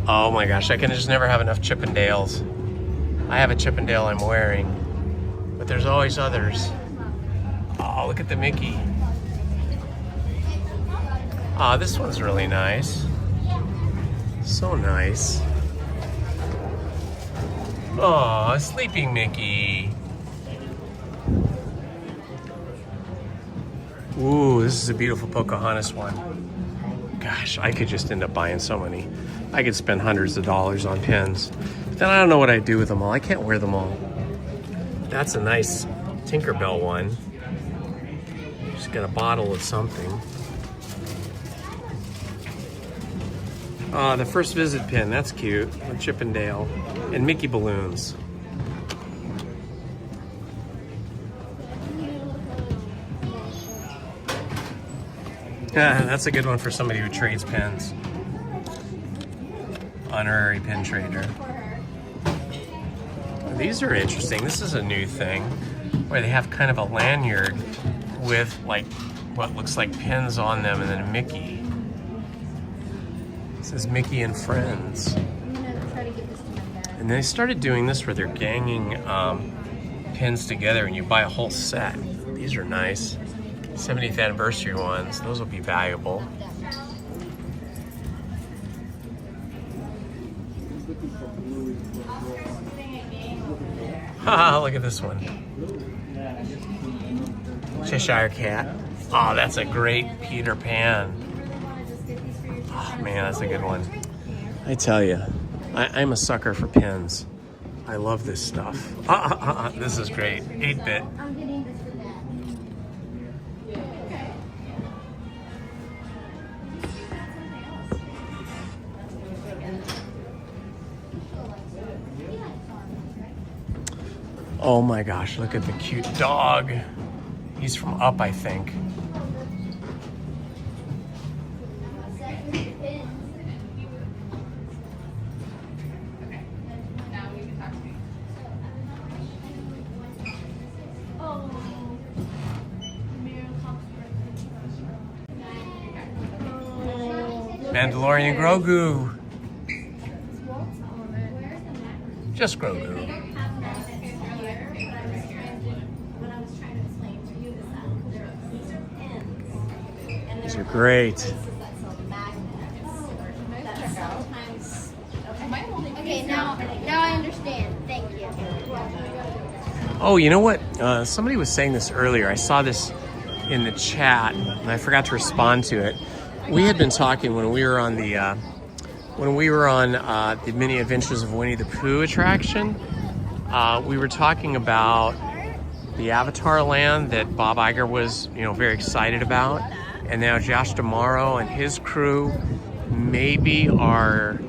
Oh my gosh, I can just never have enough Chippendales. I have a Chippendale I'm wearing, but there's always others. Oh, look at the Mickey. Ah, this one's really nice. So nice. Oh, Sleeping Mickey. Ooh, this is a beautiful Pocahontas one. Gosh, I could just end up buying so many. I could spend hundreds of dollars on pins. But then I don't know what I'd do with them all. I can't wear them all. That's a nice Tinkerbell one. Just got a bottle of something. The First Visit pin, that's cute. With Chippendale and Mickey balloons. That's a good one for somebody who trades pins. Honorary pin trader. These are interesting. This is a new thing where they have kind of a lanyard with like what looks like pins on them and then a Mickey. It says Mickey and Friends. And they started doing this where they're ganging pins together and you buy a whole set. These are nice. 70th anniversary ones. Those will be valuable. Haha, look at this one. Cheshire Cat. Oh, that's a great Peter Pan. Oh man, that's a good one. I tell you, I'm a sucker for pins. I love this stuff. This is great. 8-bit. Oh my gosh, look at the cute dog. He's from Up, I think. Mandalorian Grogu. Just Grogu. These are great. Okay, now I understand. Thank you. Oh, you know what? Somebody was saying this earlier. I saw this in the chat, and I forgot to respond to it. We had been talking when we were on the Mini Adventures of Winnie the Pooh attraction. We were talking about the Avatar land that Bob Iger was, very excited about, and now Josh D'Amaro and his crew maybe are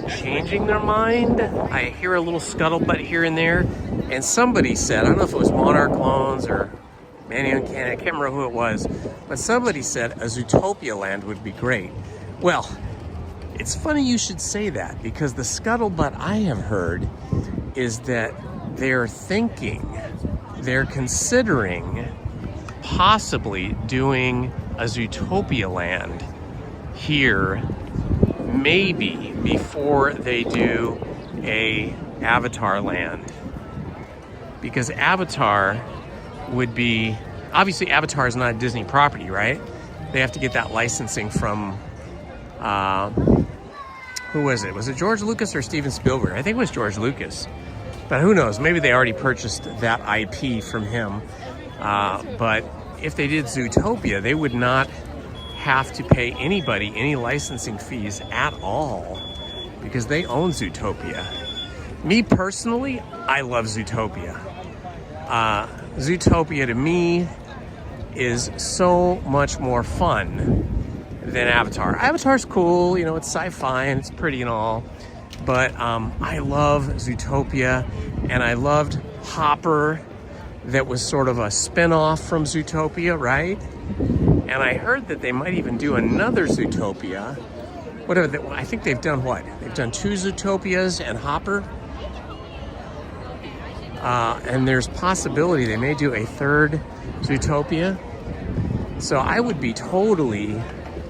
changing their mind. I hear a little scuttlebutt here and there, and somebody said, I don't know if it was Monarch Loans or Manny Uncanny, I can't remember who it was, but somebody said a Zootopia land would be great. Well, it's funny you should say that, because the scuttlebutt I have heard is that they're considering possibly doing a Zootopia land here, maybe before they do a Avatar land. Because Avatar would be, obviously Avatar is not a Disney property, right? They have to get that licensing from, who was it? Was it George Lucas or Steven Spielberg? I think it was George Lucas. But who knows? Maybe they already purchased that IP from him. But if they did Zootopia, they would not have to pay anybody any licensing fees at all, because they own Zootopia. Me personally, I love Zootopia. Zootopia to me is so much more fun than Avatar. Avatar's cool, it's sci-fi and it's pretty and all, but I love Zootopia, and I loved Hopper, that was sort of a spin-off from Zootopia, right? And I heard that they might even do another Zootopia. I think they've done what? They've done 2 Zootopias and Hopper. And there's possibility they may do a 3rd Zootopia. So I would be totally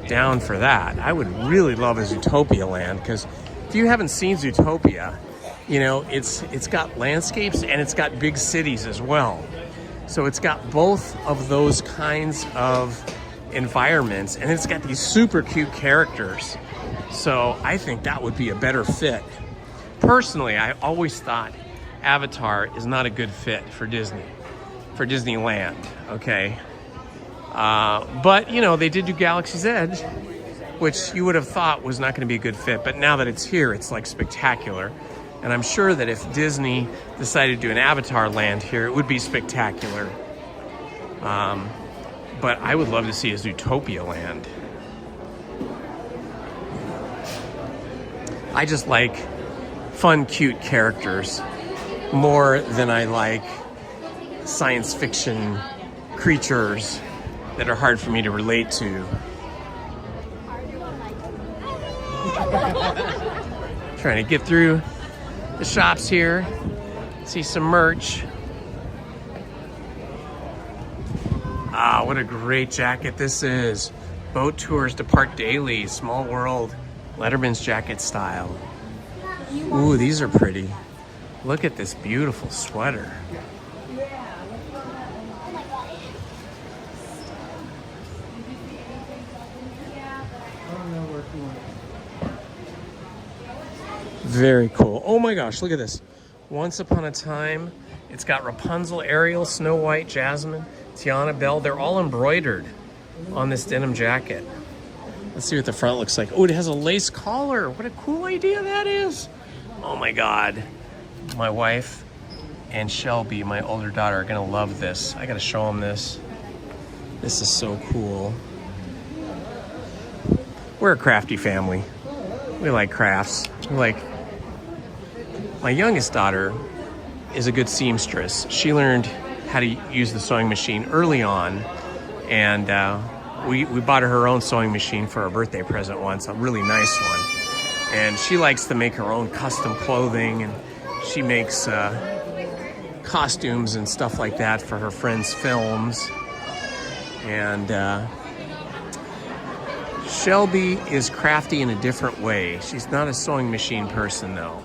down for that. I would really love a Zootopia land, because if you haven't seen Zootopia, it's got landscapes and it's got big cities as well. So it's got both of those kinds of environments, and it's got these super cute characters. So I think that would be a better fit. Personally, I always thought Avatar is not a good fit for Disneyland, okay? But, they did do Galaxy's Edge, which you would have thought was not going to be a good fit. But now that it's here, it's like spectacular. And I'm sure that if Disney decided to do an Avatar land here, it would be spectacular. But I would love to see a Zootopia land. I just like fun, cute characters more than I like science fiction creatures that are hard for me to relate to. Trying to get through the shops here, see some merch. Ah, what a great jacket this is. Boat tours depart daily, Small World, Letterman's jacket style. Ooh, these are pretty. Look at this beautiful sweater. Very cool. Oh my gosh, look at this. Once Upon a Time. It's got Rapunzel, Ariel, Snow White, Jasmine, Tiana, Belle. They're all embroidered on this denim jacket. Let's see what the front looks like. Oh, it has a lace collar. What a cool idea that is. Oh my God. My wife and Shelby, my older daughter, are gonna love this. I gotta show them this. This is so cool. We're a crafty family. We like crafts. My youngest daughter is a good seamstress. She learned how to use the sewing machine early on, and we bought her own sewing machine for a birthday present once, a really nice one. And she likes to make her own custom clothing, and she makes costumes and stuff like that for her friends' films. And Shelby is crafty in a different way. She's not a sewing machine person, though.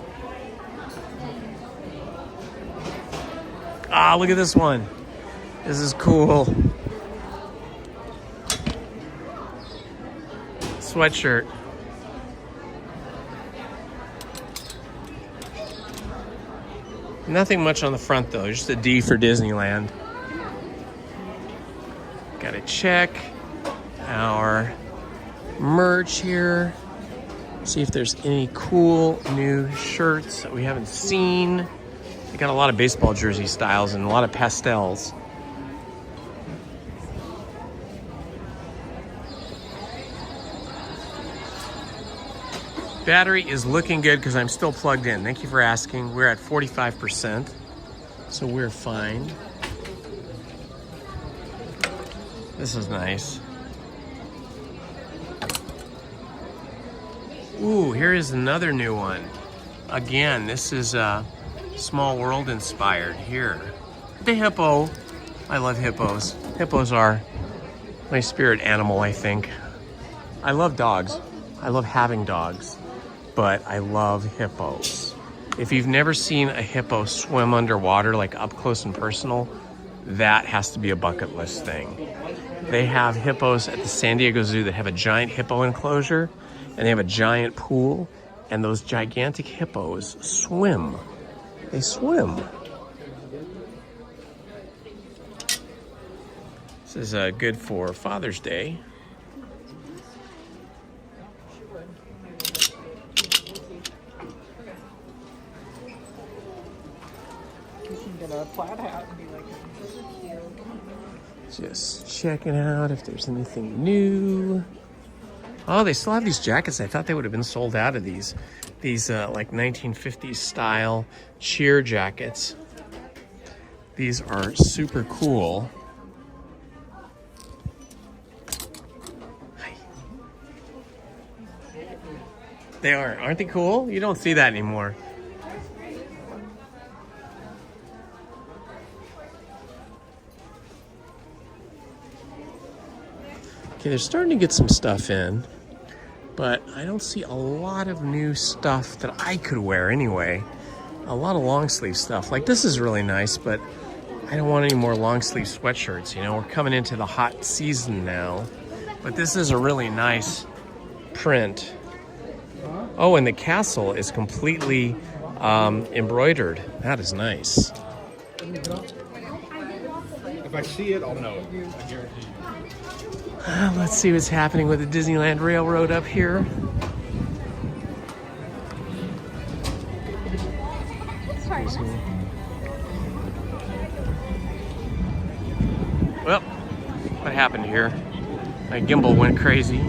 Ah, look at this one. This is cool. Sweatshirt. Nothing much on the front, though. Just a D for Disneyland. Got to check our merch here. See if there's any cool new shirts that we haven't seen. We got a lot of baseball jersey styles and a lot of pastels. Battery is looking good because I'm still plugged in. Thank you for asking. We're at 45%, so we're fine. This is nice. Ooh, here is another new one. Again, this is Small World inspired here. The hippo. I love hippos. Hippos are my spirit animal, I think. I love dogs. I love having dogs, but I love hippos. If you've never seen a hippo swim underwater, like up close and personal, that has to be a bucket list thing. They have hippos at the San Diego Zoo that have a giant hippo enclosure, and they have a giant pool, and those gigantic hippos swim. They swim. This is good for Father's Day. Just checking out if there's anything new. Oh, they still have these jackets. I thought they would have been sold out of these like 1950s style cheer jackets. These are super cool. Hi. They are, aren't they cool? You don't see that anymore. Okay, they're starting to get some stuff in, but I don't see a lot of new stuff that I could wear anyway. A lot of long sleeve stuff. Like this is really nice, but I don't want any more long sleeve sweatshirts. You know, we're coming into the hot season now, but this is a really nice print. Oh, and the castle is completely embroidered. That is nice. If I see it, I'll know it. I guarantee you. Let's see what's happening with the Disneyland Railroad up here. Well, what happened here? My gimbal went crazy.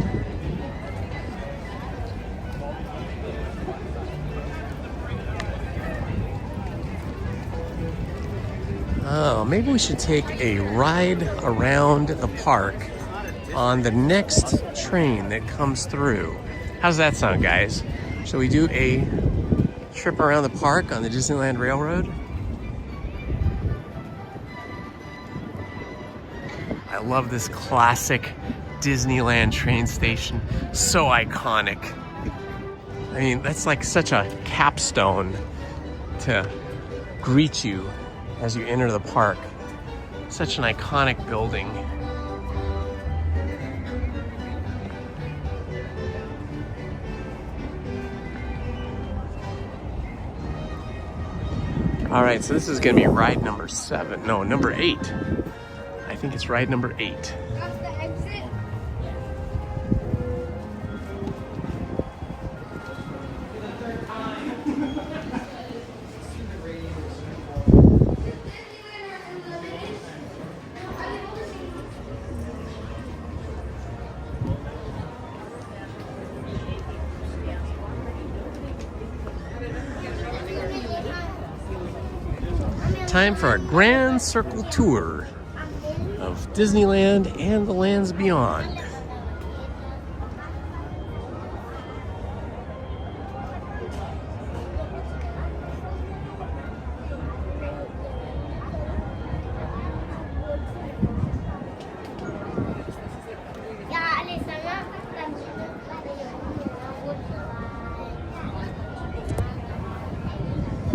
Oh, maybe we should take a ride around the park on the next train that comes through. How's that sound, guys? Shall we do a trip around the park on the Disneyland Railroad? I love this classic Disneyland train station. So iconic. I mean, that's like such a capstone to greet you as you enter the park. Such an iconic building. All right, so this is gonna be ride number 7. No, number 8. I think it's ride number 8. That's the exit. Time for a grand circle tour of Disneyland and the lands beyond. Ja, alles,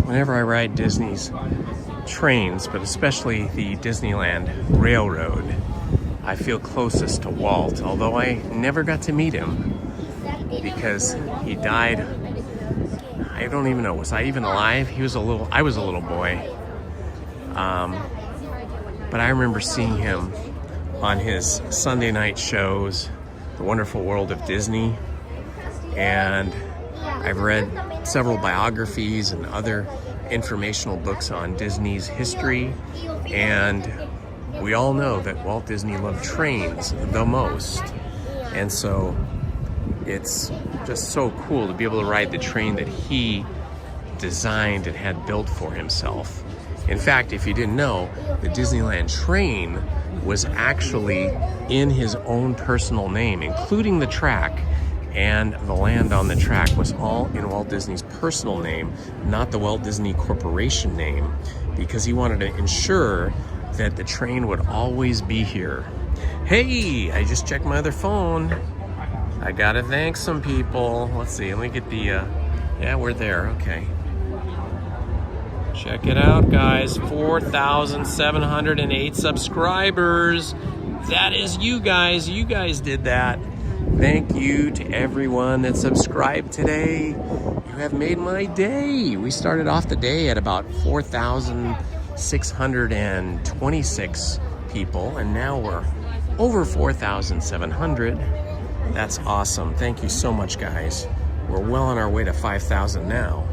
whenever I ride Disney's trains, but especially the Disneyland Railroad, I feel closest to Walt, although I never got to meet him because he died. I don't even know, was I even alive? I was a little boy. But I remember seeing him on his Sunday night shows, The Wonderful World of Disney, and I've read several biographies and other informational books on Disney's history, and we all know that Walt Disney loved trains the most, and so it's just so cool to be able to ride the train that he designed and had built for himself. In fact, if you didn't know, the Disneyland train was actually in his own personal name, including the track, and the land on the track was all in Walt Disney's personal name, not the Walt Disney Corporation name, because he wanted to ensure that the train would always be here. Hey, I just checked my other phone. I gotta thank some people. Let's see, let me get the, yeah, we're there, okay. Check it out, guys, 4,708 subscribers. That is you guys did that. Thank you to everyone that subscribed today. You have made my day. We started off the day at about 4,626 people, and now we're over 4,700. That's awesome. Thank you so much, guys. We're well on our way to 5,000 now.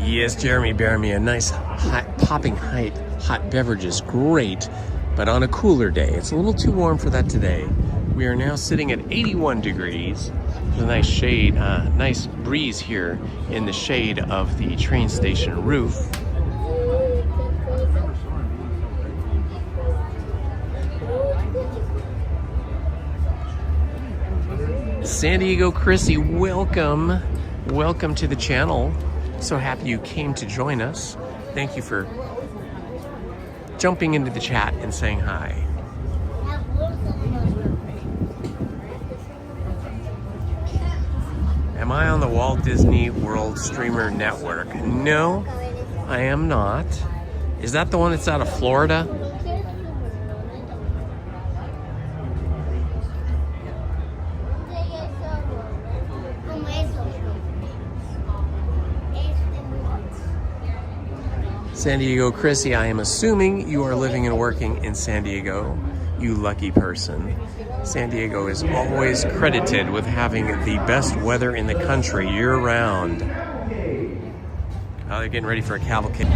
Yes, Jeremy, bear me a nice hot, popping hot beverage is great, but on a cooler day. It's a little too warm for that today. We are now sitting at 81 degrees. There's a nice shade, nice breeze here in the shade of the train station roof. San Diego Chrissy, welcome. Welcome to the channel. So happy you came to join us. Thank you for jumping into the chat and saying hi. Am I on the Walt Disney World Streamer Network? No, I am not. Is that the one that's out of Florida? San Diego Chrissy, I am assuming you are living and working in San Diego, you lucky person. San Diego is always credited with having the best weather in the country year-round. Oh, they're getting ready for a cavalcade.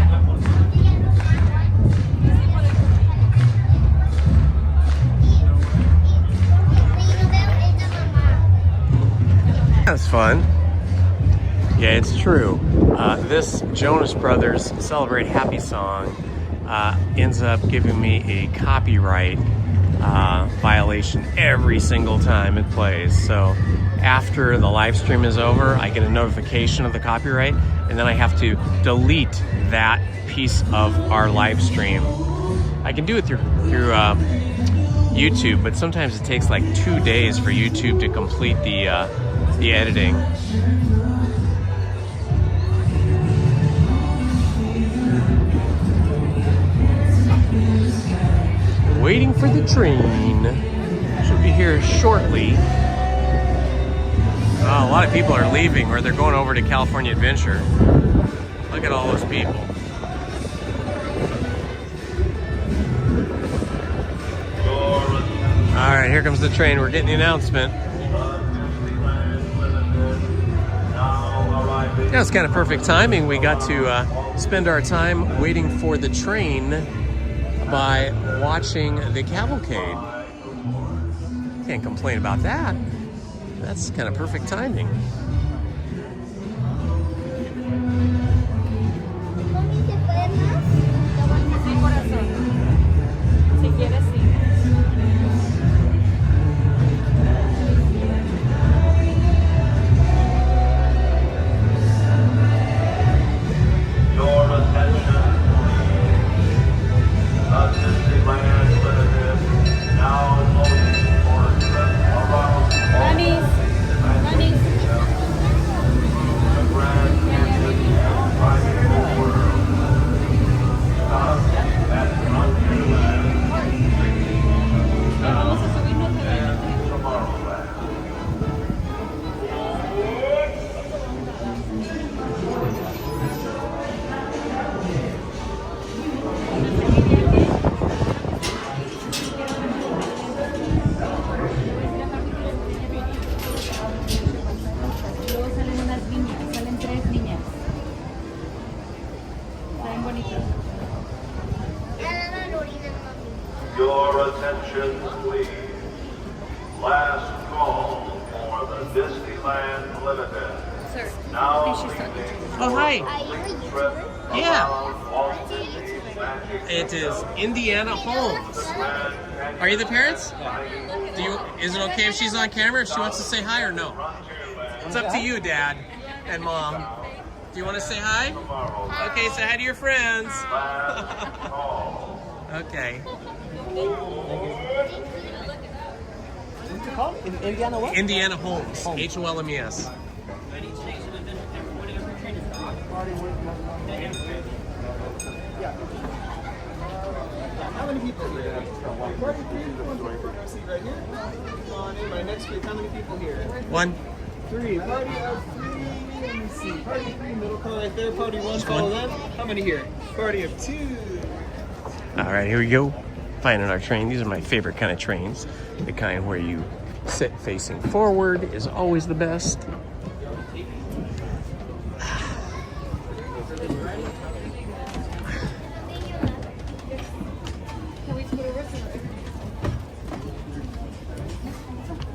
That's fun. Yeah, it's true. This Jonas Brothers Celebrate Happy song ends up giving me a copyright violation every single time it plays. So after the live stream is over, I get a notification of the copyright, and then I have to delete that piece of our live stream. I can do it through YouTube, but sometimes it takes like 2 days for YouTube to complete the editing. Waiting for the train. Should be here shortly. Oh, a lot of people are leaving, or they're going over to California Adventure. Look at all those people. All right, here comes the train. We're getting the announcement. Yeah, it's kind of perfect timing. We got to spend our time waiting for the train by watching the cavalcade. Can't complain about that. That's kind of perfect timing. Si quieres, sí. Your attention, the Disneyland Limited now loading for a trip around Bunnies. Bunnies. the Grand Canyon driving over. Stop at Frontierland, Vamos a subirnos a ver. and Tomorrowland. Luego salen unas niñas, salen 3 niñas. Salen bonitas. Your attention, please. Last call for the Disneyland Limited. Sir, Now I think she's talking to you. Oh, hi. trip Yeah. around Walt Disney's Magic It is Indiana Holmes. Are you the parents? Do you? Is it okay if she's on camera? If she wants to say hi or no? It's up to you, Dad and Mom. Do you want to say hi? Okay, say hi to your friends. Okay. What's it called? Indiana what? Indiana Holmes. Holmes. How many people here? 43 people. See right here. Come on in. My next group. How many people here? 1. 3. Party of 3. Let me see. Party 3. Middle car right there. Party 1. Follow them. How many here? Party of 2. All right, here we go. Finding our train. These are my favorite kind of trains. The kind where you sit facing forward is always the best.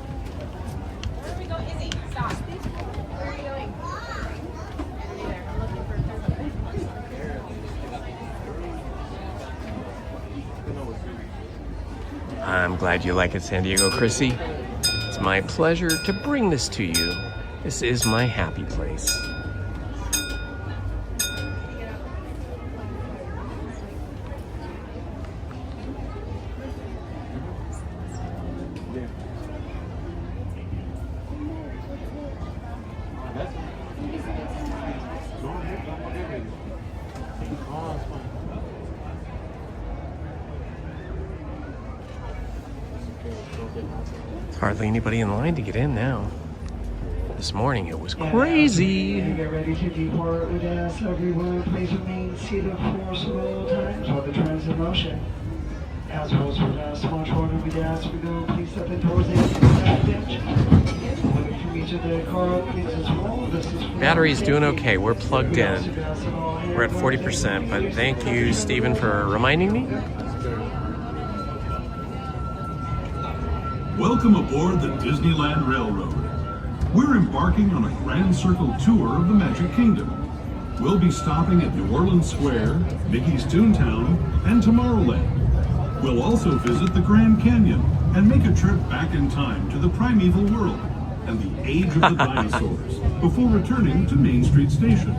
Where are we going? Izzy, stop. Where are you going? There, I'm looking for I'm glad you like it, San Diego Chrissy. It's my pleasure to bring this to you. This is my happy place. There's hardly anybody in line to get in now. This morning it was crazy. Get ready to depart. We'd ask everyone please remain seated for several times while the train is in motion. As well as with us, much order we'd ask we go please step in towards the bench. Away from each of the car openings as well. This is Battery's doing okay. We're plugged in. We're at 40%, but thank you, Stephen, for reminding me. Welcome aboard the Disneyland Railroad. We're embarking on a grand circle tour of the Magic Kingdom. We'll be stopping at New Orleans Square, Mickey's Toontown, and Tomorrowland. We'll also visit the Grand Canyon and make a trip back in time to the primeval world and the age of the dinosaurs before returning to Main Street Station.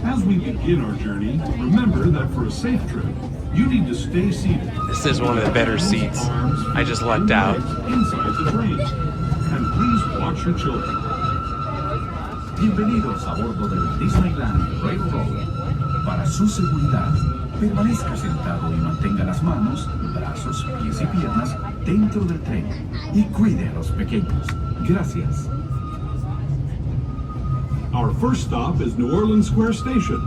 As we begin our journey, remember that for a safe trip, you need to stay seated. This is one of the better seats. I just lucked out. Inside the train. And please watch your children. Bienvenidos a bordo del Disneyland Railroad. Para su seguridad, permanezca sentado y mantenga las manos, brazos, pies y piernas dentro del tren y cuide a los pequeños. Gracias. Our first stop is New Orleans Square Station.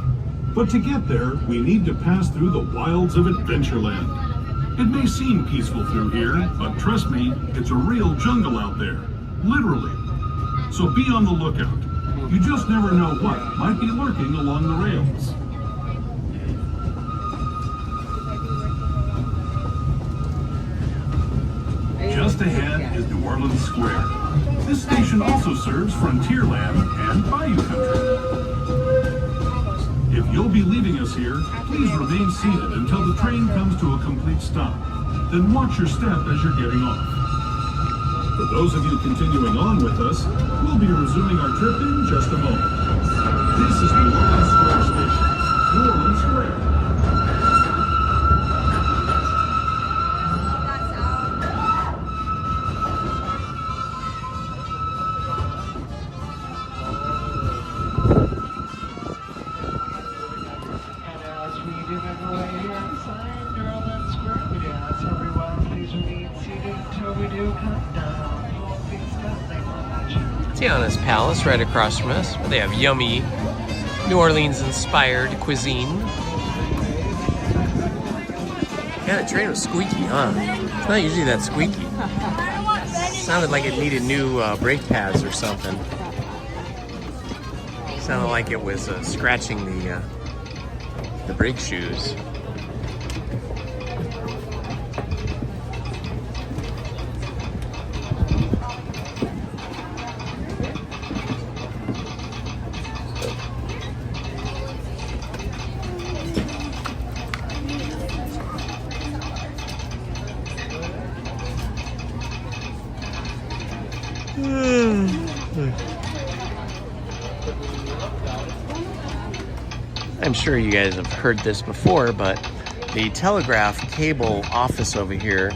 But to get there, we need to pass through the wilds of Adventureland. It may seem peaceful through here, but trust me, it's a real jungle out there. Literally. So be on the lookout. You just never know what might be lurking along the rails. Just ahead is New Orleans Square. This station also serves Frontierland and Bayou Country. If you'll be leaving us here, please remain seated until the train comes to a complete stop. Then watch your step as you're getting off. For those of you continuing on with us, we'll be resuming our trip in just a moment. This is New Orleans Square Station. New Orleans Square. Tiana's Palace right across from us, where they have yummy New Orleans-inspired cuisine. Yeah, the train was squeaky, huh? It's not usually that squeaky. Sounded like it needed new brake pads or something. Sounded like it was scratching the brake shoes. I'm sure you guys have heard this before, but the telegraph cable office over here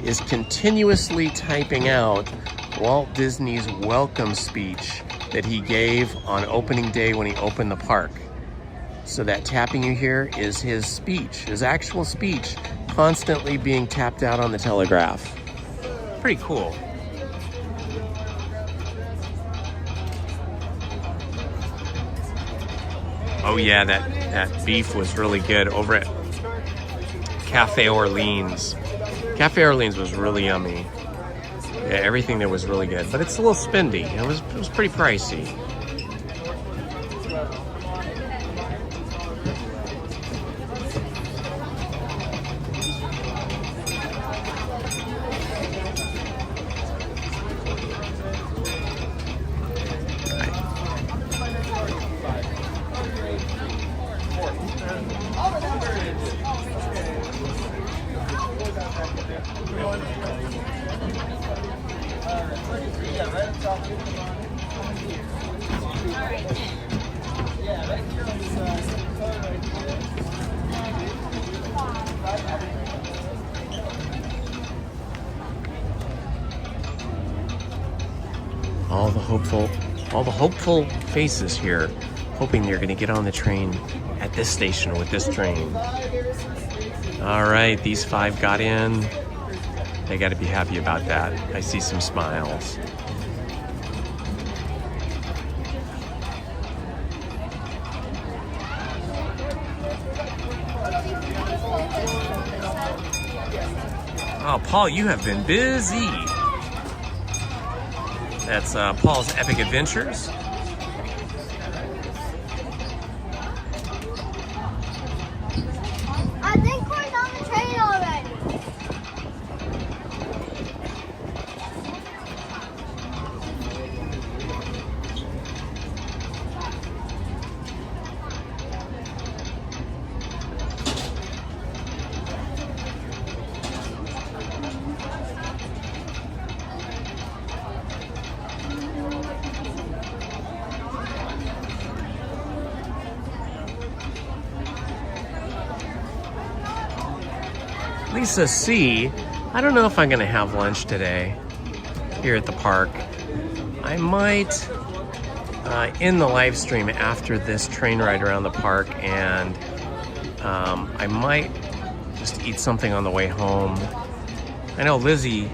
is continuously typing out Walt Disney's welcome speech that he gave on opening day when he opened the park. So that tapping you hear is his speech, his actual speech, constantly being tapped out on the telegraph. Pretty cool. Oh yeah, that beef was really good over at Cafe Orleans. Cafe Orleans was really yummy. Yeah, everything there was really good, but it's a little spendy. It was pretty pricey. All the hopeful faces here, hoping they're gonna get on the train at this station with this train. All right, these 5 got in. They gotta be happy about that. I see some smiles. Oh, Paul, you have been busy. That's Paul's Epic Adventures. I think we're on the train already. Lisa C. I don't know if I'm gonna have lunch today here at the park. I might end the live stream after this train ride around the park, and I might just eat something on the way home. I know Lizzie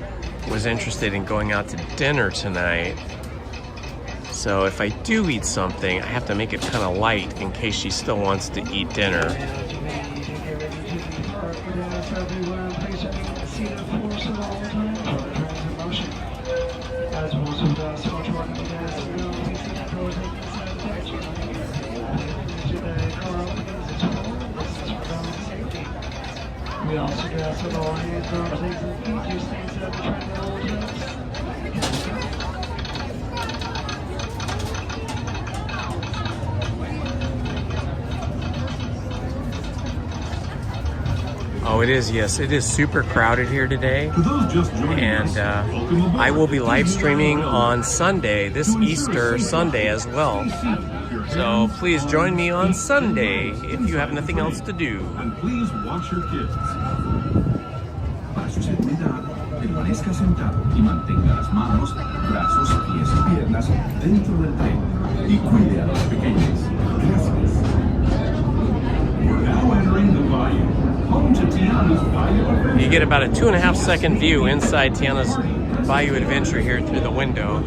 was interested in going out to dinner tonight, so if I do eat something, I have to make it kind of light in case she still wants to eat dinner. We also ask that all hands are on please and feet your stays at the train at all times. it is. Yes, it is super crowded here today. And I will be live streaming on Sunday, this Easter Sunday as well. So please join me on Sunday if you have nothing else to do. And please watch your kids. Para su seguridad, permanezca sentado y mantenga las manos, brazos, pies y piernas dentro del tren y cuide a los pequeños. Gracias. We're now entering the Bayou, home to Tiana's Bayou. You get about a 2.5 second view inside Tiana's Bayou Adventure here through the window.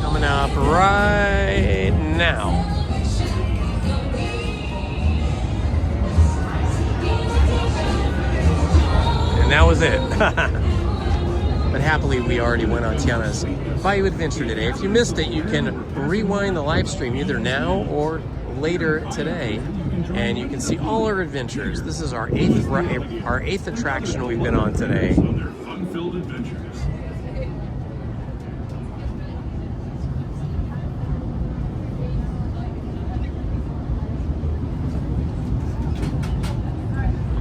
Coming up right now. And that was it. But happily, we already went on Tiana's Bayou Adventure today. If you missed it, you can rewind the live stream either now or later today, and you can see all our adventures. This is our eighth attraction we've been on today. Fun-filled adventures.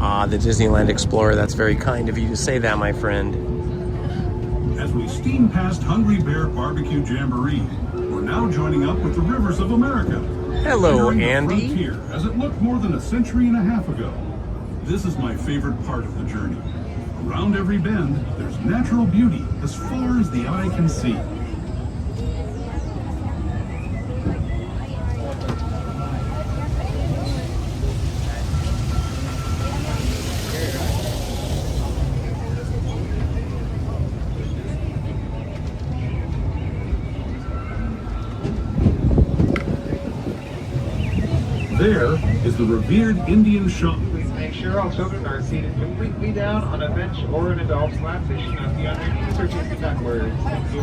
Ah, the Disneyland Explorer. That's very kind of you to say that, my friend. As we steam past Hungry Bear Barbecue Jamboree, we're now joining up with the rivers of America. Hello, Entering the Andy. frontier, as it looked more than a century and a half ago. This is my favorite part of the journey. Around every bend, there's natural beauty as far as the eye can see. There is the revered Indian shaman. Please make sure all children are seated completely down on a bench or an adult's lap. They should not be on their knees or facing backwards. Thank you.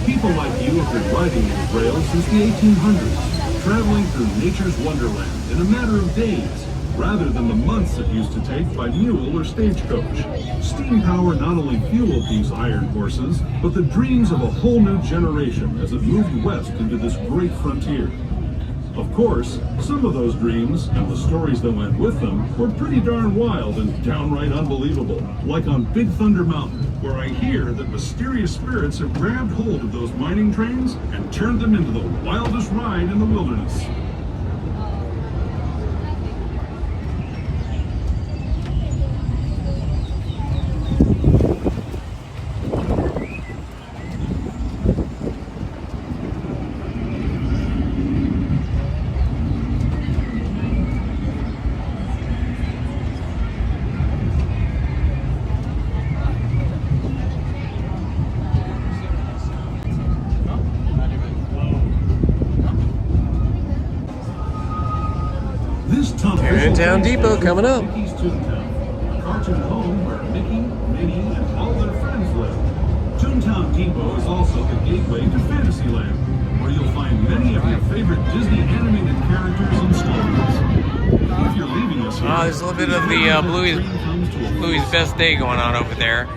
People like you have been riding these rails since the 1800s, traveling through nature's wonderland in a matter of days, rather than the months it used to take by mule or stagecoach. Steam power not only fueled these iron horses, but the dreams of a whole new generation as it moved west into this great frontier. Of course, some of those dreams, and the stories that went with them, were pretty darn wild and downright unbelievable. Like on Big Thunder Mountain, where I hear that mysterious spirits have grabbed hold of those mining trains and turned them into the wildest ride in the wilderness. Toontown Depot coming up. Mickey's Toontown, cartoon home where Mickey, Minnie, and all their friends live. Toontown Depot is also the gateway to Fantasyland, where you'll find many of your favorite Disney animated characters and stories. If you're leaving us here, there's a little bit of the Bluey's Best Day going on over there.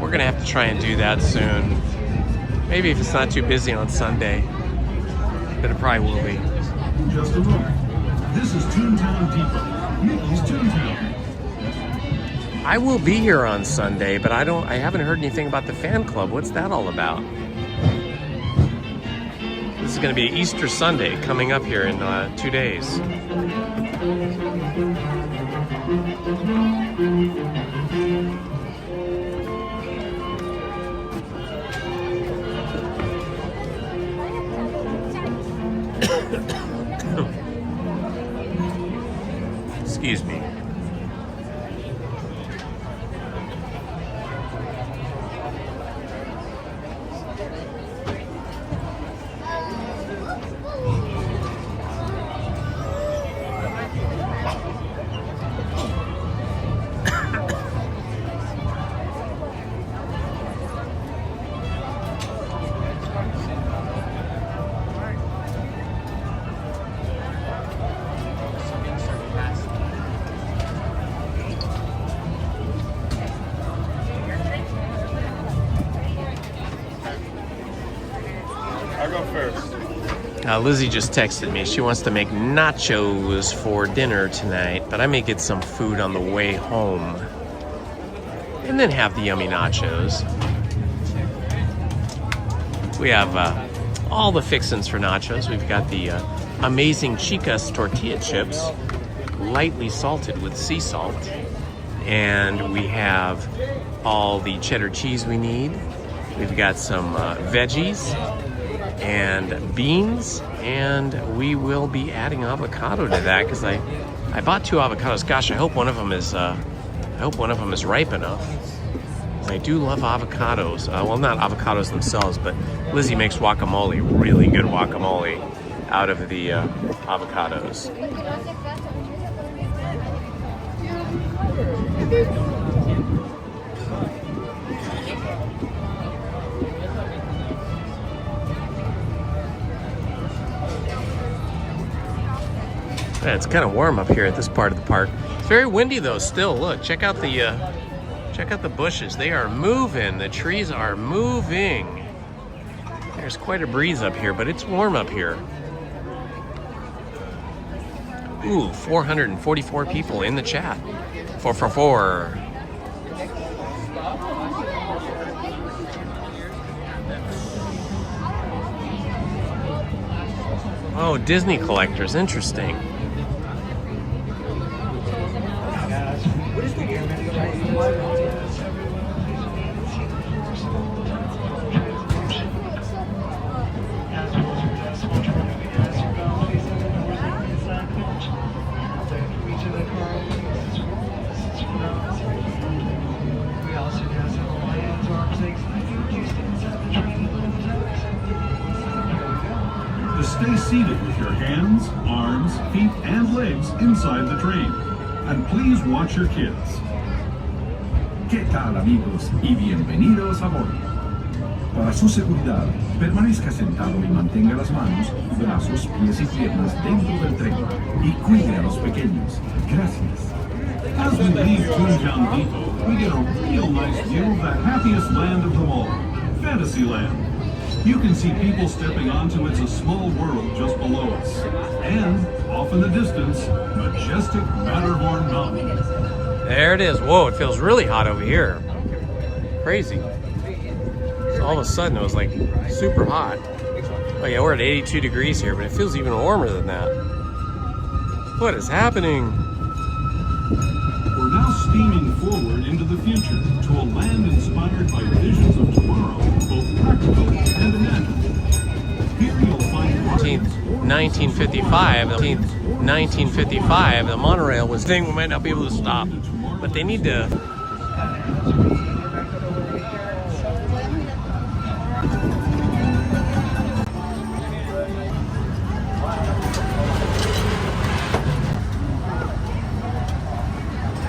We're gonna have to try and do that soon. Maybe if it's not too busy on Sunday, but it probably will be. Just a moment. This is Toontown Depot, Mickey's Toontown. I will be here on Sunday, but I haven't heard anything about the fan club. What's that all about? This is going to be Easter Sunday coming up here in 2 days. Excuse me. I'll go first. Lizzie just texted me. She wants to make nachos for dinner tonight, but I may get some food on the way home and then have the yummy nachos. We have all the fixins for nachos. We've got the amazing Chicas tortilla chips, lightly salted with sea salt. And we have all the cheddar cheese we need. We've got some veggies and beans, and we will be adding avocado to that because I bought 2 avocados. Gosh, I hope one of them is ripe enough. I do love avocados. Well, not avocados themselves, but Lizzie makes guacamole, really good guacamole, out of the avocados. Yeah, it's kind of warm up here at this part of the park. It's very windy though still. Look, check out the bushes. They are moving. The trees are moving. There's quite a breeze up here, but it's warm up here. Ooh, 444 people in the chat. 444. Oh, Disney collectors, interesting. Stay seated with your hands, arms, feet, and legs inside the train. And please watch your kids. ¿Qué tal, amigos? Y bienvenidos a bordo. Para su seguridad, permanezca sentado y mantenga las manos, brazos, pies y piernas dentro del tren. Y cuide a los pequeños. Gracias. As we leave Toontown Depot, we get a real nice view of the happiest land of them all, Fantasyland. You can see people stepping onto It's a Small World just below us. And, off in the distance, majestic Matterhorn Mountain. There it is. Whoa, it feels really hot over here. Crazy. So all of a sudden it was like super hot. Oh yeah, we're at 82 degrees here, but it feels even warmer than that. What is happening? We're now steaming forward into the future to a land inspired by visions of tomorrow, both practical and imagined. Here you'll find 1955, the monorail was thing. We might not be able to stop, but they need to.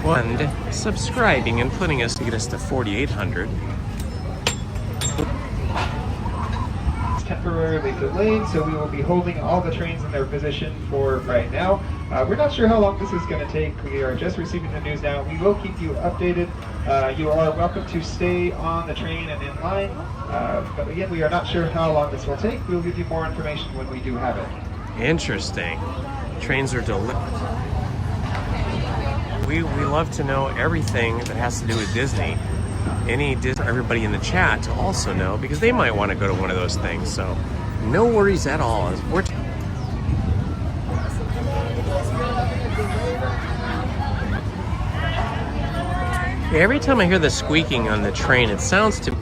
And subscribing and putting us to get us to 4,800. Temporarily delayed, so we will be holding all the trains in their position for right now. We're not sure how long this is going to take. We are just receiving the news now. We will keep you updated. You are welcome to stay on the train and in line. But again, we are not sure how long this will take. We'll give you more information when we do have it. Interesting. Trains are delayed. We love to know everything that has to do with Disney. Any Disney, everybody in the chat to also know, because they might want to go to one of those things. So no worries at all. Every time I hear the squeaking on the train, it sounds to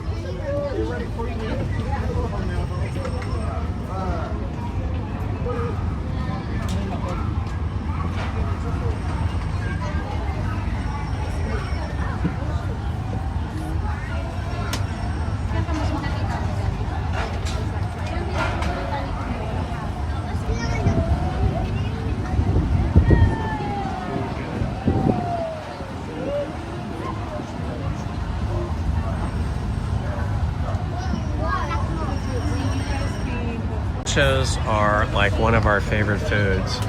nachos are like one of our favorite foods.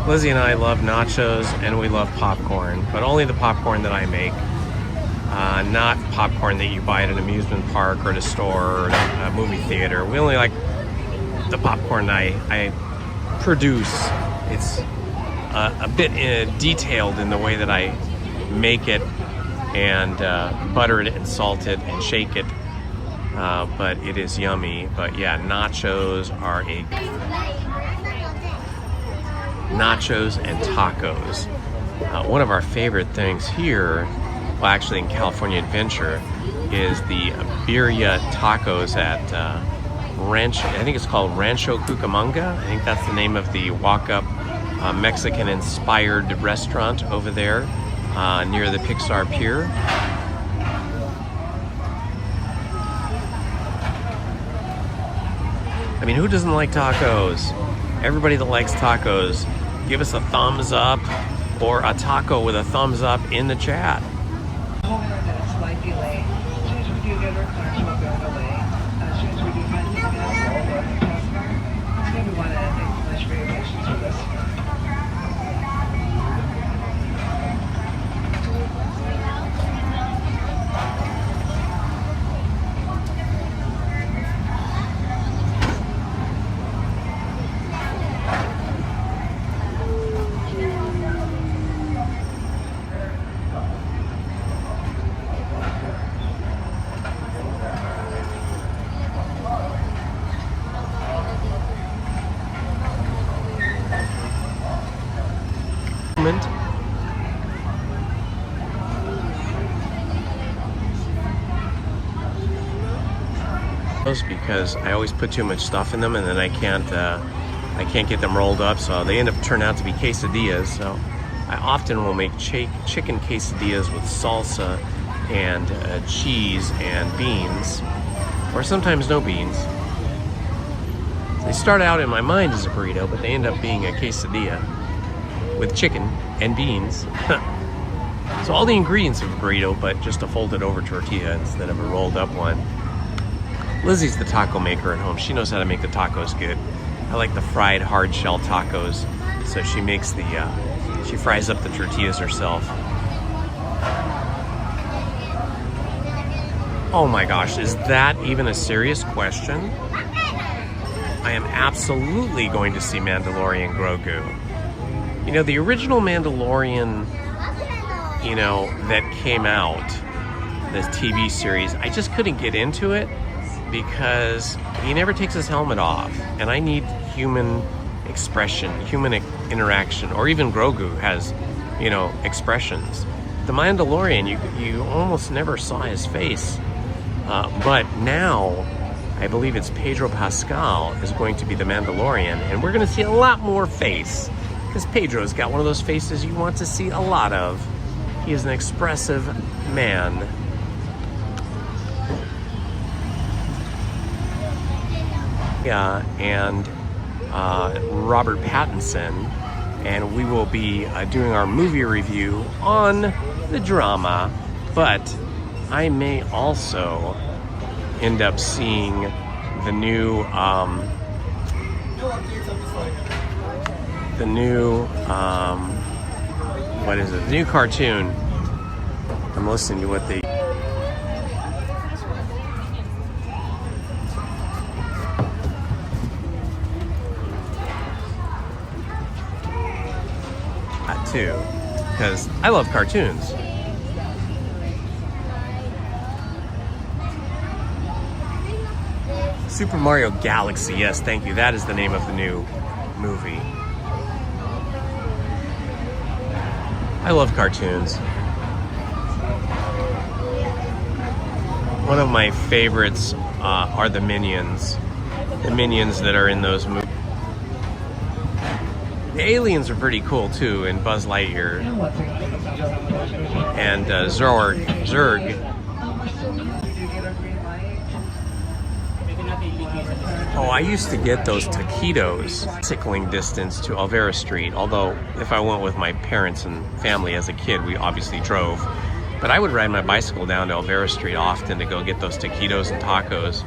Lizzie and I love nachos and we love popcorn, but only the popcorn that I make. Not popcorn that you buy at an amusement park or at a store or at a movie theater. We only like the popcorn I produce. It's a bit detailed in the way that I make it and butter it and salt it and shake it. But it is yummy. But yeah, nachos and tacos. One of our favorite things here, well, actually in California Adventure, is the birria tacos at Rancho. I think it's called Rancho Cucamonga. I think that's the name of the walk-up Mexican-inspired restaurant over there near the Pixar Pier. I mean, who doesn't like tacos? Everybody that likes tacos, give us a thumbs up or a taco with a thumbs up in the chat. Hold on a slight delay. As soon as we do get our cars, we'll go delay. As soon as we do find something else, we'll go and pass on. We want to thank you much for your patience with us. Because I always put too much stuff in them and then I can't get them rolled up, so they end up turning out to be quesadillas. So I often will make chicken quesadillas with salsa and cheese and beans, or sometimes no beans. They start out in my mind as a burrito, but they end up being a quesadilla with chicken and beans. So all the ingredients of a burrito, but just a folded over tortilla instead of a rolled up one. Lizzie's the taco maker at home. She knows how to make the tacos good. I like the fried hard shell tacos, so she makes she fries up the tortillas herself. Oh my gosh, is that even a serious question? I am absolutely going to see Mandalorian Grogu. You know, the original Mandalorian, you know, that came out, this TV series, I just couldn't get into it because he never takes his helmet off, and I need human expression, human interaction, or even Grogu has, you know, expressions. The Mandalorian, you almost never saw his face, but now I believe it's Pedro Pascal is going to be the Mandalorian, and we're going to see a lot more face, because Pedro's got one of those faces you want to see a lot of. He is an expressive man. Yeah, and Robert Pattinson, and we will be doing our movie review on the drama, but I may also end up seeing the new what is it? The new cartoon. I'm listening to what they. Too, because I love cartoons. Super Mario Galaxy, yes, thank you. That is the name of the new movie. I love cartoons. One of my favorites are the Minions. The Minions that are in those movies. The aliens are pretty cool too, in Buzz Lightyear. And Zurg. Oh, I used to get those taquitos cycling distance to Alvera Street, although if I went with my parents and family as a kid, we obviously drove. But I would ride my bicycle down to Alvera Street often to go get those taquitos and tacos.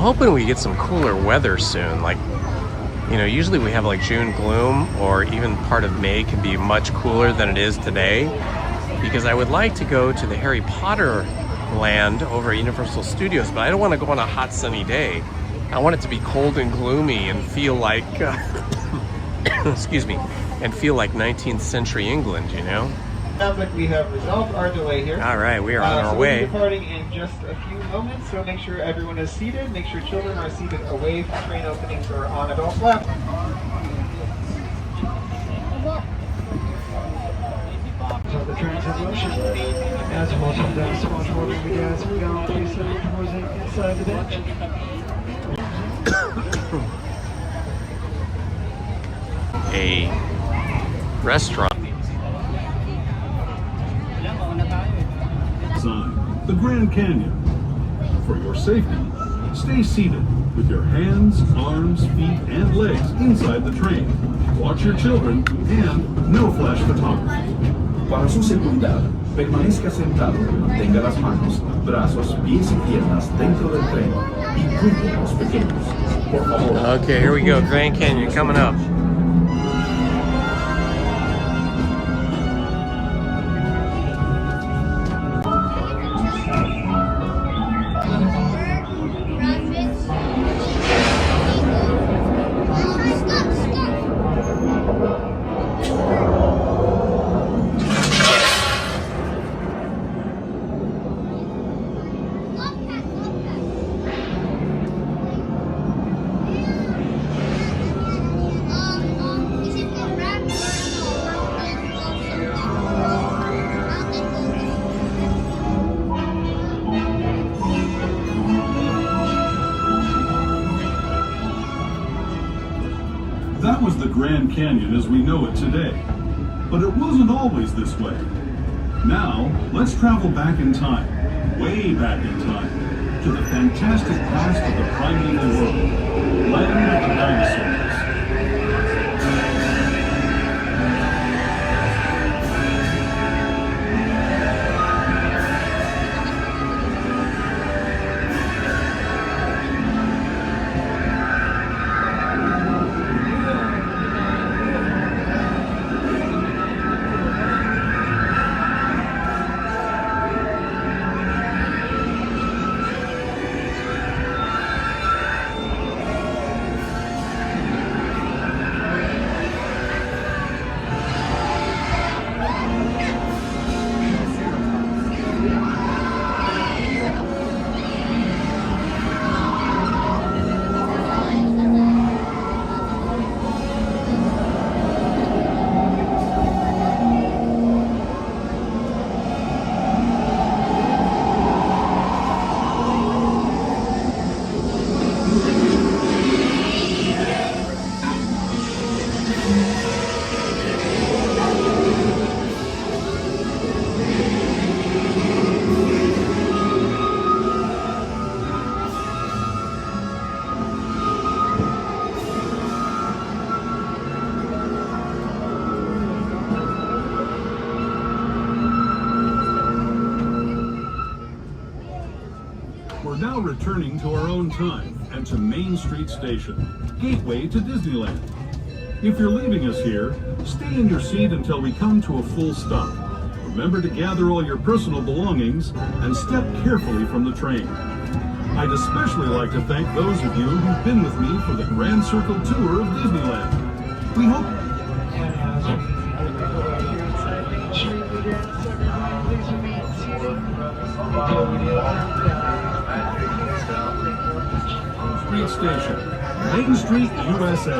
hoping we get some cooler weather soon. Like, you know, usually we have like June gloom, or even part of May can be much cooler than it is today, because I would like to go to the Harry Potter land over at Universal Studios, but I don't want to go on a hot sunny day. I want it to be cold and gloomy and feel like excuse me, and feel like 19th century England, you know? Sounds like we have resolved our delay here. All right, we are on our way. We'll be departing in just a few moments, so make sure everyone is seated. Make sure children are seated away from train openings or on adult lap. So the trains in motion. As most of them, so much more than we guys we go. Please step towards the inside the bench. A restaurant. Sign, the Grand Canyon. For your safety, stay seated with your hands, arms, feet, and legs inside the train. Watch your children and no flash photography. Para su seguridad, permanezca sentado y mantenga las manos, brazos, pies y piernas dentro del tren y cuide a los pequeños. Por favor. Okay, here we go. Grand Canyon coming up. That was the Grand Canyon as we know it today. But it wasn't always this way. Now, let's travel back in time, way back in time, to the fantastic past of the primeval world, land of the dinosaurs. We're now returning to our own time and to Main Street Station, gateway to Disneyland. If you're leaving us here, stay in your seat until we come to a full stop. Remember to gather all your personal belongings and step carefully from the train. I'd especially like to thank those of you who've been with me for the Grand Circle Tour of Disneyland. We hope... Street Station, Main Street, USA.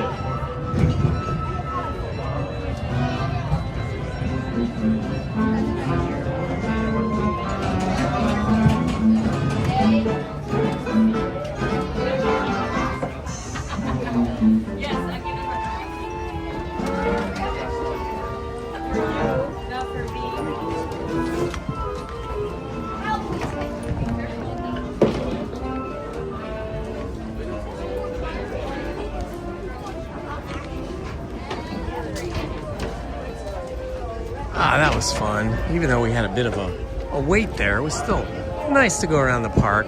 Ah, that was fun. Even though we had a bit of a wait there, it was still nice to go around the park.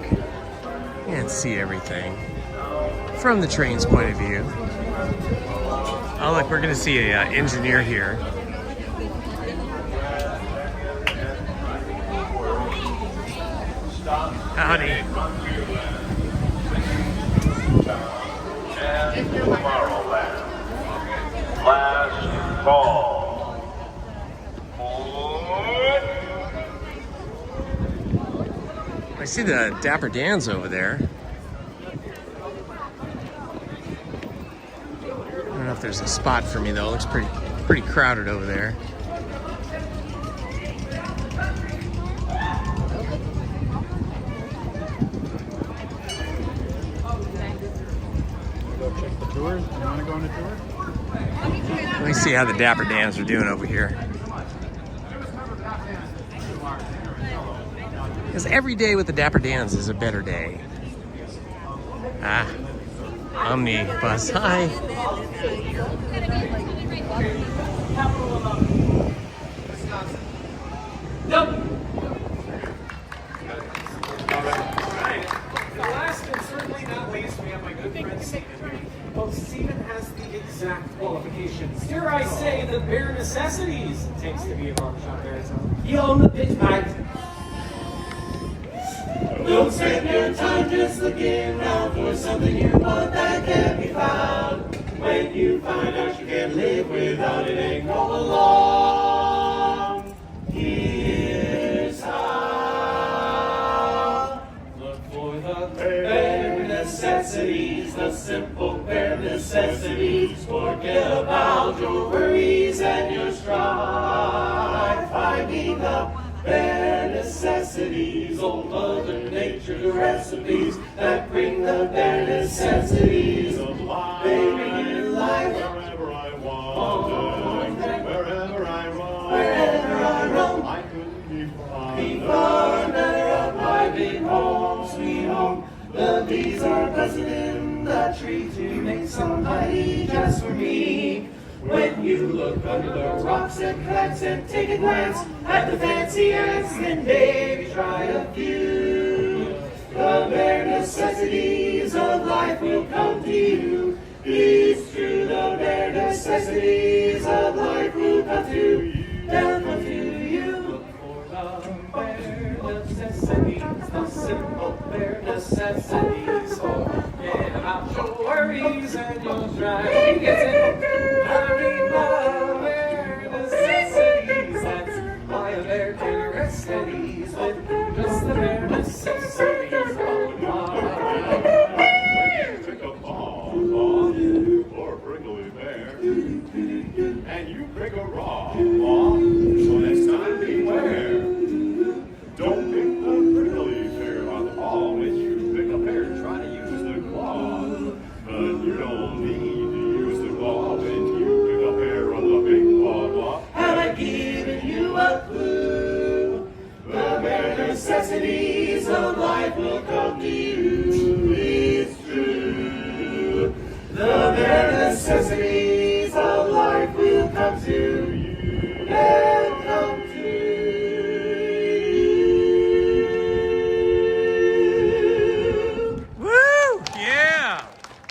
and see everything from the train's point of view. Oh look, we're gonna see a engineer here. Howdy. And Tomorrowland. Last call. I see the Dapper Dans over there. I don't know if there's a spot for me though. It looks pretty crowded over there. Check the tours. You want to go on a tour? Let me see how the Dapper Dans are doing over here. Because every day with the Dapper Dans is a better day. Ah, Omnibus. Hi. Last and certainly not least, we have my good friend Stephen here. Well, Stephen has the exact qualifications. Dare I say, the bare necessities it takes to be a barbershop baritone. You own the pitch pipe. Don't spend your time just looking around for something you want that can't be found. When you find out you can't live without it and go along, here's how. Look for the bare necessities, the simple bare necessities. Forget about your worries and your strife. Finding the bare necessities, old Mother Nature's recipes that bring the bare necessities of life. They bring you life wherever I want, wherever I roam, wherever I roam. I couldn't be far better of my big home, sweet home. The bees are buzzing in the tree to make some honey just for me. When you look under the rocks and cracks and take a glance at the fancy ants, then baby try a few. The bare necessities of life will come to you. It's true, the bare necessities of life will come to you. They'll come to you. Look for the bare necessities, the simple bare necessities. Forget about your worries and your strife. He gets it. Finding the bare necessities. That's why a bear can rest at ease with just the bare necessities of life. Pick a ball, or a prickly pear, and you pick a raw ball, so next time beware. Don't pick the prickly pear on the ball. When you pick a pear, try to use the claw, but you don't need to use the claw when you pick a pear on the big claw. Have I given you a clue? The bare necessities of life will come to you. It's true. The bare necessities of life will come to you. And come to you. Woo! Yeah!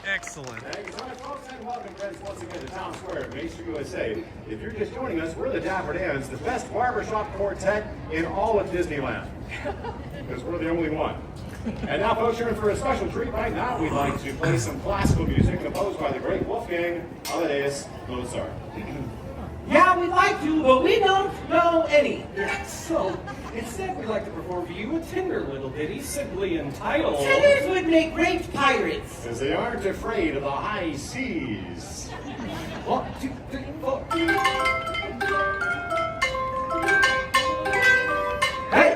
Excellent. Thank you so much, folks, and welcome, friends, once again to Town Square, Mason, USA. If you're just joining us, we're the Dapper Dans, the best barbershop quartet in all of Disneyland. Because we're the only one. And now, folks, you're in for a special treat. Right now, we'd like to play some classical music composed by the great Wolfgang Amadeus Mozart. Yeah, we'd like to, but we don't know any. So, instead, we'd like to perform for you a tender little ditty simply entitled... Tenors would make great pirates. Because they aren't afraid of the high seas. 1, 2, 3, 4. Hey!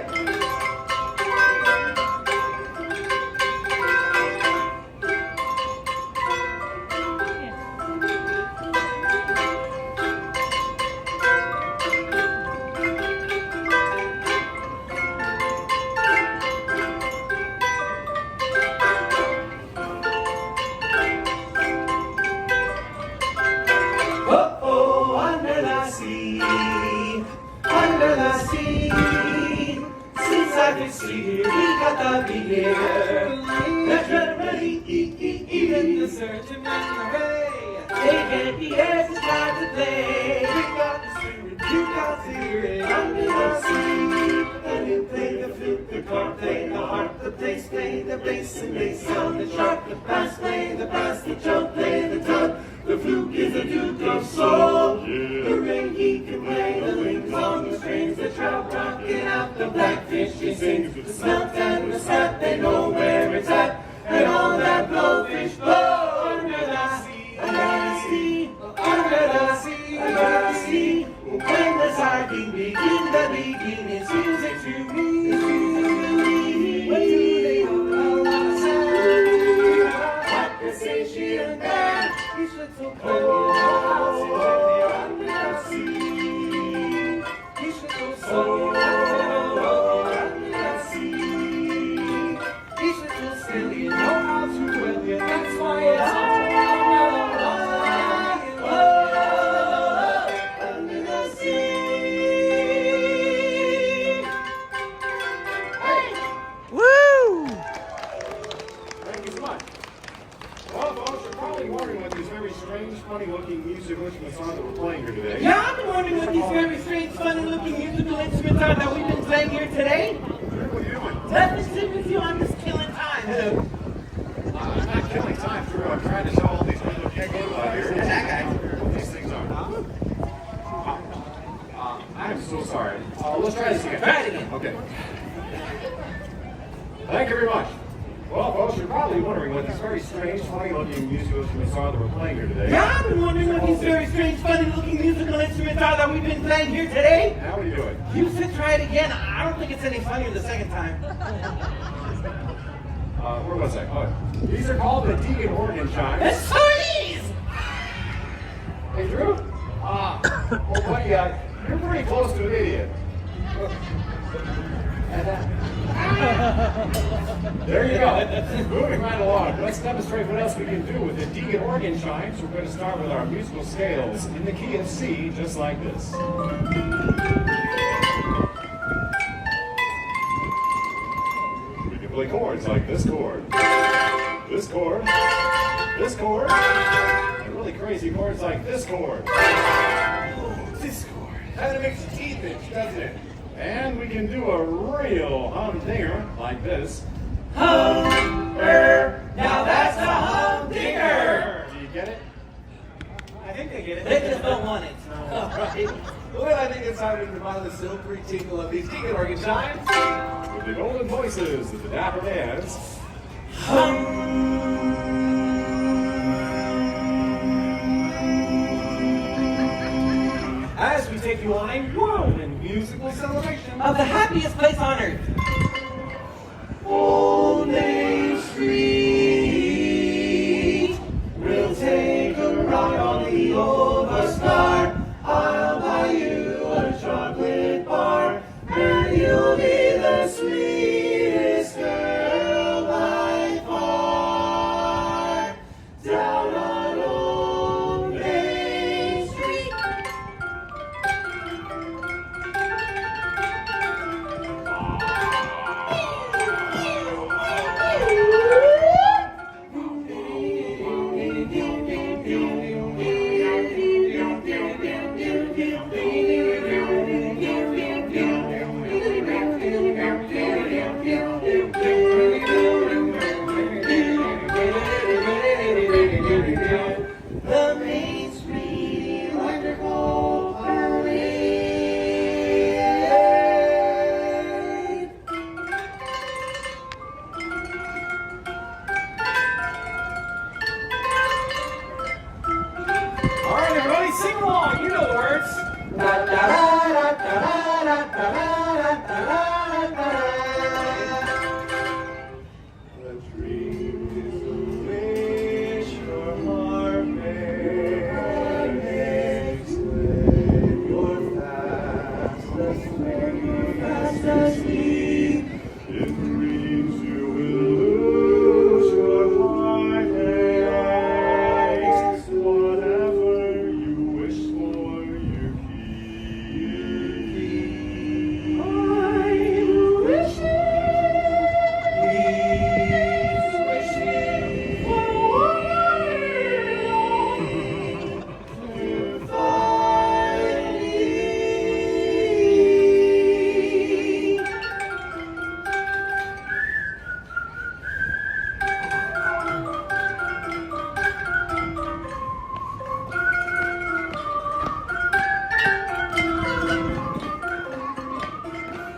Under the sea, since I can see we got the beer. secret under the sea. And you play the flute, the cork, play the harp, the bass, play the bass, and they sound the sharp. The bass, play the bass, the chub, play the tub. The flute is a duke of soul. The ring he can play, the wings on the strings, the trout rocking out, the blackfish he sings. The smelt and the sap, they know where it's at. And all that blowfish blow under the sea, under the sea, under the sea, under the sea. When the sardine begin, the begin is music to me. What do they know about sardine? What the satiation band? Each little cold under the sea. Each little soul under the sea. Each little sail, you know how to well it. That's why it's all under the sea. Woo! Thank you so much. Well, folks, you're probably wondering what these very strange, funny-looking musical instruments are that we're playing here today. Yeah, I've been wondering what these very strange, funny-looking musical instruments are that we've been playing here today. What are you doing? Nothing to with you, I'm just killing time. I'm not killing time, Drew. I'm trying to show all these little kids here. That guy. What these things are. I'm so sorry. Let's try this again. Try it again. Okay. Thank you very much. Well, folks, you're probably wondering what these very strange, funny-looking musical instruments are that we're playing here today. Yeah, I've been wondering what these very strange, funny-looking musical instruments are that we've been playing here today. How are you doing? You said try it again. I don't think it's any funnier the second time. Where was I? Oh, these are called the Deegan organ chimes. That's Chinese! Hey, Drew? Well, buddy, you're pretty close to an idiot. There you go. Moving right along. Let's demonstrate what else we can do with the Deegan organ chimes. We're going to start with our musical scales in the key of C, just like this. We can play chords like this chord, this chord, this chord, and really crazy chords like this chord. This chord. Kind of makes your teeth itch, doesn't it? And we can do a real humdinger like this. Humdinger! Now that's a humdinger! Do you get it? I think they get it. They just don't want it. Right. Well, I think it's time to combine the silvery tinkle of these Deegan organ chimes with the golden voices of the Dapper Dans. As we take you on a world and musical celebration Of the happiest place on earth. Old Main Street. We'll take a ride on the Overstar. I'll buy you a chocolate bar, and you'll be the sweetest girl by far. Down on Old Main Street.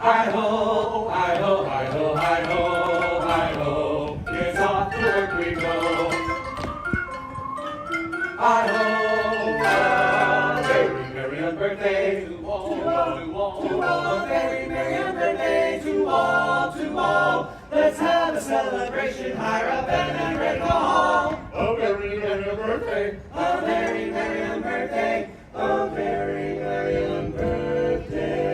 Hi-ho, hi-ho, hi-ho, hi-ho, hi-ho. It's off to work we go. Hi-ho, a very merry birthday to all, to all, to all. A very merry birthday to all, to all. Let's have a celebration, higher up and break the hall. A very merry birthday, a very merry birthday, a very merry birthday.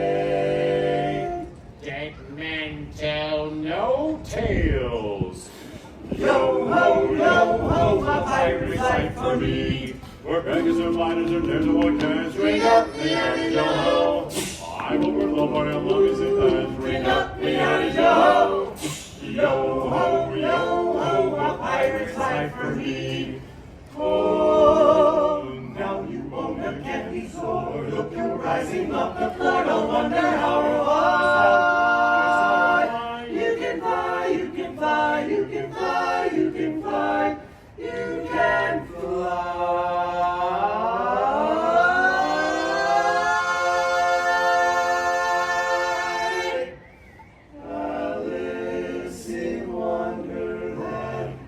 Dead men tell no tales. Yo ho, a pirate's life for me. We're beggars and miners and there's what can Ring up the Annie yo ho. I'm over love I am long as it lasts. Ring up the Annie yo ho. Yo ho, a pirate's life for me. Oh, now you own a candy store. Look, you're rising up the floor. No wonder how high. You can fly, you can fly, you can fly, you can fly, you can fly. Alice in Wonderland,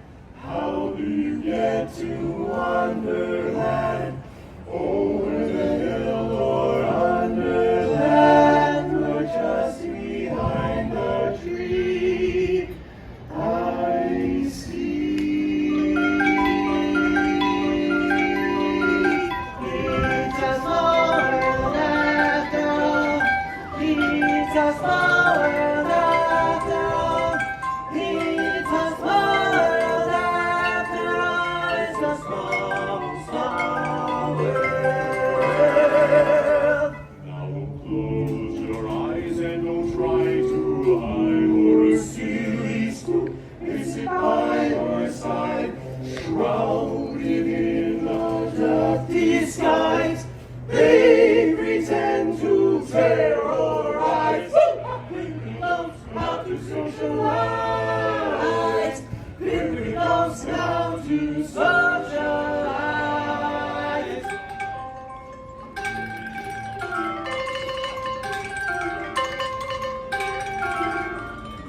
how do you get to Wonderland? Over the hill or underland, or just behind the tree, I see. It's a small world after all. It's a small world after all. It's a small world after all. It's a small, small world. Now close your eyes and don't try to hide or a silly spook may sit by your side, shrouded in a drafty skies. They pretend to terrorize. Everybody knows how to socialize. Everybody knows how to socialize.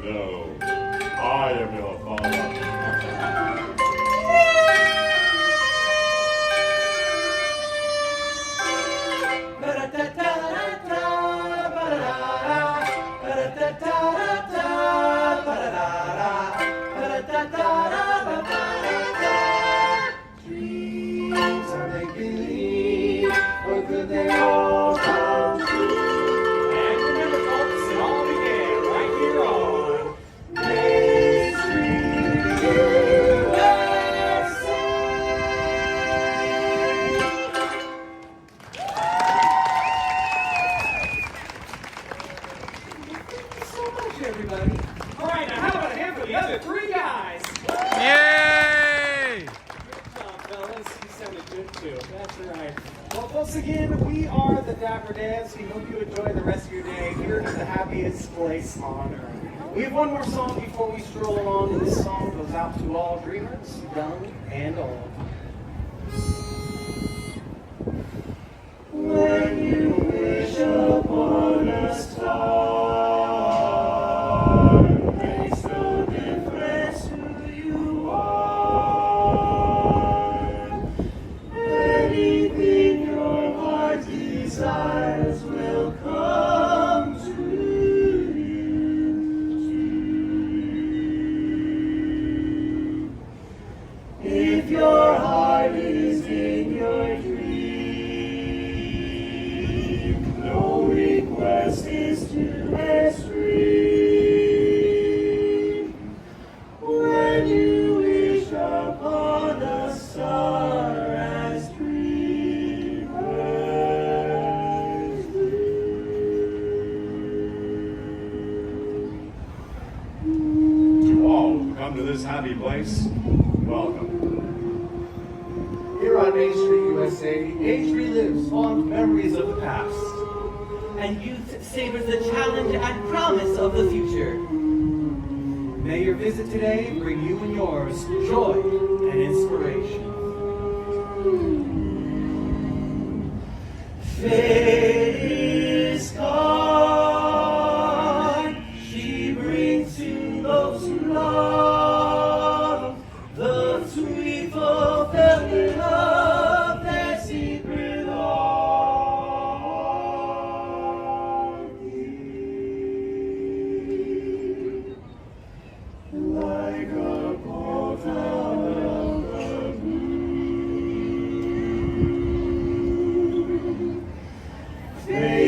No, I am your father. Dreams are make-believe, but could they all come true? And remember, folks, it all began right here on Main Street, USA. Thank you so much, everybody. All right, now how about a hand for the other three guys? Yay! Good job, fellas. You sounded good too. That's right. Well, folks, again, we are the Dapper Dans. We hope you enjoy the rest of your day here at the happiest place on earth. We have one more song before we stroll along, and this song goes out to all dreamers, young and old. When you wish upon a star, makes no difference who you are. Anything your heart desires will come to you. If your heart is in your dream, no request is too extreme. When you wish upon a star as dreamers do. To all who come to this happy place, welcome. Here on Main Street, USA, age relives fond memories of the past. And youth savors the challenge and promise of the future. May your visit today bring you and yours joy and inspiration. Fate is calling.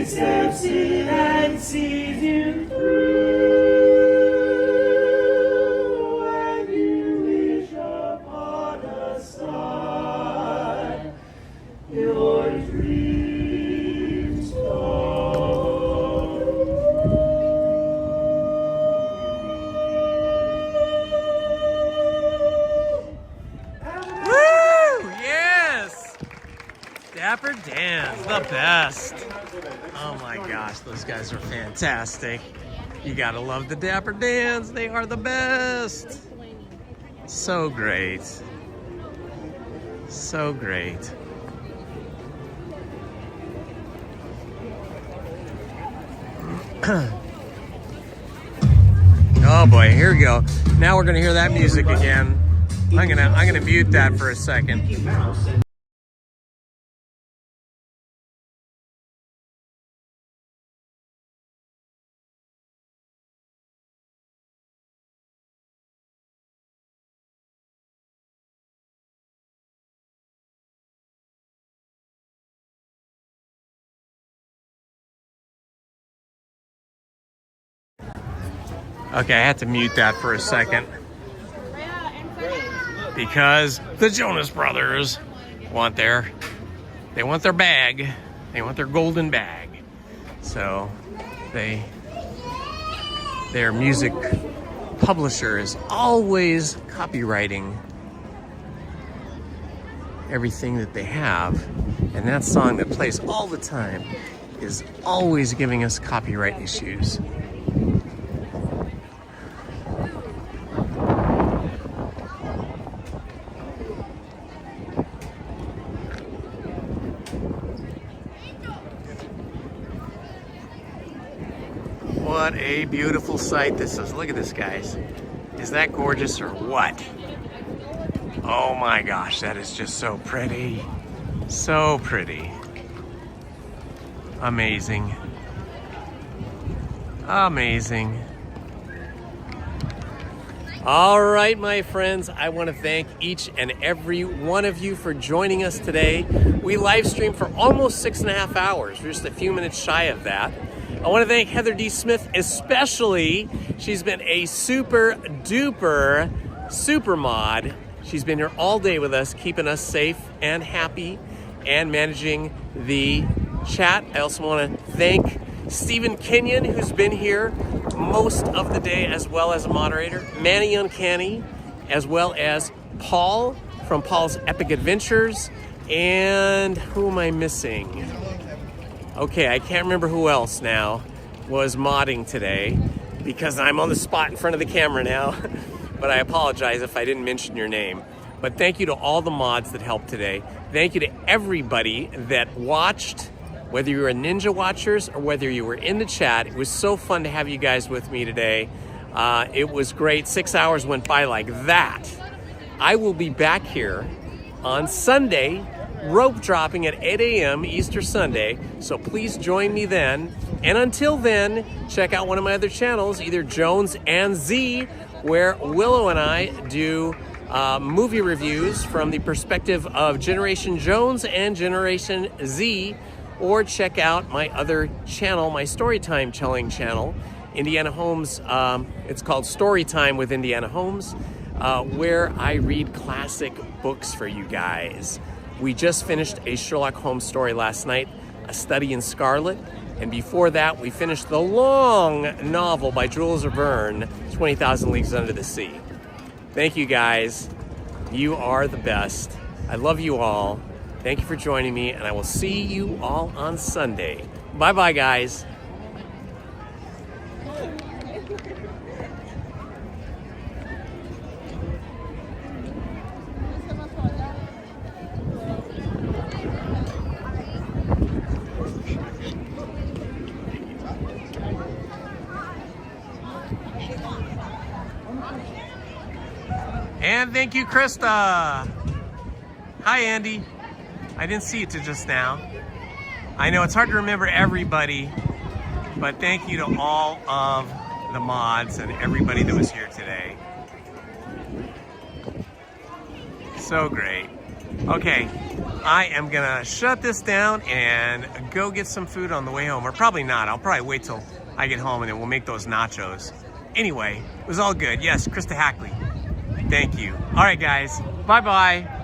accepts it and sees you through. And you wish upon a star, your dreams Woo! Yes! Dapper Dans, the best. Oh my gosh, those guys are fantastic. You gotta love the Dapper Dans. They are the best. So great. So great. Oh boy, here we go. Now we're gonna hear that music again. I'm gonna mute that for a second. Okay, I had to mute that for a second because the Jonas Brothers want their bag. They want their golden bag. So their music publisher is always copywriting everything that they have, and that song that plays all the time is always giving us copyright issues. What a beautiful sight this is. Look at this, guys. Is that gorgeous or what? Oh my gosh, that is just so pretty. So pretty. Amazing. Amazing. All right, my friends, I want to thank each and every one of you for joining us today. We live streamed for almost 6.5 hours. We're just a few minutes shy of that. I want to thank Heather D. Smith especially. She's been a super duper super mod. She's been here all day with us, keeping us safe and happy and managing the chat. I also want to thank Stephen Kenyon, who's been here most of the day as well as a moderator, Manny Uncanny, as well as Paul from Paul's Epic Adventures, and who am I missing? Okay, I can't remember who else now was modding today because I'm on the spot in front of the camera now, but I apologize if I didn't mention your name. But thank you to all the mods that helped today. Thank you to everybody that watched, whether you were Ninja Watchers or whether you were in the chat. It was so fun to have you guys with me today. It was great. 6 hours went by like that. I will be back here on Sunday, rope dropping at 8 a.m. Easter Sunday, so please join me then. And until then, check out one of my other channels, either Jones and Z, where Willow and I do movie reviews from the perspective of Generation Jones and Generation Z, or check out my other channel, my Storytime telling channel, Indiana Holmes. It's called Storytime with Indiana Holmes, where I read classic books for you guys. We just finished a Sherlock Holmes story last night, A Study in Scarlet, and before that we finished the long novel by Jules Verne, 20,000 Leagues Under the Sea. Thank you guys. You are the best. I love you all. Thank you for joining me, and I will see you all on Sunday. Bye-bye, guys. And thank you, Krista. Hi, Andy. I didn't see it till just now. I know it's hard to remember everybody, but thank you to all of the mods and everybody that was here today. So great. Okay, I am gonna shut this down and go get some food on the way home, or probably not. I'll probably wait till I get home and then we'll make those nachos. Anyway, it was all good. Yes, Krista Hackley. Thank you. All right, guys. Bye-bye.